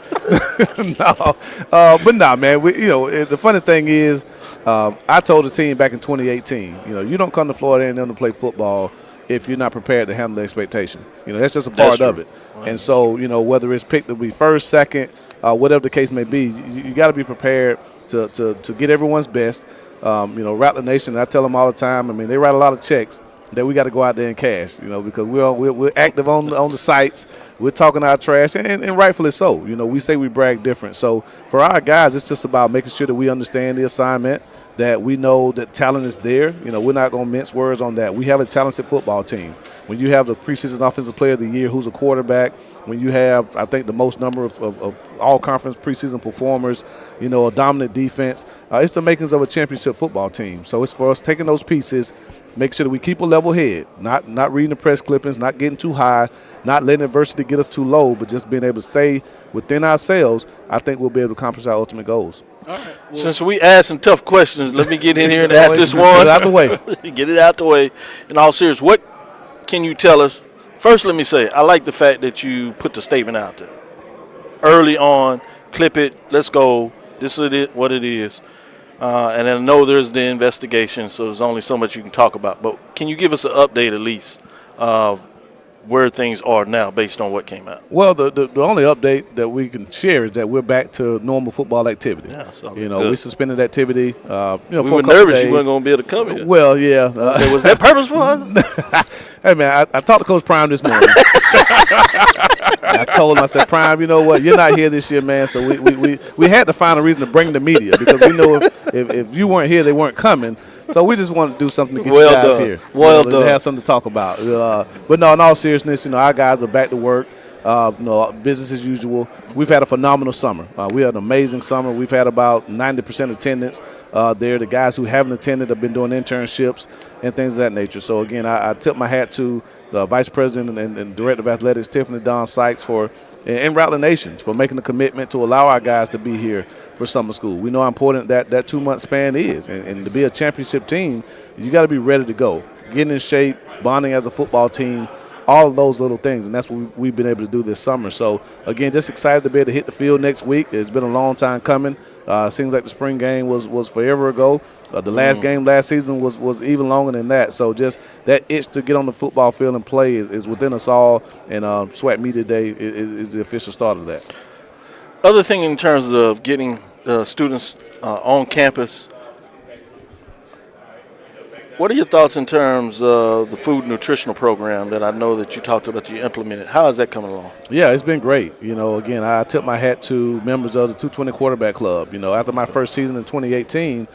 But nah, man. The funny thing is, I told the team back in 2018, you don't come to Florida A&M to play football if you're not prepared to handle the expectation. That's just a part of it. Right. And so, whether it's picked to be first, second, whatever the case may be, you got to be prepared to get everyone's best. Rattler Nation, I tell them all the time, they write a lot of checks that we got to go out there and cash, because we're active on the sites. We're talking our trash, and rightfully so. We say we brag different. So for our guys, it's just about making sure that we understand the assignment, that we know that talent is there. We're not going to mince words on that. We have a talented football team. When you have the preseason offensive player of the year who's a quarterback, when you have, I think, the most number of all-conference preseason performers, a dominant defense, it's the makings of a championship football team. So it's for us taking those pieces, make sure that we keep a level head, not reading the press clippings, not getting too high, not letting adversity get us too low, but just being able to stay within ourselves. I think we'll be able to accomplish our ultimate goals. All right. Well, since we asked some tough questions, let me get in here and ask this one. Get it out the way. Get it out the way. In all seriousness, what can you tell us? First, let me say, I like the fact that you put the statement out there. Early on, clip it, let's go, this is what it is. And I know there's the investigation, so there's only so much you can talk about. But can you give us an update at least of where things are now based on what came out? Well, the only update that we can share is that we're back to normal football activity. Yeah, so we suspended activity. We for were nervous you weren't going to be able to come here. Well, yeah. Was that purposeful? Hey, man, I talked to Coach Prime this morning. I told him, I said, Prime, you know what? You're not here this year, man. So we had to find a reason to bring the media, because we know if you weren't here, they weren't coming. So we just wanted to do something to get you guys here. To have something to talk about. But no, in all seriousness, our guys are back to work. Business as usual. We've had a phenomenal summer. We had an amazing summer. We've had about 90% attendance there. The guys who haven't attended have been doing internships and things of that nature. So, again, I tip my hat to the Vice President and Director of Athletics, Tiffany Don Sykes, and Rattler Nation for making the commitment to allow our guys to be here for summer school. We know how important that 2-month span is. And to be a championship team, you got to be ready to go. Getting in shape, bonding as a football team, all of those little things, and that's what we've been able to do this summer. So, again, just excited to be able to hit the field next week. It's been a long time coming. Seems like the spring game was forever ago. The last game last season was even longer than that. So just that itch to get on the football field and play is within us all, and SWAC Media Day is the official start of that. Other thing in terms of getting students on campus, what are your thoughts in terms of the food nutritional program that I know that you talked about, you implemented? How is that coming along? Yeah, it's been great. Again, I tip my hat to members of the 220 Quarterback Club. After my first season in 2018,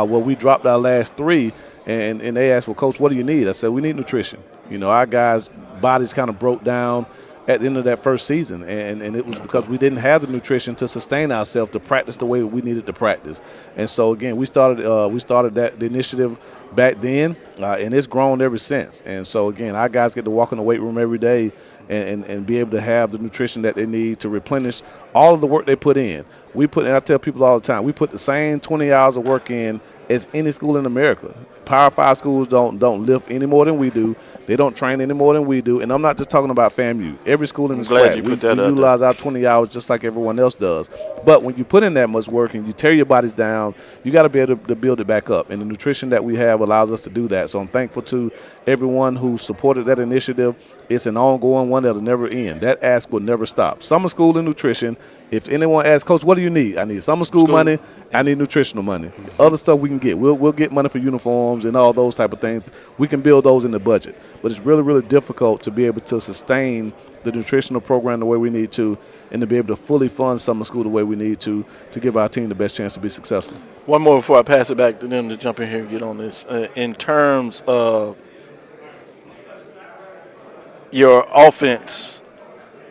we dropped our last 3, and they asked, well, Coach, what do you need? I said, we need nutrition. Our guys' bodies kind of broke down at the end of that first season, and it was because we didn't have the nutrition to sustain ourselves to practice the way we needed to practice. And so, again, we started the initiative back then, and it's grown ever since. And so, again, our guys get to walk in the weight room every day and be able to have the nutrition that they need to replenish all of the work they put in. And I tell people all the time, we put the same 20 hours of work in as any school in America. Power 5 schools don't lift any more than we do. They don't train any more than we do. And I'm not just talking about FAMU. Every school in the SWAC, we utilize our 20 hours just like everyone else does. But when you put in that much work and you tear your bodies down, you got to be able to build it back up. And the nutrition that we have allows us to do that. So I'm thankful to everyone who supported that initiative. It's an ongoing one that'll never end. That ask will never stop. Summer school and nutrition. If anyone asks, Coach, what do you need? I need summer school money. I need nutritional money. Other stuff we can get. We'll get money for uniforms and all those type of things. We can build those in the budget. But it's really, really difficult to be able to sustain the nutritional program the way we need to and to be able to fully fund summer school the way we need to give our team the best chance to be successful. One more before I pass it back to them to jump in here and get on this. In terms of your offense,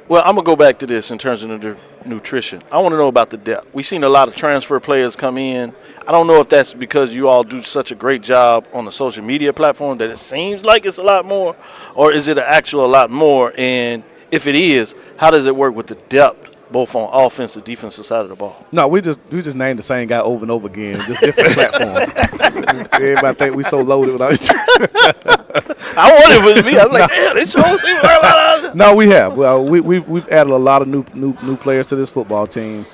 well, I'm going to go back to this in terms of nutrition. I want to know about the depth. We've seen a lot of transfer players come in. I don't know if that's because you all do such a great job on the social media platform that it seems like it's a lot more, or is it actual a lot more? And if it is, how does it work with the depth, both on offensive, defensive side of the ball? No, we just named the same guy over and over again, just different platforms. Everybody think we so loaded with our I wanted it with me. I was like, damn, this show seems like a lot of. No, we have. Well, we've added a lot of new players to this football team.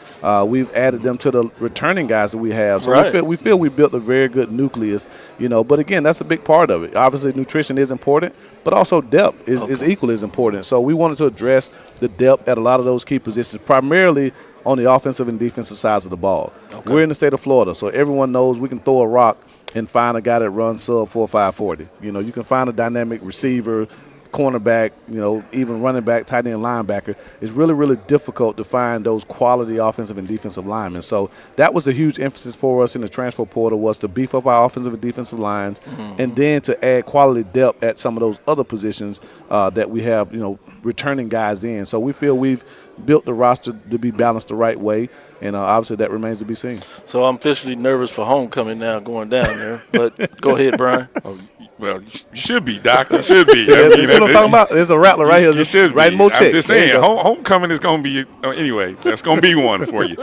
We've added them to the returning guys that we have. So right. we feel we built a very good nucleus, But again, that's a big part of it. Obviously, nutrition is important, but also depth is equally as important. So we wanted to address the depth at a lot of those key positions, primarily on the offensive and defensive sides of the ball. Okay. We're in the state of Florida, so everyone knows we can throw a rock and find a guy that runs sub 4.540. You can find a dynamic receiver, cornerback, even running back, tight end, linebacker. It's really, really difficult to find those quality offensive and defensive linemen. So that was a huge emphasis for us in the transfer portal, was to beef up our offensive and defensive lines, and then to add quality depth at some of those other positions that we have, returning guys in. So we feel we've built the roster to be balanced the right way, and obviously that remains to be seen. So I'm officially nervous for homecoming now going down there. But go ahead, Brian. Well, you should be, Doc. You should be. That's what I'm talking about. There's a rattler right here. You should right be. more checks. I'm just saying, homecoming is going to be anyway. That's going to be one for you.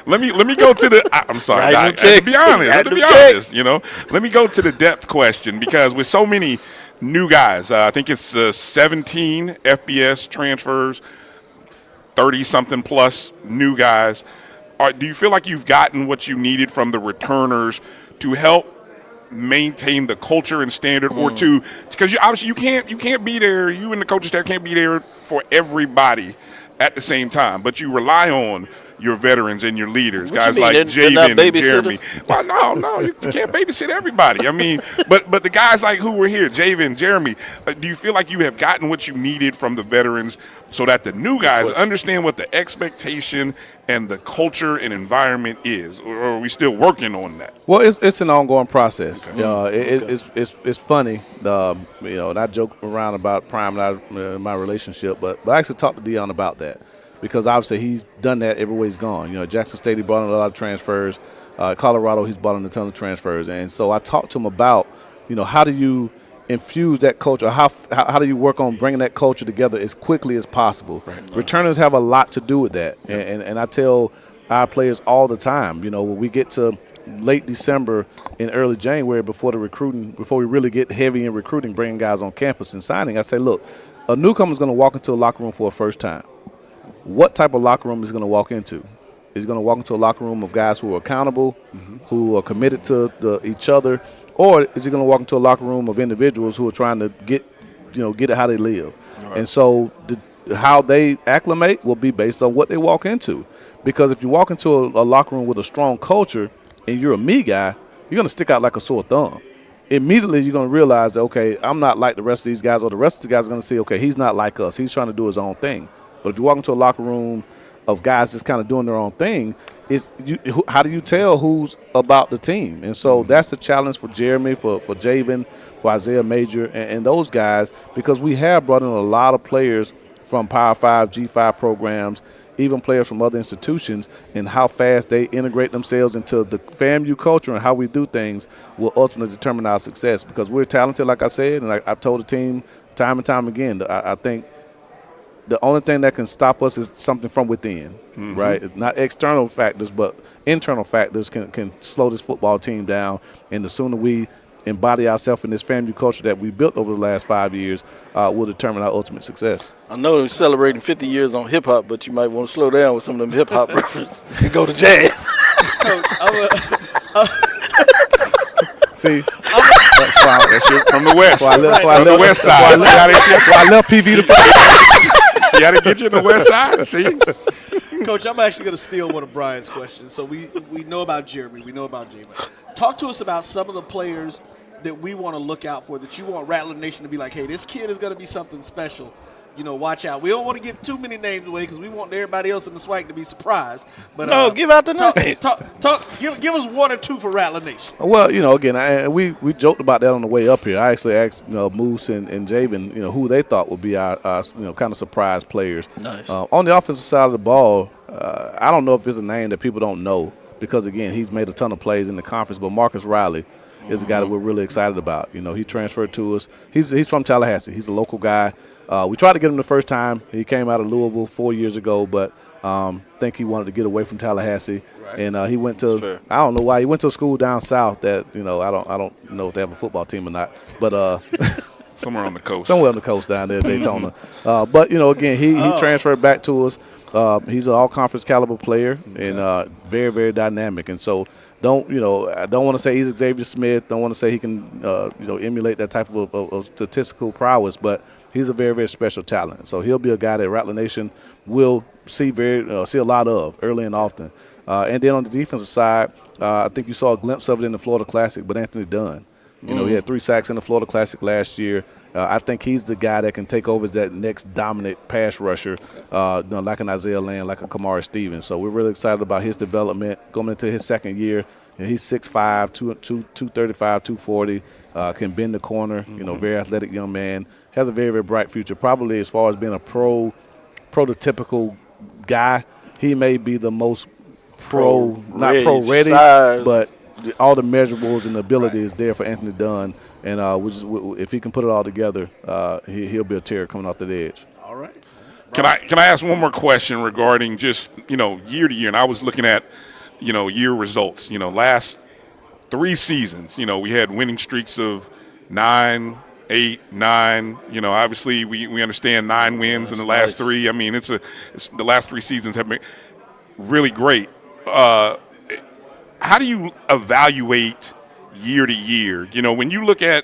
Let me go to the. I'm sorry, Doc. To be honest, let me go to the depth question, because with so many new guys, I think it's 17 FBS transfers, 30-something plus new guys. Do you feel like you've gotten what you needed from the returners to help maintain the culture and standard, or to, because you can't be there, you and the coaching staff can't be there for everybody at the same time, but you rely on your veterans and your leaders, guys like Javen and Jeremy. Well, no, you can't babysit everybody. I mean, but the guys like who were here, Javen, Jeremy, do you feel like you have gotten what you needed from the veterans so that the new guys understand what the expectation and the culture and environment is, or are we still working on that? Well, it's an ongoing process. Okay. It's funny, and I joke around about Prime and my relationship, but I actually talked to Dion about that, because obviously he's done that everywhere he's gone. Jackson State, he brought in a lot of transfers. Colorado, he's brought in a ton of transfers. And so I talked to him about, how do you infuse that culture? How do you work on bringing that culture together as quickly as possible? Right. Returners have a lot to do with that. Yeah. And I tell our players all the time, when we get to late December and early January before we really get heavy in recruiting, bringing guys on campus and signing, I say, look, a newcomer is going to walk into a locker room for a first time. What type of locker room is going to walk into? Is going to walk into a locker room of guys who are accountable, who are committed to each other, or is he going to walk into a locker room of individuals who are trying to get it how they live? Right. And so how they acclimate will be based on what they walk into. Because if you walk into a locker room with a strong culture and you're a me guy, you're going to stick out like a sore thumb. Immediately you're going to realize that, okay, I'm not like the rest of these guys, or the rest of the guys are going to see, okay, he's not like us. He's trying to do his own thing. But if you walk into a locker room of guys just kind of doing their own thing, how do you tell who's about the team? And so that's the challenge for Jeremy, for Javen, for Isaiah Major, and those guys, because we have brought in a lot of players from Power 5, G5 programs, even players from other institutions, and how fast they integrate themselves into the FAMU culture and how we do things will ultimately determine our success, because we're talented, like I said, and I've told the team time and time again, I think the only thing that can stop us is something from within, right? Not external factors, but internal factors can slow this football team down. And the sooner we embody ourselves in this family culture that we built over the last 5 years will determine our ultimate success. I know you're celebrating 50 years on hip-hop, but you might want to slow down with some of them hip-hop references and go to jazz. Coach, See, That's from the West. From the West side. I left PV to See how they get you in the West side? See? Coach, I'm actually going to steal one of Brian's questions. So we know about Jeremy. We know about Jamin. Talk to us about some of the players that we want to look out for, that you want Rattler Nation to be like, hey, this kid is going to be something special. You know, watch out. We don't want to give too many names away because we want everybody else in the SWAC to be surprised. But no, give out the name. Give us one or two for Rattler Nation. Well, you know, again, we joked about that on the way up here. I actually asked Moose and Javen, who they thought would be our kind of surprise players. Nice. On the offensive side of the ball, I don't know if it's a name that people don't know because, again, he's made a ton of plays in the conference. But Marcus Riley is a guy that we're really excited about. He transferred to us. He's from Tallahassee. He's a local guy. We tried to get him the first time. He came out of Louisville 4 years ago, but I think he wanted to get away from Tallahassee. Right. And he went to – I don't know why. He went to a school down south that, I don't know if they have a football team or not. But somewhere on the coast. Somewhere on the coast down there, Daytona. But, again, he transferred back to us. He's an all-conference caliber player and very, very dynamic. And so – I don't want to say he's Xavier Smith. Don't want to say he can, emulate that type of statistical prowess, but he's a very, very special talent. So he'll be a guy that Rattler Nation will see a lot of early and often. And then on the defensive side, I think you saw a glimpse of it in the Florida Classic, but Anthony Dunn. He had 3 sacks in the Florida Classic last year. I think he's the guy that can take over as that next dominant pass rusher, like an Isaiah Land, like a Kamari Stevens. So we're really excited about his development going into his second year. He's 6'5", 235, 240, can bend the corner, very athletic young man. Has a very, very bright future. Probably as far as being a prototypical guy, he may be the most not pro-ready, but all the measurables and the ability is there for Anthony Dunn. And if he can put it all together, he'll be a terror coming off the edge. All right. Can I ask one more question regarding just year to year? And I was looking at year results. Last 3 seasons, we had winning streaks of 9, 8, 9. Obviously we understand 9 wins in the last 3. I mean, it's the last 3 seasons have been really great. How do you evaluate year to year? When you look at,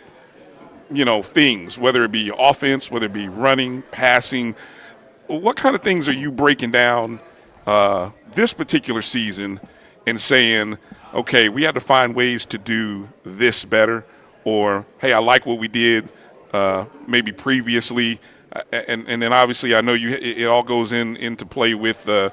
things, whether it be offense, whether it be running, passing, what kind of things are you breaking down this particular season and saying, okay, we have to find ways to do this better, or, hey, I like what we did maybe previously. And then obviously I know it all goes into play with the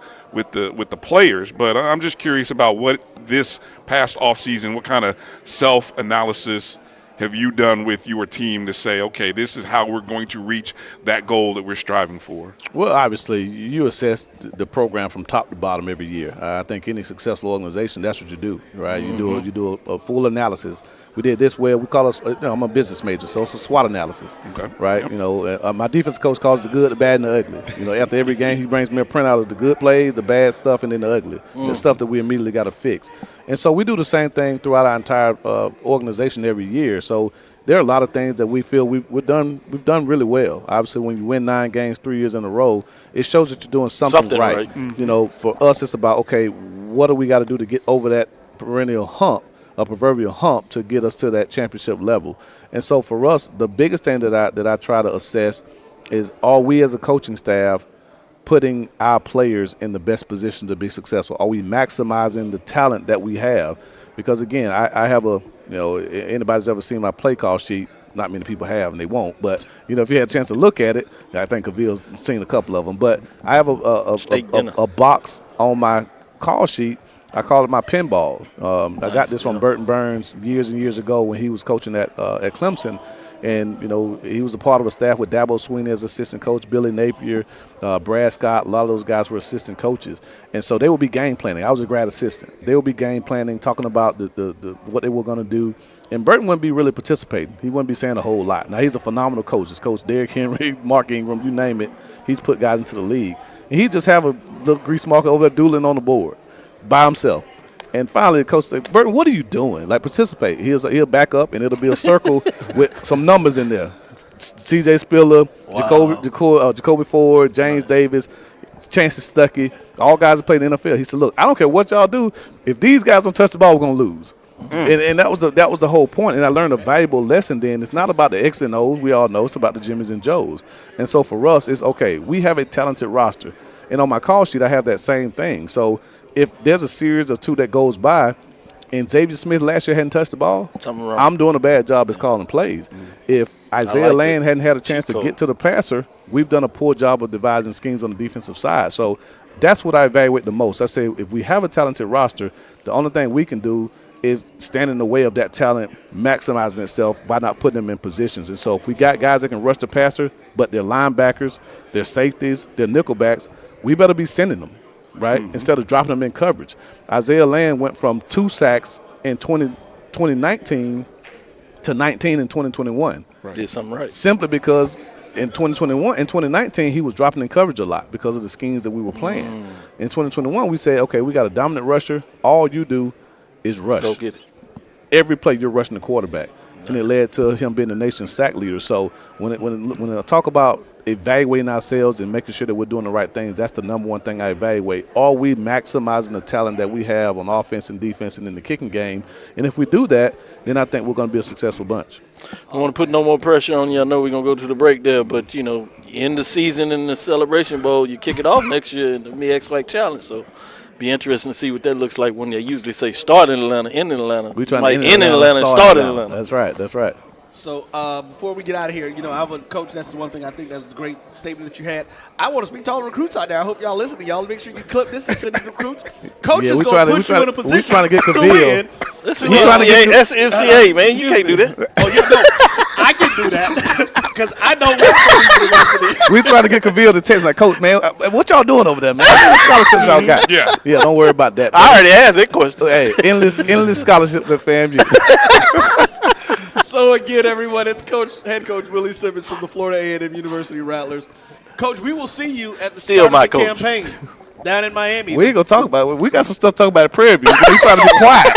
players, but I'm just curious about what this past offseason, what kind of self-analysis have you done with your team to say, okay, this is how we're going to reach that goal that we're striving for? Well, obviously, you assess the program from top to bottom every year. I think any successful organization, that's what you do, right? You do a full analysis. We did this well. We call us. I'm a business major, so it's a SWOT analysis, right? Yep. My defensive coach calls it the good, the bad, and the ugly. After every game, he brings me a printout of the good plays, the bad stuff, and then the ugly, the stuff that we immediately got to fix. And so we do the same thing throughout our entire organization every year. So there are a lot of things that we feel we've done really well. Obviously, when you win 9 games 3 years in a row, it shows that you're doing something right. For us, it's about, okay, what do we got to do to get over that perennial hump, a proverbial hump, to get us to that championship level. And so for us, the biggest thing that I try to assess is, are we as a coaching staff putting our players in the best position to be successful? Are we maximizing the talent that we have? Because, again, I have anybody's ever seen my play call sheet, not many people have, and they won't. But, if you had a chance to look at it, I think Kaville's seen a couple of them. But I have a box on my call sheet. I call it my pinball. I got this from Burton Burns years and years ago when he was coaching at Clemson. And, he was a part of a staff with Dabo Sweeney as assistant coach, Billy Napier, Brad Scott. A lot of those guys were assistant coaches. And so they would be game planning. I was a grad assistant. They would be game planning, talking about the what they were going to do. And Burton wouldn't be really participating. He wouldn't be saying a whole lot. Now, he's a phenomenal coach. He's coached Derrick Henry, Mark Ingram, you name it. He's put guys into the league. And he'd just have a little grease marker over there doodling on the board by himself. And finally, the coach said, Burton, what are you doing? Like, participate. He'll back up, and it'll be a circle with some numbers in there. C.J. Spiller, wow. Jacoby Ford, James Davis, Chancey Stuckey, all guys that played in the NFL. He said, look, I don't care what y'all do. If these guys don't touch the ball, we're going to lose. And that was the whole point. And I learned a valuable lesson then. It's not about the X and O's. We all know it's about the Jimmys and Joes. And so for us, it's okay. We have a talented roster. And on my call sheet, I have that same thing. So if there's a series or two that goes by and Xavier Smith last year hadn't touched the ball, I'm doing a bad job as calling plays. If Isaiah Land hadn't had a chance to get to the passer, we've done a poor job of devising schemes on the defensive side. So that's what I evaluate the most. I say if we have a talented roster, the only thing we can do is stand in the way of that talent maximizing itself by not putting them in positions. And so if we got guys that can rush the passer, but they're linebackers, they're safeties, they're nickelbacks, we better be sending them, right, instead of dropping them in coverage. Isaiah Land went from 2 sacks in 2019 to 19 in 2021. Right. Did something right. Simply because in 2019, he was dropping in coverage a lot because of the schemes that we were playing. In 2021, we said, okay, we got a dominant rusher. All you do is rush. Go get it. Every play you're rushing the quarterback. And it led to him being the nation's sack leader. So when I talk about evaluating ourselves and making sure that we're doing the right things, that's the number one thing I evaluate. Are we maximizing the talent that we have on offense and defense and in the kicking game? And if we do that, then I think we're going to be a successful bunch. I don't want to put no more pressure on you. I know we're going to go to the break there, but, in the season in the Celebration Bowl, you kick it off next year in the MEX-like Challenge. So be interesting to see what that looks like when they usually say start in Atlanta, end in Atlanta. We trying to end in Atlanta and start in Atlanta. That's right. So before we get out of here, I have a coach. That's the one thing I think that was a great statement that you had. I want to speak to all the recruits out there. I hope y'all listening. Y'all make sure you clip this and send it to recruits. Coach is going to put you in a position we're trying to get to Kavil. win. That's NCAA, man. You can't do that. Oh, I can do that because I know what's university. We're trying to get Kavil to text like, Coach, man, what y'all doing over there, man? What scholarships y'all got? Yeah, don't worry about that. I already asked that question. Hey, endless scholarships at FAMU. So again, everyone, it's head coach Willie Simmons from the Florida A&M University Rattlers. Coach, we will see you at the start of the campaign down in Miami. We ain't gonna talk about it. We got some stuff to talk about at Prairie View. We trying to be quiet.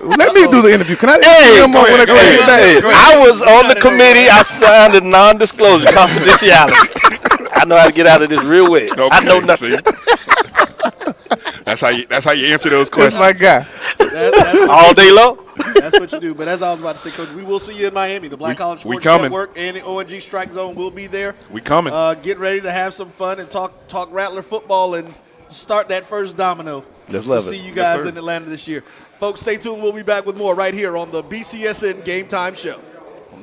Let me do the interview. Can I? I was on the committee. I signed a non-disclosure confidentiality. I know how to get out of this real well. Okay, I know nothing. That's how you answer those questions. That's my guy. All day long. That's what you do. But as I was about to say, Coach, we will see you in Miami. The Black College Sports Network and the ONG Strike Zone will be there. We coming. Get ready to have some fun and talk Rattler football and start that first domino. Let's love it. See you guys in Atlanta this year. Folks, stay tuned. We'll be back with more right here on the BCSN Game Time Show.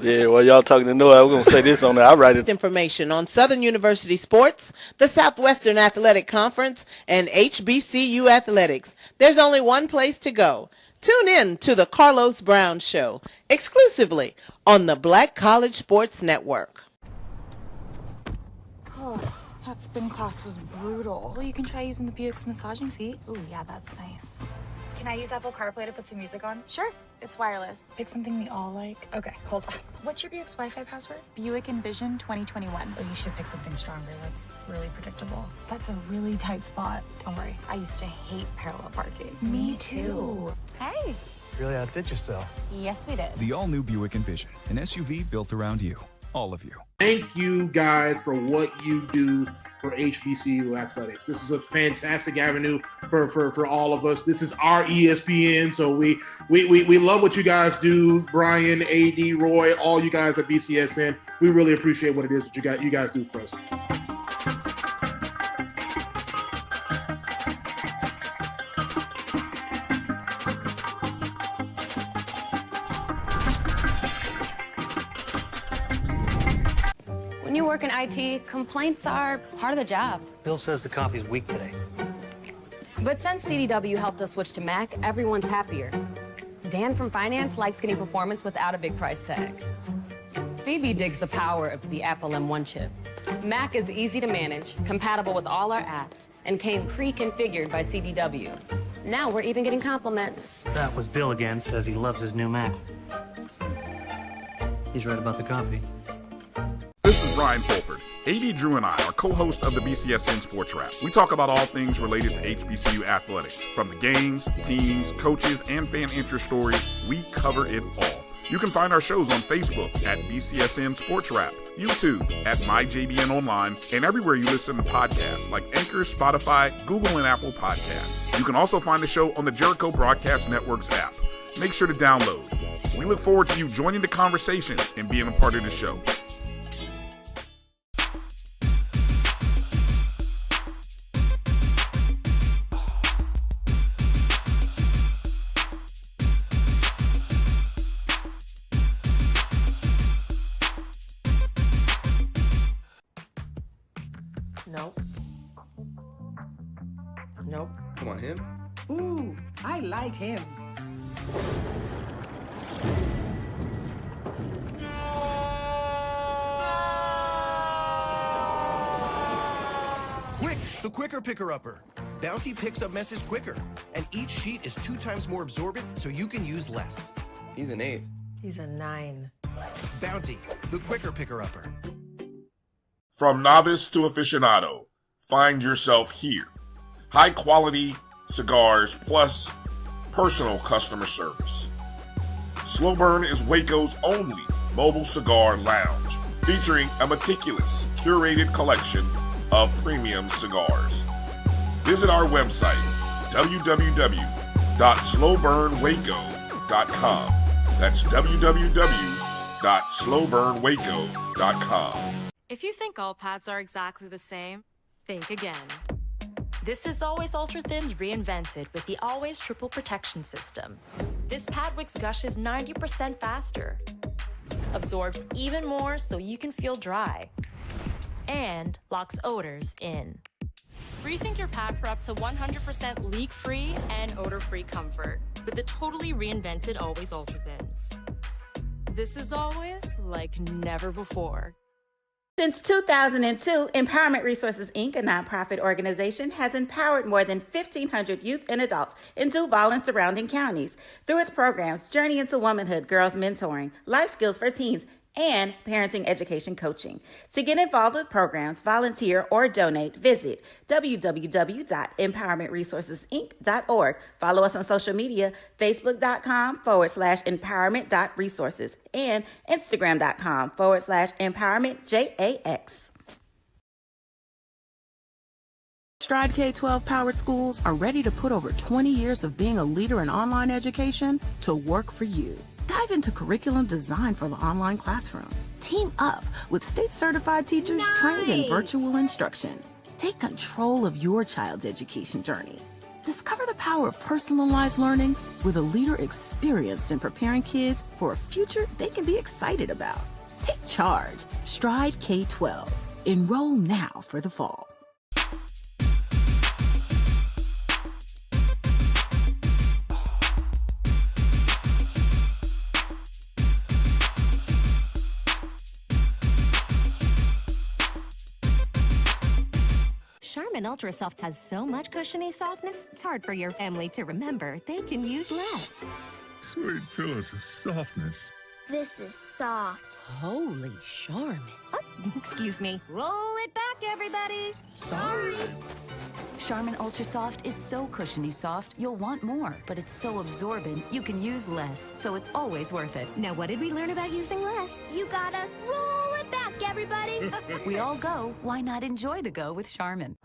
Yeah, well, y'all talking to Noah. I was going to say this on there. I write it. Information on Southern University sports, the Southwestern Athletic Conference, and HBCU athletics. There's only one place to go. Tune in to the Carlos Brown Show, exclusively on the Black College Sports Network. Oh, that spin class was brutal. Well, you can try using the Buick's massaging seat. Ooh, yeah, that's nice. Can I use Apple CarPlay to put some music on? Sure, it's wireless. Pick something we all like. Okay, hold on. What's your Buick's Wi-Fi password? Buick Envision 2021. Oh, you should pick something stronger. That's really predictable. That's a really tight spot. Don't worry, I used to hate parallel parking. Me too. Hey. Really outdid yourself. Yes, we did. The all-new Buick Envision, an SUV built around you. All of you. Thank you guys for what you do for HBCU athletics. This is a fantastic avenue for all of us. This is our ESPN, so we love what you guys do. Brian, AD, Roy, all you guys at BCSN. We really appreciate what it is that you guys do for us. When you work in IT, complaints are part of the job. Bill says the coffee's weak today. But since CDW helped us switch to Mac, everyone's happier. Dan from finance likes getting performance without a big price tag. Phoebe digs the power of the Apple M1 chip. Mac is easy to manage, compatible with all our apps, and came pre-configured by CDW. Now we're even getting compliments. That was Bill again, says he loves his new Mac. He's right about the coffee. This is Brian Fulford. AD Drew and I are co-hosts of the BCSN SportsWrap. We talk about all things related to HBCU athletics. From the games, teams, coaches, and fan interest stories, we cover it all. You can find our shows on Facebook at BCSN SportsWrap, YouTube at MyJBN Online, and everywhere you listen to podcasts like Anchor, Spotify, Google, and Apple Podcasts. You can also find the show on the Jericho Broadcast Network's app. Make sure to download. We look forward to you joining the conversation and being a part of the show. Nope. Nope. Come on, him? Ooh, I like him. Quick, the quicker picker-upper. Bounty picks up messes quicker, and each sheet is 2 times more absorbent, so you can use less. He's an 8. He's a 9. Bounty, the quicker picker-upper. From novice to aficionado, find yourself here. High quality cigars plus personal customer service. Slow Burn is Waco's only mobile cigar lounge, featuring a meticulous, curated collection of premium cigars. Visit our website, www.slowburnwaco.com. That's www.slowburnwaco.com. If you think all pads are exactly the same, think again. This is Always Ultra Thins reinvented with the Always Triple Protection System. This pad wicks gushes 90% faster, absorbs even more so you can feel dry, and locks odors in. Rethink your pad for up to 100% leak-free and odor-free comfort with the totally reinvented Always Ultra Thins. This is always like never before. Since 2002, Empowerment Resources, Inc., a nonprofit organization, has empowered more than 1,500 youth and adults in Duval and surrounding counties through its programs Journey into Womanhood, Girls Mentoring, Life Skills for Teens, and Parenting Education Coaching. To get involved with programs, volunteer, or donate, visit www.empowermentresourcesinc.org. Follow us on social media, facebook.com/empowerment.resources and instagram.com/empowermentJAX. Stride K-12 powered schools are ready to put over 20 years of being a leader in online education to work for you. Dive into curriculum design for the online classroom. Team up with state-certified teachers trained in virtual instruction. Take control of your child's education journey. Discover the power of personalized learning with a leader experienced in preparing kids for a future they can be excited about. Take charge. Stride K-12. Enroll now for the fall. Charmin Ultra Soft has so much cushiony softness, it's hard for your family to remember they can use less. Sweet pillows of softness. This is soft. Holy Charmin. Oh, excuse me. Roll it back, everybody. Sorry. Charmin Ultra Soft is so cushiony soft, you'll want more. But it's so absorbent, you can use less, so it's always worth it. Now, what did we learn about using less? You gotta roll it back, everybody. We all go. Why not enjoy the go with Charmin?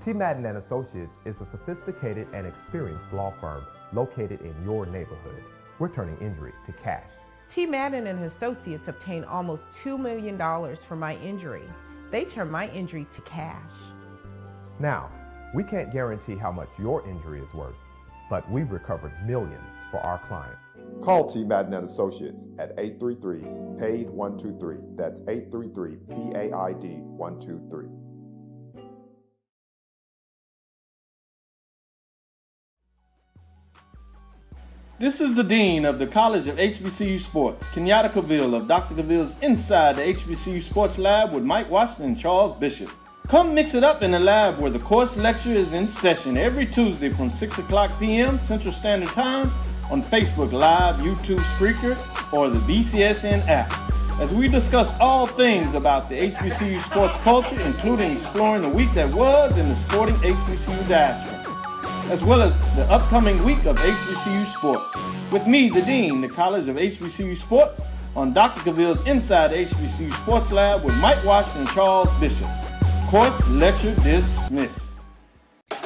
T. Madden and Associates is a sophisticated and experienced law firm located in your neighborhood. We're turning injury to cash. T. Madden and Associates obtained almost $2 million for my injury. They turned my injury to cash. Now, we can't guarantee how much your injury is worth, but we've recovered millions for our clients. Call T. Madden and Associates at 833-PAID-123. That's 833-PAID-123. This is the Dean of the College of HBCU Sports, Kenyatta Cavill of Dr. Cavill's Inside the HBCU Sports Lab with Mike Washington and Charles Bishop. Come mix it up in the lab where the course lecture is in session every Tuesday from 6 o'clock p.m. Central Standard Time on Facebook Live, YouTube Spreaker, or the BCSN app, as we discuss all things about the HBCU sports culture, including exploring the week that was in the sporting HBCU diaspora, as well as the upcoming week of HBCU sports. With me, the Dean, the College of HBCU Sports, on Dr. Cavill's Inside the HBCU Sports Lab with Mike Washington and Charles Bishop. Course lecture dismissed.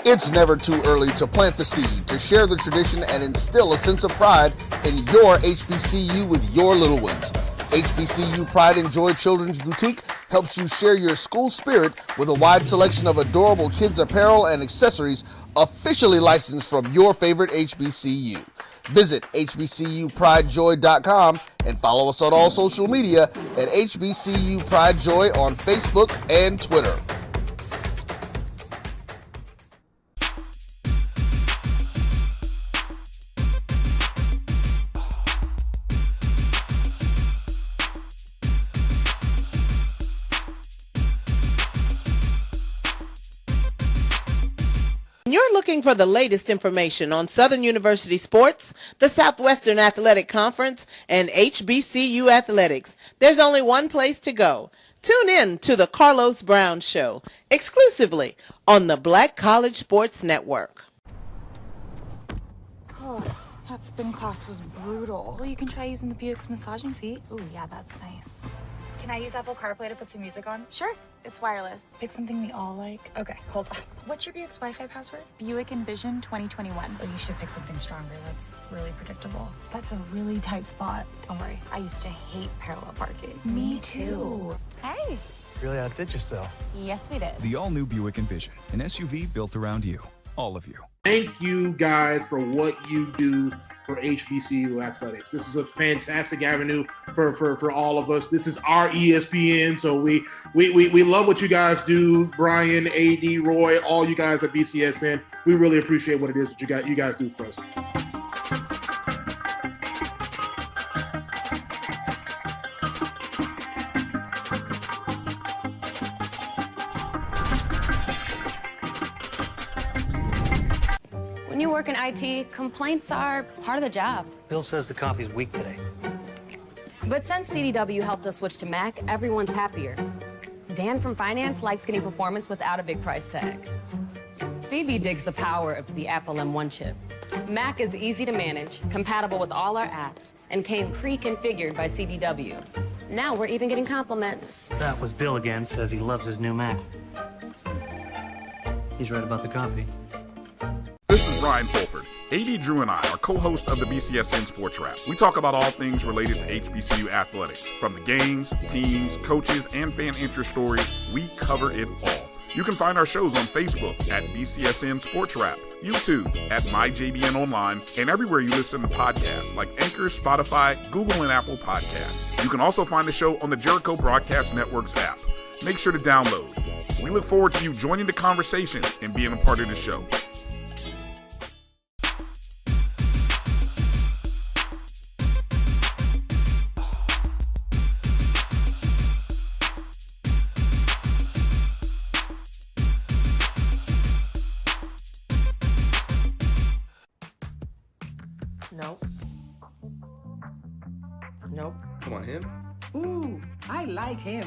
It's never too early to plant the seed, to share the tradition, and instill a sense of pride in your HBCU with your little ones. HBCU Pride and Joy Children's Boutique helps you share your school spirit with a wide selection of adorable kids' apparel and accessories officially licensed from your favorite HBCU. Visit hbcupridejoy.com and follow us on all social media at HBCU Pride Joy on Facebook and Twitter. You're looking for the latest information on Southern University sports, the Southwestern Athletic Conference, and HBCU athletics. There's only one place to go. Tune in to the Carlos Brown Show, exclusively on the Black College Sports Network. Oh, that spin class was brutal. Well, you can try using the Buick's massaging seat. Ooh, yeah, that's nice. Can I use Apple CarPlay to put some music on? Sure, it's wireless. Pick something we all like. Okay, hold on. What's your Buick's Wi-Fi password? Buick Envision 2021. Oh, you should pick something stronger. That's really predictable. That's a really tight spot. Don't worry, I used to hate parallel parking. Me too. Hey. Really outdid yourself. Yes, we did. The all-new Buick Envision, an SUV built around you, all of you. Thank you guys for what you do for HBCU athletics. This is a fantastic avenue for all of us. This is our ESPN, so we love what you guys do. Brian, AD, Roy, all you guys at BCSN. We really appreciate what it is that you guys do for us. When you work in IT, complaints are part of the job. Bill says the coffee's weak today. But since CDW helped us switch to Mac, everyone's happier. Dan from finance likes getting performance without a big price tag. Phoebe digs the power of the Apple M1 chip. Mac is easy to manage, compatible with all our apps, and came pre-configured by CDW. Now we're even getting compliments. That was Bill again, says he loves his new Mac. He's right about the coffee. This is Ryan Fulford. AD Drew and I are co-hosts of the BCSN SportsWrap. We talk about all things related to HBCU athletics. From the games, teams, coaches, and fan interest stories, we cover it all. You can find our shows on Facebook at BCSN SportsWrap, YouTube at MyJBN Online, and everywhere you listen to podcasts like Anchor, Spotify, Google, and Apple Podcasts. You can also find the show on the Jericho Broadcast Network's app. Make sure to download. We look forward to you joining the conversation and being a part of the show. Nope. Nope. Come on, him? Ooh, I like him.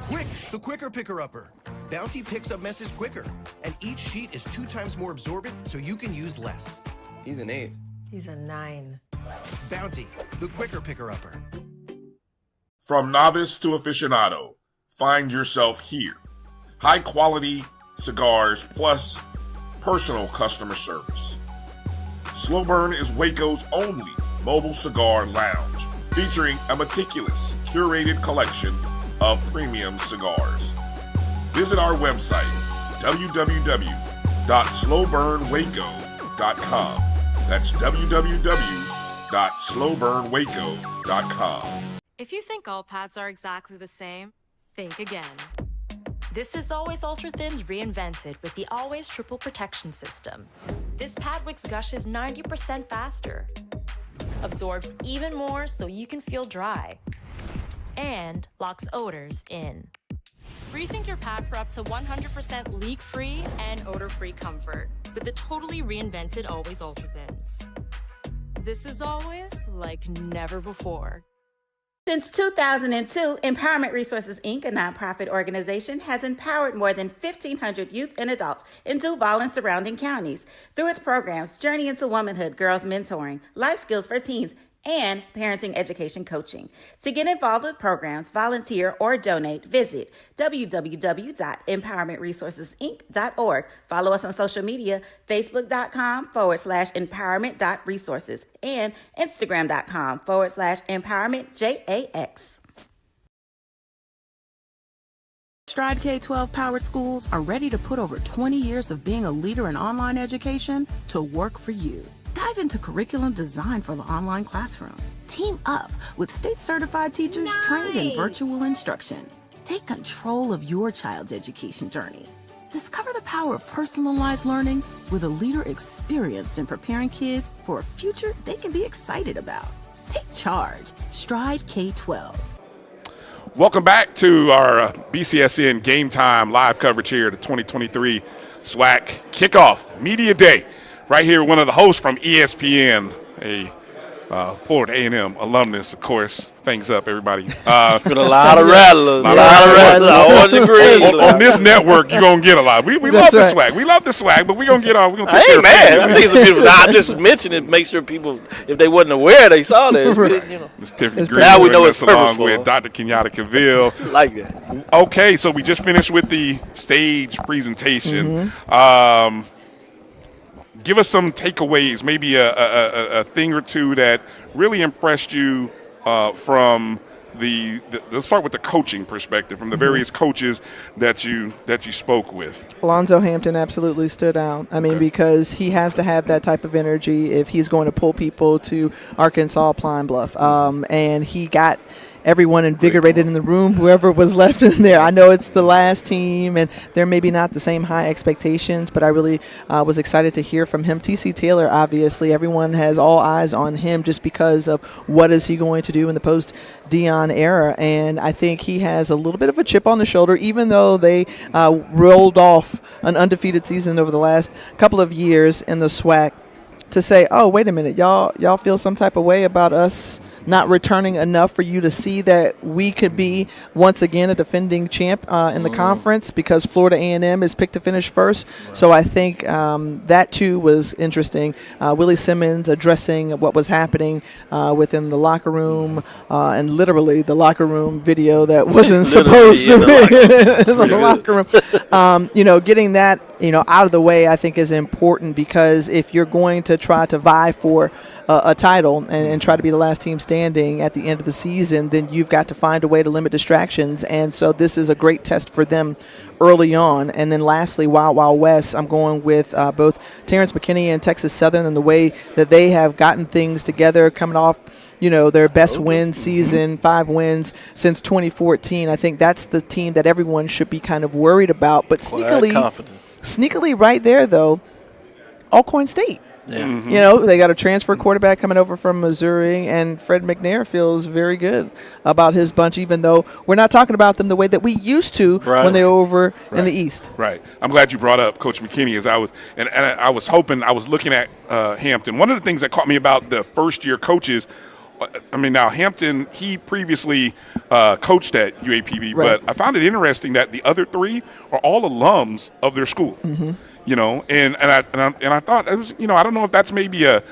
Quick, the quicker picker-upper. Bounty picks up messes quicker, and each sheet is 2 times more absorbent, so you can use less. He's an 8. He's a 9. Bounty, the quicker picker-upper. From novice to aficionado, find yourself here. High quality cigars plus personal customer service. Slow Burn is Waco's only mobile cigar lounge, featuring a meticulous, curated collection of premium cigars. Visit our website, www.slowburnwaco.com. That's www.slowburnwaco.com. If you think all pads are exactly the same, Think again. This is Always Ultra Thins reinvented with the Always Triple Protection System. This pad wicks gushes 90% faster, absorbs even more so you can feel dry, and locks odors in. Rethink your pad for up to 100% leak-free and odor-free comfort with the totally reinvented Always Ultra Thins. This is always like never before. Since 2002, Empowerment Resources, Inc., a nonprofit organization, has empowered more than 1,500 youth and adults in Duval and surrounding counties. Through its programs, Journey into Womanhood, Girls Mentoring, Life Skills for Teens, and Parenting Education Coaching. To get involved with programs, volunteer, or donate, visit www.empowermentresourcesinc.org. Follow us on social media, facebook.com/empowerment.resources and instagram.com/empowermentJAX. Stride K-12 powered schools are ready to put over 20 years of being a leader in online education to work for you. Dive into curriculum design for the online classroom. Team up with state-certified teachers trained in virtual instruction. Take control of your child's education journey. Discover the power of personalized learning with a leader experienced in preparing kids for a future they can be excited about. Take charge. Stride K-12. Welcome back to our BCSN GameTime live coverage here, the 2023 SWAC Kickoff Media Day. Right here, one of the hosts from ESPN, a Florida A&M alumnus, of course. Thanks up, everybody. Been a lot of rattlers. On this network, you're going to get a lot. We love the SWAC. We love the SWAC, but we're going to get all. We're going to take care of it. I think it's a beautiful. I just mentioned it, make sure people, if they wasn't aware, they saw that. You know. Ms. Tiffany Green now we know it's along with Dr. Kenyatta Cavill. Like that. Okay, so we just finished with the stage presentation. Give us some takeaways, maybe a thing or two that really impressed you from let's start with the coaching perspective, from the various coaches that you spoke with. Alonzo Hampton absolutely stood out. I mean, because he has to have that type of energy if he's going to pull people to Arkansas Pine Bluff. And he got everyone invigorated in the room, whoever was left in there. I know it's the last team, and there may be not the same high expectations, but I really was excited to hear from him. T.C. Taylor, obviously, everyone has all eyes on him just because of what is he going to do in the post-Deion era, and I think he has a little bit of a chip on the shoulder, even though they rolled off an undefeated season over the last couple of years in the SWAC. To say, oh, wait a minute, y'all feel some type of way about us not returning enough for you to see that we could be once again a defending champ in the conference because Florida A&M is picked to finish first. Right. So I think that too was interesting. Willie Simmons addressing what was happening within the locker room and literally the locker room video that wasn't supposed to be in the locker room. Getting that out of the way I think is important because if you're going to try to vie for a title and try to be the last team standing at the end of the season, then you've got to find a way to limit distractions. And so this is a great test for them early on. And then lastly, Wild Wild West, I'm going with both Terrence McKinney and Texas Southern and the way that they have gotten things together coming off their best win season, 5 wins since 2014. I think that's the team that everyone should be kind of worried about. But sneakily right there, though, Alcorn State. Yeah. They got a transfer quarterback coming over from Missouri, and Fred McNair feels very good about his bunch, even though we're not talking about them the way that we used to when they were over in the East. Right. I'm glad you brought up Coach McKinney, as I was looking at Hampton. One of the things that caught me about the first-year coaches, now Hampton, he previously coached at UAPB, but I found it interesting that the other 3 are all alums of their school. Mm-hmm. And I thought it was, I don't know if that's maybe a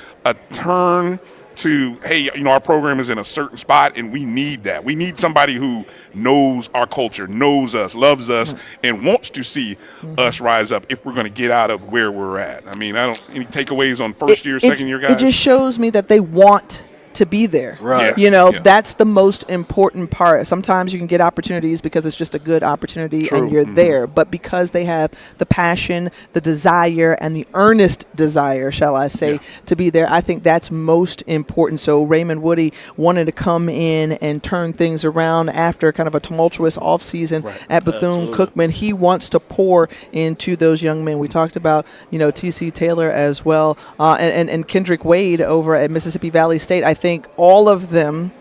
turn to, hey, our program is in a certain spot and we need that. We need somebody who knows our culture, knows us, loves us, and wants to see us rise up if we're going to get out of where we're at. Any takeaways on first year, second year guys? It just shows me that they want to be there. Right. Yes. That's the most important part. Sometimes you can get opportunities because it's just a good opportunity and you're there. But because they have the passion, the desire, and the earnest desire, shall I say, to be there, I think that's most important. So Raymond Woody wanted to come in and turn things around after kind of a tumultuous offseason at Bethune-Cookman. He wants to pour into those young men. We talked about, T.C. Taylor as well, and Kendrick Wade over at Mississippi Valley State. I think all of them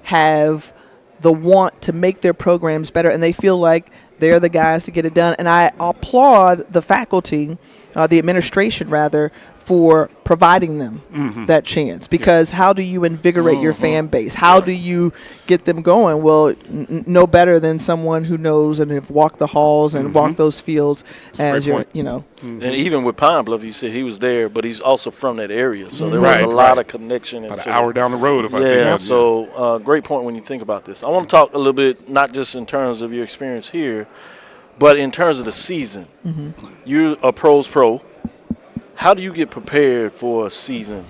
have the want to make their programs better, and they feel like they're the guys to get it done. And I applaud the faculty, the administration rather, for providing them that chance. Because how do you invigorate your fan base? How do you get them going? Well, no better than someone who knows and have walked the halls and walked those fields as your, And even with Pine Bluff, you said he was there, but he's also from that area. So there was a lot of connection. About an hour down the road, if I think. Yeah, so great point when you think about this. I want to talk a little bit, not just in terms of your experience here, but in terms of the season. You're a pro's pro. How do you get prepared for a season?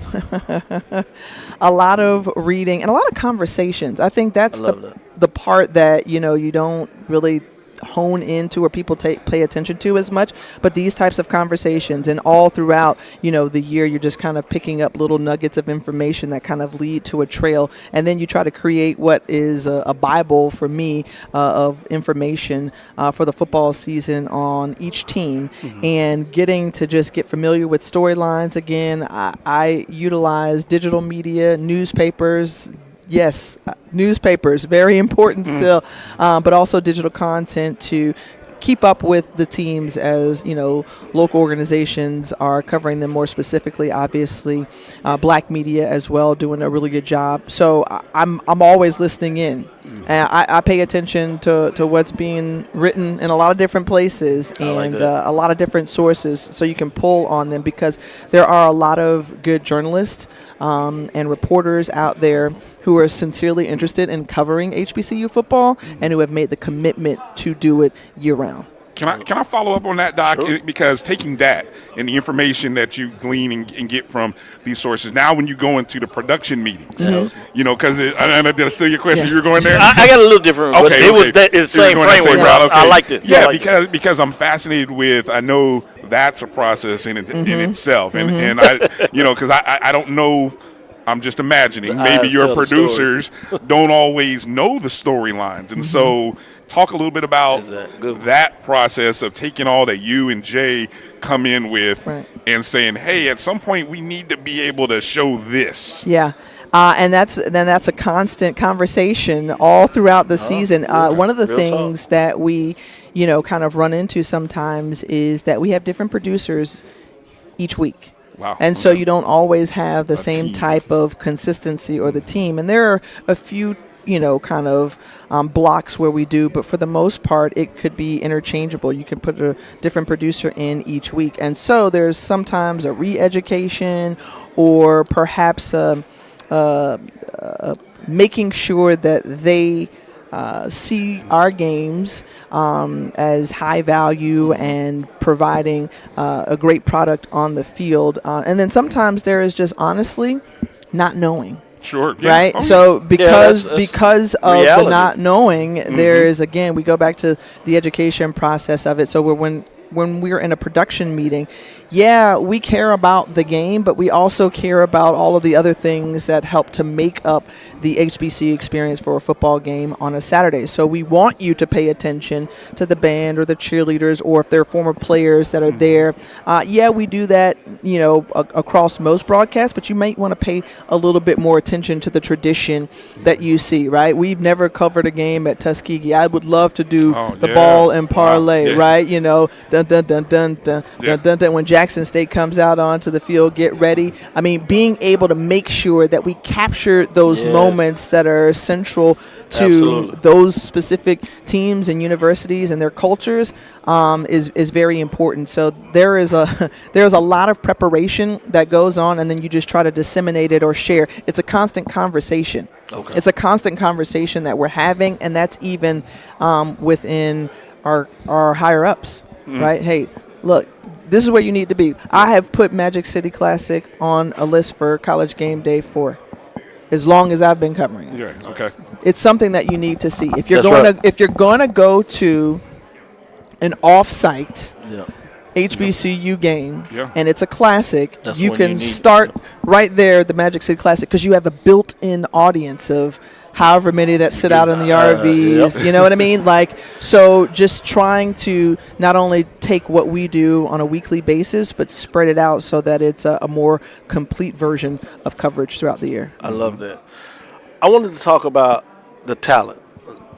A lot of reading and a lot of conversations. I think that's the part that, you don't really hone into or people pay attention to as much. But these types of conversations and all throughout, the year, you're just kind of picking up little nuggets of information that kind of lead to a trail. And then you try to create what is a Bible for me of information for the football season on each team and getting to just get familiar with storylines. Again, I utilize digital media, newspapers. Yes, newspapers, very important still, but also digital content to keep up with the teams as, local organizations are covering them more specifically. Obviously, black media as well doing a really good job. So I'm always listening in. And I pay attention to what's being written in a lot of different places and a lot of different sources so you can pull on them because there are a lot of good journalists and reporters out there who are sincerely interested in covering HBCU football and who have made the commitment to do it year-round. Can I follow up on that, Doc? Sure. Because taking that and the information that you glean and get from these sources, now when you go into the production meetings, because did I steal your question? You were going there? I got a little different, but it was the same framework. I liked it. Yeah, because I'm fascinated with, I know that's a process in itself. And I, because I don't know. I'm just imagining maybe your producers don't always know the storylines. And so talk a little bit about that process of taking all that you and Jay come in with and saying, hey, at some point we need to be able to show this. Yeah. And that's a constant conversation all throughout the season. One of the things that we, kind of run into sometimes is that we have different producers each week. Wow. And so you don't always have the same type of consistency or the team. And there are a few, kind of blocks where we do, but for the most part, it could be interchangeable. You can put a different producer in each week. And so there's sometimes a re-education or perhaps making sure that they see our games as high value and providing a great product on the field. And then sometimes there is just honestly not knowing. Sure. Yeah. Right? Oh, so because of reality. the not knowing, there is, again, we go back to the education process of it. So when we're in a production meeting, we care about the game, but we also care about all of the other things that help to make up the HBCU experience for a football game on a Saturday. So we want you to pay attention to the band or the cheerleaders or if they're former players that are there. We do that, across most broadcasts, but you might want to pay a little bit more attention to the tradition that you see, right? We've never covered a game at Tuskegee. I would love to do the ball and parlay, right? Dun, dun, dun, dun, dun, dun, dun, dun. When Jackson State comes out onto the field, get ready. I mean, being able to make sure that we capture those moments that are central to those specific teams and universities and their cultures is very important. So there's a lot of preparation that goes on, and then you just try to disseminate it or share. It's a constant conversation. Okay. It's a constant conversation that we're having, and that's even within our higher ups, right? Hey, look, this is where you need to be. I have put Magic City Classic on a list for College Game Day for as long as I've been covering it. Yeah. Okay. It's something that you need to see. If you're That's if you're going to go to an off-site Yeah. HBCU game, Yeah. and it's a classic, That's you when can you need it, start right there, the Magic City Classic, because you have a built-in audience of however many that sit out in the RVs. Yep. You know what I mean? Like, so just trying to not only take what we do on a weekly basis, but spread it out so that it's a more complete version of coverage throughout the year. I love that. I wanted to talk about the talent.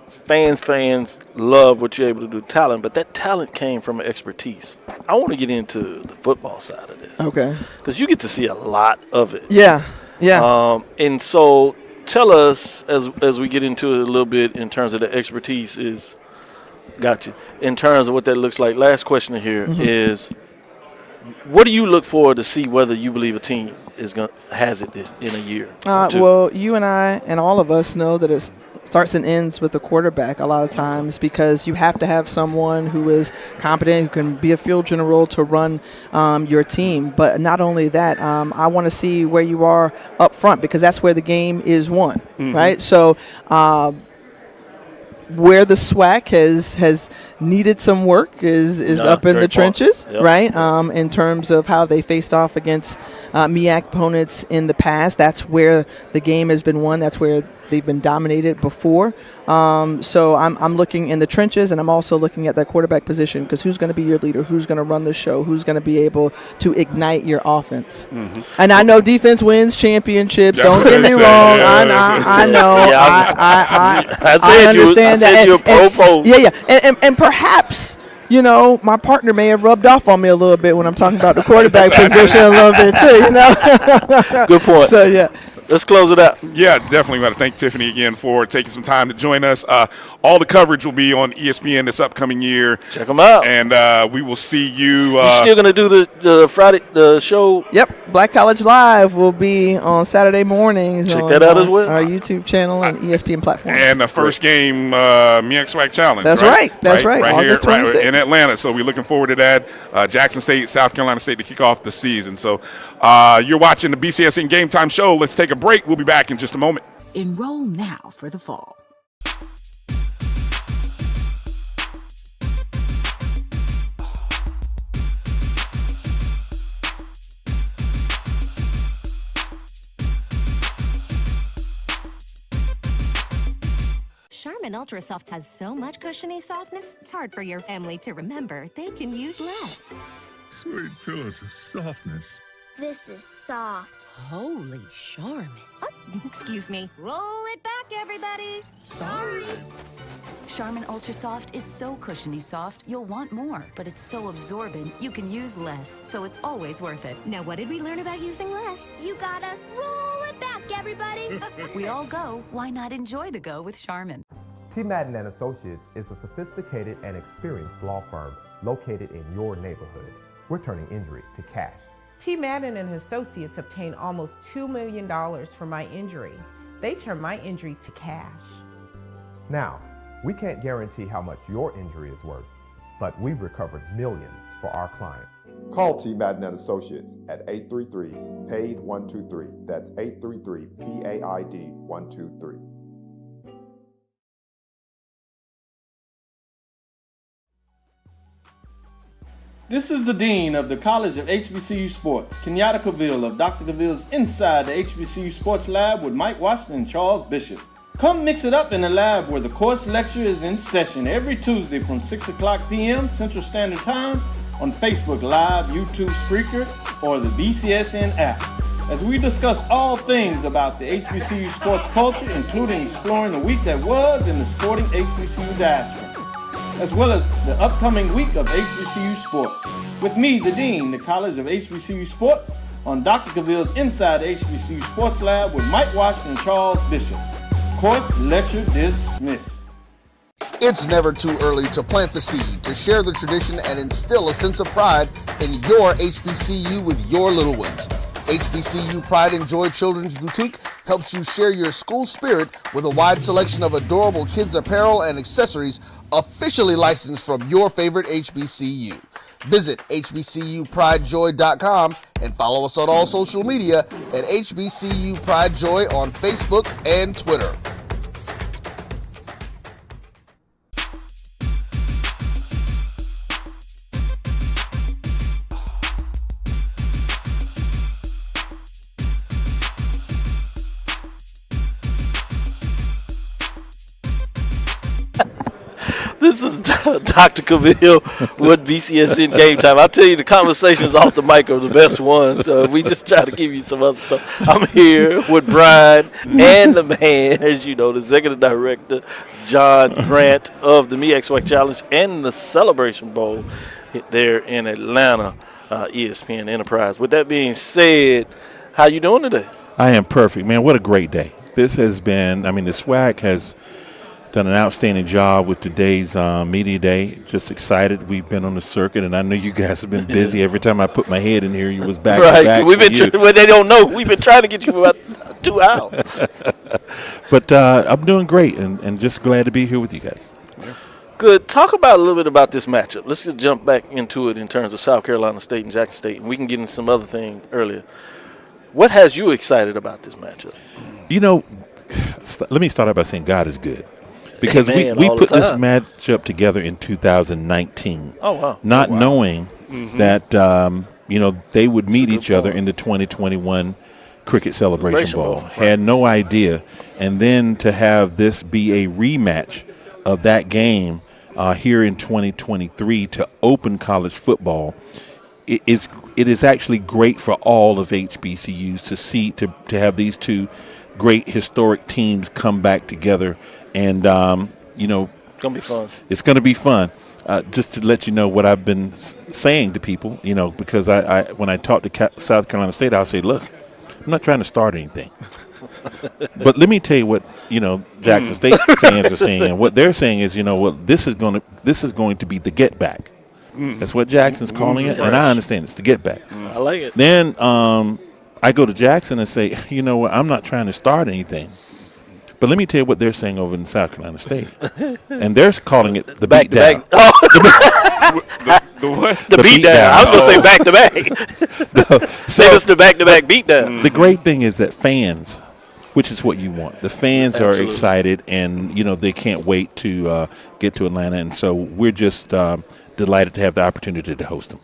Fans love what you're able to do, talent, but that talent came from expertise. I want to get into the football side of this. Okay. Because you get to see a lot of it. Yeah, yeah. And so tell us, as we get into it a little bit in terms of the expertise in terms of what that looks like. Last question here is, what do you look for to see whether you believe a team has it in a year? Well, you and I and all of us know that it starts and ends with the quarterback a lot of times, because you have to have someone who is competent, who can be a field general to run your team. But not only that, I want to see where you are up front, because that's where the game is won, right? So where the SWAC has needed some work is up in the trenches, right? In terms of how they faced off against MEAC opponents in the past. That's where the game has been won. That's where they've been dominated before. So I'm looking in the trenches, and I'm also looking at that quarterback position, because who's going to be your leader? Who's going to run the show? Who's going to be able to ignite your offense? And I know defense wins championships. Don't get me wrong. I know. I understand that. And perhaps, you know, my partner may have rubbed off on me a little bit when I'm talking about the quarterback position a little bit too, you know. Good point. So, yeah. Let's close it out. Yeah, definitely want to thank Tiffany again for taking some time to join us. All the coverage will be on ESPN this upcoming year. Check them out. And we will see you. You're still going to do the Friday the show? Yep. Black College Live will be on Saturday mornings. Check that out as well. Our YouTube channel and ESPN platforms. And the first game, MEAC SWAC Challenge. That's right. That's right. Right August here 26th. in Atlanta. So we're looking forward to that. Jackson State, South Carolina State to kick off the season. So you're watching the BCSN Game Time show. Let's take a break. We'll be back in just a moment. Enroll now for the fall. Charmin Ultra Soft has so much cushiony softness, it's hard for your family to remember they can use less. Sweet pillows of softness. This is soft. Holy Charmin. Oh, excuse me. Roll it back, everybody. Sorry. Charmin Ultra Soft is so cushiony soft, you'll want more, but it's so absorbent, you can use less, so it's always worth it. Now, what did we learn about using less? You gotta roll it back, everybody. We all go. Why not enjoy the go with Charmin? T. Madden and Associates is a sophisticated and experienced law firm located in your neighborhood. We're turning injury to cash. T. Madden and Associates obtained almost $2 million for my injury. They turned my injury to cash. Now, we can't guarantee how much your injury is worth, but we've recovered millions for our clients. Call T. Madden and Associates at 833-PAID-123. That's 833-PAID-123. This is the Dean of the College of HBCU Sports, Kenyatta Cavill of Dr. Cavill's Inside the HBCU Sports Lab with Mike Washington and Charles Bishop. Come mix it up in the lab where the course lecture is in session every Tuesday from 6 o'clock p.m. Central Standard Time on Facebook Live, YouTube Spreaker, or the BCSN app, as we discuss all things about the HBCU sports culture, including exploring the week that was in the sporting HBCU diaspora, as well as the upcoming week of HBCU sports. With me, the Dean, the College of HBCU Sports, on Dr. Cavill's Inside the HBCU Sports Lab with Mike Washington and Charles Bishop. Course lecture dismissed. It's never too early to plant the seed, to share the tradition, and instill a sense of pride in your HBCU with your little ones. HBCU Pride and Joy Children's Boutique helps you share your school spirit with a wide selection of adorable kids apparel and accessories officially licensed from your favorite HBCU. Visit hbcupridejoy.com and follow us on all social media at HBCU Pride Joy on Facebook and Twitter. This is Dr. Cavill with BCSN Game Time. I'll tell you, the conversations off the mic are the best ones. We just try to give you some other stuff. I'm here with Brian and the man, as you know, the executive director, John Grant of the SWAC Challenge and the Celebration Bowl there in Atlanta, ESPN Enterprise. With that being said, how you doing today? I am perfect, man. What a great day. This has been, the SWAC has done an outstanding job with today's media day. Just excited. We've been on the circuit, and I know you guys have been busy. Every time I put my head in here, you was back to back. We've been well, they don't know. We've been trying to get you for about 2 hours. But I'm doing great, and just glad to be here with you guys. Good. Talk about a little bit about this matchup. Let's just jump back into it in terms of South Carolina State and Jackson State, and we can get into some other things earlier. What has you excited about this matchup? Let me start out by saying God is good. Because we put this matchup together in 2019. Oh, wow. Not knowing that, they would meet each other in the 2021 Cricket Celebration Bowl. Right. Had no idea. And then to have this be a rematch of that game here in 2023 to open college football, it is actually great for all of HBCUs to see, to have these two great historic teams come back together. And, it's going to be fun. It's going to be fun. Just to let you know what I've been saying to people, because I when I talk to South Carolina State, I'll say, look, I'm not trying to start anything. But let me tell you what, Jackson State fans are saying. What they're saying is, this is going to be the get back. That's what Jackson's calling it. And I understand it's the get back. I like it. Then I go to Jackson and say, you know what, I'm not trying to start anything. But let me tell you what they're saying over in South Carolina State. And they're calling it the beat down. The what? The beat down. I was going to say back to back. Save us the back beat down. The great thing is that fans, which is what you want, the fans are excited and, they can't wait to get to Atlanta. And so we're just delighted to have the opportunity to host them.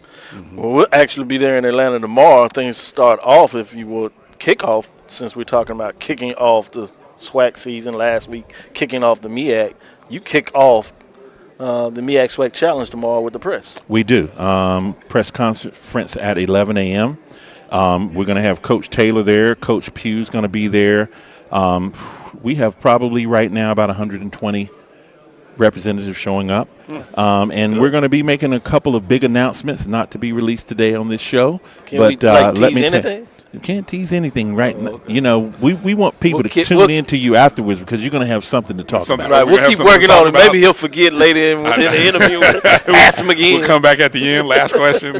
Well, we'll actually be there in Atlanta tomorrow. Things start off, if you would, kickoff, since we're talking about kicking off the SWAC season last week, kicking off the MEAC. You kick off the MEAC SWAC Challenge tomorrow with the press. We do. Press conference at 11 a.m. We're going to have Coach Taylor there. Coach Pugh's going to be there. We have probably right now about 120 representatives showing up. And we're going to be making a couple of big announcements, not to be released today on this show. Let me anything? You can't tease anything right now. We want people to tune in to you afterwards because you're going to have something to talk about. Right, we'll keep working on it. Maybe he'll forget later in the interview. Ask him again. We'll come back at the end. Last question.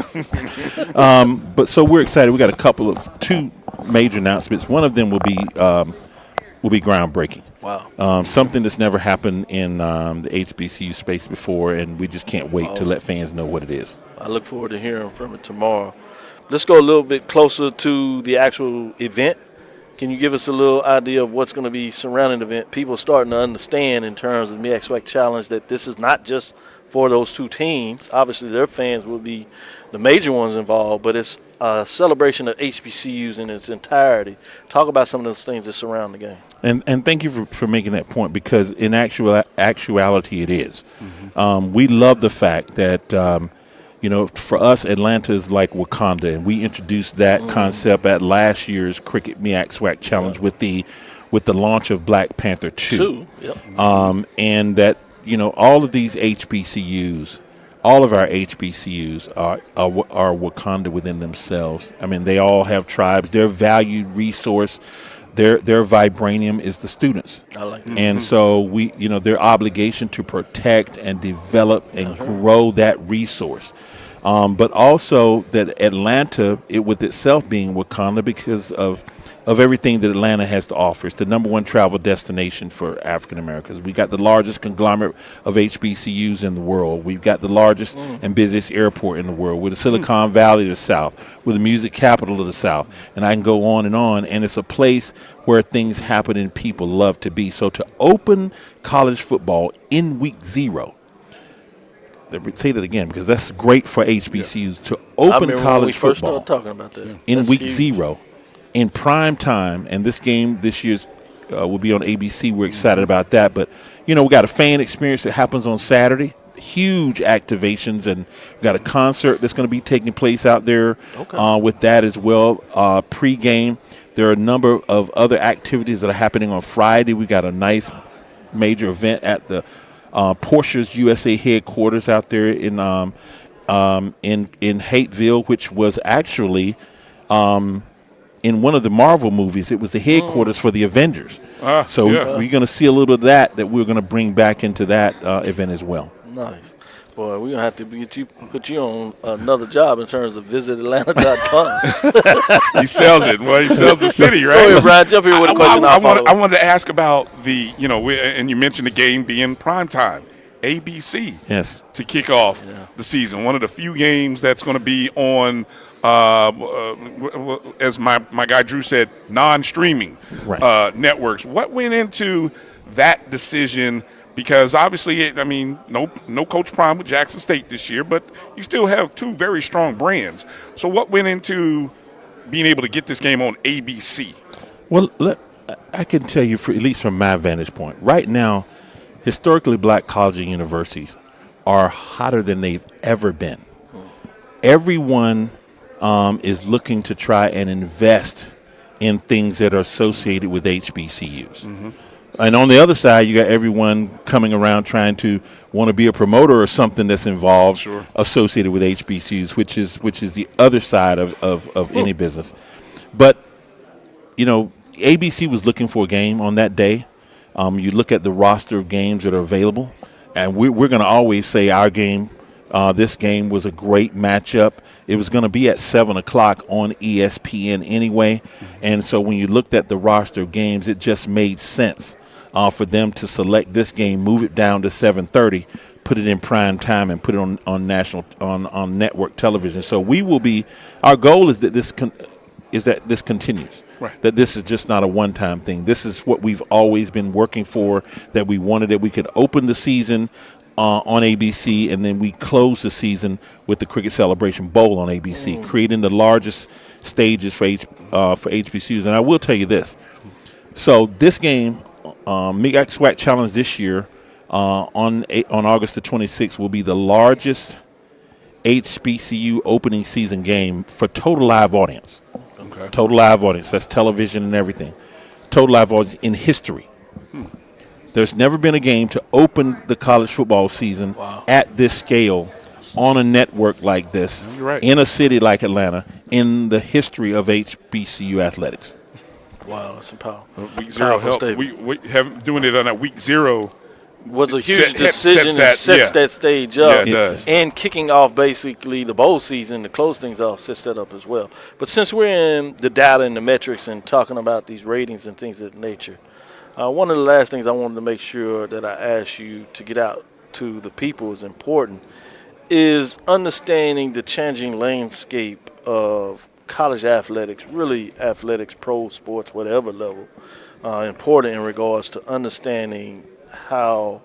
But so we're excited. We got two major announcements. One of them will be groundbreaking. Wow. Something that's never happened in the HBCU space before, and we just can't wait to let fans know what it is. I look forward to hearing from it tomorrow. Let's go a little bit closer to the actual event. Can you give us a little idea of what's going to be surrounding the event? People are starting to understand in terms of the SWAC Challenge that this is not just for those two teams. Obviously, their fans will be the major ones involved, but it's a celebration of HBCUs in its entirety. Talk about some of those things that surround the game. And thank you for making that point, because in actuality it is. We love the fact that for us, Atlanta is like Wakanda, and we introduced that concept at last year's Cricket MEAC SWAC Challenge with the launch of Black Panther 2. Yep. And that, all of these HBCUs, all of our HBCUs are Wakanda within themselves. I mean, they all have tribes. Their valued resource, their vibranium is the students. I like that. And so their obligation to protect and develop and grow that resource. But also that Atlanta, with itself being Wakanda because of of everything that Atlanta has to offer. It's the number one travel destination for African Americans. We got the largest conglomerate of HBCUs in the world. We've got the largest and busiest airport in the world. We're the Silicon Valley of the South. We're the music capital of the South. And I can go on. And it's a place where things happen and people love to be. So to open college football in week 0, say that again because that's great for HBCUs, to open college football talking about that. in week 0 in prime time, and this game this year will be on ABC. We're excited about that. But, we got a fan experience that happens on Saturday, huge activations, and we got a concert that's going to be taking place out there with that as well. Pre-game, there are a number of other activities that are happening on Friday. We got a nice major event at the Porsche's USA headquarters out there in Hateville, which was actually in one of the Marvel movies. It was the headquarters for the Avengers. So we're going to see a little bit of that we're going to bring back into that event as well. Nice. Boy, we're going to have to put you on another job in terms of visitatlanta.com. He sells it. Well, he sells the city, right? Go ahead, Brian. Jump here with a question. I wanted to ask about and you mentioned the game being primetime. ABC to kick off the season. One of the few games that's going to be on, as my guy Drew said, non-streaming networks. What went into that decision? Because obviously, no Coach Prime with Jackson State this year, but you still have 2 very strong brands. So what went into being able to get this game on ABC? Well, I can tell you, at least from my vantage point, right now, historically black colleges and universities are hotter than they've ever been. Everyone is looking to try and invest in things that are associated with HBCUs. Mm-hmm. And on the other side, you got everyone coming around trying to want to be a promoter or something that's involved associated with HBCUs, which is the other side of any business. But, ABC was looking for a game on that day. You look at the roster of games that are available, and we're going to always say our game, this game was a great matchup. It was going to be at 7 o'clock on ESPN anyway. And so when you looked at the roster of games, it just made sense for them to select this game, move it down to 7:30, put it in prime time, and put it on national on network television. So our goal is that this continues. Right. That this is just not a one-time thing. This is what we've always been working for, that we wanted, that we could open the season on ABC, and then we close the season with the Cricket Celebration Bowl on ABC, creating the largest stages for HBCUs. And I will tell you this. So this game, SWAC Challenge this year on August the 26th will be the largest HBCU opening season game for total live audience. Okay. Total live audience. That's television and everything. Total live audience in history. There's never been a game to open the college football season at this scale on a network like this in a city like Atlanta in the history of HBCU athletics. Wow, that's powerful. Week 0 helped. We have doing it on that week 0 was a huge decision that sets that stage up. Yeah, it does. And kicking off basically the bowl season to close things off sets that up as well. But since we're in the data and the metrics and talking about these ratings and things of that nature, one of the last things I wanted to make sure that I asked you to get out to the people is important is understanding the changing landscape of college athletics, really athletics, pro sports, whatever level, important in regards to understanding how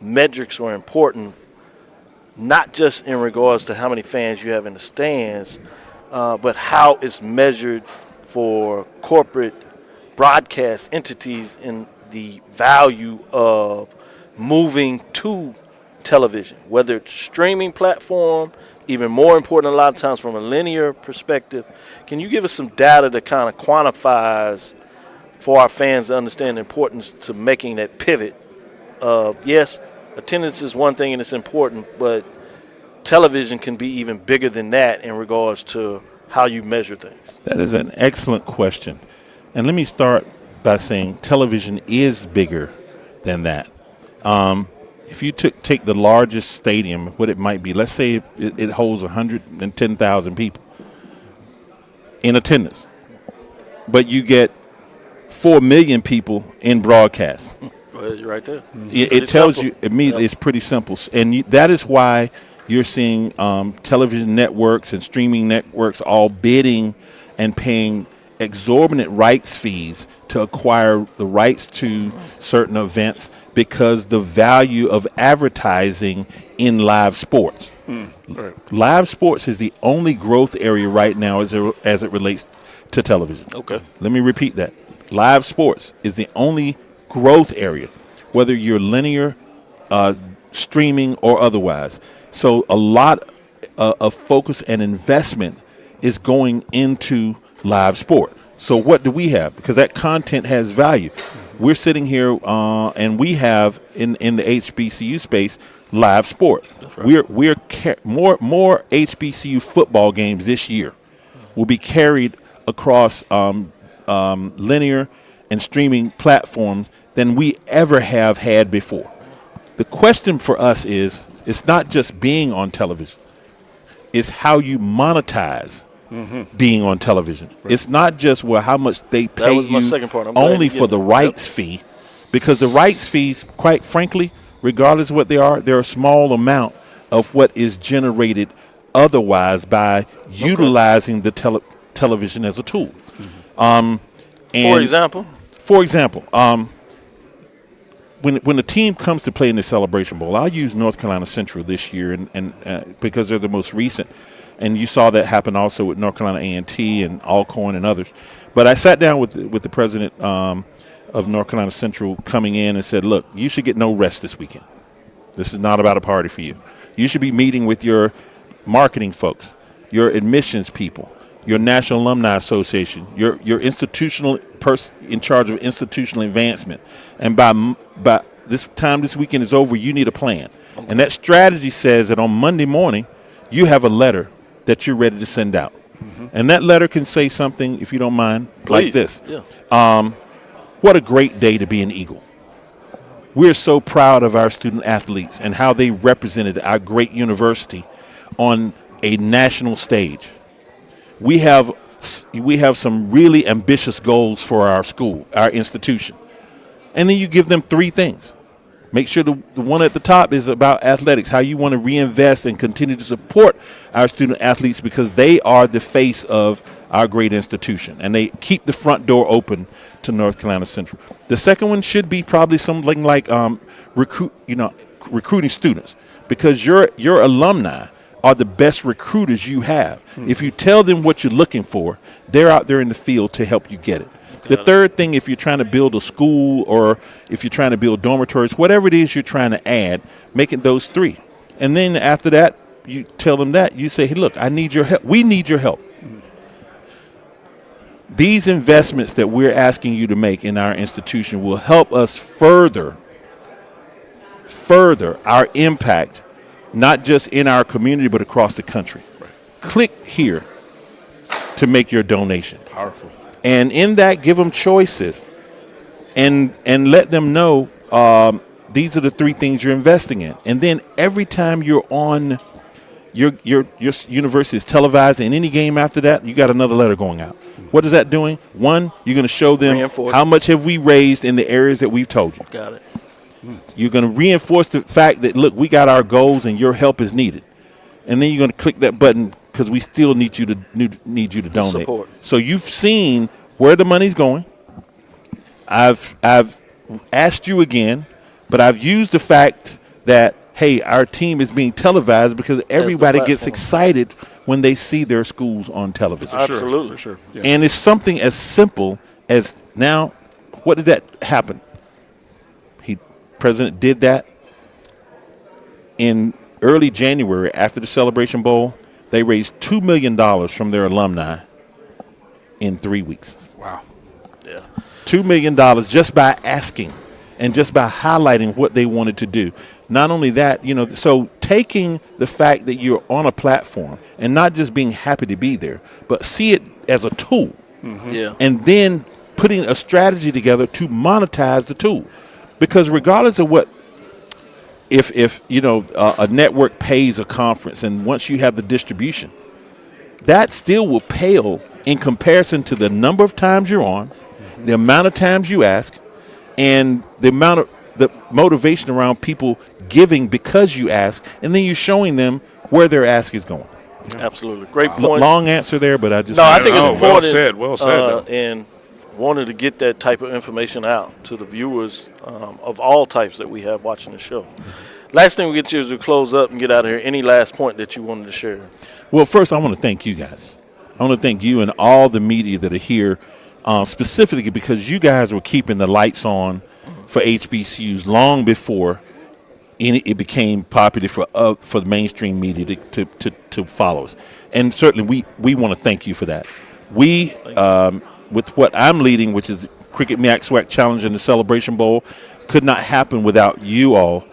metrics are important, not just in regards to how many fans you have in the stands, but how it's measured for corporate broadcast entities in the value of moving to television, whether it's streaming platform, even more important a lot of times from a linear perspective. Can you give us some data that kind of quantifies for our fans to understand the importance to making that pivot of, yes, attendance is one thing and it's important, but television can be even bigger than that in regards to how you measure things? That is an excellent question. And let me start by saying television is bigger than that. If you take the largest stadium, what it might be, let's say it holds 110,000 people in attendance, but you get 4 million people in broadcast. Well, you're right there. It tells you immediately it's pretty simple. And that is why you're seeing television networks and streaming networks all bidding and paying exorbitant rights fees to acquire the rights to certain events because the value of advertising in live sports. Right. Live sports is the only growth area right now as it relates to television. Okay. Let me repeat that. Live sports is the only growth area, whether you're linear, streaming, or otherwise. So a lot of focus and investment is going into live sport. So what do we have? Because that content has value. We're sitting here and we have in the HBCU space live sport. Right. More HBCU football games this year will be carried across linear and streaming platforms than we ever have had before. The question for us is, it's not just being on television. It's how you monetize being on television. Right. It's not just, well, how much they pay you only for the rights fee, because the rights fees, quite frankly, regardless of what they are, they're a small amount of what is generated otherwise by utilizing the television as a tool. For example, when the team comes to play in the Celebration Bowl, I'll use North Carolina Central this year, and because they're the most recent, and you saw that happen also with North Carolina A&T and Alcorn and others. But I sat down with the president of North Carolina Central coming in and said, look, you should get no rest this weekend. This is not about a party for you. You should be meeting with your marketing folks, your admissions people, your National Alumni Association, your institutional person in charge of institutional advancement. And by this time this weekend is over, you need a plan. Okay. And that strategy says that on Monday morning, you have a letter that you're ready to send out. And that letter can say something, if you don't mind, like this. Yeah. What a great day to be an Eagle. We're so proud of our student athletes and how they represented our great university on a national stage. We have some really ambitious goals for our school, our institution. And then you give them 3 things. Make sure the one at the top is about athletics, how you want to reinvest and continue to support our student athletes because they are the face of our great institution. And they keep the front door open to North Carolina Central. The second one should be probably something like recruiting students, because your alumni are the best recruiters you have. If you tell them what you're looking for, they're out there in the field to help you get it. The third thing, if you're trying to build a school or if you're trying to build dormitories, whatever it is you're trying to add, make it those 3. And then after that, you tell them that. You say, hey, look, I need your help. We need your help. These investments that we're asking you to make in our institution will help us further our impact, not just in our community, but across the country. Right. Click here to make your donation. Powerful. And in that, give them choices and let them know these are the 3 things you're investing in. And then every time you're on your university is televised, in any game after that, you got another letter going out. What is that doing? 1, you're going to show them how much have we raised in the areas that we've told you. Got it. You're going to reinforce the fact that, look, we got our goals and your help is needed. And then you're going to click that button because we still need you to donate. Support. So you've seen where the money's going. I've asked you again, but I've used the fact that, hey, our team is being televised because everybody gets excited when they see their schools on television. Absolutely. Sure. Yeah. And it's something as simple as, now, what did that happen? President did that in early January after the Celebration Bowl. They raised $2 million from their alumni in 3 weeks. Wow. Yeah. $2 million just by asking and just by highlighting what they wanted to do. Not only that, so taking the fact that you're on a platform and not just being happy to be there, but see it as a tool. Yeah. And then putting a strategy together to monetize the tool. Because regardless of what, if a network pays a conference and once you have the distribution, that still will pale in comparison to the number of times you're on the amount of times you ask and the amount of the motivation around people giving because you ask, and then you're showing them where their ask is going. Absolutely. Great point. Long answer there, but I just... No, I think it's important. Well said. And wanted to get that type of information out to the viewers of all types that we have watching the show. Last thing we get to is we close up and get out of here. Any last point that you wanted to share? Well, first, I want to thank you guys. I want to thank you and all the media that are here, specifically because you guys were keeping the lights on for HBCUs long before it became popular for the mainstream media to follow us. And certainly we want to thank you for that. We, with what I'm leading, which is the Cricket MEAC SWAC Challenge and the Celebration Bowl, could not happen without you all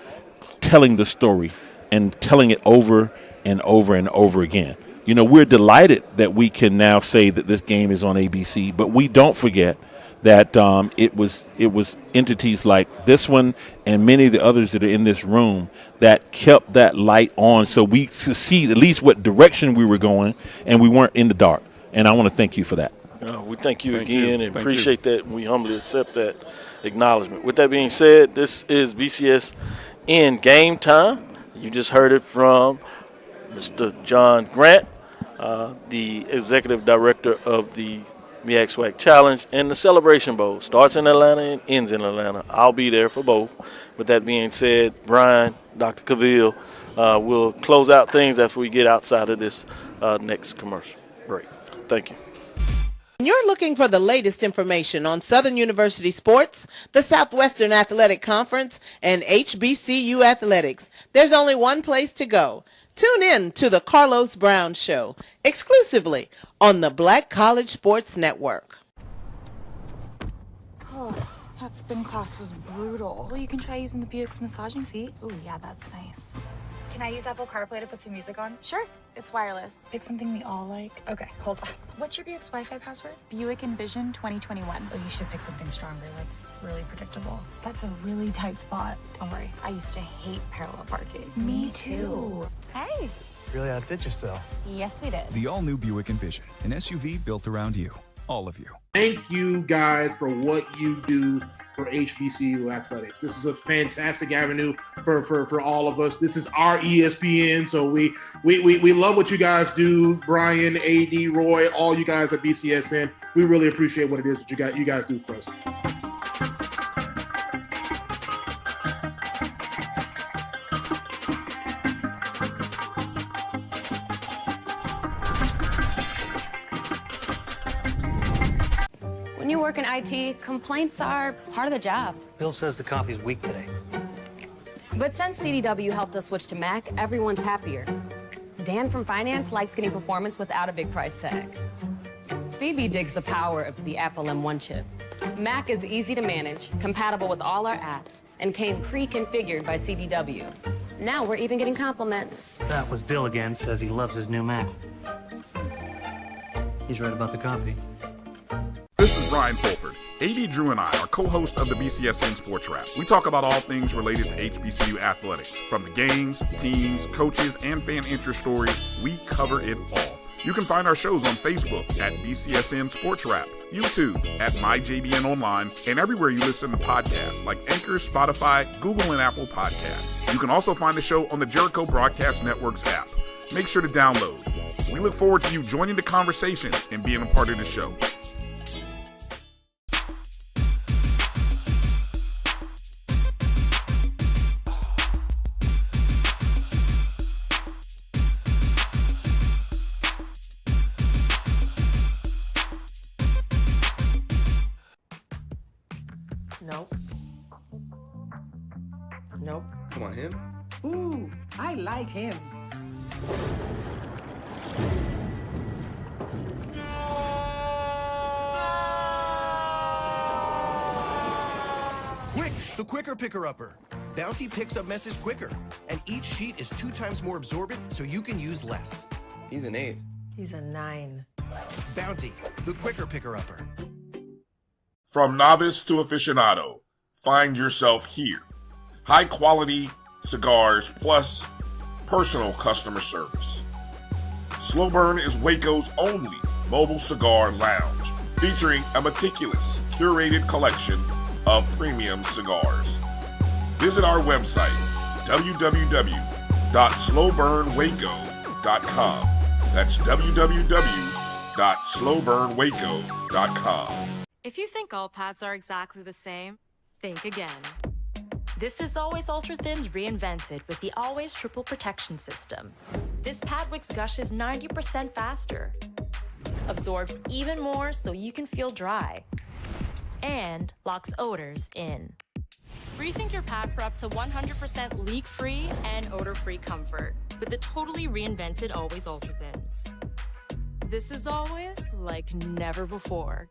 telling the story and telling it over and over and over again. You know, we're delighted that we can now say that this game is on ABC, but we don't forget that it was entities like this one and many of the others that are in this room that kept that light on so we could see at least what direction we were going and we weren't in the dark. And I want to thank you for that. We thank you again and appreciate that, and we humbly accept that acknowledgement. With that being said, this is BCSN Game Time. You just heard it from Mr. John Grant, the Executive Director of the MEAC SWAC Challenge and the Celebration Bowl. Starts in Atlanta and ends in Atlanta. I'll be there for both. With that being said, Brian, Dr. Cavill, will close out things after we get outside of this next commercial break. Thank you. You're looking for the latest information on Southern University sports, the Southwestern Athletic Conference, and HBCU athletics. There's only one place to go. Tune in to the Carlos Brown Show, exclusively on the Black College Sports Network. Oh, that spin class was brutal. Well, you can try using the Buick's massaging seat. Ooh, yeah, that's nice. Can I use Apple CarPlay to put some music on? Sure, it's wireless. Pick something we all like. Okay, hold on. What's your Buick's Wi-Fi password? Buick Envision 2021. Oh, you should pick something stronger. That's really predictable. That's a really tight spot. Don't worry, I used to hate parallel parking. Me too. Hey. Really outdid yourself. Yes, we did. The all-new Buick Envision, an SUV built around you. All of you. Thank you guys for what you do for HBCU athletics. This is a fantastic avenue for all of us. This is our ESPN, so we love what you guys do. Brian, AD, Roy, all you guys at BCSN. We really appreciate what it is that you guys do for us. When you work in IT, complaints are part of the job. Bill says the coffee's weak today. But since CDW helped us switch to Mac, everyone's happier. Dan from finance likes getting performance without a big price tag. Phoebe digs the power of the Apple M1 chip. Mac is easy to manage, compatible with all our apps, and came pre-configured by CDW. Now we're even getting compliments. That was Bill again, says he loves his new Mac. He's right about the coffee. This is Brian Fulford. AD Drew and I are co-hosts of the BCSN SportsWrap. We talk about all things related to HBCU athletics. From the games, teams, coaches, and fan interest stories, we cover it all. You can find our shows on Facebook at BCSN SportsWrap, YouTube at MyJBN Online, and everywhere you listen to podcasts like Anchor, Spotify, Google, and Apple Podcasts. You can also find the show on the Jericho Broadcast Network's app. Make sure to download. We look forward to you joining the conversation and being a part of the show. Nope. Nope. Come on, him? Ooh, I like him. Quick, the quicker picker-upper. Bounty picks up messes quicker, and each sheet is 2 times more absorbent, so you can use less. He's an 8. He's a 9. Bounty, the quicker picker-upper. From novice to aficionado, find yourself here. High quality cigars plus personal customer service. Slow Burn is Waco's only mobile cigar lounge, featuring a meticulous, curated collection of premium cigars. Visit our website, www.slowburnwaco.com. That's www.slowburnwaco.com. If you think all pads are exactly the same, think again. This is Always Ultra Thins reinvented with the Always Triple Protection System. This pad wicks gushes 90% faster, absorbs even more so you can feel dry, and locks odors in. Rethink your pad for up to 100% leak-free and odor-free comfort with the totally reinvented Always Ultra Thins. This is always like never before.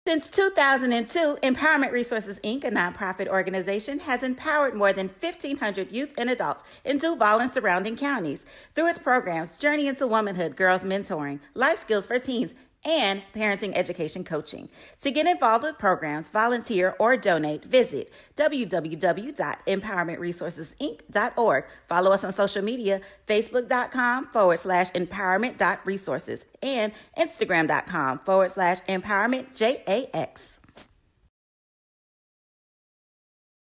Since 2002, Empowerment Resources, Inc., a nonprofit organization, has empowered more than 1,500 youth and adults in Duval and surrounding counties through its programs Journey into Womanhood, Girls Mentoring, Life Skills for Teens, and Parenting Education Coaching. To get involved with programs, volunteer, or donate, visit www.empowermentresourcesinc.org. Follow us on social media, facebook.com/empowerment.resources and instagram.com/empowermentJAX.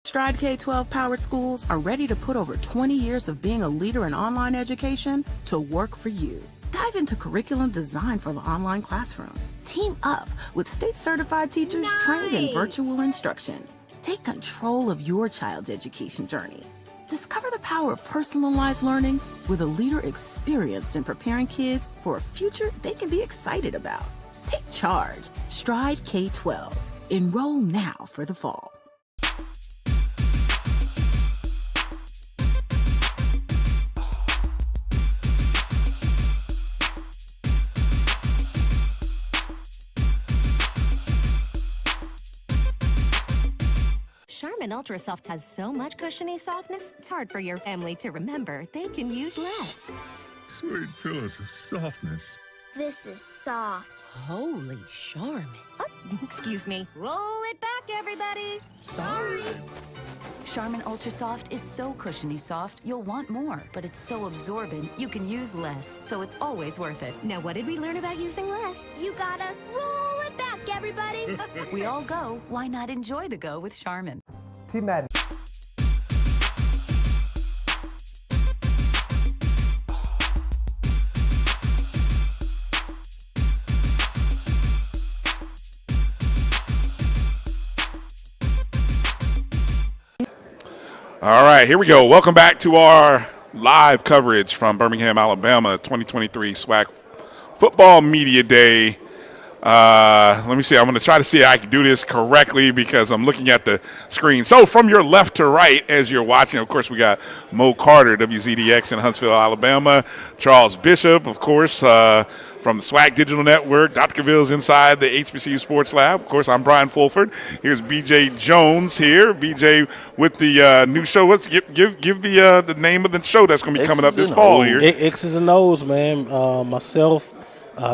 Stride K-12 powered schools are ready to put over 20 years of being a leader in online education to work for you. Dive into curriculum design for the online classroom. Team up with state-certified teachers trained in virtual instruction. Take control of your child's education journey. Discover the power of personalized learning with a leader experienced in preparing kids for a future they can be excited about. Take charge. Stride K-12. Enroll now for the fall. Charmin Ultra Soft has so much cushiony softness, it's hard for your family to remember they can use less. Sweet pillows of softness. This is soft. Holy Charmin. Oh, excuse me. Roll it back, everybody. Sorry. Charmin Ultra Soft is so cushiony soft, you'll want more, but it's so absorbent, you can use less, so it's always worth it. Now, what did we learn about using less? You gotta roll it back, everybody. We all go, why not enjoy the go with Charmin? T-Mad. All right, here we go. Welcome back to our live coverage from Birmingham, Alabama, 2023 SWAC Football Media Day. Let me see. I'm going to try to see if I can do this correctly because I'm looking at the screen. So from your left to right as you're watching, of course, we got Mo Carter, WZDX in Huntsville, Alabama. Charles Bishop, of course, from the SWAC Digital Network. Dr. Cavill's inside the HBCU Sports Lab. Of course, I'm Brian Fulford. Here's BJ Jones here. BJ with the new show. Let's give the name of the show that's going to be coming up this fall here. X's and O's, man. Myself,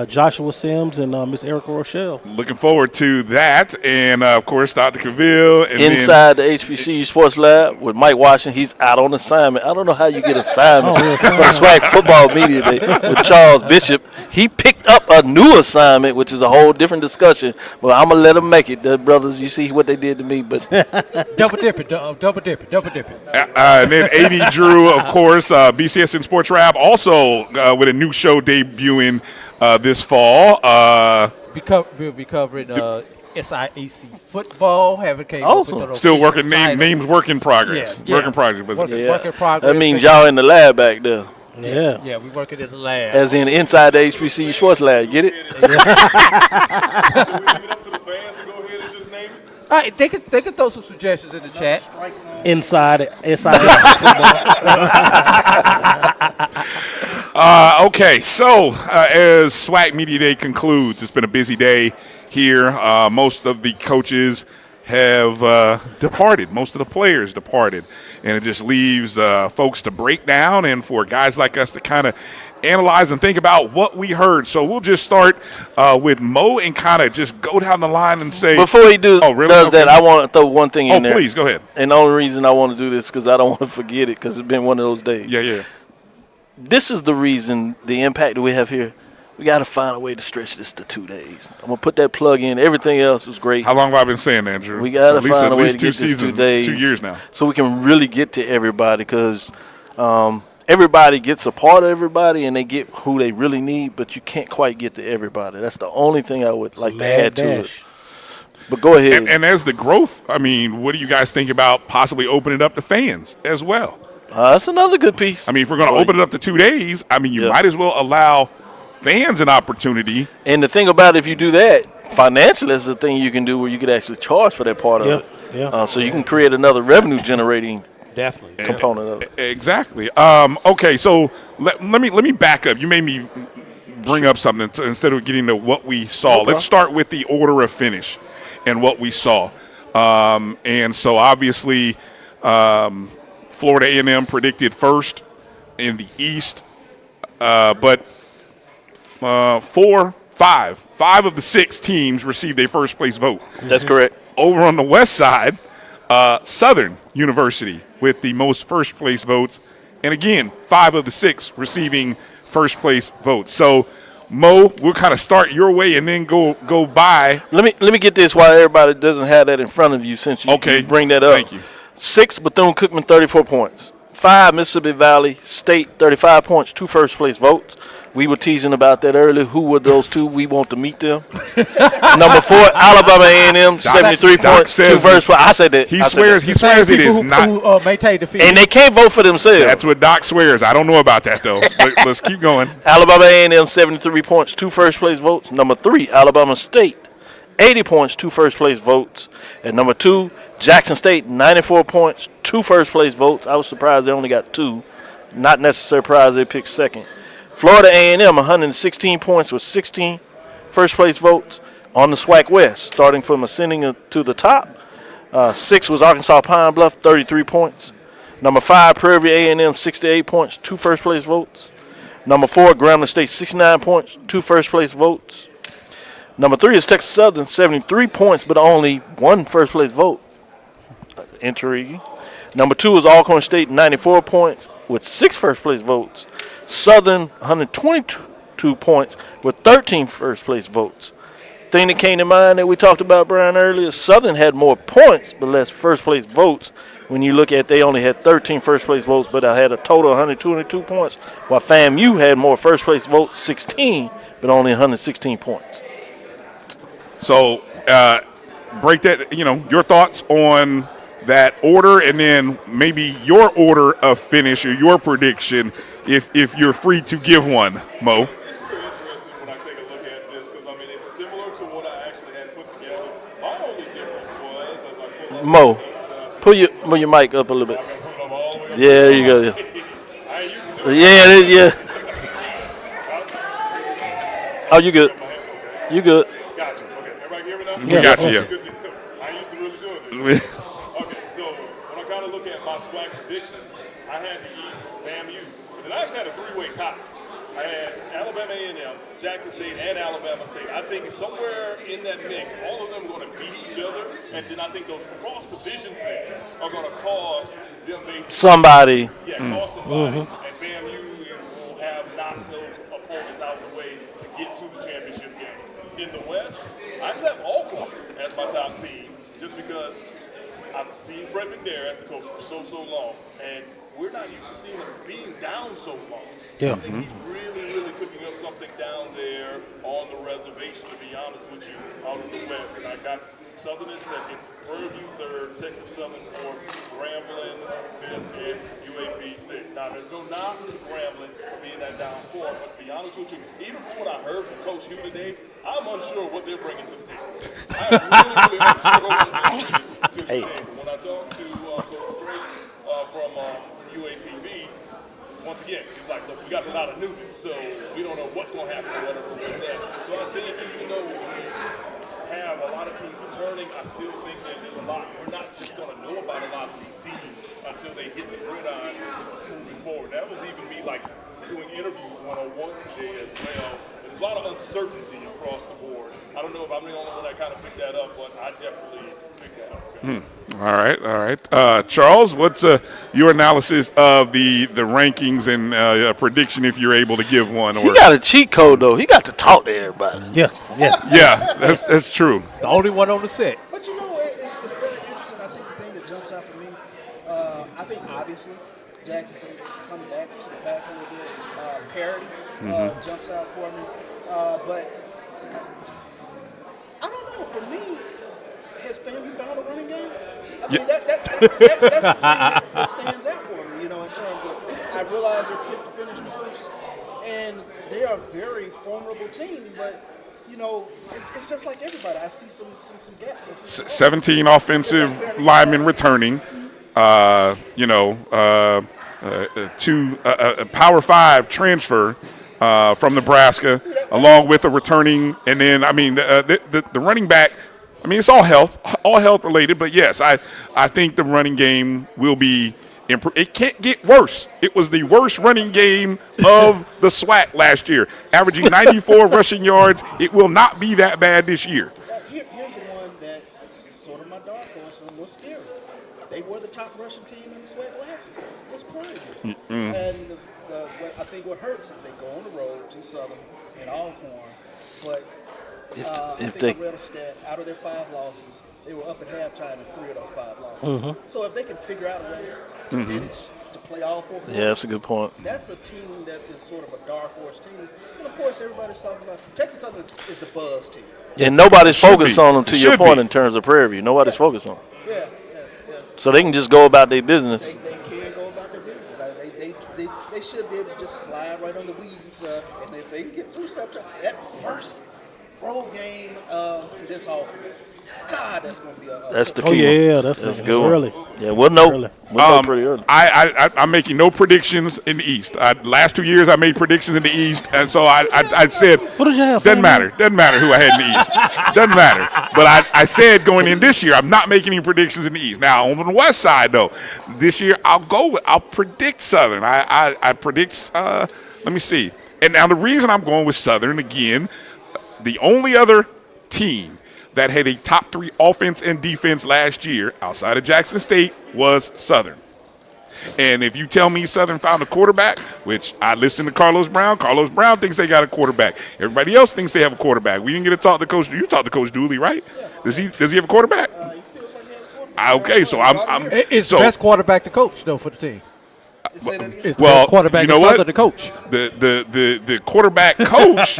Joshua Sims, and Miss Erica Rochelle. Looking forward to that. And, of course, Dr. Cavill. And inside the HBCU Sports Lab with Mike Washington. He's out on assignment. I don't know how you get assignment for the SWAC Football Media Day with Charles Bishop. He picked up a new assignment, which is a whole different discussion. Well, I'm going to let him make it. The brothers, you see what they did to me. But double dipping. And then A.D. Drew, of course, BCSN SportsWrap, also with a new show debuting this fall. We'll be covering SIAC football. Awesome. Still working. Names work in progress. Yeah. Work in progress. Work in progress. That means y'all in the lab back there. Yeah, we're working in the lab. As in inside the HBCU Sports Lab. Get it? All right, they can throw some suggestions in the chat. Inside Okay, so as SWAC Media Day concludes, it's been a busy day here. Most of the coaches have departed. Most of the players departed. And it just leaves folks to break down and for guys like us to kind of analyze and think about what we heard. So we'll just start with Mo and kind of just go down the line and say. Before he does that, I want to throw one thing in there. Oh, please, go ahead. And the only reason I want to do this is because I don't want to forget it because it's been one of those days. Yeah. This is the reason, the impact that we have here. we got to find a way to stretch this to 2 days. I'm going to put that plug in. Everything else was great. How long have I been saying that, Drew? We got to find a way to two get this seasons, 2 days. 2 years now. So we can really get to everybody because everybody gets a part of everybody and they get who they really need, but you can't quite get to everybody. That's the only thing I would like to add to it. But go ahead. And as the growth, I mean, what do you guys think about possibly opening it up to fans as well? That's another good piece. I mean, if we're going to open it up to 2 days, I mean, you might as well allow fans an opportunity. And the thing about it, if you do that, financially, is the thing you can do where you could actually charge for that part of it. Yeah. So you can create another revenue generating component of it. Exactly. Okay, so let me back up. You made me bring up something instead of getting to what we saw. Okay. Let's start with the order of finish and what we saw. And so obviously Florida A&M predicted first in the East, but five of the 6 teams received a first place vote. That's correct. Over on the West side, Southern University with the most first place votes, and again, 5 of the 6 receiving first place votes. So, Mo, we'll kind of start your way and then go by. Let me get this while everybody doesn't have that in front of you since you bring that up. Thank you. 6 Bethune-Cookman, 34 points. 5 Mississippi Valley State, 35 points, 2 first place votes. We were teasing about that earlier. Who were those 2? We want to meet them. Number 4, Alabama A&M, 73 points, 2 first place. I said that. He swears it is not. Who maintain the field. And they can't vote for themselves. That's what Doc swears. I don't know about that, though. Let's keep going. Alabama A&M, 73 points, 2 first place votes. Number 3, Alabama State, 80 points, 2 first place votes. And number 2, Jackson State, 94 points, 2 first place votes. I was surprised they only got 2. Not necessarily surprised they picked second. Florida A&M, 116 points with 16 first place votes on the SWAC West, starting from ascending to the top. 6 was Arkansas Pine Bluff, 33 points. Number 5, Prairie View A&M, 68 points, 2 first place votes. Number 4, Grambling State, 69 points, 2 first place votes. Number 3 is Texas Southern, 73 points, but only 1 first place vote. Intriguing. Number 2 is Alcorn State, 94 points with 6 first place votes. Southern, 122 points with 13 first place votes. Thing that came to mind that we talked about, Brian, earlier, Southern had more points but less first place votes. When you look at, they only had 13 first place votes, but I had a total of 122 points, while FAMU had more first place votes, 16, but only 116 points. So break that, your thoughts on that order, and then maybe your order of finish or your prediction, if you're free to give one, Mo. Mo, pull your mic up a little bit. Yeah, there you go. Yeah. Oh, you good. You good. We got you, yeah. I used to really do it. Okay, so when I kind of look at my SWAC predictions, I had the East, FAMU, but then I actually had a 3-way tie. I had Alabama A&M, Jackson State, and Alabama State. I think somewhere in that mix, all of them are going to beat each other, and then I think those cross-division things are going to cause them basically somebody. Yeah, cause somebody, and FAMU will have knocked those opponents out of the way to get to the championship game. In the West, I have Alcorn as my top team, just because I've seen Fred McNair as the coach for so long, and we're not used to seeing him being down so long. Yeah. I think he's really cooking up something down there on the reservation, to be honest with you, out in the West. And I got Southern in second, Prairie View third, Texas Southern fourth, Grambling fifth, and UAB sixth. Now, there's no knock to Grambling for being that down 4, but to be honest with you, even from what I heard from Coach Hugh today, I'm unsure what they're bringing to the table. I'm really unsure what they're bringing to the table. When I talked to Coach Drake from UAPB, once again, he's like, look, we got a lot of newness, so we don't know what's going to happen or whatever with that. So I think even though we have a lot of teams returning, I still think that there's a lot. We're not just going to know about a lot of these teams until they hit the gridiron moving forward. That was even me, like, doing interviews one-on-ones today as well. And there's a lot of uncertainty across the board. I don't know if I'm the only one that kind of picked that up, but I definitely picked that up. All right. Charles, what's your analysis of the rankings and a prediction, if you're able to give one? Or He got a cheat code, though. He got to talk to everybody. Yeah. That's true. The only one on the set. But you know, it's very interesting. I think the thing that jumps out for me, I think obviously Jackson State's coming back to the pack a little bit. Parity jumps out for me. But I don't know. For me, has FAMU found a running game? I mean, that's the thing that stands out for me, in terms of, I realize they're picked to finish first, and they are a very formidable team, but, it's just like everybody. I see some gaps. 17 offensive linemen returning. A Power 5 transfer from Nebraska, along with a returning, and then the running back. I mean, it's all health related, but yes, I think the running game will be improved. It can't get worse. It was the worst running game of the SWAC last year, averaging 94 rushing yards. It will not be that bad this year. Here's the one that is sort of my dark horse and a little scary. They were the top rushing team in the SWAC last year. It's crazy. And I think what hurts is they go on the road to Southern and Alcorn, but I think I read a stat, out of their 5 losses, they were up at halftime in 3 of those 5 losses. So if they can figure out a way to finish, to play all 4 quarters, yeah, that's a good point. That's a team that is sort of a dark horse team. And of course, everybody's talking about Texas Southern is the buzz team. And nobody's focused on them, to your point, in terms of Prairie View. Nobody's focused on them. Yeah. So they can just go about their business. They can go about their business. They should be able to just slide right on the weeds, and if they can get through something, that first road game this all. God, that's going to be a. That's the key. Oh yeah, that's good. Early. Yeah, we'll know. We'll know pretty early. I'm making no predictions in the East. Last 2 years, I made predictions in the East, and so I said, what did you have? Doesn't matter who I had in the East. Doesn't matter. But I said going in this year, I'm not making any predictions in the East. Now on the West side, though, this year I'll predict Southern. I predict. Let me see. And now the reason I'm going with Southern again, the only other team that had a top 3 offense and defense last year outside of Jackson State was Southern. And if you tell me Southern found a quarterback, which I listened to Carlos Brown thinks they got a quarterback. Everybody else thinks they have a quarterback. We didn't get to talk to Coach. You talked to Coach Dooley, right? Does he have a quarterback? Okay, so it's the best quarterback to coach though for the team. It's the well, best quarterback you know to what? the coach. The quarterback coach,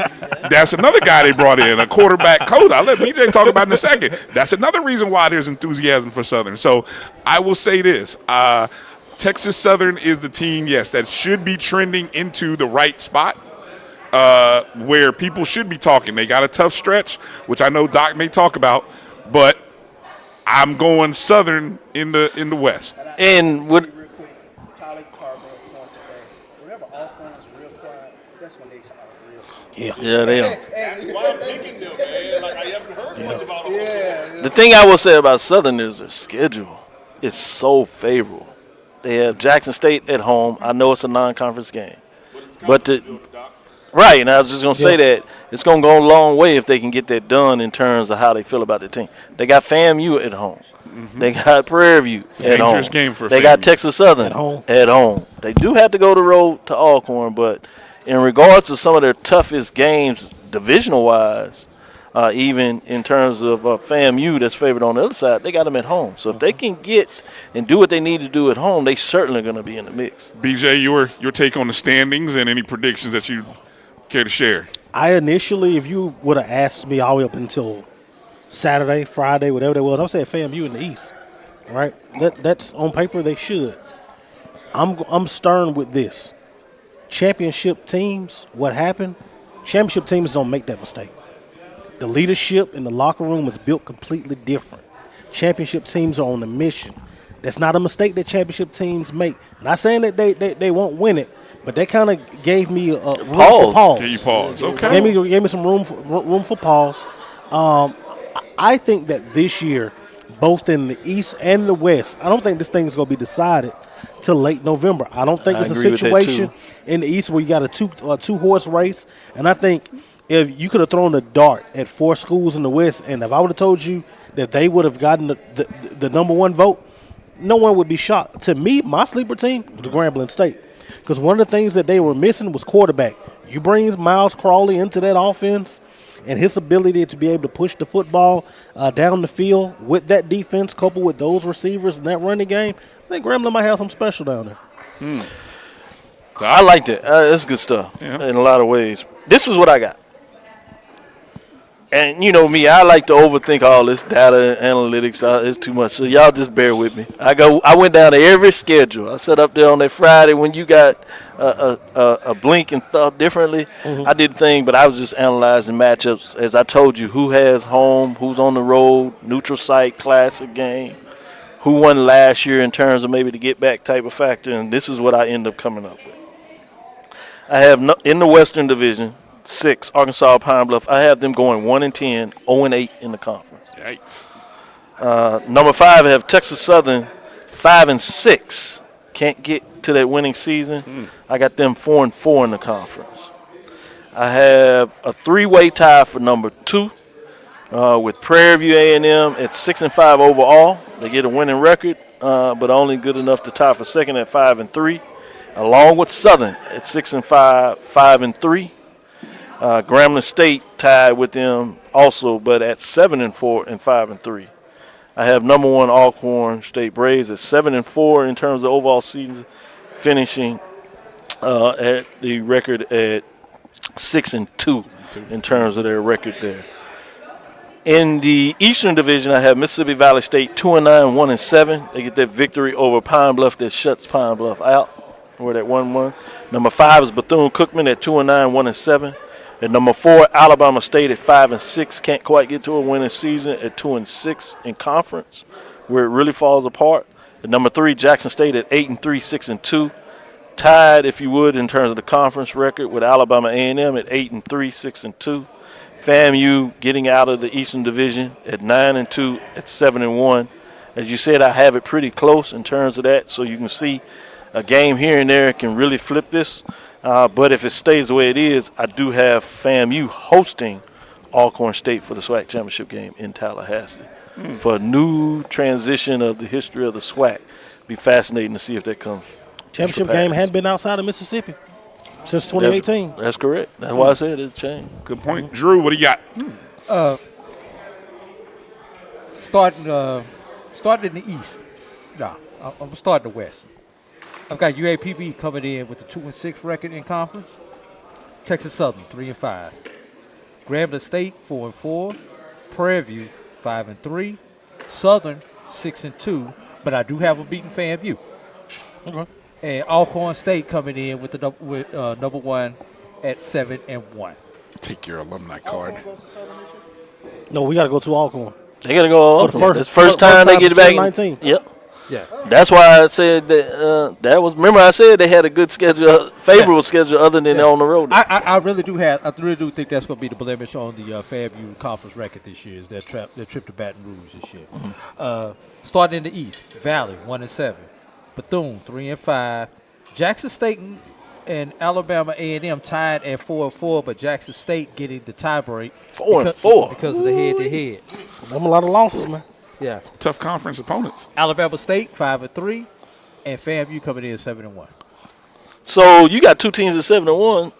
that's another guy they brought in, a quarterback coach. I'll let BJ talk about it in a second. That's another reason why there's enthusiasm for Southern. So I will say this. Texas Southern is the team, yes, that should be trending into the right spot where people should be talking. They got a tough stretch, which I know Doc may talk about, but I'm going Southern in the West. And what? Yeah, they are. That's why I'm picking them, man. Like, I haven't heard much about them. The thing I will say about Southern is their schedule is so favorable. They have Jackson State at home. I know it's a non-conference game, but right. And I was just gonna say that it's gonna go a long way if they can get that done in terms of how they feel about the team. They got FAMU at home. They got Prairie View at home. Dangerous game for they FAMU. got Texas Southern at home. They do have to go the road to Alcorn, but in regards to some of their toughest games, divisional-wise, even in terms of FAMU that's favored on the other side, they got them at home. So if they can get and do what they need to do at home, they certainly are going to be in the mix. BJ, your take on the standings and any predictions that you care to share? I initially, if you would have asked me all the way up until Saturday, Friday, whatever it was, I'm saying FAMU in the East, right? That's on paper they should. I'm stern with this. Championship teams, what happened? Championship teams don't make that mistake. The leadership in the locker room is built completely different. Championship teams are on a mission. That's not a mistake that championship teams make. Not saying that they won't win it, but they kind of gave me a room for pause. Gave you pause, okay. Gave me some room for pause. I think that this year, both in the East and the West, I don't think this thing is going to be decided till late November. I don't think it's a situation in the East where you got a two-horse race, and I think if you could have thrown a dart at 4 schools in the West, and if I would have told you that they would have gotten the number 1 vote, no one would be shocked. To me, my sleeper team was Grambling State, because one of the things that they were missing was quarterback. You bring Miles Crawley into that offense, and his ability to be able to push the football down the field with that defense, coupled with those receivers and that running game, I think Grambling might have something special down there. I like that. That's good stuff in a lot of ways. This is what I got. And you know me, I like to overthink all this data analytics. It's too much. So y'all just bear with me. I went down to every schedule. I sat up there on that Friday when you got a blink and thought differently. I did the thing, but I was just analyzing matchups. As I told you, who has home, who's on the road, neutral site, classic game, who won last year in terms of maybe the get back type of factor. And this is what I end up coming up with. I have in the Western Division, 6, Arkansas Pine Bluff. I have them going 1-10, 0-8 in the conference. Yikes. Number 5, I have Texas Southern, 5-6. Can't get to that winning season. I got them 4-4 in the conference. I have a 3-way tie for number 2 with Prairie View A&M at 6-5 overall. They get a winning record, but only good enough to tie for second at 5-3. Along with Southern at 6-5, 5-3. Grambling State tied with them also, but at 7-4 and 5-3. I have number 1 Alcorn State Braves at 7-4 in terms of overall season, finishing at the record at 6-2 in terms of their record there. In the Eastern Division, I have Mississippi Valley State 2-9, 1-7. They get that victory over Pine Bluff that shuts Pine Bluff out. We're at 1-1. Number 5 is Bethune-Cookman at 2-9, 1-7. At number 4, Alabama State at 5-6. Can't quite get to a winning season at 2-6 in conference, where it really falls apart. At number 3, Jackson State at 8-3, 6-2. Tied, if you would, in terms of the conference record with Alabama A&M at 8-3, 6-2. FAMU getting out of the Eastern Division at 9-2 at 7-1. As you said, I have it pretty close in terms of that, so you can see a game here and there can really flip this. But if it stays the way it is, I do have FAMU hosting Alcorn State for the SWAC championship game in Tallahassee. For a new transition of the history of the SWAC. Be fascinating to see if that comes. Championship game hadn't been outside of Mississippi since 2018. That's correct. That's why I said it changed. Good point. Drew, what do you got? Starting in the East. No, I'm starting the West. I've got UAPB coming in with a 2-6 record in conference. Texas Southern 3-5. Grambling State 4-4. Prairie View 5-3. Southern 6-2. But I do have a beaten FAMU. Okay. And Alcorn State coming in with the number 1 at 7-1. Take your alumni card. No, we got to go to Alcorn. They got to go Alcorn. It's the first time they get it back. 2019. Yep. Yeah. That's why I said that was. Remember, I said they had a good schedule, favorable schedule, other than on the road. I really do think that's going to be the blemish on the FAMU conference record this year. Is their trip to Baton Rouge this year. Starting in the East, Valley 1-7, Bethune 3-5, Jackson State and Alabama A&M tied at 4-4, but Jackson State getting the tiebreak 4-4 because of the head-to-head. Them a lot of losses, man. Yeah, tough conference opponents. Alabama State 5-3, and FAMU coming in 7-1. So you got two teams at 7-1.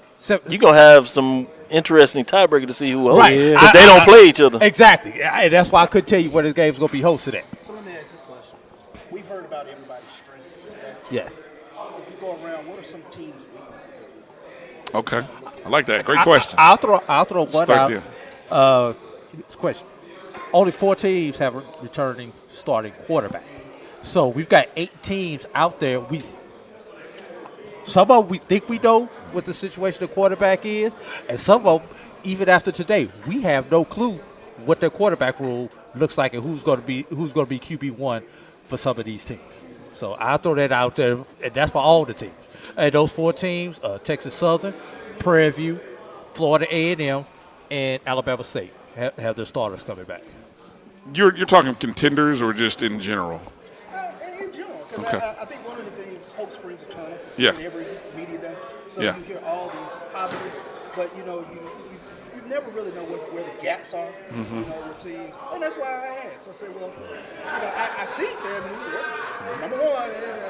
You're gonna have some interesting tiebreaker to see who hosts, right? Because they don't play each other. Exactly, and that's why I couldn't tell you where this game's gonna be hosted at. So let me ask this question: we've heard about everybody's strengths today. Yes. If you go around, what are some teams' weaknesses? Okay, I like that. Great question. I'll throw one Start out. It's a question. Only 4 teams have a returning starting quarterback. So we've got 8 teams out there. Some of them we think we know what the situation of the quarterback is, and some of them, even after today, we have no clue what their quarterback rule looks like and who's going to be QB1 for some of these teams. So I'll throw that out there, and that's for all the teams. And those 4 teams, Texas Southern, Prairie View, Florida A&M, and Alabama State have their starters coming back. You're talking contenders or just in general? In general, because Okay. I think one of the things, hope springs eternal Yeah. in every media day. So Yeah. you hear all these positives, but you never really know where the gaps are, with teams. And that's why I asked. I said, well, I see FAMU, number one, and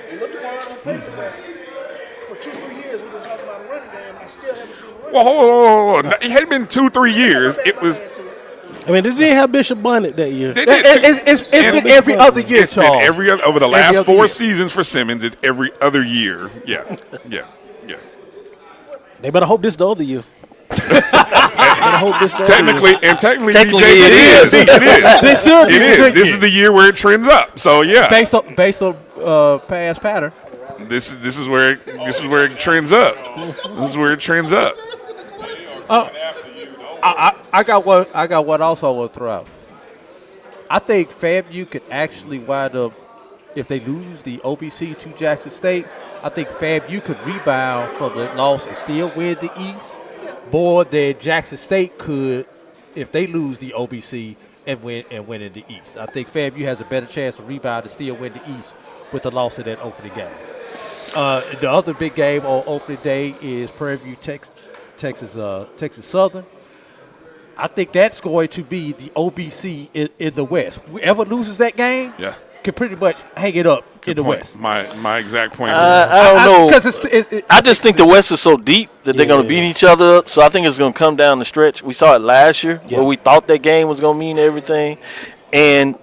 they looked upon it on paper, but for 2-3 years we've been talking about a running game, and I still haven't seen a running game. Well, hold on. It hadn't been 2-3 years. It was. I mean, they didn't have Bishop Bonnet that year. It's been every other year, It's been every other, over the last 4 seasons for Simmons. It's every other year. Yeah. They better hope this the other year. Technically, DJ, it is. is. It is. This should be It a is. good This year. is the year where it trends up. So yeah, based on past pattern. This is where it trends up. This is where it trends up. I got what also will throw out. I think FAMU could actually wind up, if they lose the OBC to Jackson State, I think FAMU could rebound from the loss and still win the East more than Jackson State could if they lose the OBC and win in the East. I think FAMU has a better chance to rebound and still win the East with the loss of that opening game. The other big game on opening day is Prairie View, Texas Southern. I think that's going to be the OBC in the West. Whoever loses that game can pretty much hang it up in the West. My exact point. I don't know. Because I just think the West is so deep that they're going to beat each other up. So I think it's going to come down the stretch. We saw it last year where we thought that game was going to mean everything. And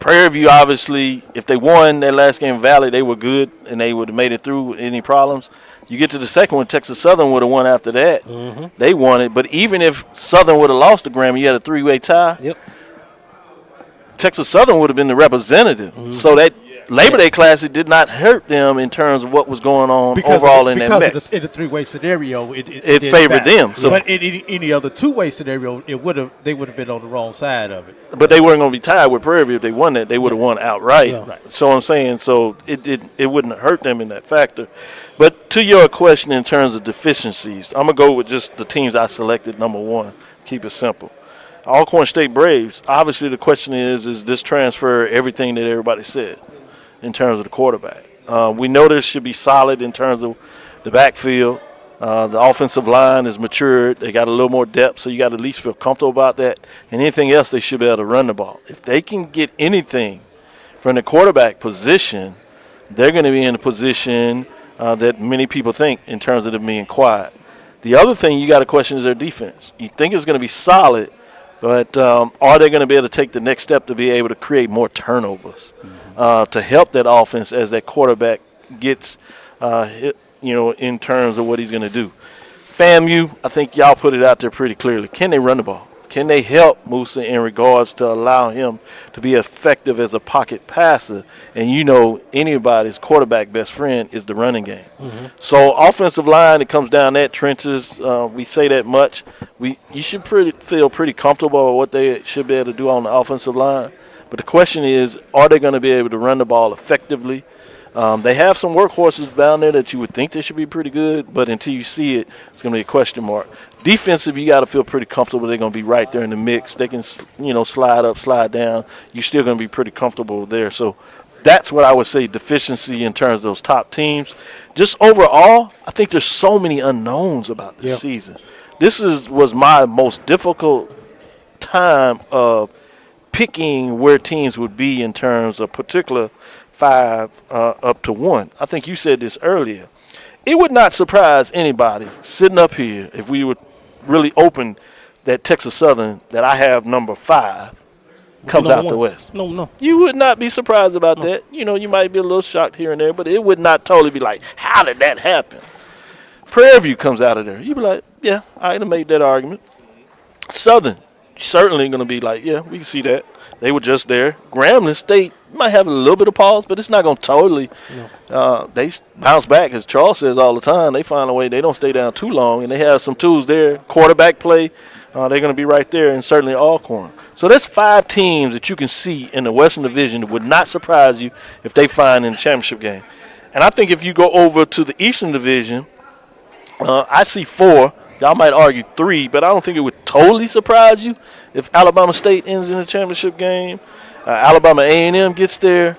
Prairie View, obviously, if they won that last game in Valley, they were good and they would have made it through with any problems. You get to the second one, Texas Southern would have won after that. They won it. But even if Southern would have lost to Grambling, you had a 3-way tie. Texas Southern would have been the representative. So that Labor Day Classic did not hurt them in terms of what was going on overall in that mix. In the 3-way scenario, it favored them. So, but in any other 2-way scenario, they would have been on the wrong side of it. But they weren't going to be tied with Prairie View if they won that. They would have won outright. So I'm saying, it wouldn't hurt them in that factor. But to your question in terms of deficiencies, I'm going to go with just the teams I selected, number one. Keep it simple. Alcorn State Braves, obviously the question is this transfer everything that everybody said in terms of the quarterback? We know this should be solid in terms of the backfield. The offensive line is matured. They got a little more depth, so you got to at least feel comfortable about that. And anything else, they should be able to run the ball. If they can get anything from the quarterback position, they're going to be in a position that many people think in terms of them being quiet. The other thing you got to question is their defense. You think it's going to be solid, but are they going to be able to take the next step to be able to create more turnovers to help that offense as that quarterback gets hit, in terms of what he's going to do? FAMU, I think y'all put it out there pretty clearly. Can they run the ball? Can they help Musa in regards to allow him to be effective as a pocket passer? And anybody's quarterback best friend is the running game. So offensive line, it comes down that trenches. We say that much. You should feel pretty comfortable with what they should be able to do on the offensive line. But the question is, are they going to be able to run the ball effectively? They have some workhorses down there that you would think they should be pretty good, but until you see it, it's going to be a question mark. Defensive, you got to feel pretty comfortable. They're going to be right there in the mix. They can, slide up, slide down. You're still going to be pretty comfortable there. So that's what I would say deficiency in terms of those top teams. Just overall, I think there's so many unknowns about this season. This was my most difficult time of picking where teams would be in terms of particular 5 up to 1. I think you said this earlier. It would not surprise anybody sitting up here if we would really open that Texas Southern that I have number 5 comes out the West. No. You would not be surprised about that. You might be a little shocked here and there, but it would not totally be like, how did that happen? Prairie View comes out of there. You'd be like, yeah, I'd have made that argument. Southern, certainly going to be like, yeah, we can see that. They were just there. Grambling State might have a little bit of pause, but it's not going to totally. They bounce back, as Charles says all the time. They find a way. They don't stay down too long, and they have some tools there. Quarterback play, they're going to be right there, and certainly Alcorn. So there's 5 teams that you can see in the Western Division that would not surprise you if they find in the championship game. And I think if you go over to the Eastern Division, I see 4. Y'all might argue 3, but I don't think it would totally surprise you if Alabama State ends in the championship game. Alabama A&M gets there.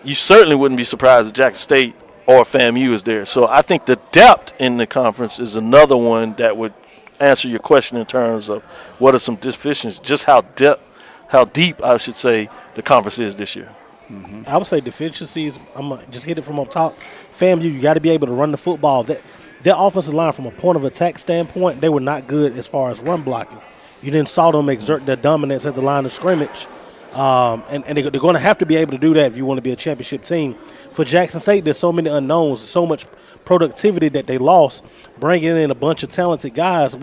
You certainly wouldn't be surprised if Jackson State or FAMU is there. So I think the depth in the conference is another one that would answer your question in terms of what are some deficiencies, just how deep, I should say, the conference is this year. Mm-hmm. I would say deficiencies, I'm going to just hit it from up top. FAMU, you got to be able to run the football. Their offensive line, from a point of attack standpoint, they were not good as far as run blocking. You didn't saw them exert their dominance at the line of scrimmage. And they're going to have to be able to do that if you want to be a championship team. For Jackson State, there's so many unknowns, so much productivity that they lost, bringing in a bunch of talented guys.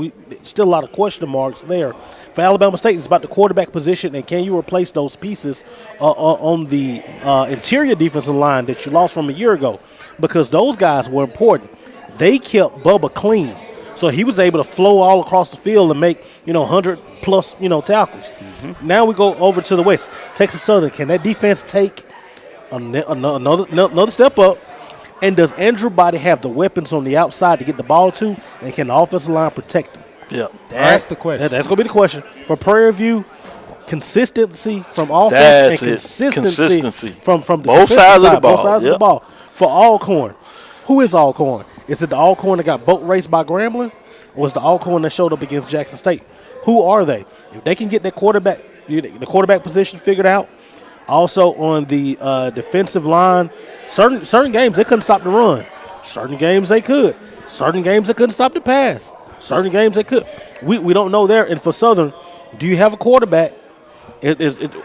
Still a lot of question marks there. For Alabama State, it's about the quarterback position, and can you replace those pieces on the interior defensive line that you lost from a year ago? Because those guys were important. They kept Bubba clean, so he was able to flow all across the field and make 100-plus tackles. Mm-hmm. Now we go over to the West. Texas Southern, can that defense take another step up? And does Andrew Body have the weapons on the outside to get the ball to, and can the offensive line protect them? Yeah, that's the question. That's going to be the question. For Prairie View, consistency from offense and consistency from the both sides of the ball. Both sides of the ball. For Alcorn, who is Alcorn? Is it the Alcorn that got boat raced by Grambling, or is the Alcorn that showed up against Jackson State? Who are they? If they can get the quarterback position figured out, also on the defensive line, certain games they couldn't stop the run. Certain games they could. Certain games they couldn't stop the pass. Certain games they could. We don't know there. And for Southern, do you have a quarterback?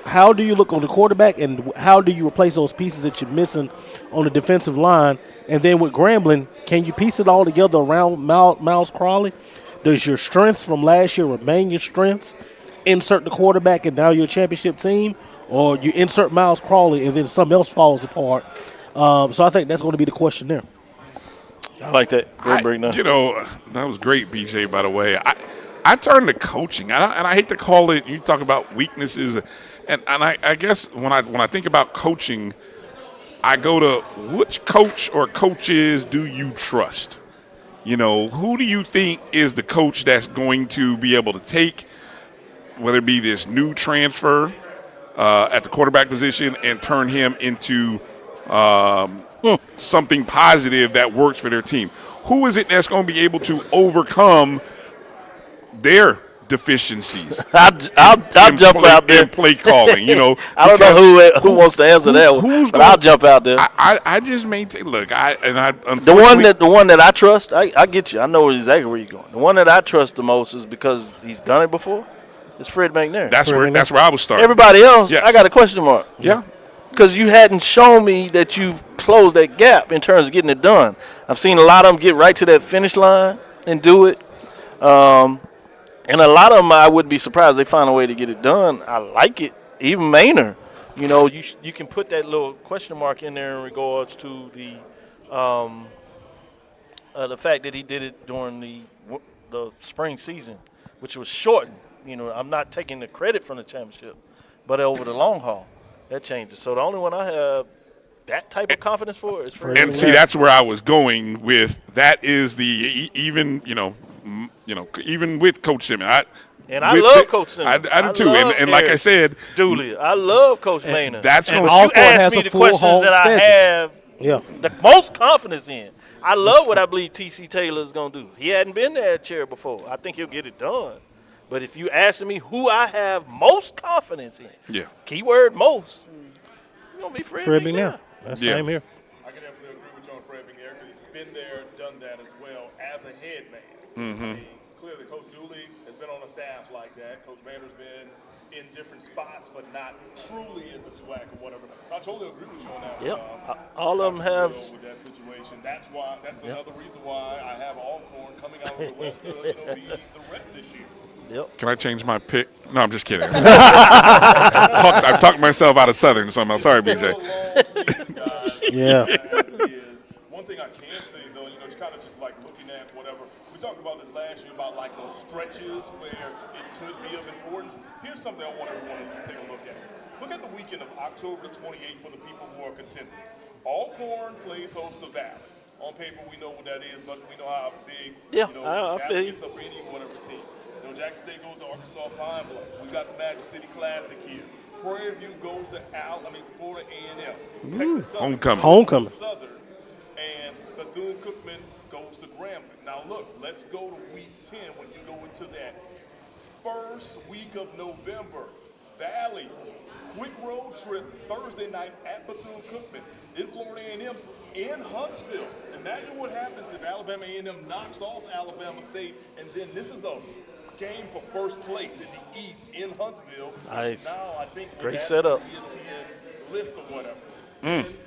How do you look on the quarterback, and how do you replace those pieces that you're missing on the defensive line? And then with Grambling, can you piece it all together around Miles Crawley? Does your strengths from last year remain your strengths? Insert the quarterback, and now you're a championship team? Or you insert Miles Crawley, and then something else falls apart? So I think that's going to be the question there. I like that. Great breakdown. That was great, BJ, by the way. I turn to coaching, and I hate to call it, you talk about weaknesses, and I guess when I think about coaching, I go to which coach or coaches do you trust? Who do you think is the coach that's going to be able to take, whether it be this new transfer at the quarterback position, and turn him into something positive that works for their team? Who is it that's going to be able to overcome their deficiencies? I'll jump out there. In play calling, I don't know who wants to answer that one, but I'll jump out there. I just maintain. Look, the one that I trust. I get you. I know exactly where you're going. The one that I trust the most is because he's done it before. It's Fred McNair. That's where I was starting. Everybody else, yes. I got a question mark. Yeah. Because you hadn't shown me that you've closed that gap in terms of getting it done. I've seen a lot of them get right to that finish line and do it. And a lot of them, I wouldn't be surprised they find a way to get it done. I like it. Even Maynard, you can put that little question mark in there in regards to the fact that he did it during the spring season, which was shortened. I'm not taking the credit from the championship, but over the long haul, that changes. So the only one I have that type of confidence for is Fred. And see, that's where I was going with. That is the even with Coach Simmons. I love Coach Simmons. I do too. And like I said, Julia, I love Coach Maynard. That's and going you asked me the questions that I have the most confidence in. I love what I believe T.C. Taylor is going to do. He hadn't been there chair before. I think he'll get it done. But if you ask me who I have most confidence in, keyword most, it's going to be Fred McNair. That's same here. I can definitely agree with you on Fred McNair because he's been there, done that as well as a head man. Mm-hmm. I mean, clearly Coach Dooley has been on a staff like that. Coach Maynard's been in different spots, but not truly in the SWAC or whatever. So I totally agree with you on that. Yep. All of them have. With that situation. That's another reason why I have Alcorn coming out of the West be the rep this year. Yep. Can I change my pick? No, I'm just kidding. I've talked myself out of Southern, so I'm sorry, BJ. Yeah. One thing I can say, though, it's kind of just like looking at whatever. We talked about this last year about like those stretches where it could be of importance. Here's something I want everyone to take a look at. Look at the weekend of October the 28th for the people who are contenders. Alcorn plays host to Valley. On paper, we know what that is, but we know how big I feel you. it's up for any whatever team. Jackson State goes to Arkansas Pine Bluff. We got the Magic City Classic here. Prairie View goes to Florida A&M. Texas Southern. Homecoming. Southern and Bethune-Cookman goes to Grambling. Now look, let's go to week 10 when you go into that first week of November. Valley, quick road trip Thursday night at Bethune-Cookman. Then Florida A&M's in Huntsville. Imagine what happens if Alabama A&M knocks off Alabama State, and then this is a game for first place in the East in Huntsville. Nice. Now I think great setup. ESPN list or whatever.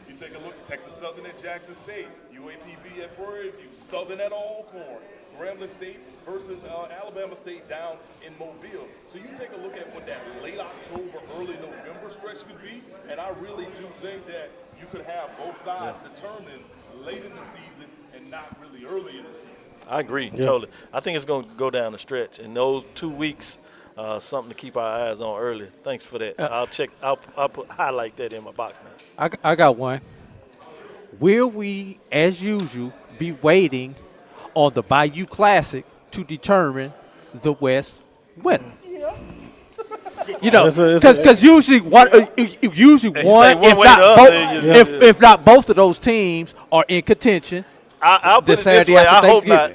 You take a look at Texas Southern at Jackson State, UAPB at Prairie View, Southern at Alcorn, Grambling State versus Alabama State down in Mobile. So you take a look at what that late October, early November stretch could be, and I really do think that you could have both sides determined late in the season and not really early in the season. I agree, totally. I think it's going to go down the stretch. In those 2 weeks, something to keep our eyes on early. Thanks for that. I'll highlight that in my box now. I got one. Will we, as usual, be waiting on the Bayou Classic to determine the West winner? You know, because usually one, if not both of those teams are in contention. I'll put it this way. I hope not.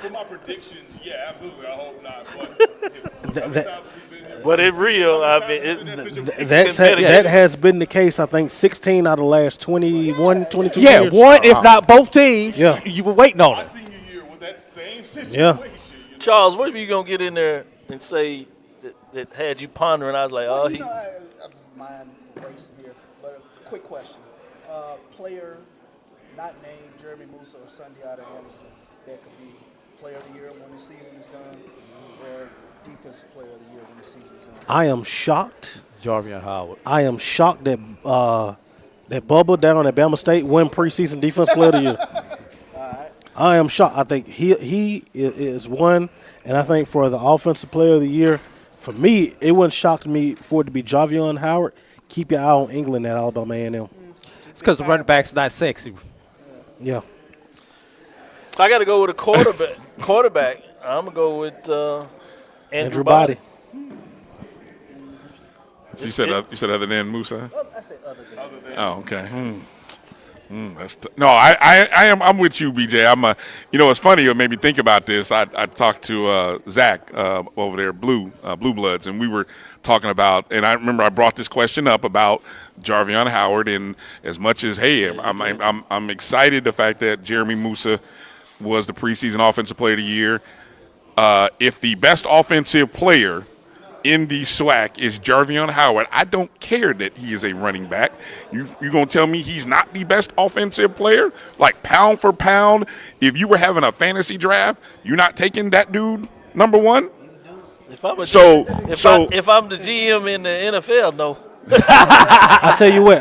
For my predictions, yeah, absolutely. I hope not. But it's real. I mean, that has been the case, I think, 16 out of the last 21, 22 years. Yeah, one, if not both teams, you were waiting on it. My senior year was that same situation. Yeah. Charles, what if you going to get in there and say that had you pondering? I was like, well, you know, I mind racing here, but a quick question. Player not named Jeremy Musa or Sundiata Anderson that could be player of the year when the season is done, or defensive player of the year when the season is done? I am shocked. Jarvion Howard. I am shocked that that Bubba down at Bama State won preseason defensive player of the year. I am shocked. I think he is one, and I think for the offensive player of the year, for me, it wouldn't shock me for it to be Jarvion Howard. Keep your eye on England at Alabama A&M. It's because the running back's not sexy. Yeah. I got to go with a quarterback. I'm going to go with Andrew Body. So you said other than Musa? I said other than. Oh, okay. I'm with you, BJ. It's funny. It made me think about this. I talked to Zach over there, Blue Bloods, and we were talking about. And I remember I brought this question up about Jarvion Howard, and as much as I'm excited the fact that Jeremy Musa was the preseason offensive player of the year. If the best offensive player in the SWAC is Jarvion Howard, I don't care that he is a running back. You're going to tell me he's not the best offensive player? Like pound for pound, if you were having a fantasy draft, you're not taking that dude number one? If I'm the GM in the NFL, no. I tell you what.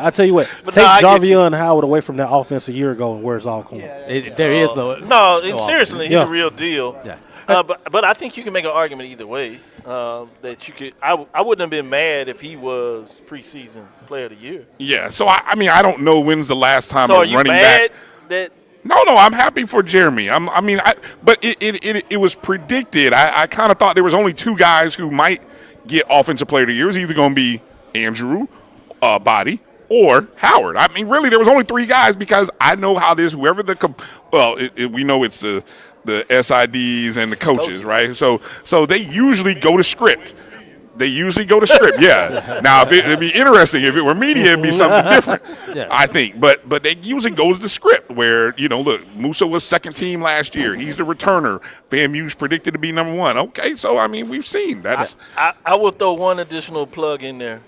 But Take Jarvion Howard away from that offense a year ago, and where's Alcorn? There is no. No, seriously, he's a real deal. Yeah. But I think you can make an argument either way. That you could. I wouldn't have been mad if he was preseason player of the year. Yeah. So I don't know when's the last time so a running back. No, I'm happy for Jeremy. But it was predicted. I kind of thought there was only two guys who might get offensive player of the year. It was either going to be Andrew Body or Howard. I mean, really, there was only three guys because I know how this. Whoever we know it's the SIDs and the coaches, right? So they usually go to script. Yeah. Now, it'd be interesting if it were media, it'd be something different. I think, but they usually goes to script where look, Musa was second team last year. He's the returner. FAMU's predicted to be number one. Okay, so we've seen that. I will throw one additional plug in there.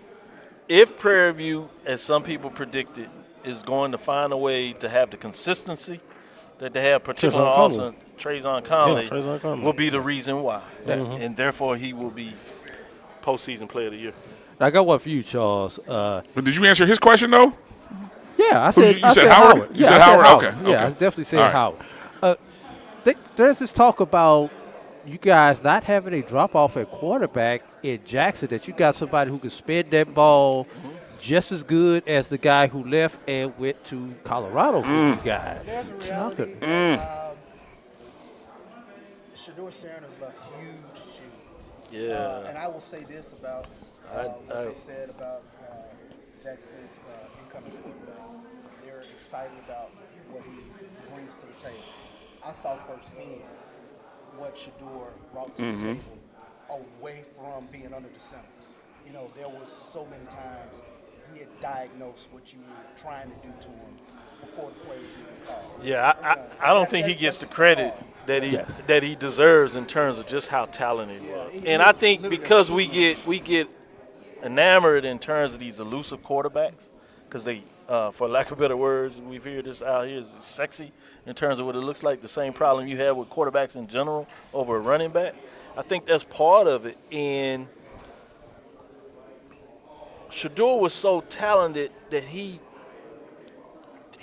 If Prairie View, as some people predicted, is going to find a way to have the consistency that they have, particularly also Trayvon Conley, will be the reason why, and therefore he will be postseason player of the year. I got one for you, Charles. But did you answer his question though? Yeah, I said. You said Howard. You said Howard. Okay. Yeah, I definitely said Howard. There's this talk about you guys not having a drop off at quarterback in Jackson. That you got somebody who can spin that ball just as good as the guy who left and went to Colorado for you guys. There's a reality. Shador Sanders left huge shoes. Yeah. And I will say this about what they said about Jackson's incoming quarterback. There excited about what he brings to the table. I saw firsthand what Shador brought to the table away from being under the center. You know, there was so many times he had diagnosed what you were trying to do to him before the plays even called. Yeah, I don't think he gets the credit that he deserves in terms of just how talented he was. And I think because we get enamored in terms of these elusive quarterbacks, because they, for lack of better words, we figure this out here is sexy in terms of what it looks like. The same problem you have with quarterbacks in general over a running back. I think that's part of it. And Shador was so talented that he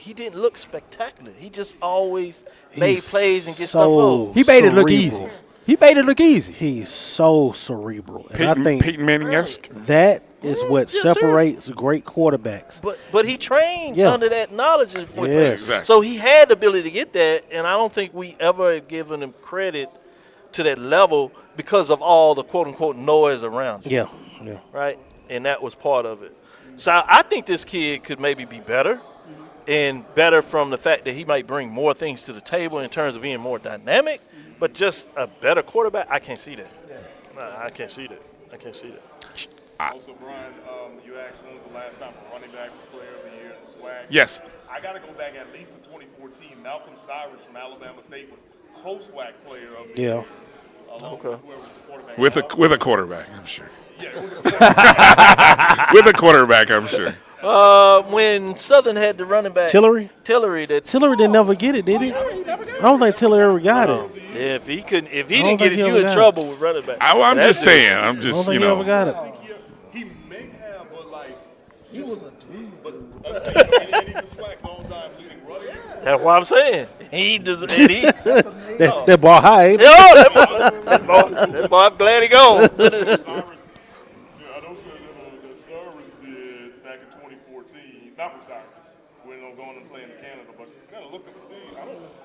didn't look spectacular. He just always made plays and get stuff over. He made it look easy. He made it look easy. He's so cerebral. And I think Peyton Manning-esque. that is what separates great quarterbacks. But he trained under that knowledge. Exactly. So he had the ability to get that, and I don't think we ever have given him credit to that level because of all the quote-unquote noise around him. Yeah. Right? And that was part of it. So I think this kid could maybe be better, and better from the fact that he might bring more things to the table in terms of being more dynamic, but just a better quarterback, I can't see that. I can't see that. Also, Brian, you asked when was the last time a running back was player of the year in the SWAC? Yes. I got to go back at least to 2014. Malcolm Cyrus from Alabama State was co-SWAC player of the year. Okay. With a quarterback, I'm sure. With a quarterback, I'm sure. When Southern had the running back Tillery didn't never get it, did he? I don't think Tillery ever got it. Yeah, if he didn't get it, you in trouble with running back. I'm just saying. I don't think he ever got it. He may have, but like he was a dude. But I'm saying, and he's a SWAC's all-time leading runner. That's what I'm saying. He does. That ball high. Yo, that boy, I'm glad he gone. I don't say that Cyrus did back in 2014. Not with Cyrus. We're going and playing in Canada, but you gotta look at the team.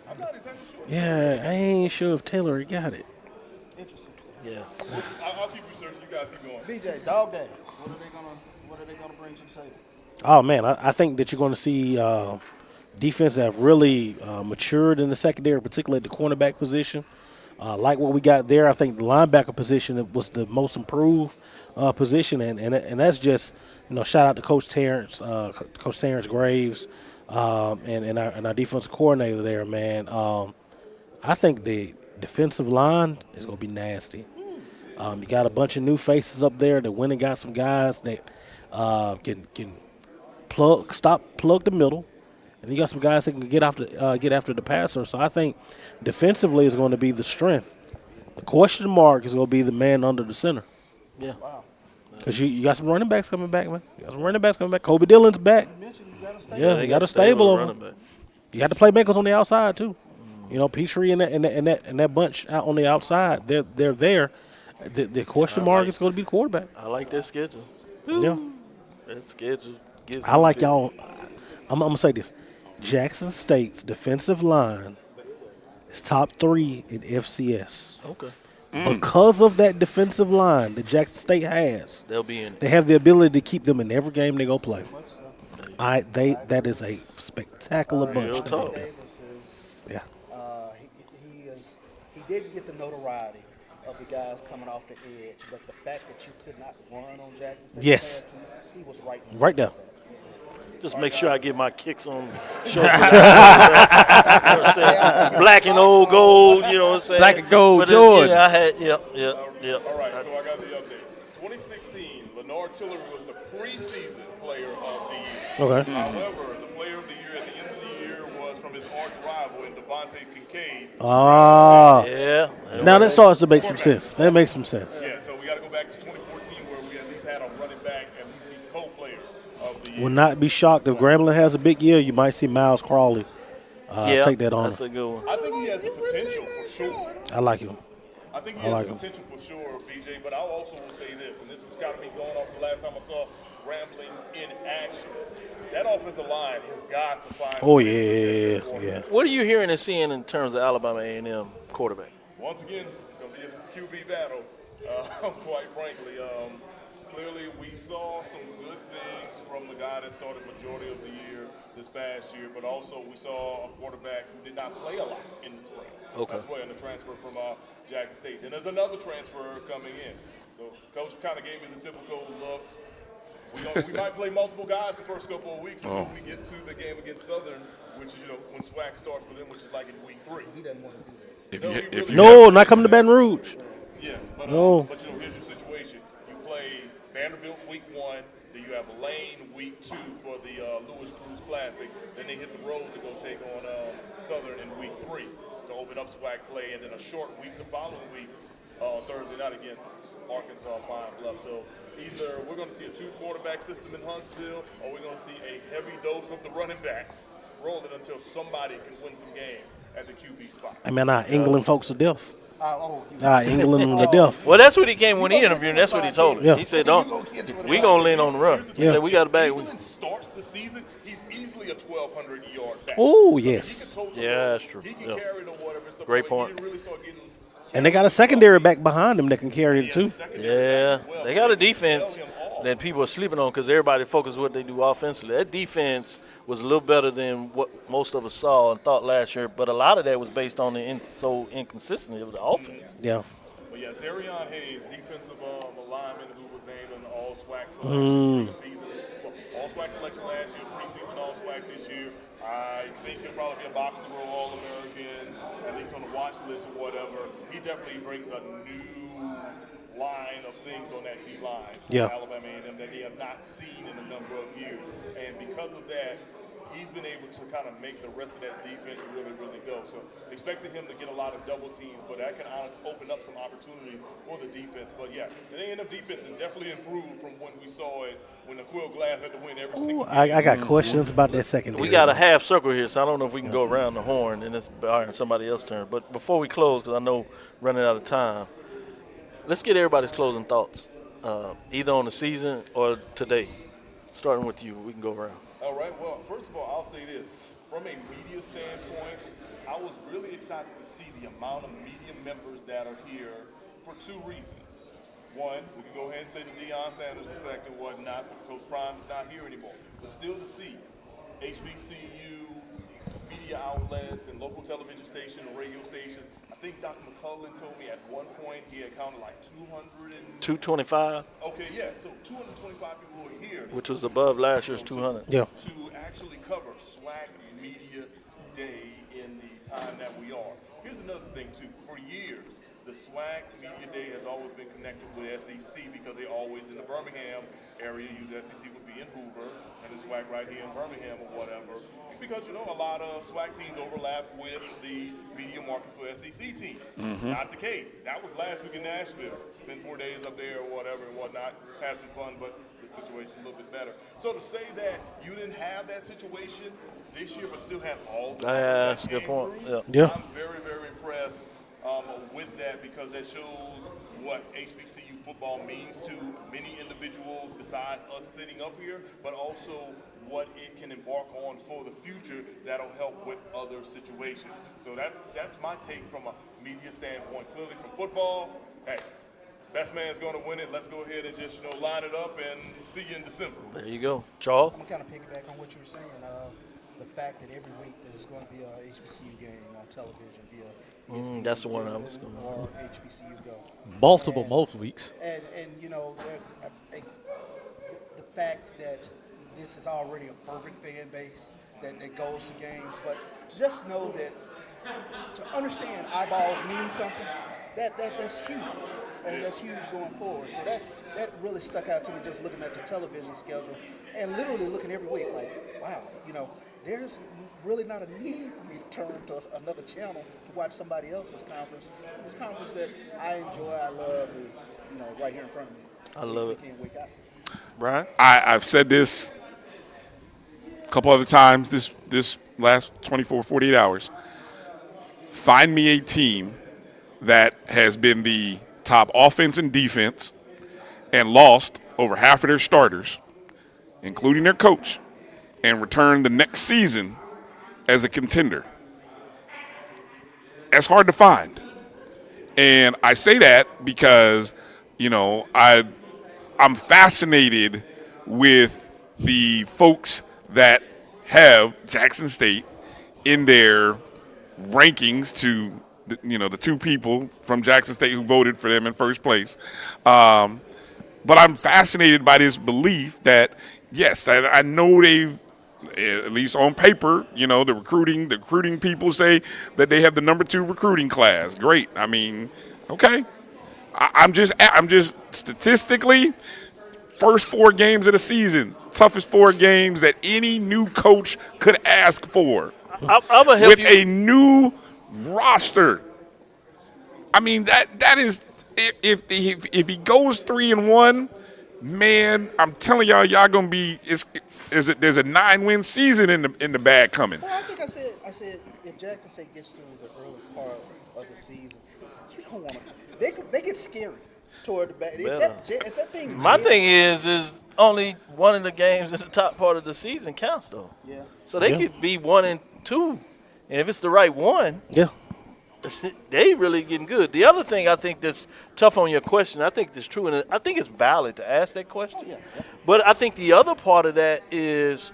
I'm not exactly sure. Yeah, I ain't sure if Tillery got it. Interesting. Yeah. I'll keep researching. You guys keep going. BJ, Dog Day. What are they gonna bring to the table? Oh man, I think that you're going to see defense that have really matured in the secondary, particularly at the cornerback position. Like what we got there, I think the linebacker position was the most improved position, and that's just shout out to Coach Terrence Graves, and our defensive coordinator there, man. I think the defensive line is going to be nasty. You got a bunch of new faces up there that went and got some guys that can plug the middle. And you got some guys that can get after the passer. So I think defensively is going to be the strength. The question mark is going to be the man under the center. Yeah. Because you got some running backs coming back, man. You got some running backs coming back. Kobe Dillon's back. Yeah, you got a stable of them. You got the playmakers on the outside too. Petrie and that bunch out on the outside, they're there. The question mark is going to be the quarterback. I like that schedule. Yeah. That schedule gives I like y'all. I'm going to say this. Jackson State's defensive line is top 3 in FCS. Okay. Because of that defensive line that Jackson State has, they'll be in. They have the ability to keep them in every game they go play. That is a spectacular bunch. Yeah. He didn't get the notoriety of the guys coming off the edge, but the fact that you could not run on Jackson State, yes, he was right there. Just make sure I get my kicks on show. Black and old gold, you know what I'm saying? Black and gold, Jordan. Yeah, I had, All right, so I got the update. 2016, Lenore Tillery was the preseason player of the year. Okay. However, the player of the year at the end of the year was from his arch rival in Devontae Kincaid. Yeah. Now that starts to make some sense. That makes some sense. Yeah, so we got to go back to 2014 where we at least had a running back at least be co-player of the year. Would not be shocked if Grambling has a big year. You might see Miles Crawley take that on. That's a good one. I think he has the potential for sure. I like him. I think he has the potential for sure, BJ, but I also will say this, and this has got to be going off the last time I saw Grambling in action. That offensive line has got to find. Oh, yeah. What are you hearing and seeing in terms of Alabama A&M quarterback? Once again, it's going to be a QB battle, quite frankly. clearly we saw some good things from the guy that started majority of the year this past year, but also we saw a quarterback who did not play a lot in the spring. Okay. As well, in the transfer from Jackson State. Then there's another transfer coming in. So coach kind of gave me the typical look. We might play multiple guys the first couple of weeks until we get to the game against Southern, which is, when SWAC starts for them, which is like in week 3. He doesn't want to do that. Not coming to Baton Rouge. Yeah, but here's your situation. You play Vanderbilt week 1, then you have Lane week 2 for the Lewis Cruz Classic. Then they hit the road to go take on Southern in week 3 to open up SWAC play, and then a short week the following week, Thursday night against Arkansas Pine Bluff. So either we're going to see a 2-quarterback system in Huntsville, or we're going to see a heavy dose of the running backs rolling until somebody can win some games at the QB spot. I mean, our England folks are deaf. England are deaf. Well, that's what he came when he interviewed. That's what he told him. Yeah. He said, we going to lean on the run. He said, we got a bag. England starts the season, he's easily a 1,200-yard back. Oh, yes. Yeah, that's true. He can carry the whatever. So Great point. He didn't really start getting. And they got a secondary back behind them that can carry it too. Yeah, they got a defense that people are sleeping on because everybody focuses what they do offensively. That defense was a little better than what most of us saw and thought last year, but a lot of that was based on the inconsistency of the offense. Yeah. But yeah, Zarion Hayes, defensive lineman who was named an All-SWAC selection preseason. Well, All-SWAC selection last year, preseason All-SWAC this year. I think he'll probably be a box to row All-American, at least on the watch list or whatever. He definitely brings a new line of things on that D-line for Alabama A&M that they have not seen in a number of years. And because of that, he's been able to kind of make the rest of that defense really, really go. So expecting him to get a lot of double teams, but that can open up some opportunity for the defense. But yeah, the A&M defense has definitely improved from when we saw it when the Quill Glass had to win every single game. I got questions about that secondary. We got a half circle here, so I don't know if we can go around the horn and it's somebody else's turn. But before we close, because I know running out of time, let's get everybody's closing thoughts, either on the season or today. Starting with you, we can go around. All right. Well, first of all, I'll say this. From a media standpoint, I was really excited to see the amount of media members that are here for 2 reasons. One, we can go ahead and say the Deion Sanders effect and whatnot, but Coach Prime is not here anymore. But still to see HBCU media outlets and local television stations and radio stations. I think Dr. McCullough told me at one point he had counted like 225. Okay, yeah. So 225 people were here. Which was above last year's 200. Yeah. To actually cover SWAC Media Day in the time that we are. Here's another thing, too. For years, the SWAC Media Day has always been connected with SEC because they're always in the Birmingham area. Usually SEC would be in Hoover, and the SWAC right here in Birmingham or whatever. Because, a lot of SWAC teams overlap with the media markets for SEC teams. Not the case. That was last week in Nashville. Spent 4 days up there or whatever and whatnot. Had some fun, but the situation's a little bit better. So to say that you didn't have that situation this year but still had all the that's a good point. Yeah. I'm very, very impressed with that because that shows what HBCU football means to many individuals besides us sitting up here, but also what it can embark on for the future that'll help with other situations. So that's my take from a media standpoint. Clearly from football, hey, best man's going to win it. Let's go ahead and just line it up and see you in December. There you go. Charles? I'm going to kind of piggyback on what you were saying. The fact that every week there's going to be a HBCU game on television via that's the one I was going to or HBCU Go. Multiple most weeks. And I think the fact that this is already a fervent fan base that goes to games, but to just know that to understand eyeballs mean something, that's huge. And that's huge going forward. So that really stuck out to me just looking at the television schedule and literally looking every week like, wow, there's really not a need for me to turn to another channel to watch somebody else's conference. This conference that I enjoy, I love is, right here in front of me. I love it. Wake up. Brian? I've said this a couple other times this last 24, 48 hours. Find me a team that has been the top offense and defense and lost over half of their starters, including their coach, and return the next season as a contender. That's hard to find. And I say that because, I I'm fascinated with the folks that have Jackson State in their rankings to, the two people from Jackson State who voted for them in first place. But I'm fascinated by this belief that, yes, I know they've, at least on paper, the recruiting people say that they have the number 2 recruiting class. Great. I mean, okay. I'm just statistically, first 4 games of the season, toughest 4 games that any new coach could ask for. I'm gonna help with a new roster. I mean, that is, if he goes 3-1, man, I'm telling y'all gonna be there's a 9-win season in the bag coming. Well, I think I said if Jackson State gets through the early part of the season, you don't want to. They get scary toward the back. If that thing. My thing is only one of the games in the top part of the season counts though. Yeah. So they could be 1-2, and if it's the right one, they really getting good. The other thing I think that's tough on your question, I think that's true, and I think it's valid to ask that question. Oh, yeah. But I think the other part of that is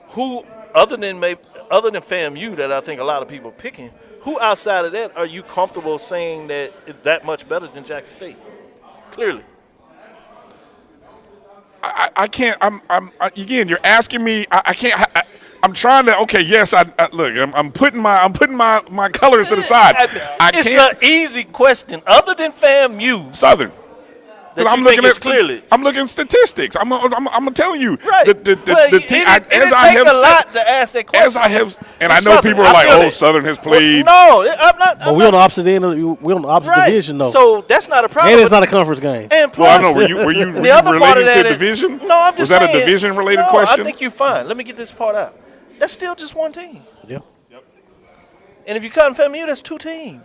who, other than FAMU, that I think a lot of people are picking, who outside of that are you comfortable saying that is that much better than Jackson State? Clearly. I can't. Again, you're asking me. I can't. I'm trying to. Okay, yes. Look. I'm putting my colors to the side. It's an easy question. Other than FAMU, Southern. That I'm looking at clearly. I'm looking at statistics. I'm telling you. Right. The team, as I have a lot to ask that question. As I have, and I know Southern, people are like, "Oh, Southern has played." Well, no, I'm not. But we're on the opposite end. We're on the opposite division, though. So that's not a problem. And it's not a conference game. And plus, well, I know. Were you related to division? No, I'm just saying. Was that a division-related question? I think you're fine. Let me get this part out. That's still just one team. Yeah. And if you cut in FAMU, that's 2 teams.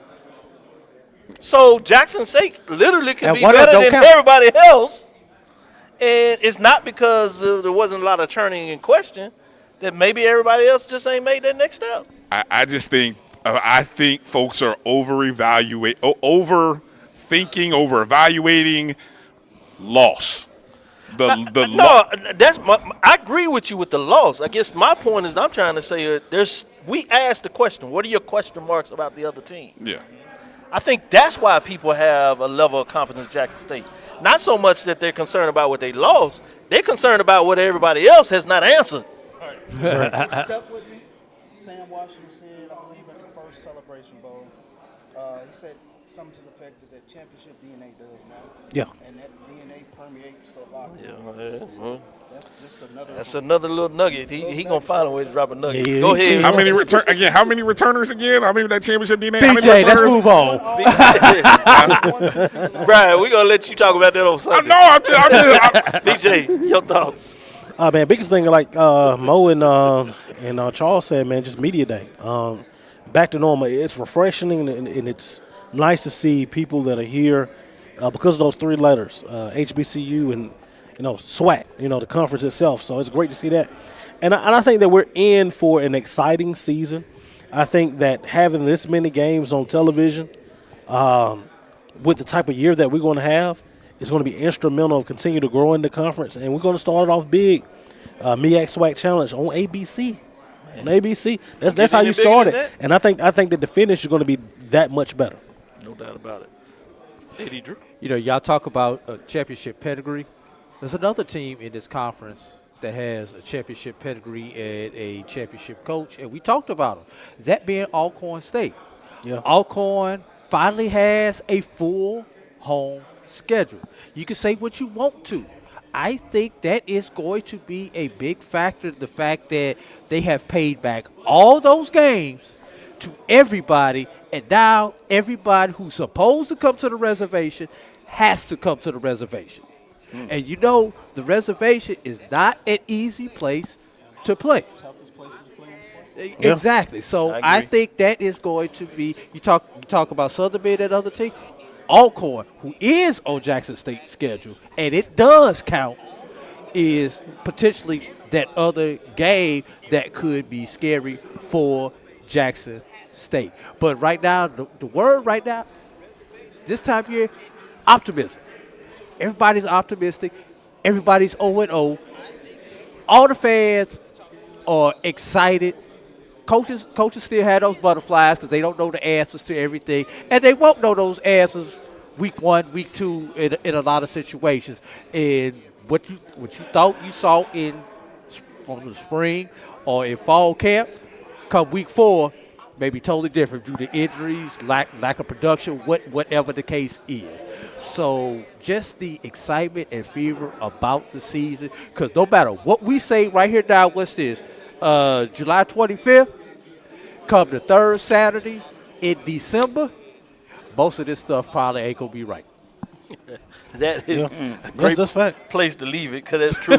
So Jackson State literally could be better than everybody else, and it's not because there wasn't a lot of churning in question that maybe everybody else just ain't made that next step. I just think I think folks are overthinking, over-evaluating loss. I agree with you with the loss. I guess my point is I'm trying to say we asked the question, what are your question marks about the other team? Yeah. I think that's why people have a level of confidence in Jackson State. Not so much that they're concerned about what they lost. They're concerned about what everybody else has not answered. What stuck with me, Sam Washington said, I believe at the first Celebration Bowl, he said something to the effect that championship DNA does now. Yeah. And that DNA permeates the locker room. Yeah. That's just another. That's another little nugget. He gonna find a way to drop a nugget. Yeah. Go ahead. How many returners again? How many that championship DNA? BJ, let's move on. Brian, we're gonna let you talk about that on Sunday. No, I'm just BJ, your thoughts. Man, biggest thing like Mo and Charles said, man, just media day. Back to normal. It's refreshing and it's nice to see people that are here because of those 3 letters, HBCU and SWAC, the conference itself. So it's great to see that. And I think that we're in for an exciting season. I think that having this many games on television with the type of year that we're going to have is going to be instrumental of continue to grow in the conference. And we're going to start it off big. MEAC SWAC Challenge on ABC. Man. On ABC. That's how you start it. And I think that the finish is going to be that much better. No doubt about it. Eddie Drew. Y'all talk about championship pedigree. There's another team in this conference that has a championship pedigree and a championship coach, and we talked about them. That being Alcorn State. Yeah. Alcorn finally has a full home schedule. You can say what you want to. I think that is going to be a big factor, the fact that they have paid back all those games to everybody, and now everybody who's supposed to come to the reservation has to come to the reservation. And the reservation is not an easy place to play. Exactly. So I think that is going to be, you talk about Southern being that other team. Alcorn, who is on Jackson State's schedule, and it does count, is potentially that other game that could be scary for Jackson State. But right now, the word right now, this time of year, optimism. Everybody's optimistic. Everybody's 0-0. All the fans are excited. Coaches still have those butterflies because they don't know the answers to everything, and they won't know those answers week 1, week 2 in a lot of situations. And what you thought you saw from the spring or in fall camp, come week 4, may be totally different due to injuries, lack of production, whatever the case is. So just the excitement and fever about the season, because no matter what we say right here now, what's this, July 25th, come the third Saturday in December, most of this stuff probably ain't going to be right. That is Yeah. a great That's fact. place to leave it, because that's true.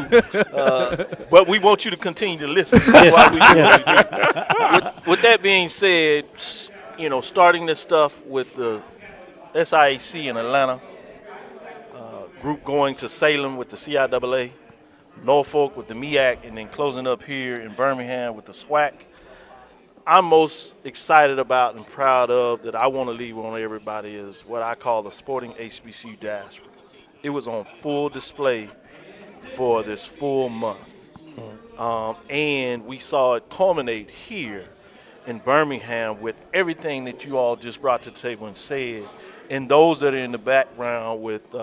But we want you to continue to listen. That's why we do what we do. With that being said, starting this stuff with the SIAC in Atlanta, group going to Salem with the CIAA, Norfolk with the MEAC, and then closing up here in Birmingham with the SWAC. I'm most excited about and proud of that I want to leave on everybody is what I call the sporting HBCU dashboard. It was on full display for this full month. And we saw it culminate here in Birmingham with everything that you all just brought to the table and said, and those that are in the background with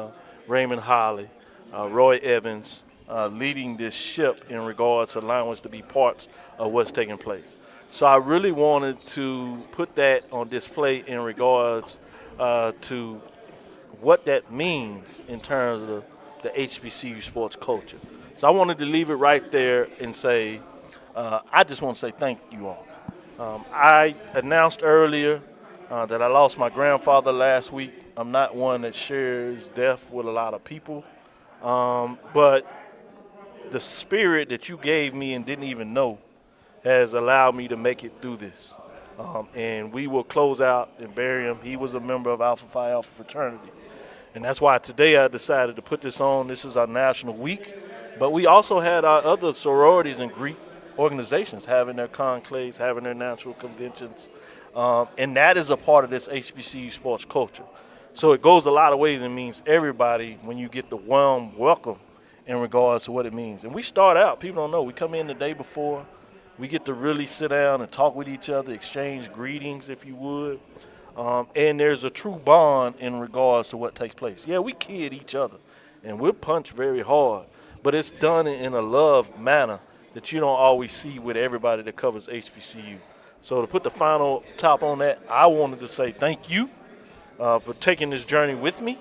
Raymond Holly, Roy Evans, leading this ship in regards to allowing us to be parts of what's taking place. So I really wanted to put that on display in regards to what that means in terms of the HBCU sports culture. So I wanted to leave it right there and say, I just want to say thank you all. I announced earlier that I lost my grandfather last week. I'm not one that shares death with a lot of people, but the spirit that you gave me and didn't even know has allowed me to make it through this. And we will close out and bury him. He was a member of Alpha Phi Alpha fraternity. And that's why today I decided to put this on. This is our national week. But we also had our other sororities and Greek organizations having their conclaves, having their national conventions. And that is a part of this HBCU sports culture. So it goes a lot of ways and means everybody when you get the warm welcome in regards to what it means. And we start out, people don't know, we come in the day before. We get to really sit down and talk with each other, exchange greetings, if you would. And there's a true bond in regards to what takes place. Yeah, we kid each other, and we'll punch very hard, but it's done in a love manner that you don't always see with everybody that covers HBCU. So to put the final top on that, I wanted to say thank you for taking this journey with me.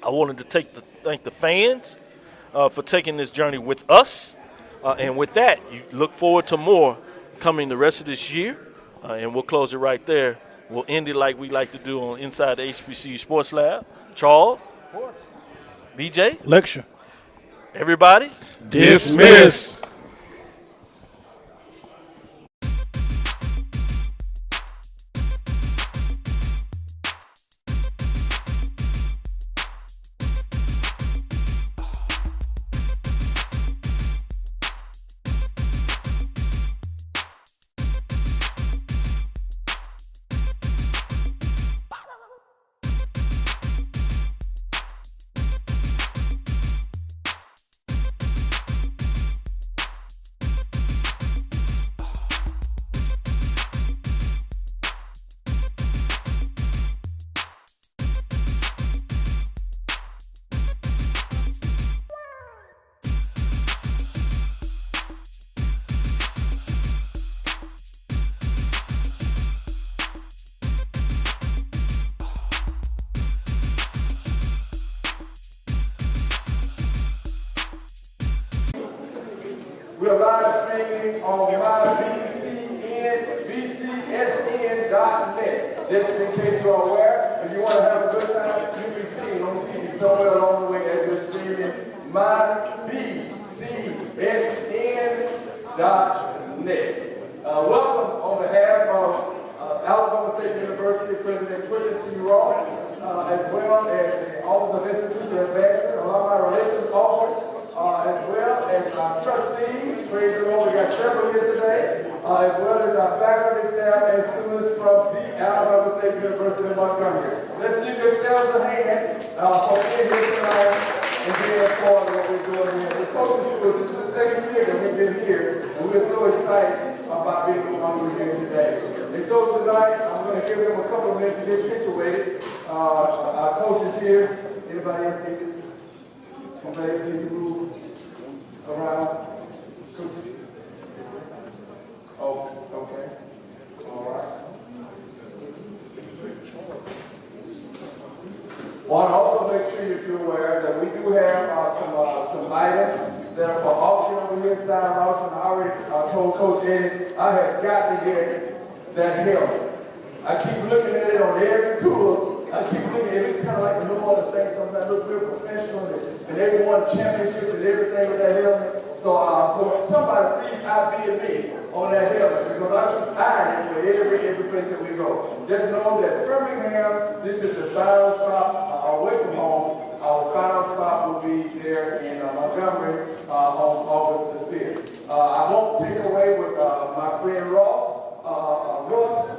I wanted to thank the fans for taking this journey with us. And with that, you look forward to more coming the rest of this year. And we'll close it right there. We'll end it like we like to do on Inside the HBCU Sports Lab. Charles? BJ? Lecture. Everybody? Dismissed. We're live streaming on BCSN.net. Just in case you're aware, if you want to have a good time, you'll be seen on TV somewhere along the way as we're streaming BCSN.net. Welcome on behalf of Alcorn State University President Quentin T. Ross, as well as the Office of Institutional Advancement, Alumni Relations Office, as well as our trustees. Praise the Lord, we got several here today, as well as our faculty, staff, and students from the Alabama State University of Montgomery. Let's give yourselves a hand for being here tonight and being a part of what we're doing. This is the second year that we've been here, and we're so excited about being among you here today. And so tonight, I'm going to give them a couple of minutes to get situated. Our coaches here. Anybody else need this? Anybody else need to move around? Oh, okay. All right. Want to also make sure that you're aware that we do have some items that are for auction over here, silent auction. I already told Coach Eddie I have got to get that helmet. I keep looking at it on every tour. I keep looking at it. It's kind of like the New Orleans Saints. Sometimes look real professional, and they won championships and everything with that helmet. So somebody please outbid me on that helmet, because I keep eyeing it for every place that we go. Just know that Birmingham, this is the final stop away from home. Our final stop will be there in Montgomery on August the 5th. I won't take away with my friend Ross. Ross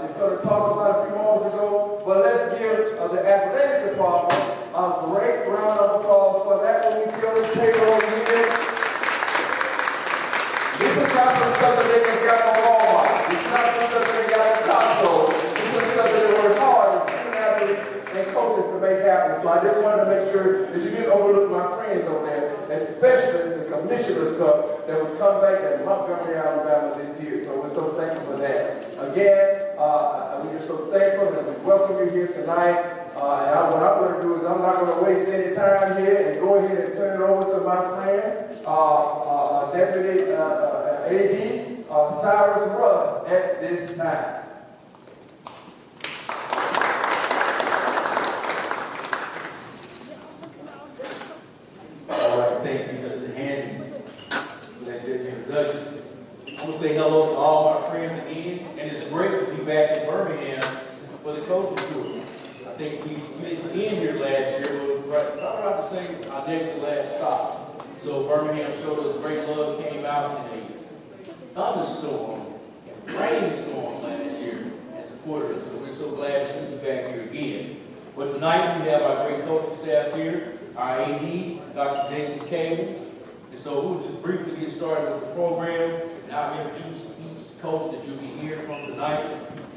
is going to talk about a few moments ago, but let's give the athletics department a great round of applause for that when we see on this table over here. This is not some stuff that they just got from Walmart. It's not some stuff that they got from Costco. This is stuff that they work hard as student athletes and coaches to make happen. So I just wanted to make sure that you didn't overlook my friends over there, especially the Commissioner's Cup that was come back at Montgomery, Alabama this year. So we're so thankful for that. Again, we're just so thankful that we welcome you here tonight. What I'm going to do is I'm not going to waste any time here and go ahead and turn it over to my friend, Deputy AD Cyrus Russ at this time. All right, thank you, Mr. Handy, for that good introduction. I'm going to say hello to all my friends again, and it's great to be back in Birmingham for the coaching tour. I think we didn't end here last year, but it was right about the same, our next to last stop. So Birmingham showed us great love, came out in a thunderstorm, rainstorm last year, and supported us. So we're so glad to see you back here again. But tonight we have our great coaching staff here, our AD, Dr. Jason Cable. And so we'll just briefly get started with the program, and I'll introduce each coach that you'll be hearing from tonight.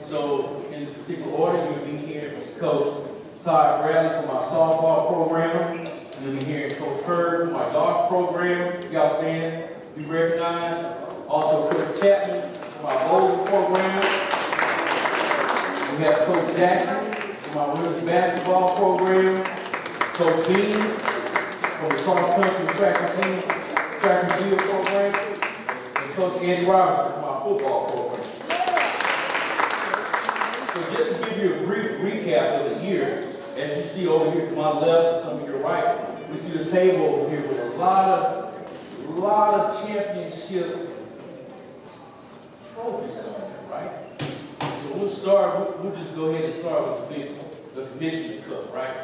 So in particular order, you'll be hearing from Coach Todd Bradley from my softball program. You'll be hearing Coach Kirk from my golf program. Y'all stand, be recognized. Also Coach Chapman from my bowling program. We have Coach Jackson from my women's basketball program. Coach Bean from the cross-country track and field program. And Coach Andy Robinson from my football program. So just to give you a brief recap of the year, as you see over here to my left and some of your right, we see the table over here with a lot of championship trophies on there, right? So we'll just go ahead and start with the Commissioner's Cup, right?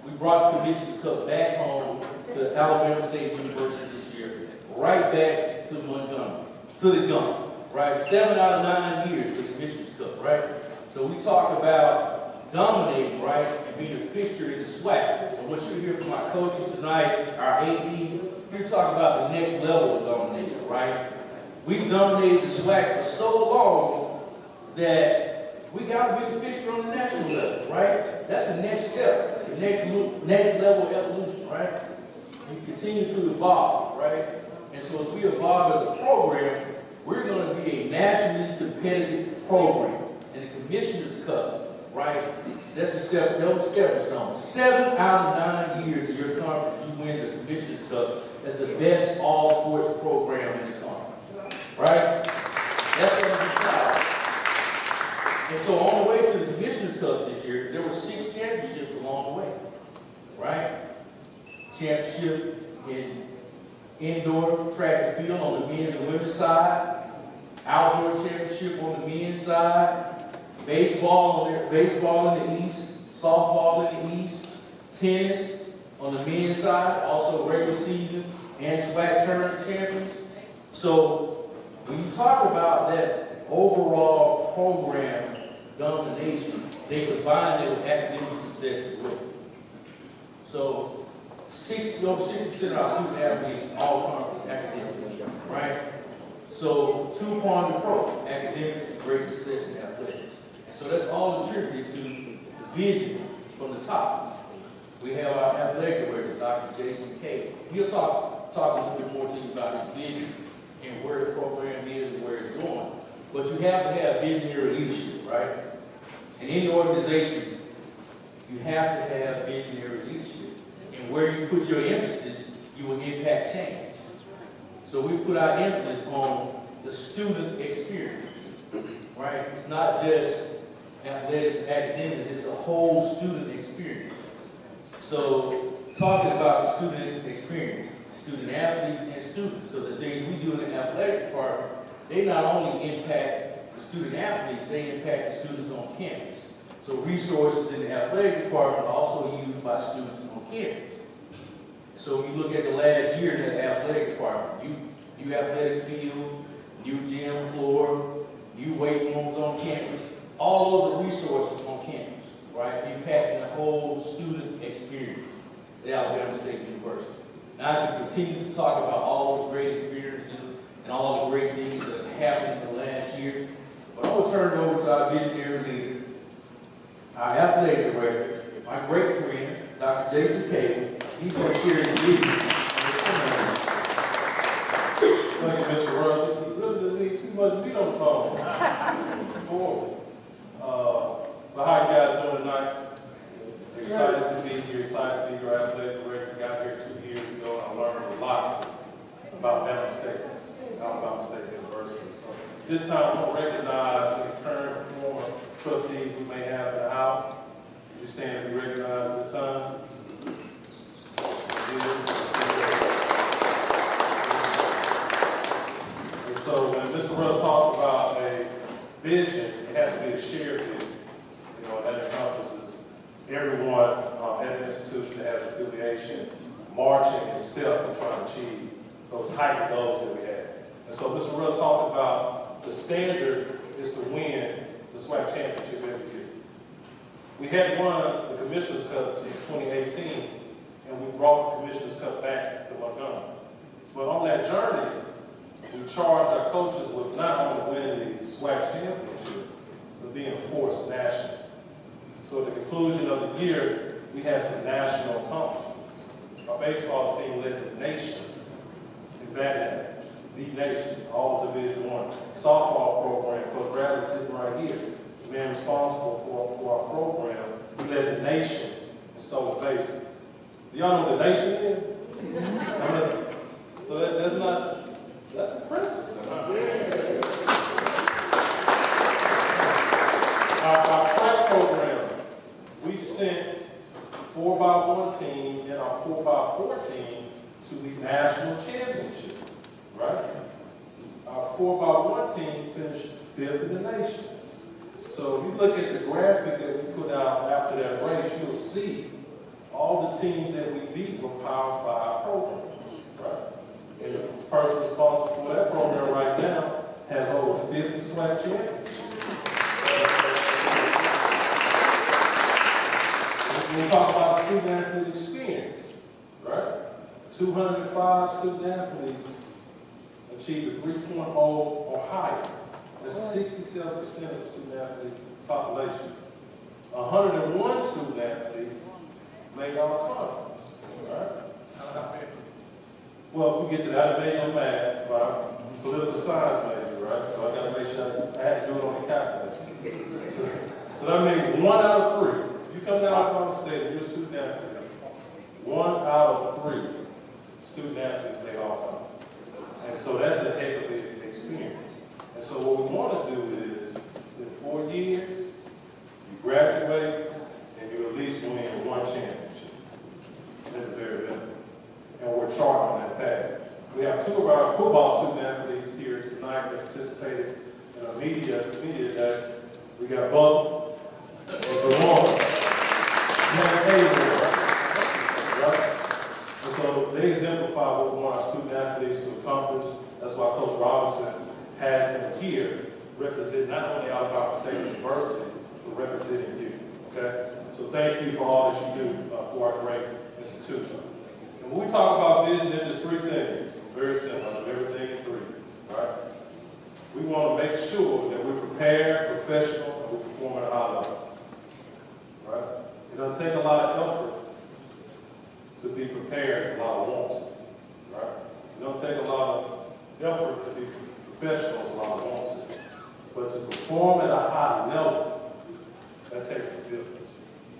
We brought the Commissioner's Cup back home to Alabama State University this year, right back to Montgomery, to the Gum, right? 7 out of 9 years, the Commissioner's Cup, right? So we talk about dominating, right, and being a fixture in the SWAC. And what you hear from our coaches tonight, our AD, we're talking about the next level of domination, right? We've dominated the SWAC for so long that we got to be a fixture on the national level, right? That's the next step, the next level of evolution, right? We continue to evolve, right? And so as we evolve as a program, we're going to be a nationally competitive program. And the Commissioner's Cup, right? That's a step, those stepping stones. 7 out of 9 years in your conference, you win the Commissioner's Cup as the best all-sports program in the conference, right? That's what we're proud of. And so on the way to the Commissioner's Cup this year, there were 6 championships along the way, right? Championship in indoor track and field on the men's and women's side, outdoor championship on the men's side, baseball in the east, softball in the east, tennis on the men's side, also regular season and SWAC tournament champions. So when you talk about that overall program domination, they combine it with academic success as well. So over 60% of our student athletes all conference academically, right? So 2-pronged approach, academics and great success in athletics. And so that's all attributed to the vision from the top. We have our athletic director, Dr. Jason K. He'll talk a little bit more to you about his vision and where the program is and where it's going. But you have to have visionary leadership, right? In any organization, you have to have visionary leadership. And where you put your emphasis, you will impact change. So we put our emphasis on the student experience, right? It's not just athletics and academics, it's the whole student experience. So talking about the student experience, student athletes and students, because the things we do in the athletic department, they not only impact the student athletes, they impact the students on campus. So resources in the athletic department are also used by students on campus. So when you look at the last year in the athletic department, new athletic fields, new gym floor, new weight rooms on campus, all those are resources on campus, right? Impacting the whole student experience at Alabama State University. Now I can continue to talk about all those great experiences and all the great things that have happened in the last year, but I'm going to turn it over to our visionary leader, our athletic director, my great friend, Dr. Jason Cable. He's going to share his vision. Thank you, Mr. Russ. He really didn't need too much meat on the bone. But how you guys doing tonight? Excited to be here, excited to be your athletic director. Got here 2 years ago and I learned a lot about Alabama State University. So this time we're going to recognize any current and former trustees we may have in the house. Would you stand to be recognized this time? And so when Mr. Russ talks about a vision, it has to be a shared vision. You know, that encompasses everyone at the institution that has affiliation, marching in step and trying to achieve those heightened goals that we have. And so Mr. Russ talked about the standard is to win the SWAC championship every year. We had won the Commissioner's Cup since 2018, and we brought the Commissioner's Cup back to Montgomery. But on that journey, we charged our coaches with not only winning the SWAC championship, but being a force nationally. So at the conclusion of the year, we had some national accomplishments. Our baseball team led the nation in batting average, the nation, all of Division I. Softball program, Coach Bradley sitting right here, the man responsible for our program, we led the nation in stolen bases. Do y'all know what the nation is? So that's impressive. Our track program, we sent 4x1 team and our 4x4 team to the national championship, right? Our 4x1 team finished 5th in the nation. So if you look at the graphic that we put out after that race, you'll see all the teams that we beat were Power 5 programs, right? And the person responsible for that program right now has over 50 SWAC championships. When we talk about student athlete experience, right? 205 student athletes achieved a 3.0 or higher. That's 67% of the student athlete population. 101 student athletes made our conference, right? Well, we get to that, I made no math, but I'm a political science major, right? So I got to make sure I had to do it on the calculator. So that made 1 out of 3. You come to Alcorn State, you're a student athlete. 1 out of 3 student athletes made all conference. And so that's a heck of an experience. And so what we want to do is, in 4 years, you graduate and you at least win 1 championship at the very minimum. And we're charting that path. We have 2 of our football student athletes here tonight that participated in a media day. We got Bubba and Vermont. Right? And so they exemplify what we want our student athletes to accomplish. That's why Coach Robinson has them here representing not only Alabama State University, but representing you. Okay? So thank you for all that you do for our great institution. When we talk about vision, there's just three things. Very simple. I do everything in threes, right? We want to make sure that we're prepared, professional, and we perform at a high level, right? It doesn't take a lot of effort to be prepared. It's a lot of want, right? It don't take a lot of effort to be professional. It's a lot of want. But to perform at a high level, that takes the village,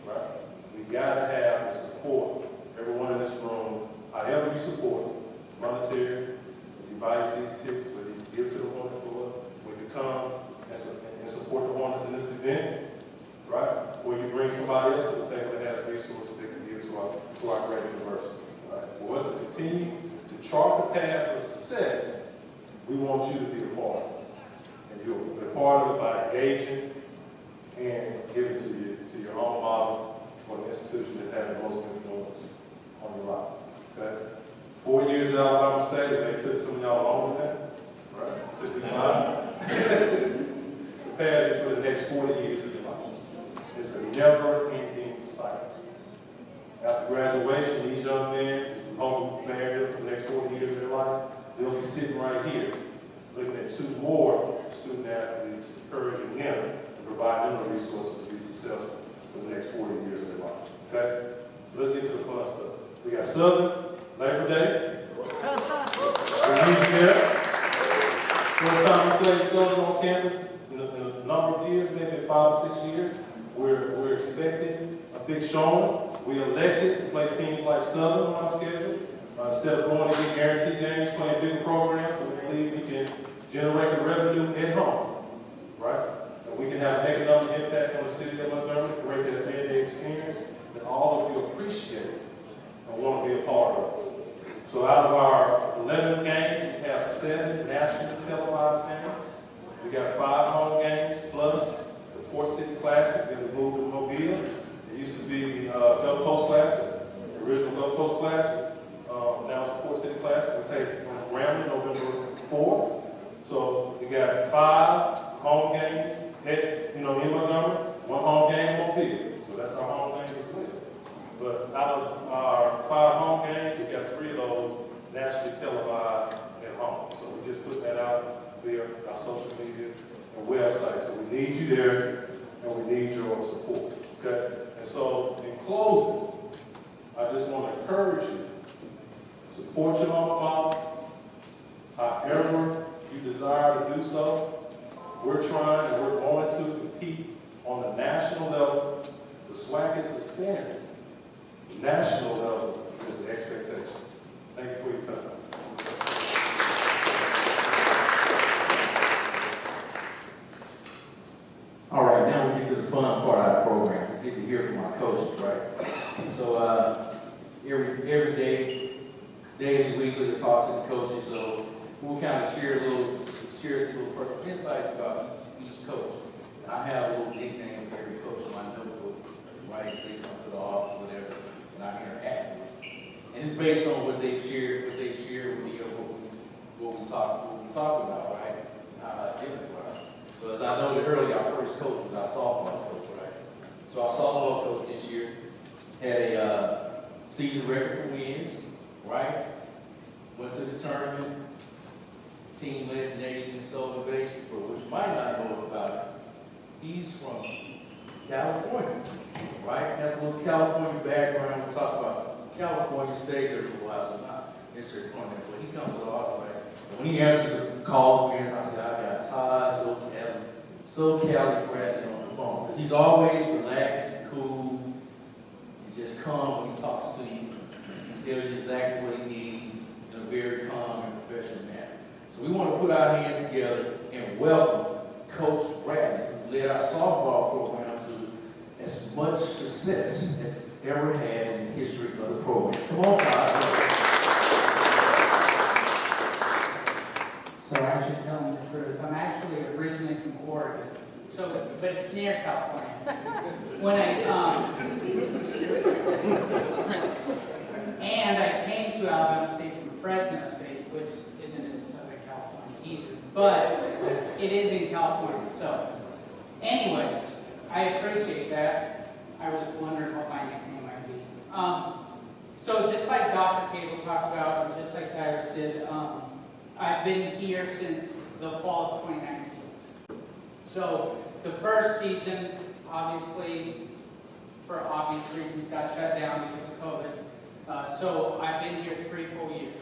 right? We got to have the support. Everyone in this room, however you support, monetary, if you buy your season tickets, whether you give to the Hornets or when you come and support the Hornets in this event, right? Or you bring somebody else to the table that has resources they can give to our great university, right? For us to continue to chart the path for success, we want you to be a part of it. And you'll be a part of it by engaging and giving to your own model or the institution that has the most influence on your life, okay? 4 years at Alabama State, and they took some of y'all longer than that, right? It took me 5. Prepares you for the next 40 years of your life. It's a never-ending cycle. After graduation, these young men, home prepared for the next 40 years of their life, they'll be sitting right here looking at 2 more student athletes, encouraging them and providing them the resources to be successful for the next 40 years of their life, okay? So let's get to the fun stuff. We got Southern, Labor Day. First time we played Southern on campus in a number of years, maybe 5 or 6 years. We're expecting a big showing. We elected to play teams like Southern on our schedule. Instead of going to get guaranteed games, playing big programs, we believe we can generate the revenue at home, right? And we can have an economic impact on the city of Montgomery, create that fan-day experience that all of you appreciate and want to be a part of. So out of our 11 games, we have 7 nationally televised games. We got 5 home games plus the Port City Classic that we moved to Mobile. It used to be the Gulf Coast Classic, the original Gulf Coast Classic. Now it's the Port City Classic. We'll take it on Grambling November 4th. So we got 5 home games in Montgomery, 1 home game in Mobile. So that's our home games as well. But out of our 5 home games, we got 3 of those nationally televised at home. So we just put that out via our social media and website. So we need you there and we need your support. Okay? And so in closing, I just want to encourage you, support your alma mater, however you desire to do so. We're trying and we're going to compete on a national level. The SWAC is a standard. The national level is the expectation. Thank you for your time. All right, now we get to the fun part of the program. We get to hear from our coaches, right? So every day, daily, weekly, we talk to the coaches. So we'll kind of share some little personal insights about each coach. And I have a little nickname for every coach in my notebook, right? They come to the office, whatever, and I interact with them. And it's based on what they've shared with me or what we talk about, right? And how I identify. So as I noted earlier, our first coach was our softball coach, right? So our softball coach this year had a season record for wins, right? Went to the tournament, team led the nation in stolen bases, but what you might not know about it, he's from California, right? Has a little California background. We'll talk about California State there for a while, so not necessarily from there, but he comes to the office, right? And when he answers the calls, I say, I got Todd, so Cali Bradley on the phone. Because he's always relaxed and cool, and just calm when he talks to you. He tells you exactly what he needs in a very calm and professional manner. So we want to put our hands together and welcome Coach Bradley, who's led our softball program to as much success as it's ever had in the history of the program. Come on, Todd. So I should tell them the truth. I'm actually originally from Oregon, but it's near California. When and I came to Alabama State from Fresno State, which isn't in Southern California either, but it is in California. So, anyways, I appreciate that. I was wondering what my nickname might be. So just like Dr. Cable talked about, and just like Cyrus did, I've been here since the fall of 2019. So the first season, obviously, for obvious reasons, got shut down because of COVID. So I've been here 3 full years.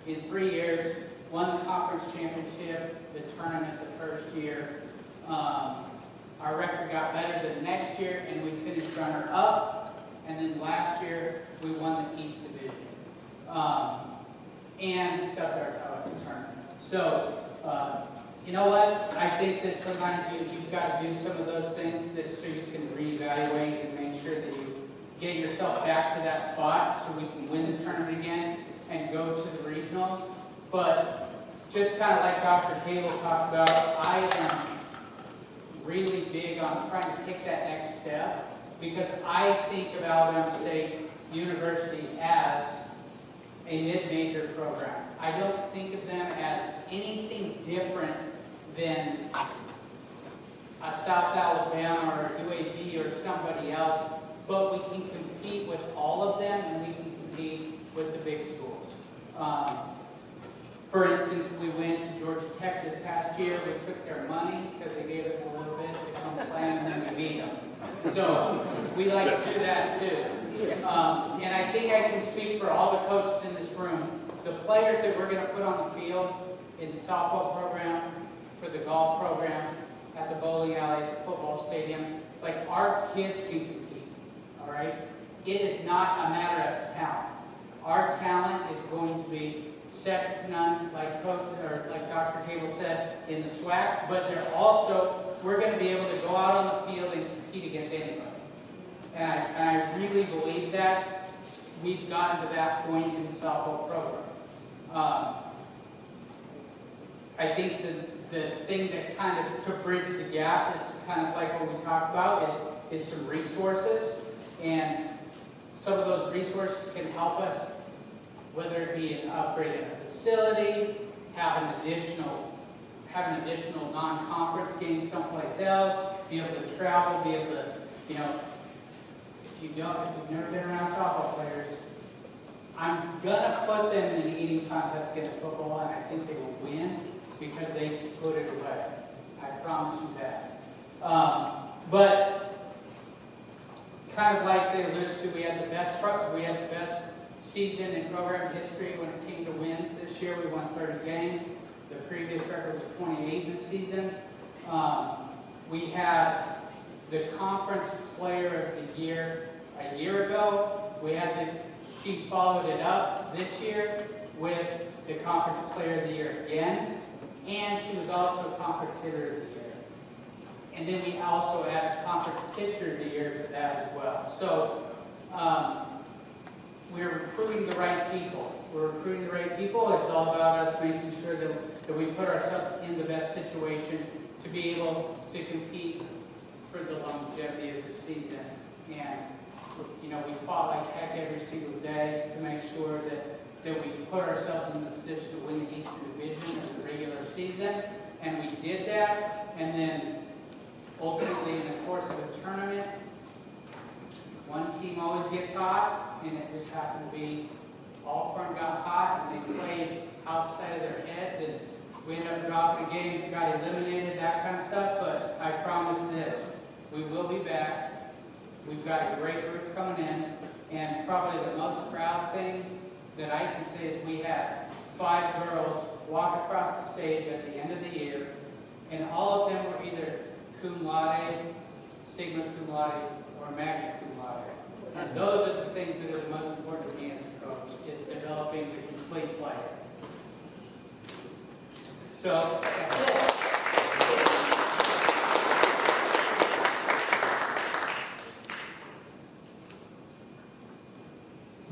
In 3 years, won the conference championship, the tournament the first year. Our record got better the next year, and we finished runner-up. And then last year, we won the East Division. And stepped our toe at the tournament. So, you know what? I think that sometimes you've got to do some of those things so you can reevaluate and make sure that you get yourself back to that spot so we can win the tournament again and go to the regionals. But just kind of like Dr. Cable talked about, I am really big on trying to take that next step because I think of Alabama State University as a mid-major program. I don't think of them as anything different than a South Alabama or a UAB or somebody else, but we can compete with all of them and we can compete with the big schools. For instance, we went to Georgia Tech this past year. We took their money because they gave us a little bit to come play and then we beat them. So we like to do that too. And I think I can speak for all the coaches in this room. The players that we're going to put on the field in the softball program, for the golf program, at the bowling alley, at the football stadium, like our kids can compete, all right? It is not a matter of talent. Our talent is going to be second to none, like Dr. Cable said, in the SWAC, but we're going to be able to go out on the field and compete against anybody. And I really believe that we've gotten to that point in the softball program. I think the thing that kind of to bridge the gap is kind of like what we talked about is some resources, and some of those resources can help us, whether it be an upgrade in a facility, have an additional non-conference game someplace else, be able to travel, be able to, if you've never been around softball players, I'm gonna put them in an eating contest against football, and I think they will win because they put it away. I promise you that. But kind of like they alluded to, we had the best season in program history when it came to wins this year. We won 30 games. The previous record was 28 this season. We had the conference player of the year a year ago. She followed it up this year with the conference player of the year again, and she was also conference hitter of the year. And then we also added conference pitcher of the year to that as well. So we're recruiting the right people. It's all about us making sure that we put ourselves in the best situation to be able to compete for the longevity of the season. And we fought like heck every single day to make sure that we put ourselves in the position to win the Eastern Division in the regular season. And we did that. And then ultimately in the course of the tournament, one team always gets hot, and it just happened to be Alcorn got hot, and they played outside of their heads, and we ended up dropping a game, got eliminated, that kind of stuff. But I promise this, we will be back. We've got a great group coming in, and probably the most proud thing that I can say is we had 5 girls walk across the stage at the end of the year, and all of them were either cum laude, sigma cum laude, or magna cum laude. And those are the things that are the most important to me as a coach, is developing the complete player. So, that's it.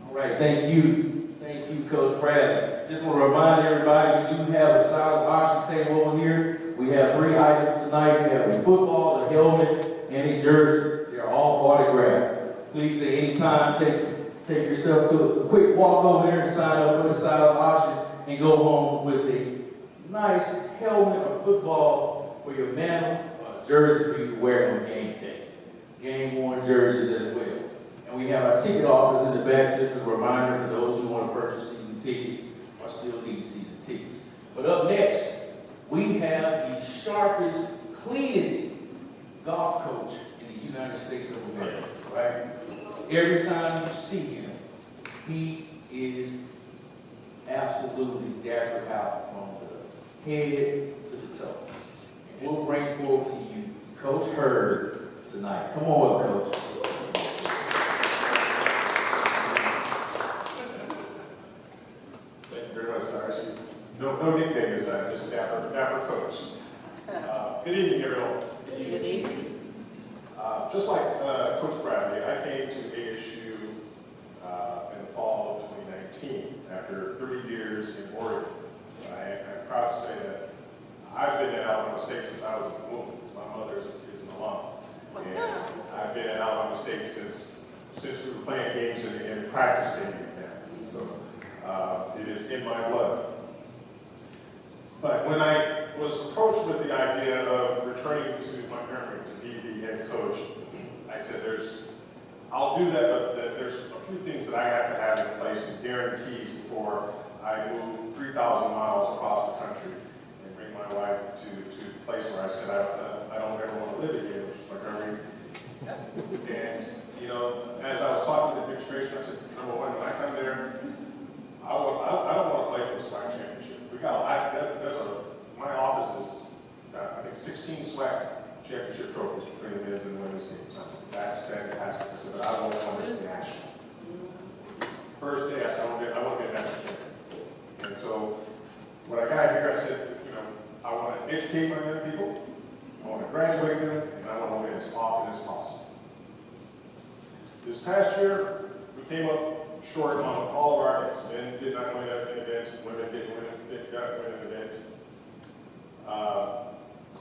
All right, thank you, Coach Brad. Just want to remind everybody, we do have a silent auction table over here. We have 3 items tonight. We have a football, a helmet, and a jersey. They're all autographed. Please, at any time, take yourself to a quick walk over there and sign up for the silent auction and go home with a nice helmet or football for your mantle, or a jersey for you to wear on game day. Game-worn jerseys as well. And And we have our ticket office in the back, just as a reminder for those who want to purchase season tickets or still need season tickets. But up next, we have the sharpest, cleanest golf coach in the United States of America, right? Every time you see him, he is absolutely dapper out from the head to the toe. And we'll bring forward to you Coach Hurd tonight. Come on up, Coach. Thank you very much, Sarge. No nickname this time, just Dapper Coach. Good evening, everyone. Good evening. Just like Coach Bradley, I came to ASU in the fall of 2019 after 30 years in Oregon. I'm proud to say that I've been at Alabama State since I was a woman. My mother is an alum. And I've been at Alabama State since we were playing games in the practice stadium now. So it is in my blood. But when I was approached with the idea of returning to Montgomery to be the head coach, I said, I'll do that, but there's a few things that I have to have in place and guarantees before I move 3,000 miles across the country and bring my wife to the place where I said I don't ever want to live again, which is Montgomery. And, you know, as I was talking to the administration, I said, number one, when I come there, I don't want to play for the SWAC championship. We got my office is, I think, 16 SWAC championship trophies between the men's and women's teams. I said, that's fantastic. I said, but I don't want this national. First day, I said, I want to be a national champion. And so when I got here, I said, you know, I want to educate my young people, I want to graduate them, and I want to win as often as possible. This past year, we came up short on all of our events. Men did not win an event, women didn't win an event.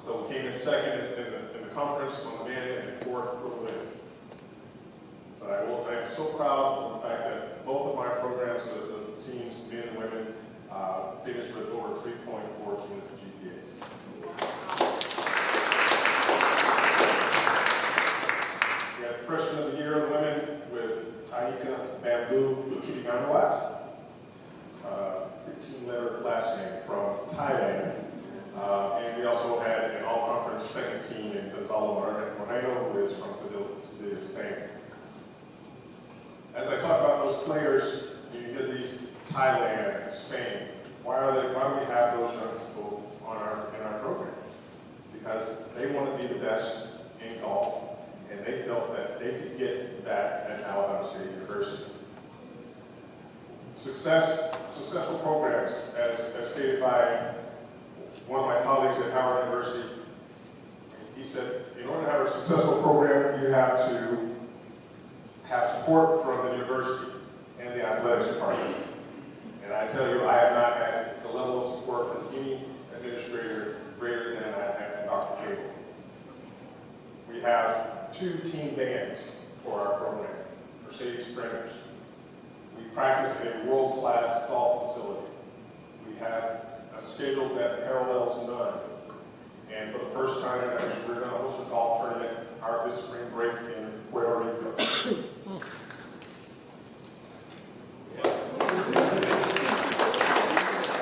So we came in second in the conference on the men and fourth for the women. But I am so proud of the fact that both of my programs, the teams, men and women, finished with over 3.4 cumulative GPAs. We had freshman of the year of the women with Taika Bamboo Kitiganawat, 15-letter last name from Thailand. And we also had an all-conference second team in Gonzalo Moreno, who is from Seville, Spain. As I talk about those players, you hear these Thailand, Spain. Why do we have those young people in our program? Because they want to be the best in golf, and they felt that they could get that at Alabama State University. Successful programs, as stated by one of my colleagues at Howard University, he said, in order to have a successful program, you have to have support from the university and the athletics department. And I tell you, I have not had the level of support from any administrator greater than I have had from Dr. Cable. We have 2 team bands for our program, Mercedes Sprinters. We practice in a world-class golf facility. We have a schedule that parallels none. And for the first time in our history, we're going to host a golf tournament this spring break in Puerto Rico.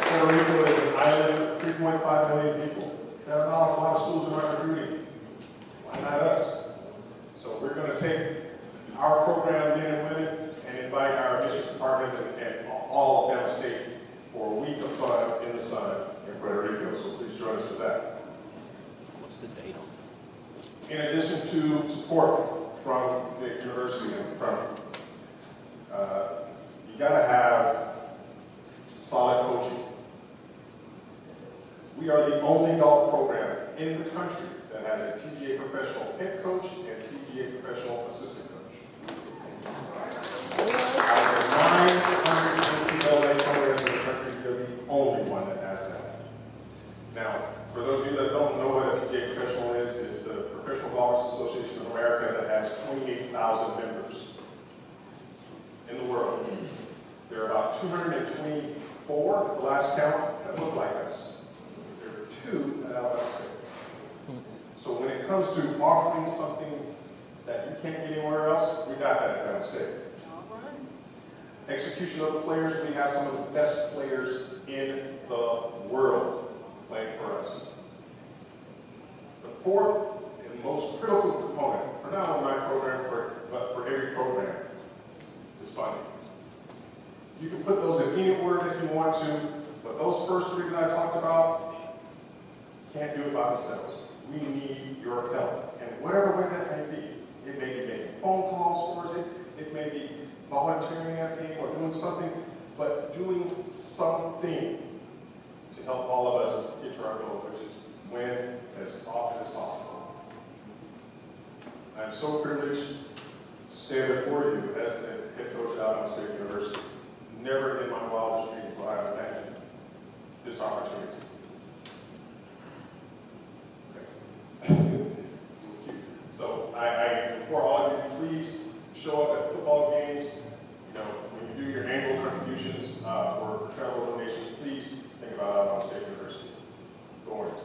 Puerto Rico is an island of 3.5 million people. There are not a lot of schools in our community. Why not us? So we're going to take our program, men and women, and invite our admissions department and all of Alabama State for a week of fun in the sun in Puerto Rico. So please join us for that. What's the date on? In addition to support from the university and from, you got to have solid coaching. We are the only golf program in the country that has a PGA professional head coach and PGA professional assistant coach. Out of the 900 NCAA programs in the country, we're the only one that has that. Now, for those of you that don't know what a PGA professional is, it's the Professional Golfers Association of America that has 28,000 members in the world. There are about 224 at the last count that look like us. There are 2 at Alabama State. So when it comes to offering something that you can't get anywhere else, we got that at Grambling State. Execution of the players, we have some of the best players in the world playing for us. The fourth and most critical component, for not only my program, but for every program, is funding. You can put those in any order that you want to, but those first three that I talked about can't do it by themselves. We need your help, and whatever way that may be. It may be making phone calls for us, it may be volunteering at thing or doing something, but doing something to help all of us get to our goal, which is win as often as possible. I'm so privileged to stand before you as the head coach at Alcorn State University. Never in my wildest dreams would I have imagined this opportunity. So I implore all of you, please show up at football games. You know, when you do your annual contributions for travel donations, please think about Alcorn State University. Go Hornets.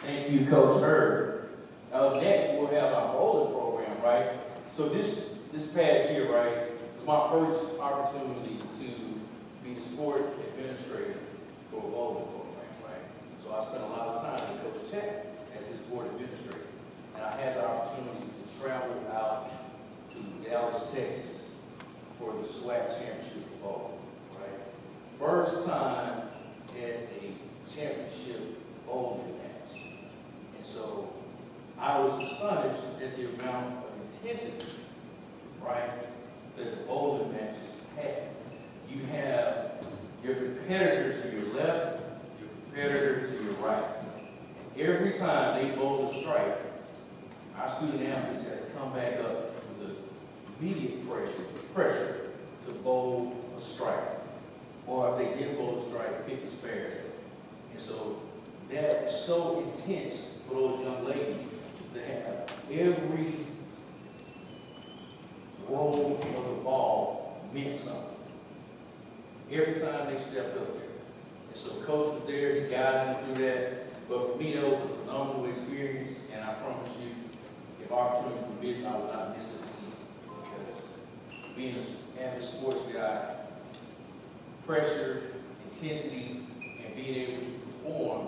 Thank you, Coach Herb. Next, we'll have our bowling program, right? So this past year, right, was my first opportunity to be the sport administrator for a bowling program, right? So I spent a lot of time with Coach Chet as his board administrator. And I had the opportunity to travel out to Dallas, Texas for the SWAC Championship for bowling, right? First time at a championship bowling match. And so I was astonished at the amount of intensity, right, that the bowling matches had. You have your competitor to your left, your competitor to your right. And every time they bowl a strike, our student athletes had to come back up with the immediate pressure to bowl a strike. Or if they didn't bowl a strike, pick the spares. And so that is so intense for those young ladies to have every roll of the ball meant something. Every time they stepped up there. And so Coach was there, he guided them through that. But for me, that was a phenomenal experience, and I promise you, if opportunity permits, I will not miss it again. Because being an avid sports guy, pressure, intensity, and being able to perform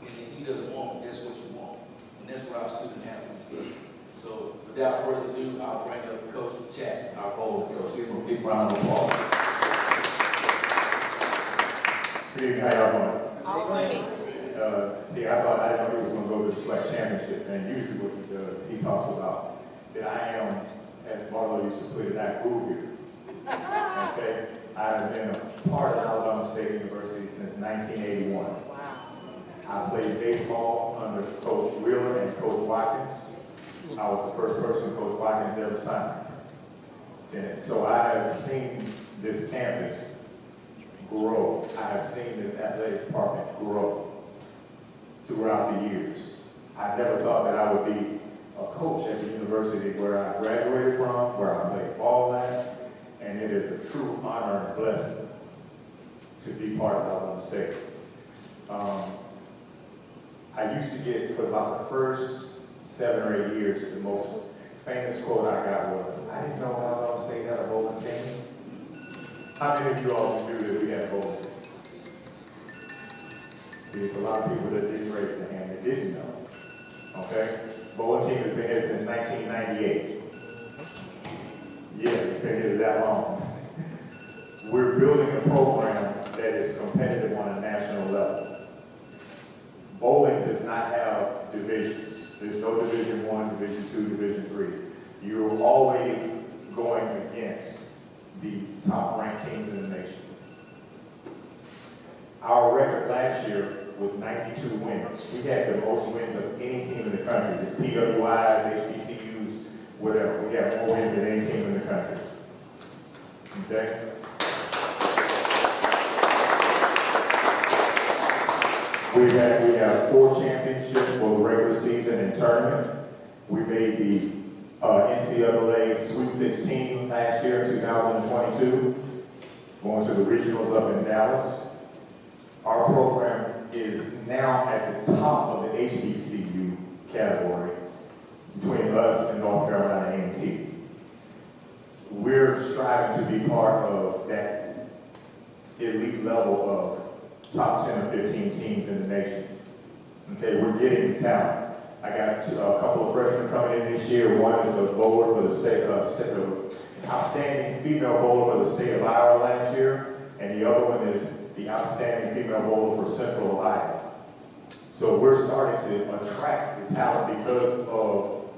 in the heat of the moment, that's what you want. And that's what our student athletes do. So without further ado, I'll bring up Coach Chat, our bowling coach. Give him a big round of applause. Good evening, how y'all doing? All right. See, I thought I didn't know he was going to go to the SWAC Championship, and usually what he does, he talks about that I am, as Barlow used to put it, I grew here. Okay? I have been a part of Alabama State University since 1981. Wow. I played baseball under Coach Wheeler and Coach Watkins. I was the first person Coach Watkins ever signed. And so I have seen this campus grow. I have seen this athletic department grow throughout the years. I never thought that I would be a coach at the university where I graduated from, where I played ball at, and it is a true honor and blessing to be part of Alcorn State. I used to get, for about the first 7 or 8 years, the most famous quote I got was, I didn't know Alcorn State had a bowling team. How many of you all knew that we had a bowling team? See, it's a lot of people that didn't raise their hand that didn't know. Okay? Bowling team has been here since 1998. Yeah, it's been here that long. We're building a program that is competitive on a national level. Bowling does not have divisions. There's no Division I, Division II, Division III. You're always going against the top-ranked teams in the nation. Our record last year was 92 wins. We had the most wins of any team in the country. It's PWIs, HBCUs, whatever. We have more wins than any team in the country. Okay? We have 4 championships for the regular season and tournament. We made the NCAA Sweet 16 last year, 2022, going to the regionals up in Dallas. Our program is now at the top of the HBCU category between us and North Carolina A&T. We're striving to be part of that elite level of top 10 or 15 teams in the nation. Okay, we're getting the talent. I got a couple of freshmen coming in this year. One is the bowler for the state, outstanding female bowler for the state of Iowa last year, and the other one is the outstanding female bowler for Central Ohio. So we're starting to attract the talent because of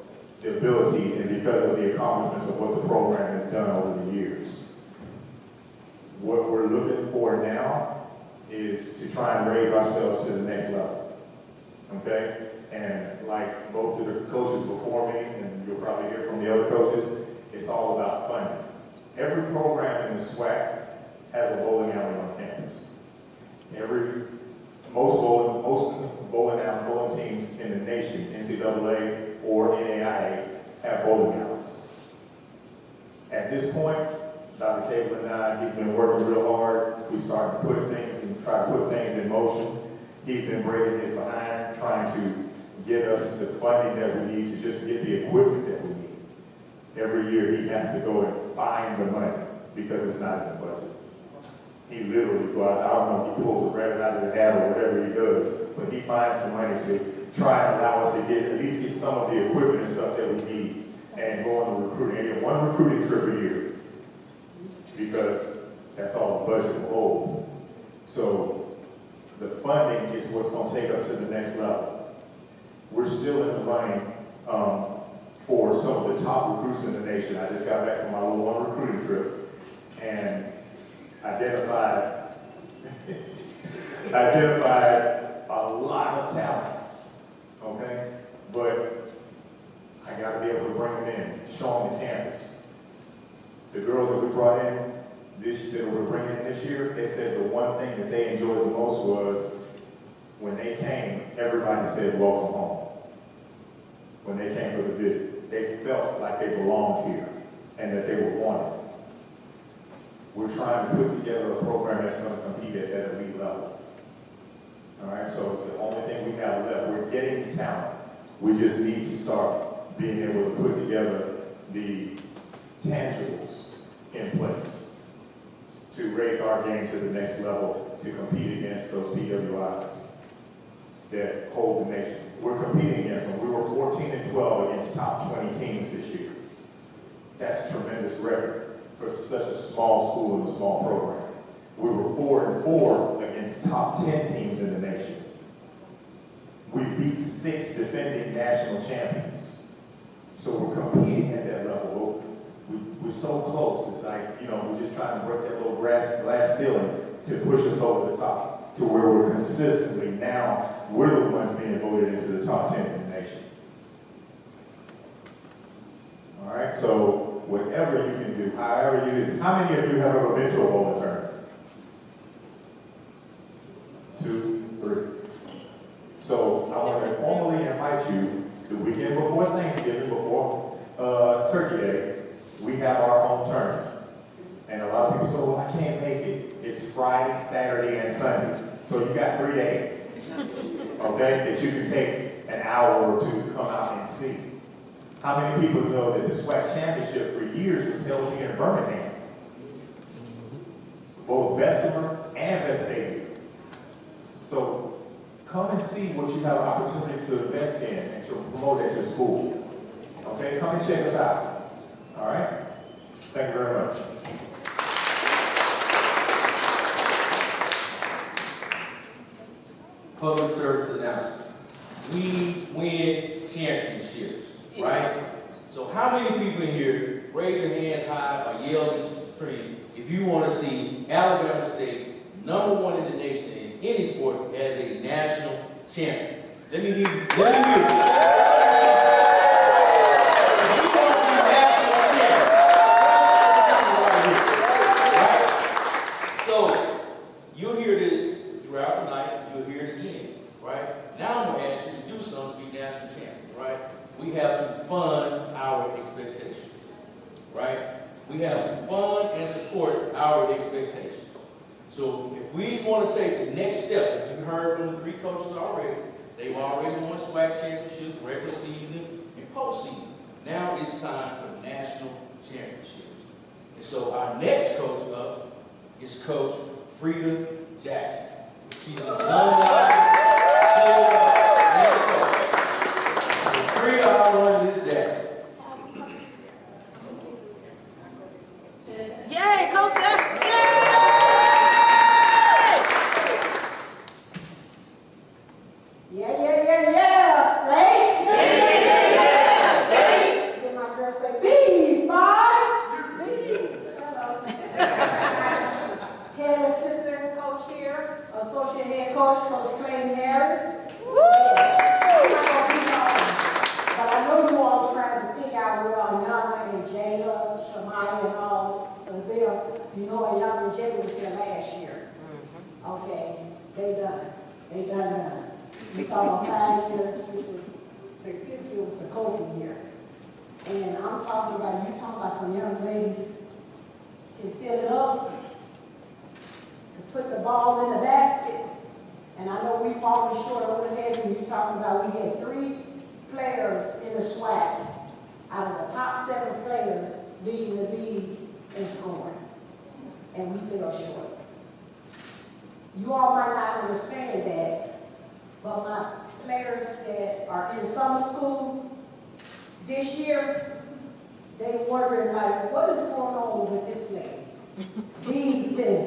the ability and because of the accomplishments of what the program has done over the years. What we're looking for now is to try and raise ourselves to the next level, okay? And like both of the coaches before me, and you'll probably hear from the other coaches, it's all about funding. Every program in the SWAC has a bowling alley on campus. Most bowling teams in the nation, NCAA or NAIA, have bowling alleys. At this point, Dr. Cable and I, he's been working real hard. We started to put things and try to put things in motion. He's been breaking his behind, trying to get us the funding that we need to just get the equipment that we need. Every year he has to go and find the money because it's not in the budget. He literally goes out, I don't know if he pulls a rabbit out of the hat or whatever he does, but he finds the money to try and allow us to at least get some of the equipment and stuff that we need and go on the recruiting. And get one recruiting trip a year because that's all the budget will hold. So the funding is what's going to take us to the next level. We're still in the running for some of the top recruits in the nation. I just got back from my little one recruiting trip and identified a lot of talent, okay? But I got to be able to bring them in, show them the campus. The girls that we brought in, that we're bringing in this year, they said the one thing that they enjoyed the most was when they came, everybody said, welcome home. When they came for the visit, they felt like they belonged here and that they were wanted. We're trying to put together a program that's going to compete at that elite level. All right, so the only thing we have left, we're getting the talent. We just need to start being able to put together the tangibles in place to raise our game to the next level to compete against those PWIs that hold the nation. We're competing against them. We were 14-12 against top 20 teams this year. That's a tremendous record for such a small school and a small program. We were 4-4 against top 10 teams in the nation. We beat 6 defending national champions. So we're competing at that level. We're so close. It's like, we're just trying to break that little glass ceiling to push us over the top to where we're consistently now, we're the ones being voted into the top 10 in the nation. All right, so whatever you can do, however you do. How many of you have ever been to a bowling tournament? 2, 3. So I want to formally invite you the weekend before Thanksgiving, before Turkey Day, we have our home tournament. And a lot of people say, well, I can't make it. It's Friday, Saturday, and Sunday. So you got 3 days, okay, that you can take an hour or two to come out and see. How many people know that the SWAC Championship for years was held here in Birmingham? Both Bessemer and Vestavia. So come and see what you have an opportunity to invest in and to promote at your school. Okay, come and check us out. All right? Thank you very much. Public service announcement. We win championships, right? So how many people in here raise your hands high or yell in the street if you want to see Alabama State #1 in the nation in any sport as a national champion? Let me hear you. Let me hear you. If you want to be national champion, right? So you'll hear this throughout the night. You'll hear it again, right? Now I'm going to ask you to do something to be national champion, right? We have to fund our expectations, right? We have to fund and support our expectations. So if we want to take the next step, as you heard from the 3 coaches already, They've already won SWAC championships, regular season, and postseason. Now it's time for national championships. And so our next coach up is Coach Frida Jackson. She's a alumni. Frida, our one is Jackson. Yay, Coach Jackson! Yay! Yeah, State! Yeah, State! Then my girl say, B5! Head assistant coach here, associate head coach, Coach Clayton Harris. But I know you all trying to figure out where Ayana and Jada, Shamaya and all of them. You know Ayana and Jada was here last year. Okay, they done. We talking about 5 years, which was, the 5th year was the COVID year. And I'm talking about, you talking about some young ladies can fill it up, can put the ball in the basket. And I know we've fallen short over the head when you talking about we had 3 players in the SWAC out of the top 7 players leading the league in scoring. And we fell short. You all might not understand that, but my players that are in summer school this year, they wondering like, what is going on with this lady? Defense.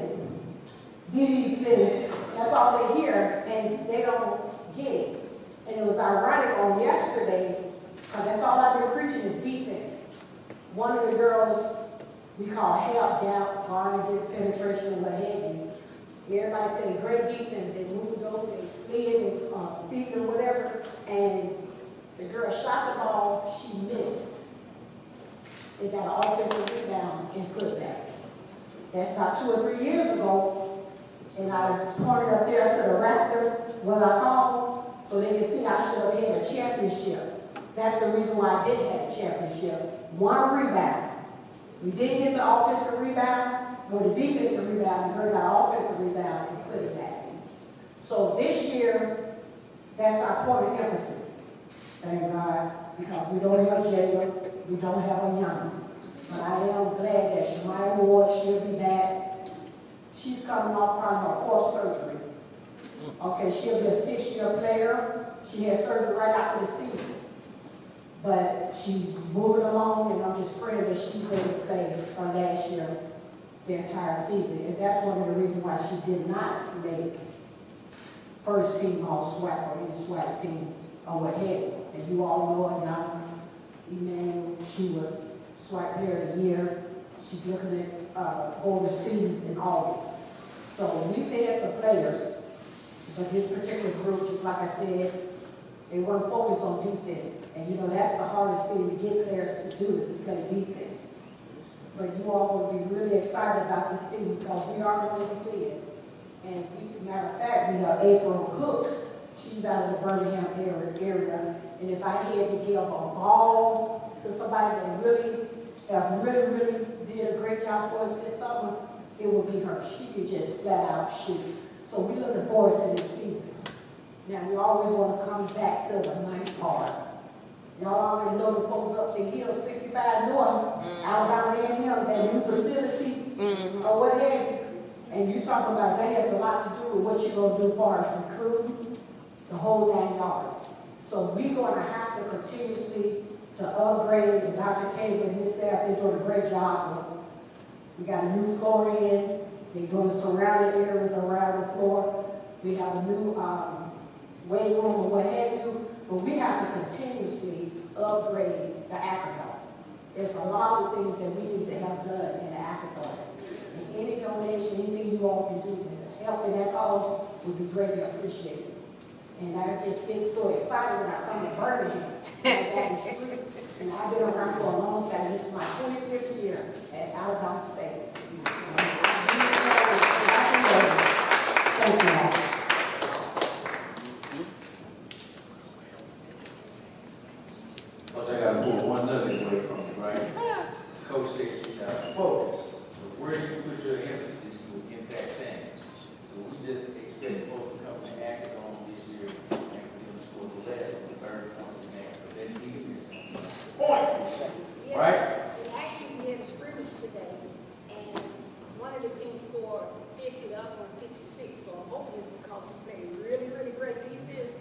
That's all they hear, and they don't get it. And it was ironic on yesterday, because that's all I've been preaching is defense. One of the girls we call help, gap, guard against penetration and what have you. Everybody played great defense. They moved over, they slid and beat and whatever. And the girl shot the ball, she missed. They got an offensive rebound and put it back. That's about 2 or 3 years ago. And I pointed up there to the Raptor, what I call, so they can see I should have had a championship. That's the reason why I didn't have a championship. 1 rebound. We didn't get the offensive rebound, or the defensive rebound, and heard our offensive rebound and put it back. So this year, that's our point of emphasis. Thank God, because we don't have Jada, we don't have a young. But I am glad that Shamaya Ward, she'll be back. She's coming off probably her 4th surgery. Okay, she'll be a 6-year player. She had surgery right after the season. But she's moving along, and I'm just praying that she's able to play her last year, the entire season. And that's one of the reasons why she did not make first team all SWAC or any SWAC team or what have you. And you all know her now. Emmanuel, she was SWAC Player of the Year. She's looking at overseas in August. So we had some players, but this particular group, just like I said, they weren't focused on defense. And you know, that's the hardest thing to get players to do is to play defense. But you all will be really excited about this team because we are going to win. And matter of fact, we have April Hooks. She's out of the Birmingham area. And if I had to give a ball to somebody that really did a great job for us this summer, it would be her. She could just flat out shoot. So we're looking forward to this season. Now, we always want to come back to the ninth part. Y'all already know the folks up the hill, 65 North, Alabama A&M, that new facility, or what have you. And you talking about that has a lot to do with what you're going to do as far as recruiting, the whole 9 yards. So we're going to have to continuously to upgrade, and Dr. Cable and his staff, they're doing a great job. We got a new floor in, they're doing surrounding areas around the floor. We have a new weight room or what have you, but we have to continuously upgrade the Acadon. There's a lot of things that we need to have done in the Acadon. And any donation, anything you all can do to help in that cause would be greatly appreciated. And I just get so excited when I come to Birmingham, down the street, and I've been around for a long time. This is my 25th year at Alcorn State. Thank you all. Coach, I got to pull one nugget away from you, right? Coach said she got to focus. So where do you put your emphasis with impact change? So we just expect folks to come to Acadon this year and for them to points, right? Actually, we had a scrimmage today, and one of the teams scored 50, the other one 56. So I'm hoping it's because we played really, really great defense,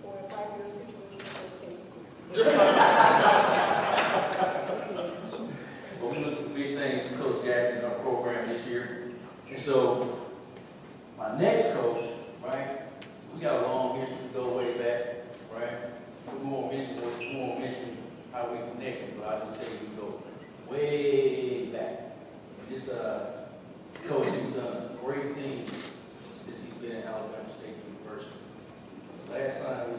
or it might be a situation in those cases. But we look for big things from Coach Jackson in our program this year. And so, my next coach, right, we got a long history to go way back, right? We won't mention how we connected, but I'll just tell you we go way back. And this coach has done great things since he's been at Alabama State University. Last time we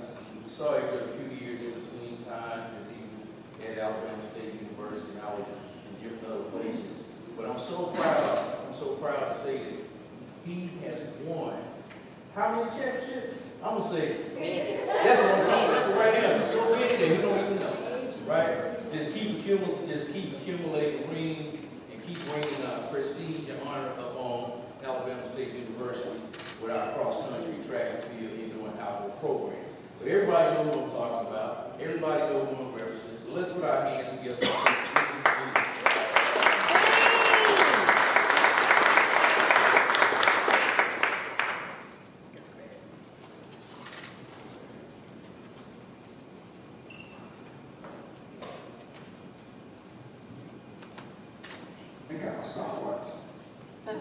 saw each other a few years in between times as he was at Alabama State University and I was in different other places. But I'm so proud to say that he has won how many championships? I'm gonna say that's what I'm talking. That's the right answer. So many that we don't even know, right? Just keep accumulating rings and keep bringing prestige and honor up on Alabama State University with our cross-country track and field indoor and outdoor programs. So everybody knows what I'm talking about. Everybody knows who I'm representing. So let's put our hands together.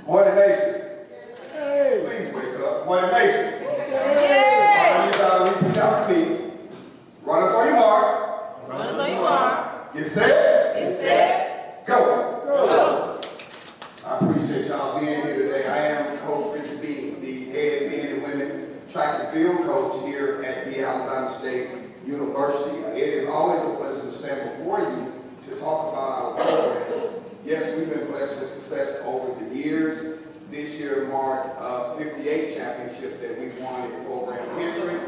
Hornet Nation. Please wake up. Hornet Nation. Repeat after me. Runners on your mark. Runners on your mark. Get set. Get set. Go. Go. I appreciate y'all being here today. I am Coach Richard Dean, the head men and women track and field coach here at the Alabama State University. It is always a pleasure to stand before you to talk about our program. Yes, we've been blessed with success over the years. This year marked 58 championships that we've won in program history.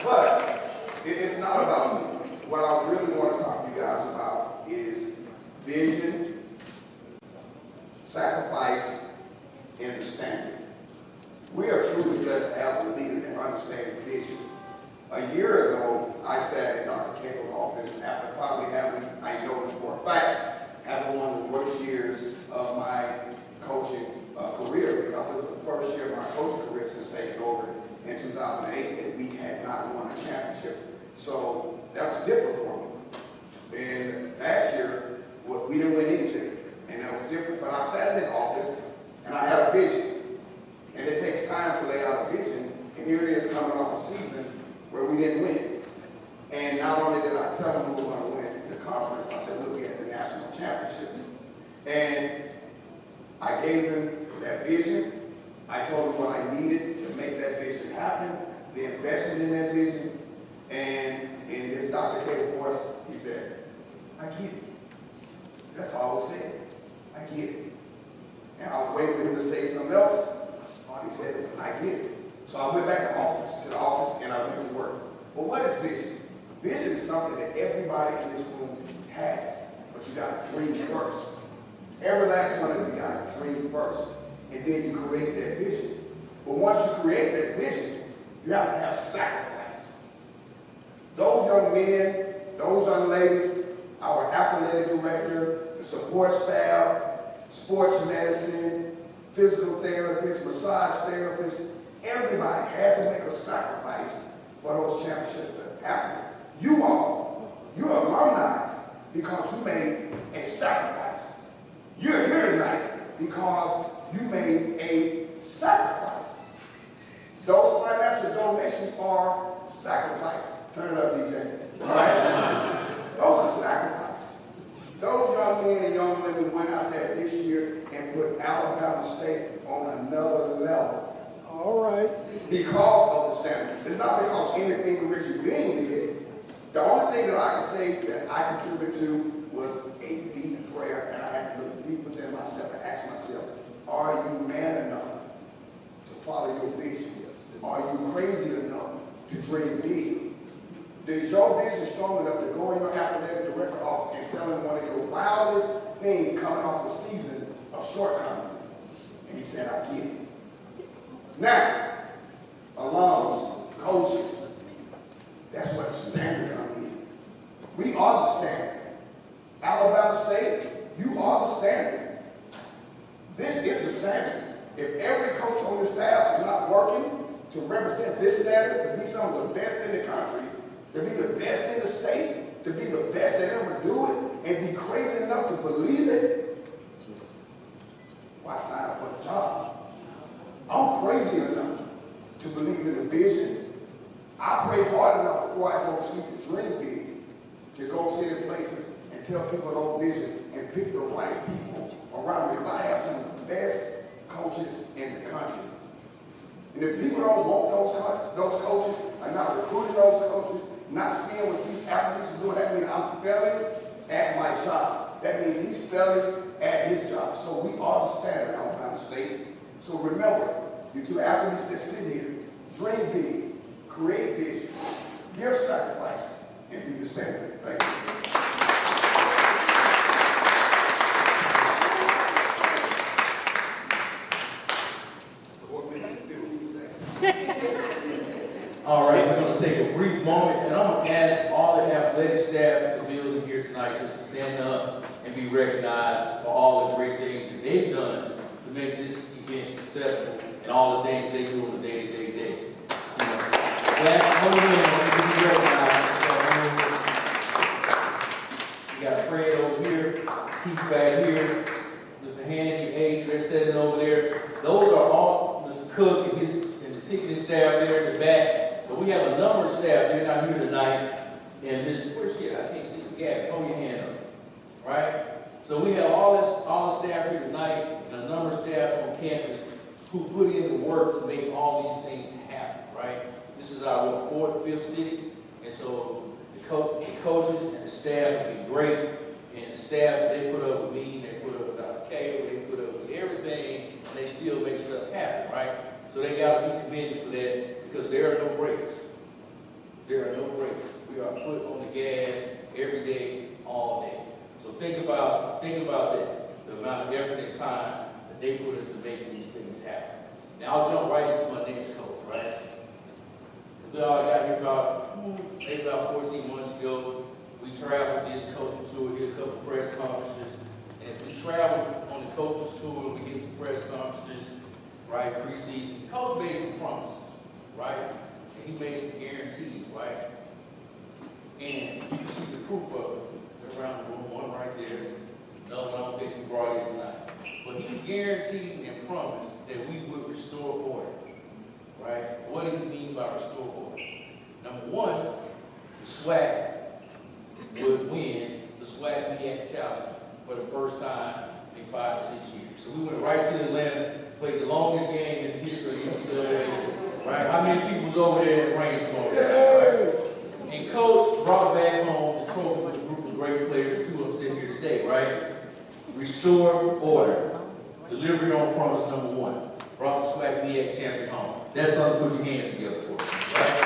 But it's not about me. What I really want to talk to you guys about is vision, sacrifice, and the standard. We are truly blessed to have a leader that understands vision. A year ago, I sat in Dr. Cable's office after probably having, I know this for a fact, having one of the worst years of my coaching career, because it was the first year of my coaching career since taking over in 2008 that we had not won a championship. So that was different for me. And last year, we didn't win anything, and that was different. But I sat in this office, and I had a vision. And it takes time to lay out a vision, and here it is coming off a season where we didn't win. And not only did I tell them we were going to win the conference, I said, look, we had the national championship. And I gave them that vision. I told them what I needed to make that vision happen, the investment in that vision. And in his Dr. Cable voice, he said, I get it. That's all he said. I get it. And I was waiting for him to say something else. All he said is, I get it. So I went back to the office, and I went to work. But what is vision? Vision is something that everybody in this room has, but you got to dream first. Every last one of you got to dream first, and then you create that vision. But once you create that vision, you have to have sacrifice. Those young men, those young ladies, our athletic director, the support staff, sports medicine, physical therapists, massage therapists, everybody had to make a sacrifice for those championships to happen. You all, you're alumni because you made a sacrifice. You're here tonight because you made a sacrifice. Those financial donations are sacrifice. Turn it up, DJ. All right? Those are sacrifices. Those young men and young women went out there this year and put Alabama State on another level. All right. Because of the standard. It's not because anything Richard Bean did. The only thing that I can say that I contributed to was a deep prayer, and I had to look deep within myself and ask myself, are you man enough to follow your vision? Are you crazy enough to dream big? Is your vision strong enough to go in your athletic director office and tell him one of your wildest things coming off a season of shortcomings? And he said, I get it. Now, alums, coaches. That's where the standard comes in. We are the standard. Alabama State, you are the standard. This is the standard. If every coach on the staff is not working to represent this standard, to be some of the best in the country, to be the best in the state, to be the best that ever do it, and be crazy enough to believe it, why sign up for the job? I'm crazy enough to believe in the vision. I pray hard enough before I go to sleep to dream big, to go sit in places and tell people those vision and pick the right people around me, because I have some of the best coaches in the country. And if people don't want those coaches, are not recruiting those coaches, not seeing what these athletes are doing, that means I'm failing at my job. That means he's failing at his job. So we are the standard, Alabama State. So remember, you two athletes that sit here, dream big, create vision, give sacrifice, and be the standard. Thank you. All right, we're going to take a brief moment, and I'm going to ask all the athletic staff in the building here tonight just to stand up and be recognized for all the great things that they've done to make this event successful and all the things they do on a day-to-day. So, that be recognized. We got Fred over here, Keith back here, Mr. Handy, Age, they're sitting over there. Those are all Mr. Cook and the ticketing staff there in the back. But we have a number of staff, they're not here tonight. And Miss, where's she at? I can't see the gap. Hold your hand up. Right? So we have all the staff here tonight and a number of staff on campus who put in the work to make all these things happen, right? This is our fourth, fifth city. And so the coaches and the staff have been great. And the staff, they put up with me, they put up with Dr. Cato, they put up with everything, and they still make stuff happen, right? So they got to be commended for that, because there are no breaks. There are no breaks. We are foot on the gas every day, all day. So think about that, the amount of effort and time that they put into making these things happen. Now I'll jump right into my next coach, right? We all got here about 14 months ago. We traveled, did the coaching tour, did a couple of press conferences. And as we traveled on the coaches tour, we did some press conferences, right, preseason. The coach made some promises, right? And he made some guarantees, right? And you can see the proof of it. They're around the room, one right there. Another one I don't think we brought in tonight. But he guaranteed and promised that we would restore order, right? What did he mean by restore order? Number one, the SWAC would win the SWAC Media Challenge for the first time in 5 to 6 years. So we went right to Atlanta, played the longest game in the history of NCAA, right? How many people was over there in brainstorming, right? And Coach brought back home the trophy with a group of great players, two of them sitting here today, right? Restore order. Delivery on promise, number one. Brought the SWAC Media champion home. That's something to put your hands together for, right?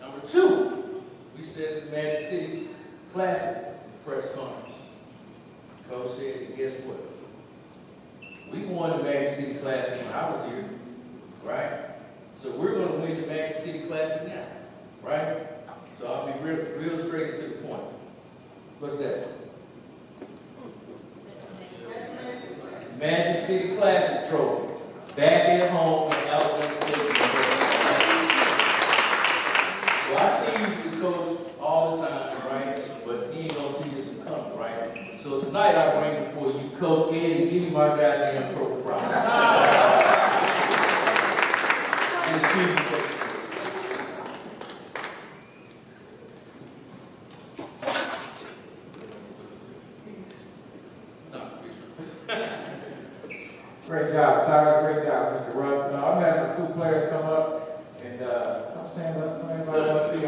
Number two, we said the Magic City Classic press conference. Coach said, guess what? We won the Magic City Classic when I was here, right? So we're going to win the Magic City Classic now, right? So I'll be real straight to the point. What's that? Magic City Classic trophy. Back at home in Alcorn State. Well, I tease the coach all the time, right? But he ain't going to see this one coming, right? So tonight I bring before you Coach Eddie, give me my goddamn trophy prize. Great job, Cyrus. Great job, Mr. Russ. I'm having two players come up, and I'm standing up. Anybody want to see?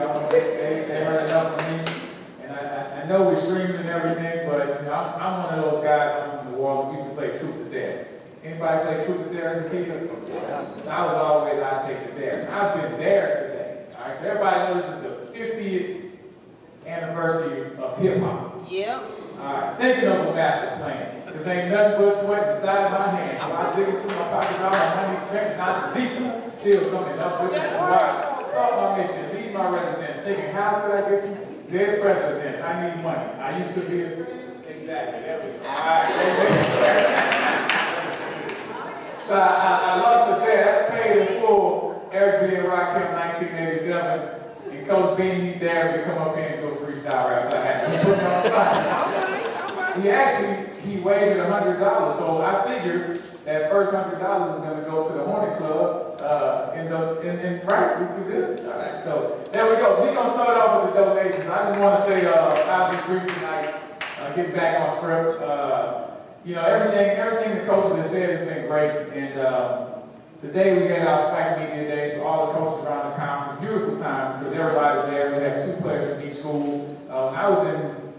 They heard enough from me. And I know we're streaming and everything, but you know, I'm one of those guys from the world who used to play truth or dare. Anybody play truth or dare as a kid? So I was always, I take the dare. So I've been there today. All right, so everybody knows this is the 50th anniversary of hip hop. Yep. All right, thinking of a master plan. Cause ain't nothing but sweat beside my hands. So I dig into my pocket, all my money spent, not deep, still coming up with this. So I start my mission, leave my residence, thinking, how could I get some dead presidents? I need money. I used to be exactly, there we go. So I lost the bet. That's paid in full. Eric B. and Rakim, 1987. And Coach Bean, he dared me to come up here and do a freestyle rap. So I had to put him on the spot. He wagered $100. So I figured that first $100 is going to go to the Hornet Club. Right, we good. All right, so there we go. We're going to start off with the donations. I just want to say I'll be brief tonight. Getting back on script. Everything the coaches have said has been great. And today we had our SWAC Media Day, so all the coaches around the conference, beautiful time because everybody's there. We had 2 players from each school. When I was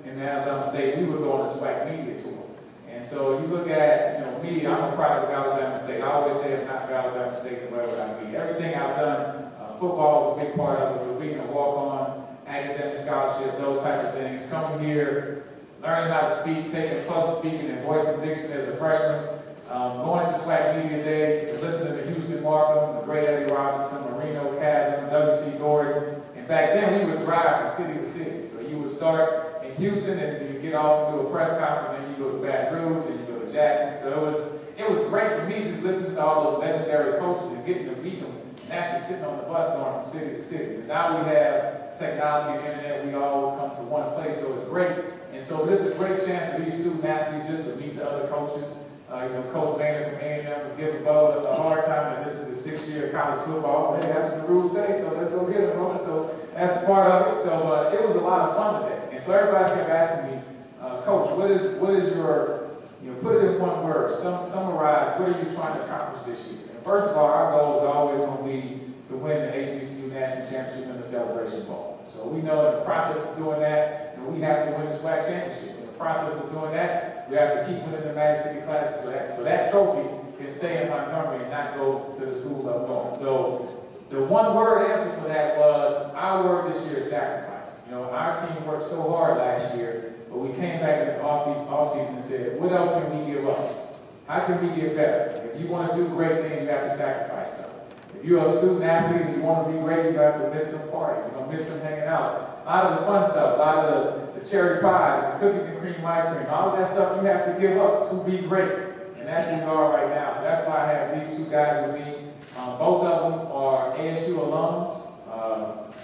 in Alabama State, we would go on a SWAC Media tour. And so you look at, me, I'm a product of Alabama State. I always say if not for Alabama State, then where would I be? Everything I've done, football is a big part of it. Being a walk-on, academic scholarship, those types of things. Coming here, learning how to speak, taking public speaking and voice and diction as a freshman, going to SWAC Media Day, listening to Houston Markham, the great Eddie Robinson, Marino Chasm, W.C. Gordon. And back then, we would drive from city to city. So you would start in Houston, and you get off and do a press conference, and then you go to Baton Rouge, and you go to Jackson. So it was great for me just listening to all those legendary coaches and getting to meet them and actually sitting on the bus going from city to city. And now we have technology and internet, we all come to one place, so it's great. And so this is a great chance for these student athletes just to meet the other coaches. Coach Maynard from A&M was giving Bubba a hard time that this is the 6th year of college football. Hey, that's what the rules say, so let's go get them. So that's the part of it. So it was a lot of fun today. And so everybody kept asking me, Coach, what is your, put it in one word, summarize, what are you trying to accomplish this year? And first of all, our goal is always going to be to win the HBCU National Championship and the Celebration Bowl. So we know in the process of doing that, we have to win the SWAC Championship. In the process of doing that, we have to keep winning the Magic City Classic so that trophy can stay in Montgomery and not go to the school up north. So the one word answer for that was, our word this year is sacrifice. Our team worked so hard last year, but we came back in the off-season and said, what else can we give up? How can we get better? If you want to do great things, you have to sacrifice stuff. If you're a student athlete and you want to be great, you have to miss some parties. You're going to miss some hanging out. A lot of the fun stuff, a lot of the cherry pies, the cookies and cream ice cream, all of that stuff you have to give up to be great. And that's where we are right now. So that's why I have these 2 guys with me. Both of them are ASU alums.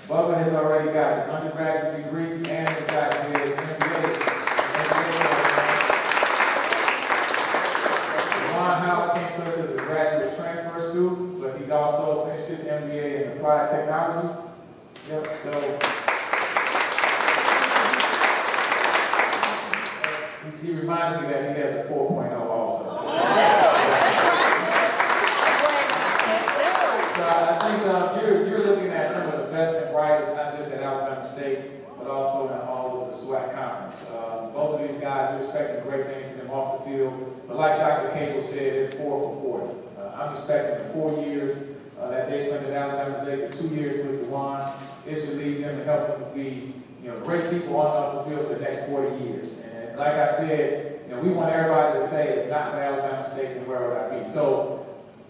Bubba has already got his undergraduate degree and he's got his MBA. Ron Howard came to us as a graduate transfer student, but he's also finished his MBA in applied technology. Yep, so he reminded me that he has a 4.0 also. So I think you're looking at some of the best and brightest, not just at Alabama State, but also in all of the SWAC conference. Both of these guys, we're expecting great things from them off the field. But like Dr. Cable said, it's 4 for 40. I'm expecting the 4 years that they spent at Alabama State, the 2 years with DeJuan. It should lead them to help them to be great people on and off the field for the next 40 years. And like I said, we want everybody to say, if not for Alabama State, then where would I be? So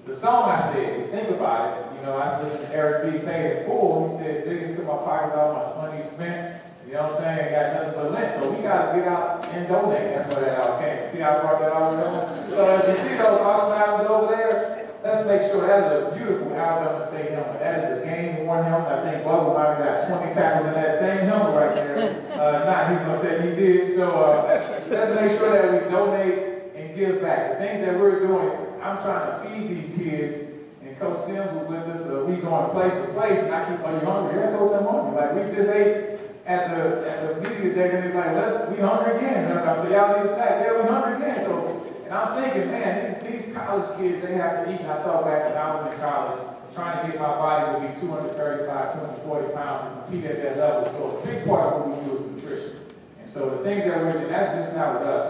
the song I said, think about it. I listened to Eric B. Paid in full. He said, dig into my pockets, all my money spent. You know what I'm saying? Got nothing but lint. So we got to get out and donate. That's where that all came. See how I brought that all together? So if you see those auction items over there, let's make sure that is a beautiful Alabama State helmet. That is a game-worn helmet. I think Bubba might have got 20 tackles in that same helmet right there. He's going to tell you he did. So let's make sure that we donate and give back. The things that we're doing, I'm trying to feed these kids. And Coach Sims was with us. We going place to place, and I keep, are you hungry? Yeah, Coach, I'm hungry. Like, we just ate at the media day, and they're like, we hungry again. And I say, y'all need a snack. Yeah, we hungry again. So, and I'm thinking, man, these college kids, they have to eat. And I thought back when I was in college, trying to get my body to be 235, 240 pounds and compete at that level. So a big part of what we do is nutrition. And so the things that we're doing, that's just not with us.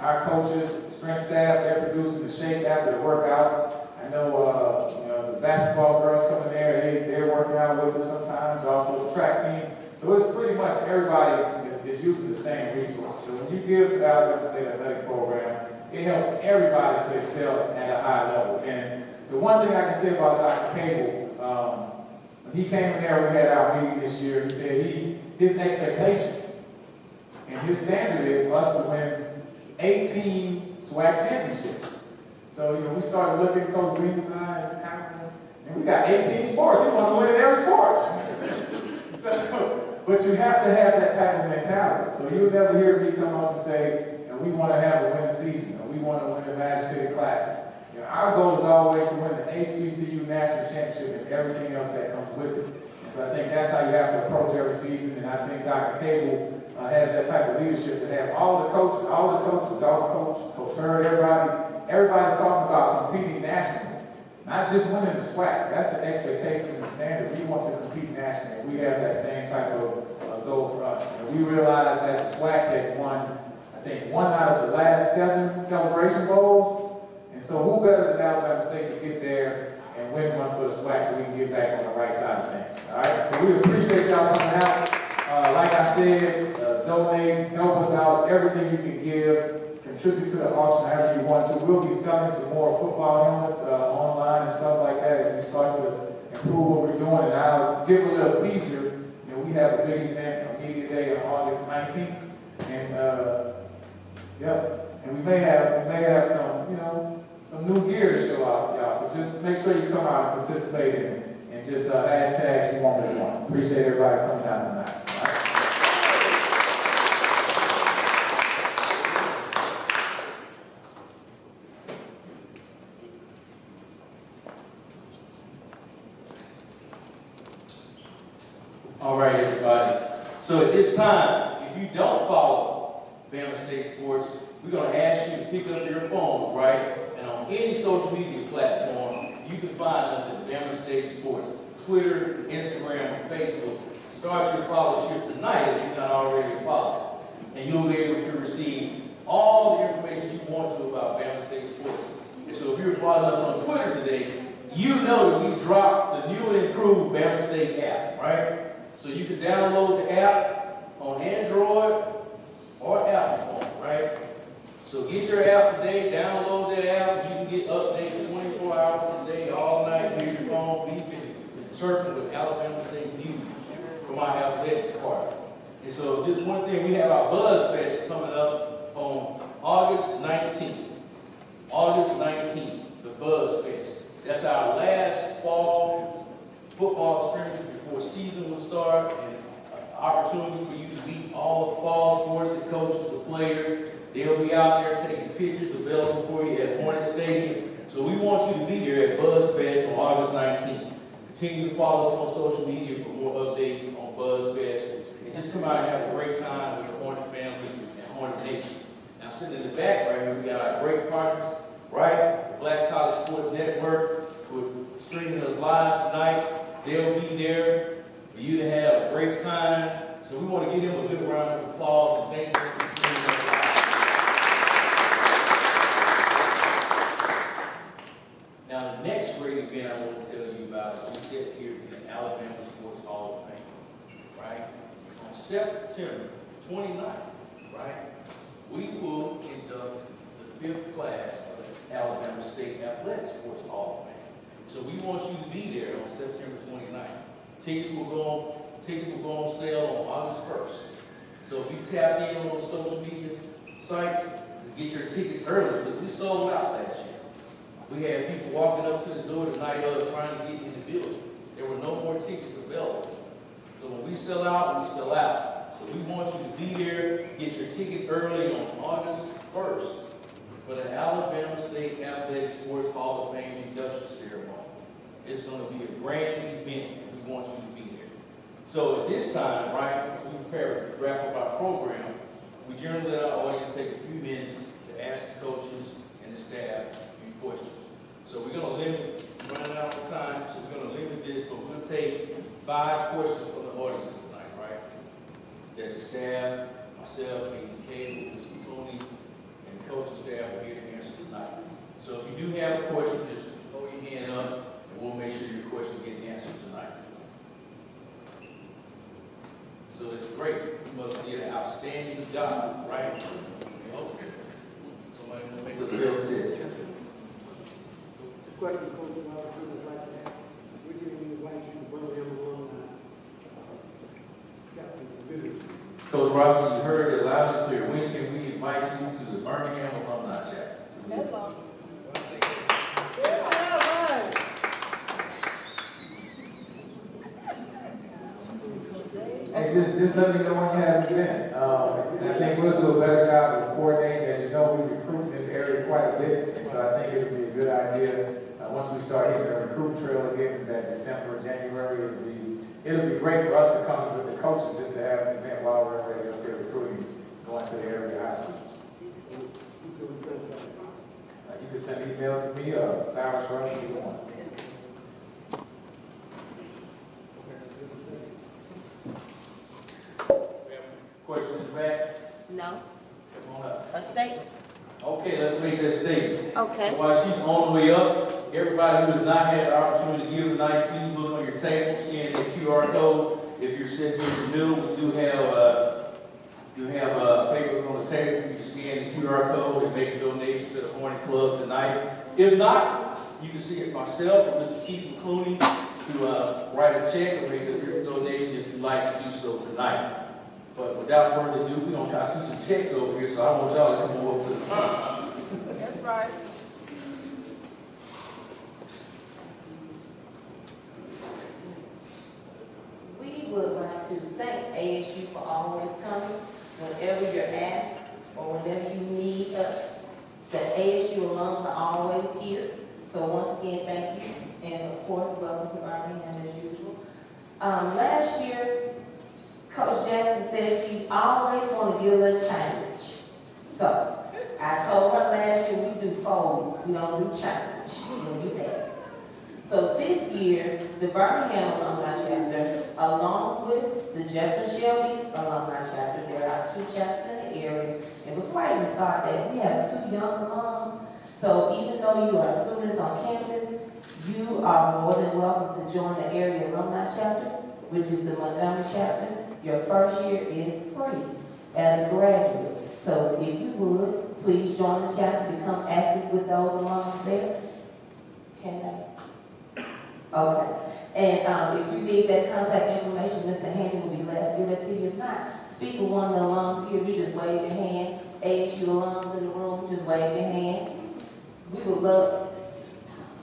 Our coaches, strength staff, they're producing the shakes after the workouts. I know, The basketball girls come in there, they're working out with us sometimes, also the track team. So it's pretty much everybody is using the same resources. So when you give to the Alabama State Athletic Program, it helps everybody to excel at a high level. And the one thing I can say about Dr. Cable, when he came in there, we had our meeting this year, he said his expectation and his standard is for us to win 18 SWAC championships. So, you know, we started looking at Coach Green and we got 18 sports. He wanted to win in every sport. But you have to have that type of mentality. So you'll never hear me come up and say, we want to have a winning season, or we want to win the Magic City Classic. You know, our goal is always to win the HBCU national championship and everything else that comes with it. And so I think that's how you have to approach every season. And I think Dr. Cable has that type of leadership to have all the coaches, the golf coach, Coach Hurd, everybody's talking about competing nationally. Not just winning the SWAC. That's the expectation and the standard. We want to compete nationally. We have that same type of goal for us. And we realize that the SWAC has won, I think, 1 out of the last 7 celebration bowls. And so who better than Alabama State to get there and win one for the SWAC so we can get back on the right side of things. All right? So we appreciate y'all coming out. Like I said, donate, help us out, everything you can give, contribute to the auction however you want to. We'll be selling some more football helmets online and stuff like that as we start to improve what we're doing. And I'll give a little teaser. You know, we have a big event, a media day on August 19th. And and we may have some, you know, some new gear to show out, y'all. So just make sure you come out and participate in it. And just hashtag #SwarmIsOne. Appreciate everybody coming out tonight. All right, everybody. So at this time, if you don't follow Bama State Sports, we're going to ask you to pick up your phones, right? And on any social media platform, you can find us at Bama State Sports. Twitter, Instagram, and Facebook. Start your followership tonight if you're not already followed. And you'll be able to receive all the information you want to about Bama State Sports. And so if you're following us on Twitter today, you know that we dropped the new and improved Bama State app, right? So you can download the app on Android or Apple phone, right? So get your app today, download that app, and you can get updates 24 hours a day, all night, hear your phone beeping, and surfing with Alabama State news from our athletic department. And so just one thing, we have our Buzz Fest coming up on August 19th. August 19th, the Buzz Fest. That's our last fall football scrimmage before season will start, and an opportunity for you to meet all the fall sports, the coaches, the players. They'll be out there taking pictures available for you at Hornet Stadium. So we want you to be here at Buzz Fest on August 19th. Continue to follow us on social media for more updates on Buzz Fest. And just come out and have a great time with the Hornet family and Hornet Nation. Now sitting in the back right here, we got our great partners, right? The Black College Sports Network, who are streaming us live tonight. They'll be there for you to have a great time. So we want to give them a good round of applause and thank them for streaming us live. Now, the next great event I want to tell you about is we sit here in the Alabama Sports Hall of Fame, right? On September 29th, right, we will induct the 5th class of the Alabama State Athletic Sports Hall of Fame. So we want you to be there on September 29th. Tickets will go on sale on August 1st. So if you tap in on social media sites to get your tickets early, because we sold out last year. We had people walking up to the door the night of trying to get in the building. There were no more tickets available. So when we sell out, we sell out. So we want you to be there, get your ticket early on August 1st for the Alabama State Athletic Sports Hall of Fame induction ceremony. It's going to be a grand event, and we want you to be there. So at this time, right, as we prepare to wrap up our program, we generally let our audience take a few minutes to ask the coaches and the staff a few questions. So we're going to limit, running out of time, so we're going to limit this, but we'll take 5 questions from the audience tonight, right? That the staff, myself, Cable, Mr. Tony, and the coaching staff are here to answer tonight. So if you do have a question, just throw your hand up, and we'll make sure your questions get answered tonight. So that's great. You must did an outstanding job, right? Okay. Somebody want to make us feel it. Question, Coach Robinson, is like that. We're giving you the right to Birmingham alumni. Coach Robinson, you heard it loud and clear. When can we invite you to the Birmingham Alumni Chapter? That's all. Hey, just let me know when you have an event. And I think we'll do a better job of coordinating. As you know, we recruit in this area quite a bit, and so I think it would be a good idea. Once we start hitting the recruit trail again, is that December, January, it'll be great for us to come with the coaches just to have an event while we're ready to get recruiting going to the area high schools. You can send an email to me or Cyrus Rush, either one. Questions back? No. Come on up. A state? Okay, let's make that statement. Okay. While she's on the way up, everybody who has not had the opportunity to give tonight, please look on your table, scan the QR code. If you're sitting here in the middle, we do have papers on the table for you to scan the QR code and make a donation to the Hornet Club tonight. If not, you can see it myself or Mr. Keith McClooney to write a check or make a donation if you'd like to do so tonight. But without further ado, I see some checks over here, so I want y'all to come over to the front. That's right. We would like to thank ASU for always coming whenever you're asked or whenever you need us. The ASU alums are always here. So once again, thank you. And of course, welcome to Birmingham as usual. Last year, Coach Jackson said she always wanted to get a little change. So I told her last year we do folds, we don't do change when you ask. So this year, the Birmingham Alumni Chapter, along with the Jefferson Shelby Alumni Chapter, there are 2 chapters in the area. And before I even start that, we have 2 young alums. So even though you are students on campus, you are more than welcome to join the area alumni chapter, which is the Montgomery chapter. Your first year is free as a graduate. So if you would, please join the chapter, become active with those alums there. Can I? Okay. And if you need that contact information, Mr. Handy will be glad to give it to you. If not, speak with one of the alums here. You just wave your hand. ASU alums in the room, just wave your hand. We would love.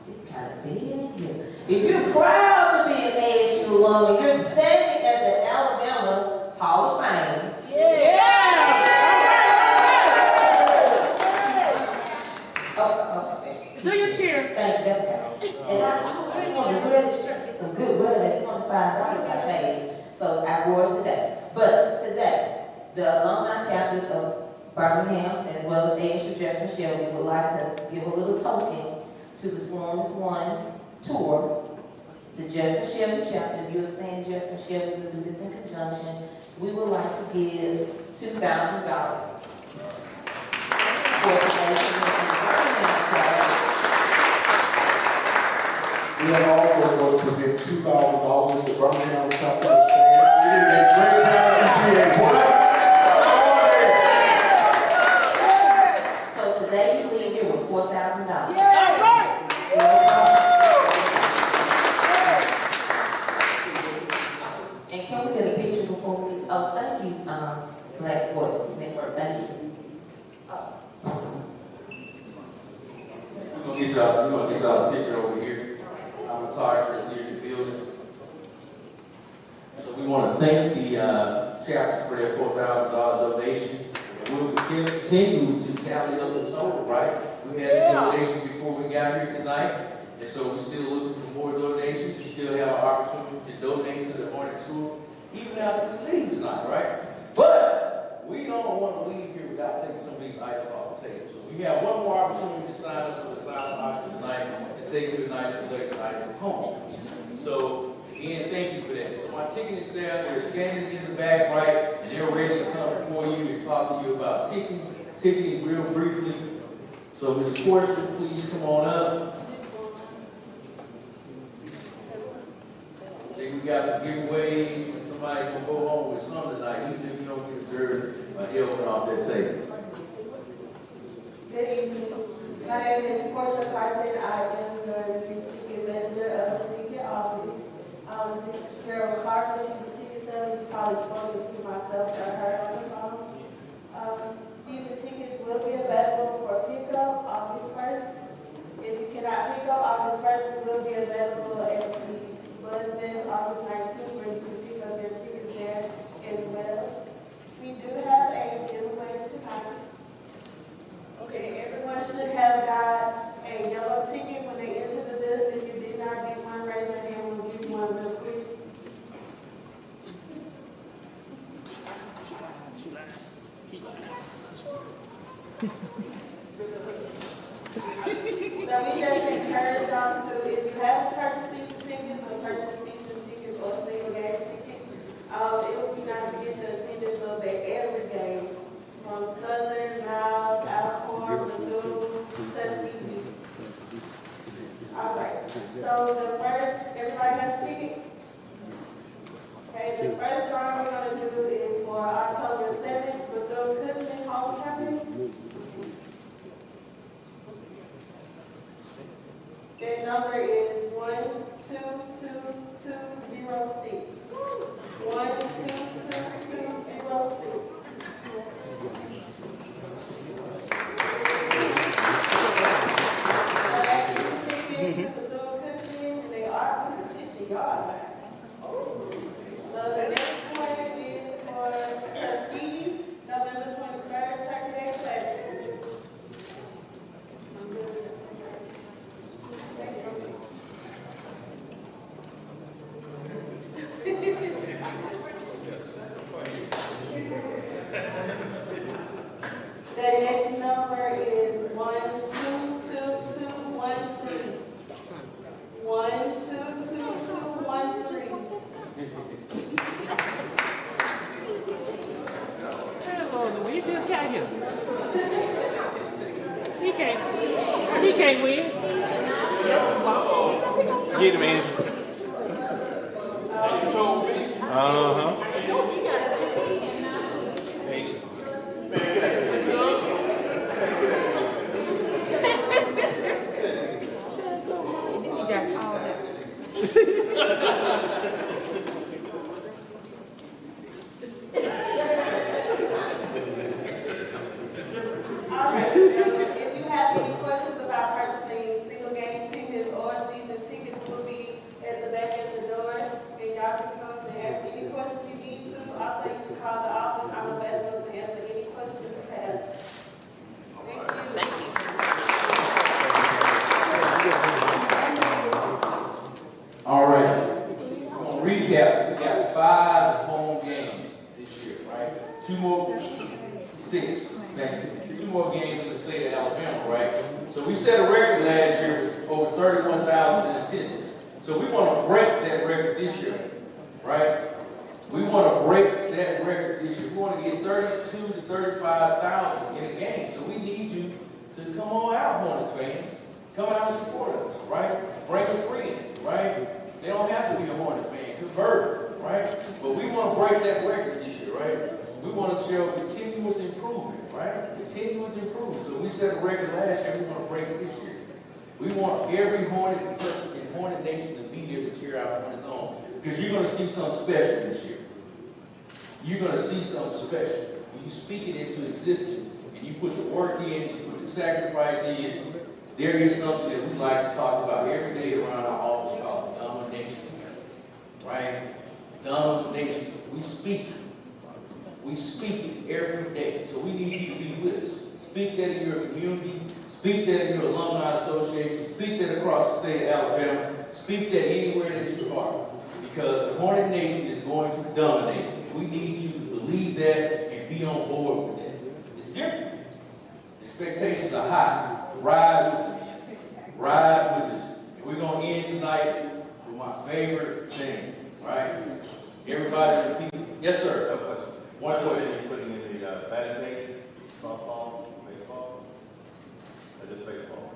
It's kind of dead in here. If you're proud to be an ASU alum and you're standing at the Alabama Hall of Fame. Yeah. Okay. Do your cheer. Thank you. That's okay. And I really want to wear this shirt. Get some good wear. That's $25 I paid. So I wore it today. But today, the alumni chapters of Birmingham as well as ASU Jefferson Shelby would like to give a little token to the Swarms One tour. The Jefferson Shelby chapter, if you'll stand Jefferson Shelby, we'll do this in conjunction. We would like to give $2,000 for the Birmingham chapter. We are also going to present $2,000 to the Birmingham chapter. It is a great time to be a what? So today you leave here with $4,000. Yeah. All right. And can we get a picture before we? Oh, thank you, Black Sport Network. Thank you. We're gonna get y'all a picture over here. I'm a photographer here in the building. So we want to thank the chapters for their $4,000 donation. And we'll continue to tally up the total, right? We had some donations before we got here tonight. And so we're still looking for more donations. You still have an opportunity to donate to the Hornet Tour, even after we leave tonight, right? But we don't want to leave here without taking some of these items off the table. So we have one more opportunity to sign up for the silent auction tonight to take you a nice collected item home. So again, thank you for that. So my ticketing staff, they're standing in the back, right, and they're ready to come before you and talk to you about ticketing real briefly. So Ms. Portia, please come on up. got some giveaways, and somebody gonna go home with some tonight, even if you don't get a jersey, a helmet off that table. Good evening. My name is Portia Carpenter. I am the ticket manager of the ticket office. This is Carol Carter. She's a ticket seller. You probably spoken to myself or her on the phone. Season tickets will be available for pickup August 1st. If you cannot pick up August 1st, we will be available at the Buzz Fest August 19th, where you can pick up your tickets there as well. We do have a giveaway tonight. Okay, everyone should have got a yellow ticket when they enter the building. If you did not get one, raise your hand. We'll give you one real quick. So we just encourage y'all to, if you have purchased season tickets or purchased season tickets or single game tickets, it would be nice to get the attendance of every game from Southern, Miles, Alcorn, Tuskegee. All right. So the first, everybody has a ticket? Okay, the first drawing we're going to do is for October 7th for Bethune-Cookman Homecoming. Their number is 122206. 122206. They are 50-yard line. So the next one is for Tuskegee, November 23rd, Turkey Day Classic. The next number is 122213. 122213. We just got here. He can't win. Get him in. You told me. Uh-huh. All right. I'm going to recap. We got 5 home games this year, right? 2 more, 6. Two more games in the state of Alabama, right? So we set a record last year with over 31,000 in attendance. So we want to break that record this year, right? We want to break that record this year. We want to get 32 to 35,000 in a game. So we need you to come on out, Hornets fans. Come out and support us, right? Bring a friend, right? They don't have to be a Hornets fan. Convert, right? But we want to break that record this year, right? We want to show continuous improvement, right? Continuous improvement. So we set a record last year. We want to break it this year. We want every Hornet person in Hornet Nation to be there to cheer out on his own. Because you're going to see something special this year. You're going to see something special. When you speak it into existence and you put the work in, you put the sacrifice in, there is something that we like to talk about every day around our office called domination. Right? Domination. We speak it. We speak it every day. So we need you to be with us. Speak that in your community. Speak that in your alumni association. Speak that across the state of Alabama. Speak that anywhere that you are. Because the Hornet Nation is going to dominate. We need you to believe that and be on board with that. It's different. Expectations are high. Ride with us. Ride with us. And we're going to end tonight with my favorite thing. Right? Everybody repeat. Yes, sir. No question. One question. Are you putting in the batting cages, softball, baseball, or just baseball?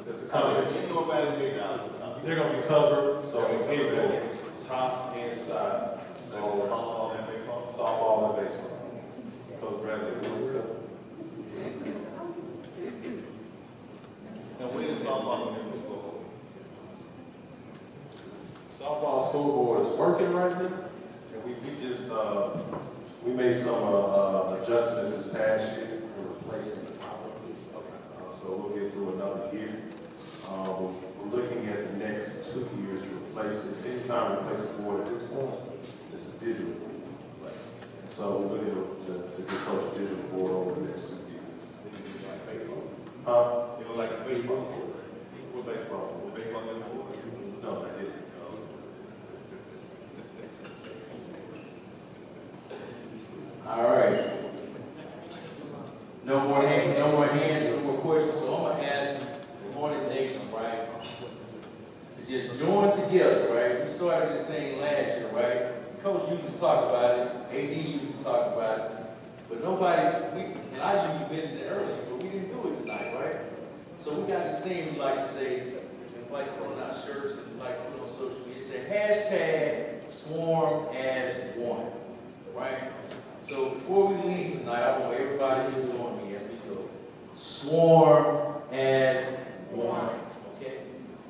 There's a color indoor batting cage out. They're gonna be covered, so they go top and side. Softball and baseball? Softball and baseball. Coach Bradley will cover. And when is softball going to be going? Softball scoreboard is working right now, and we just we made some adjustments this past year. We're replacing the top of it, so we'll get through another year. We're looking at the next 2 years to replace it. Anytime we replace a board at this point, this is digital. Right? So we're looking to approach a digital board over the next 2 years. Like baseball? Huh? You know, like a baseball board? What baseball? What baseball in the board? No, I didn't. All right. No more hands, no more questions. So I'm gonna ask the Hornet Nation, right, to just join together, right? We started this thing last year, right? Coach usually talk about it, AD usually talk about it, but nobody, and I usually mentioned it earlier, but we didn't do it tonight, right? So we got this thing we like to say, and like putting out shirts and like put on social media, say #SwarmAs1, right? So before we leave tonight, I want everybody to join me as we go. Swarm as one. Okay?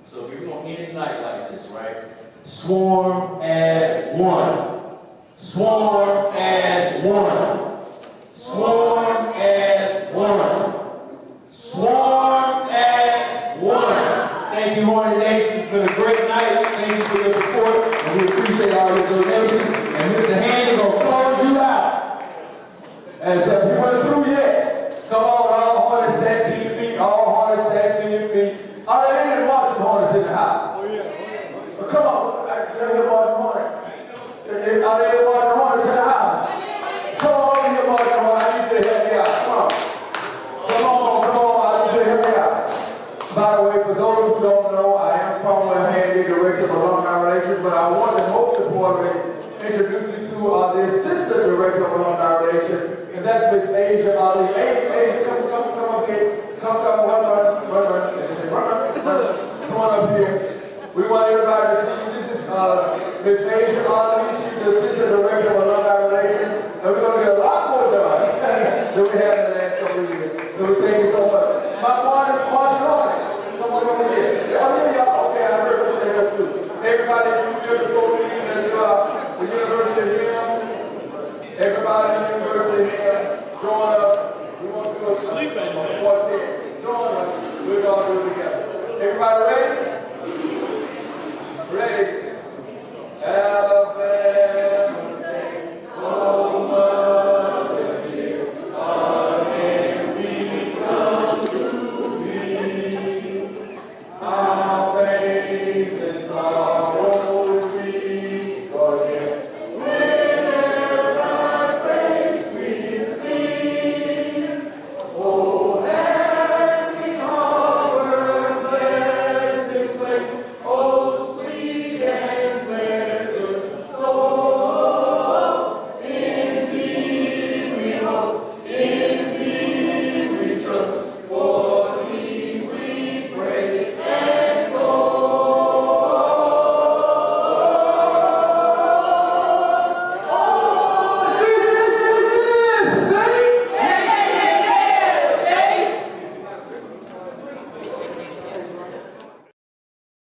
So we're going to end the night like this, right? Swarm as one. Swarm as one. Swarm as one. Swarm as one. Thank you, Hornet Nation. It's been a great night. Thank you for your support, and we appreciate all your donations. And Mr. Handy will close you out. And so if you weren't through yet, come on, all Hornets, stand to your feet. All Hornets, stand to your feet. Are there any watching Hornets in the house? Oh, yeah. Well, come on, let me watch Hornets. Are there any watching Hornets in the house? Come on, you watching Hornets. I need you to help me out. Come on. Come on, I need you to help me out. By the way, for those who don't know, I am Cromwell Handy, Director of Alumni Relations, but I want to most importantly introduce you to the Assistant Director of Alumni Relations, and that's Miss Asia Ali. Asia, come up here. Come on up here. We want everybody to see you. This is Miss Asia Ali. She's the Assistant Director of Alumni Relations, and we're going to get a lot more done than we have in the last couple of years. So we thank you so much. My partner, Martin Hornet. Come on over here. Okay, I heard you say that too. Everybody, you beautiful.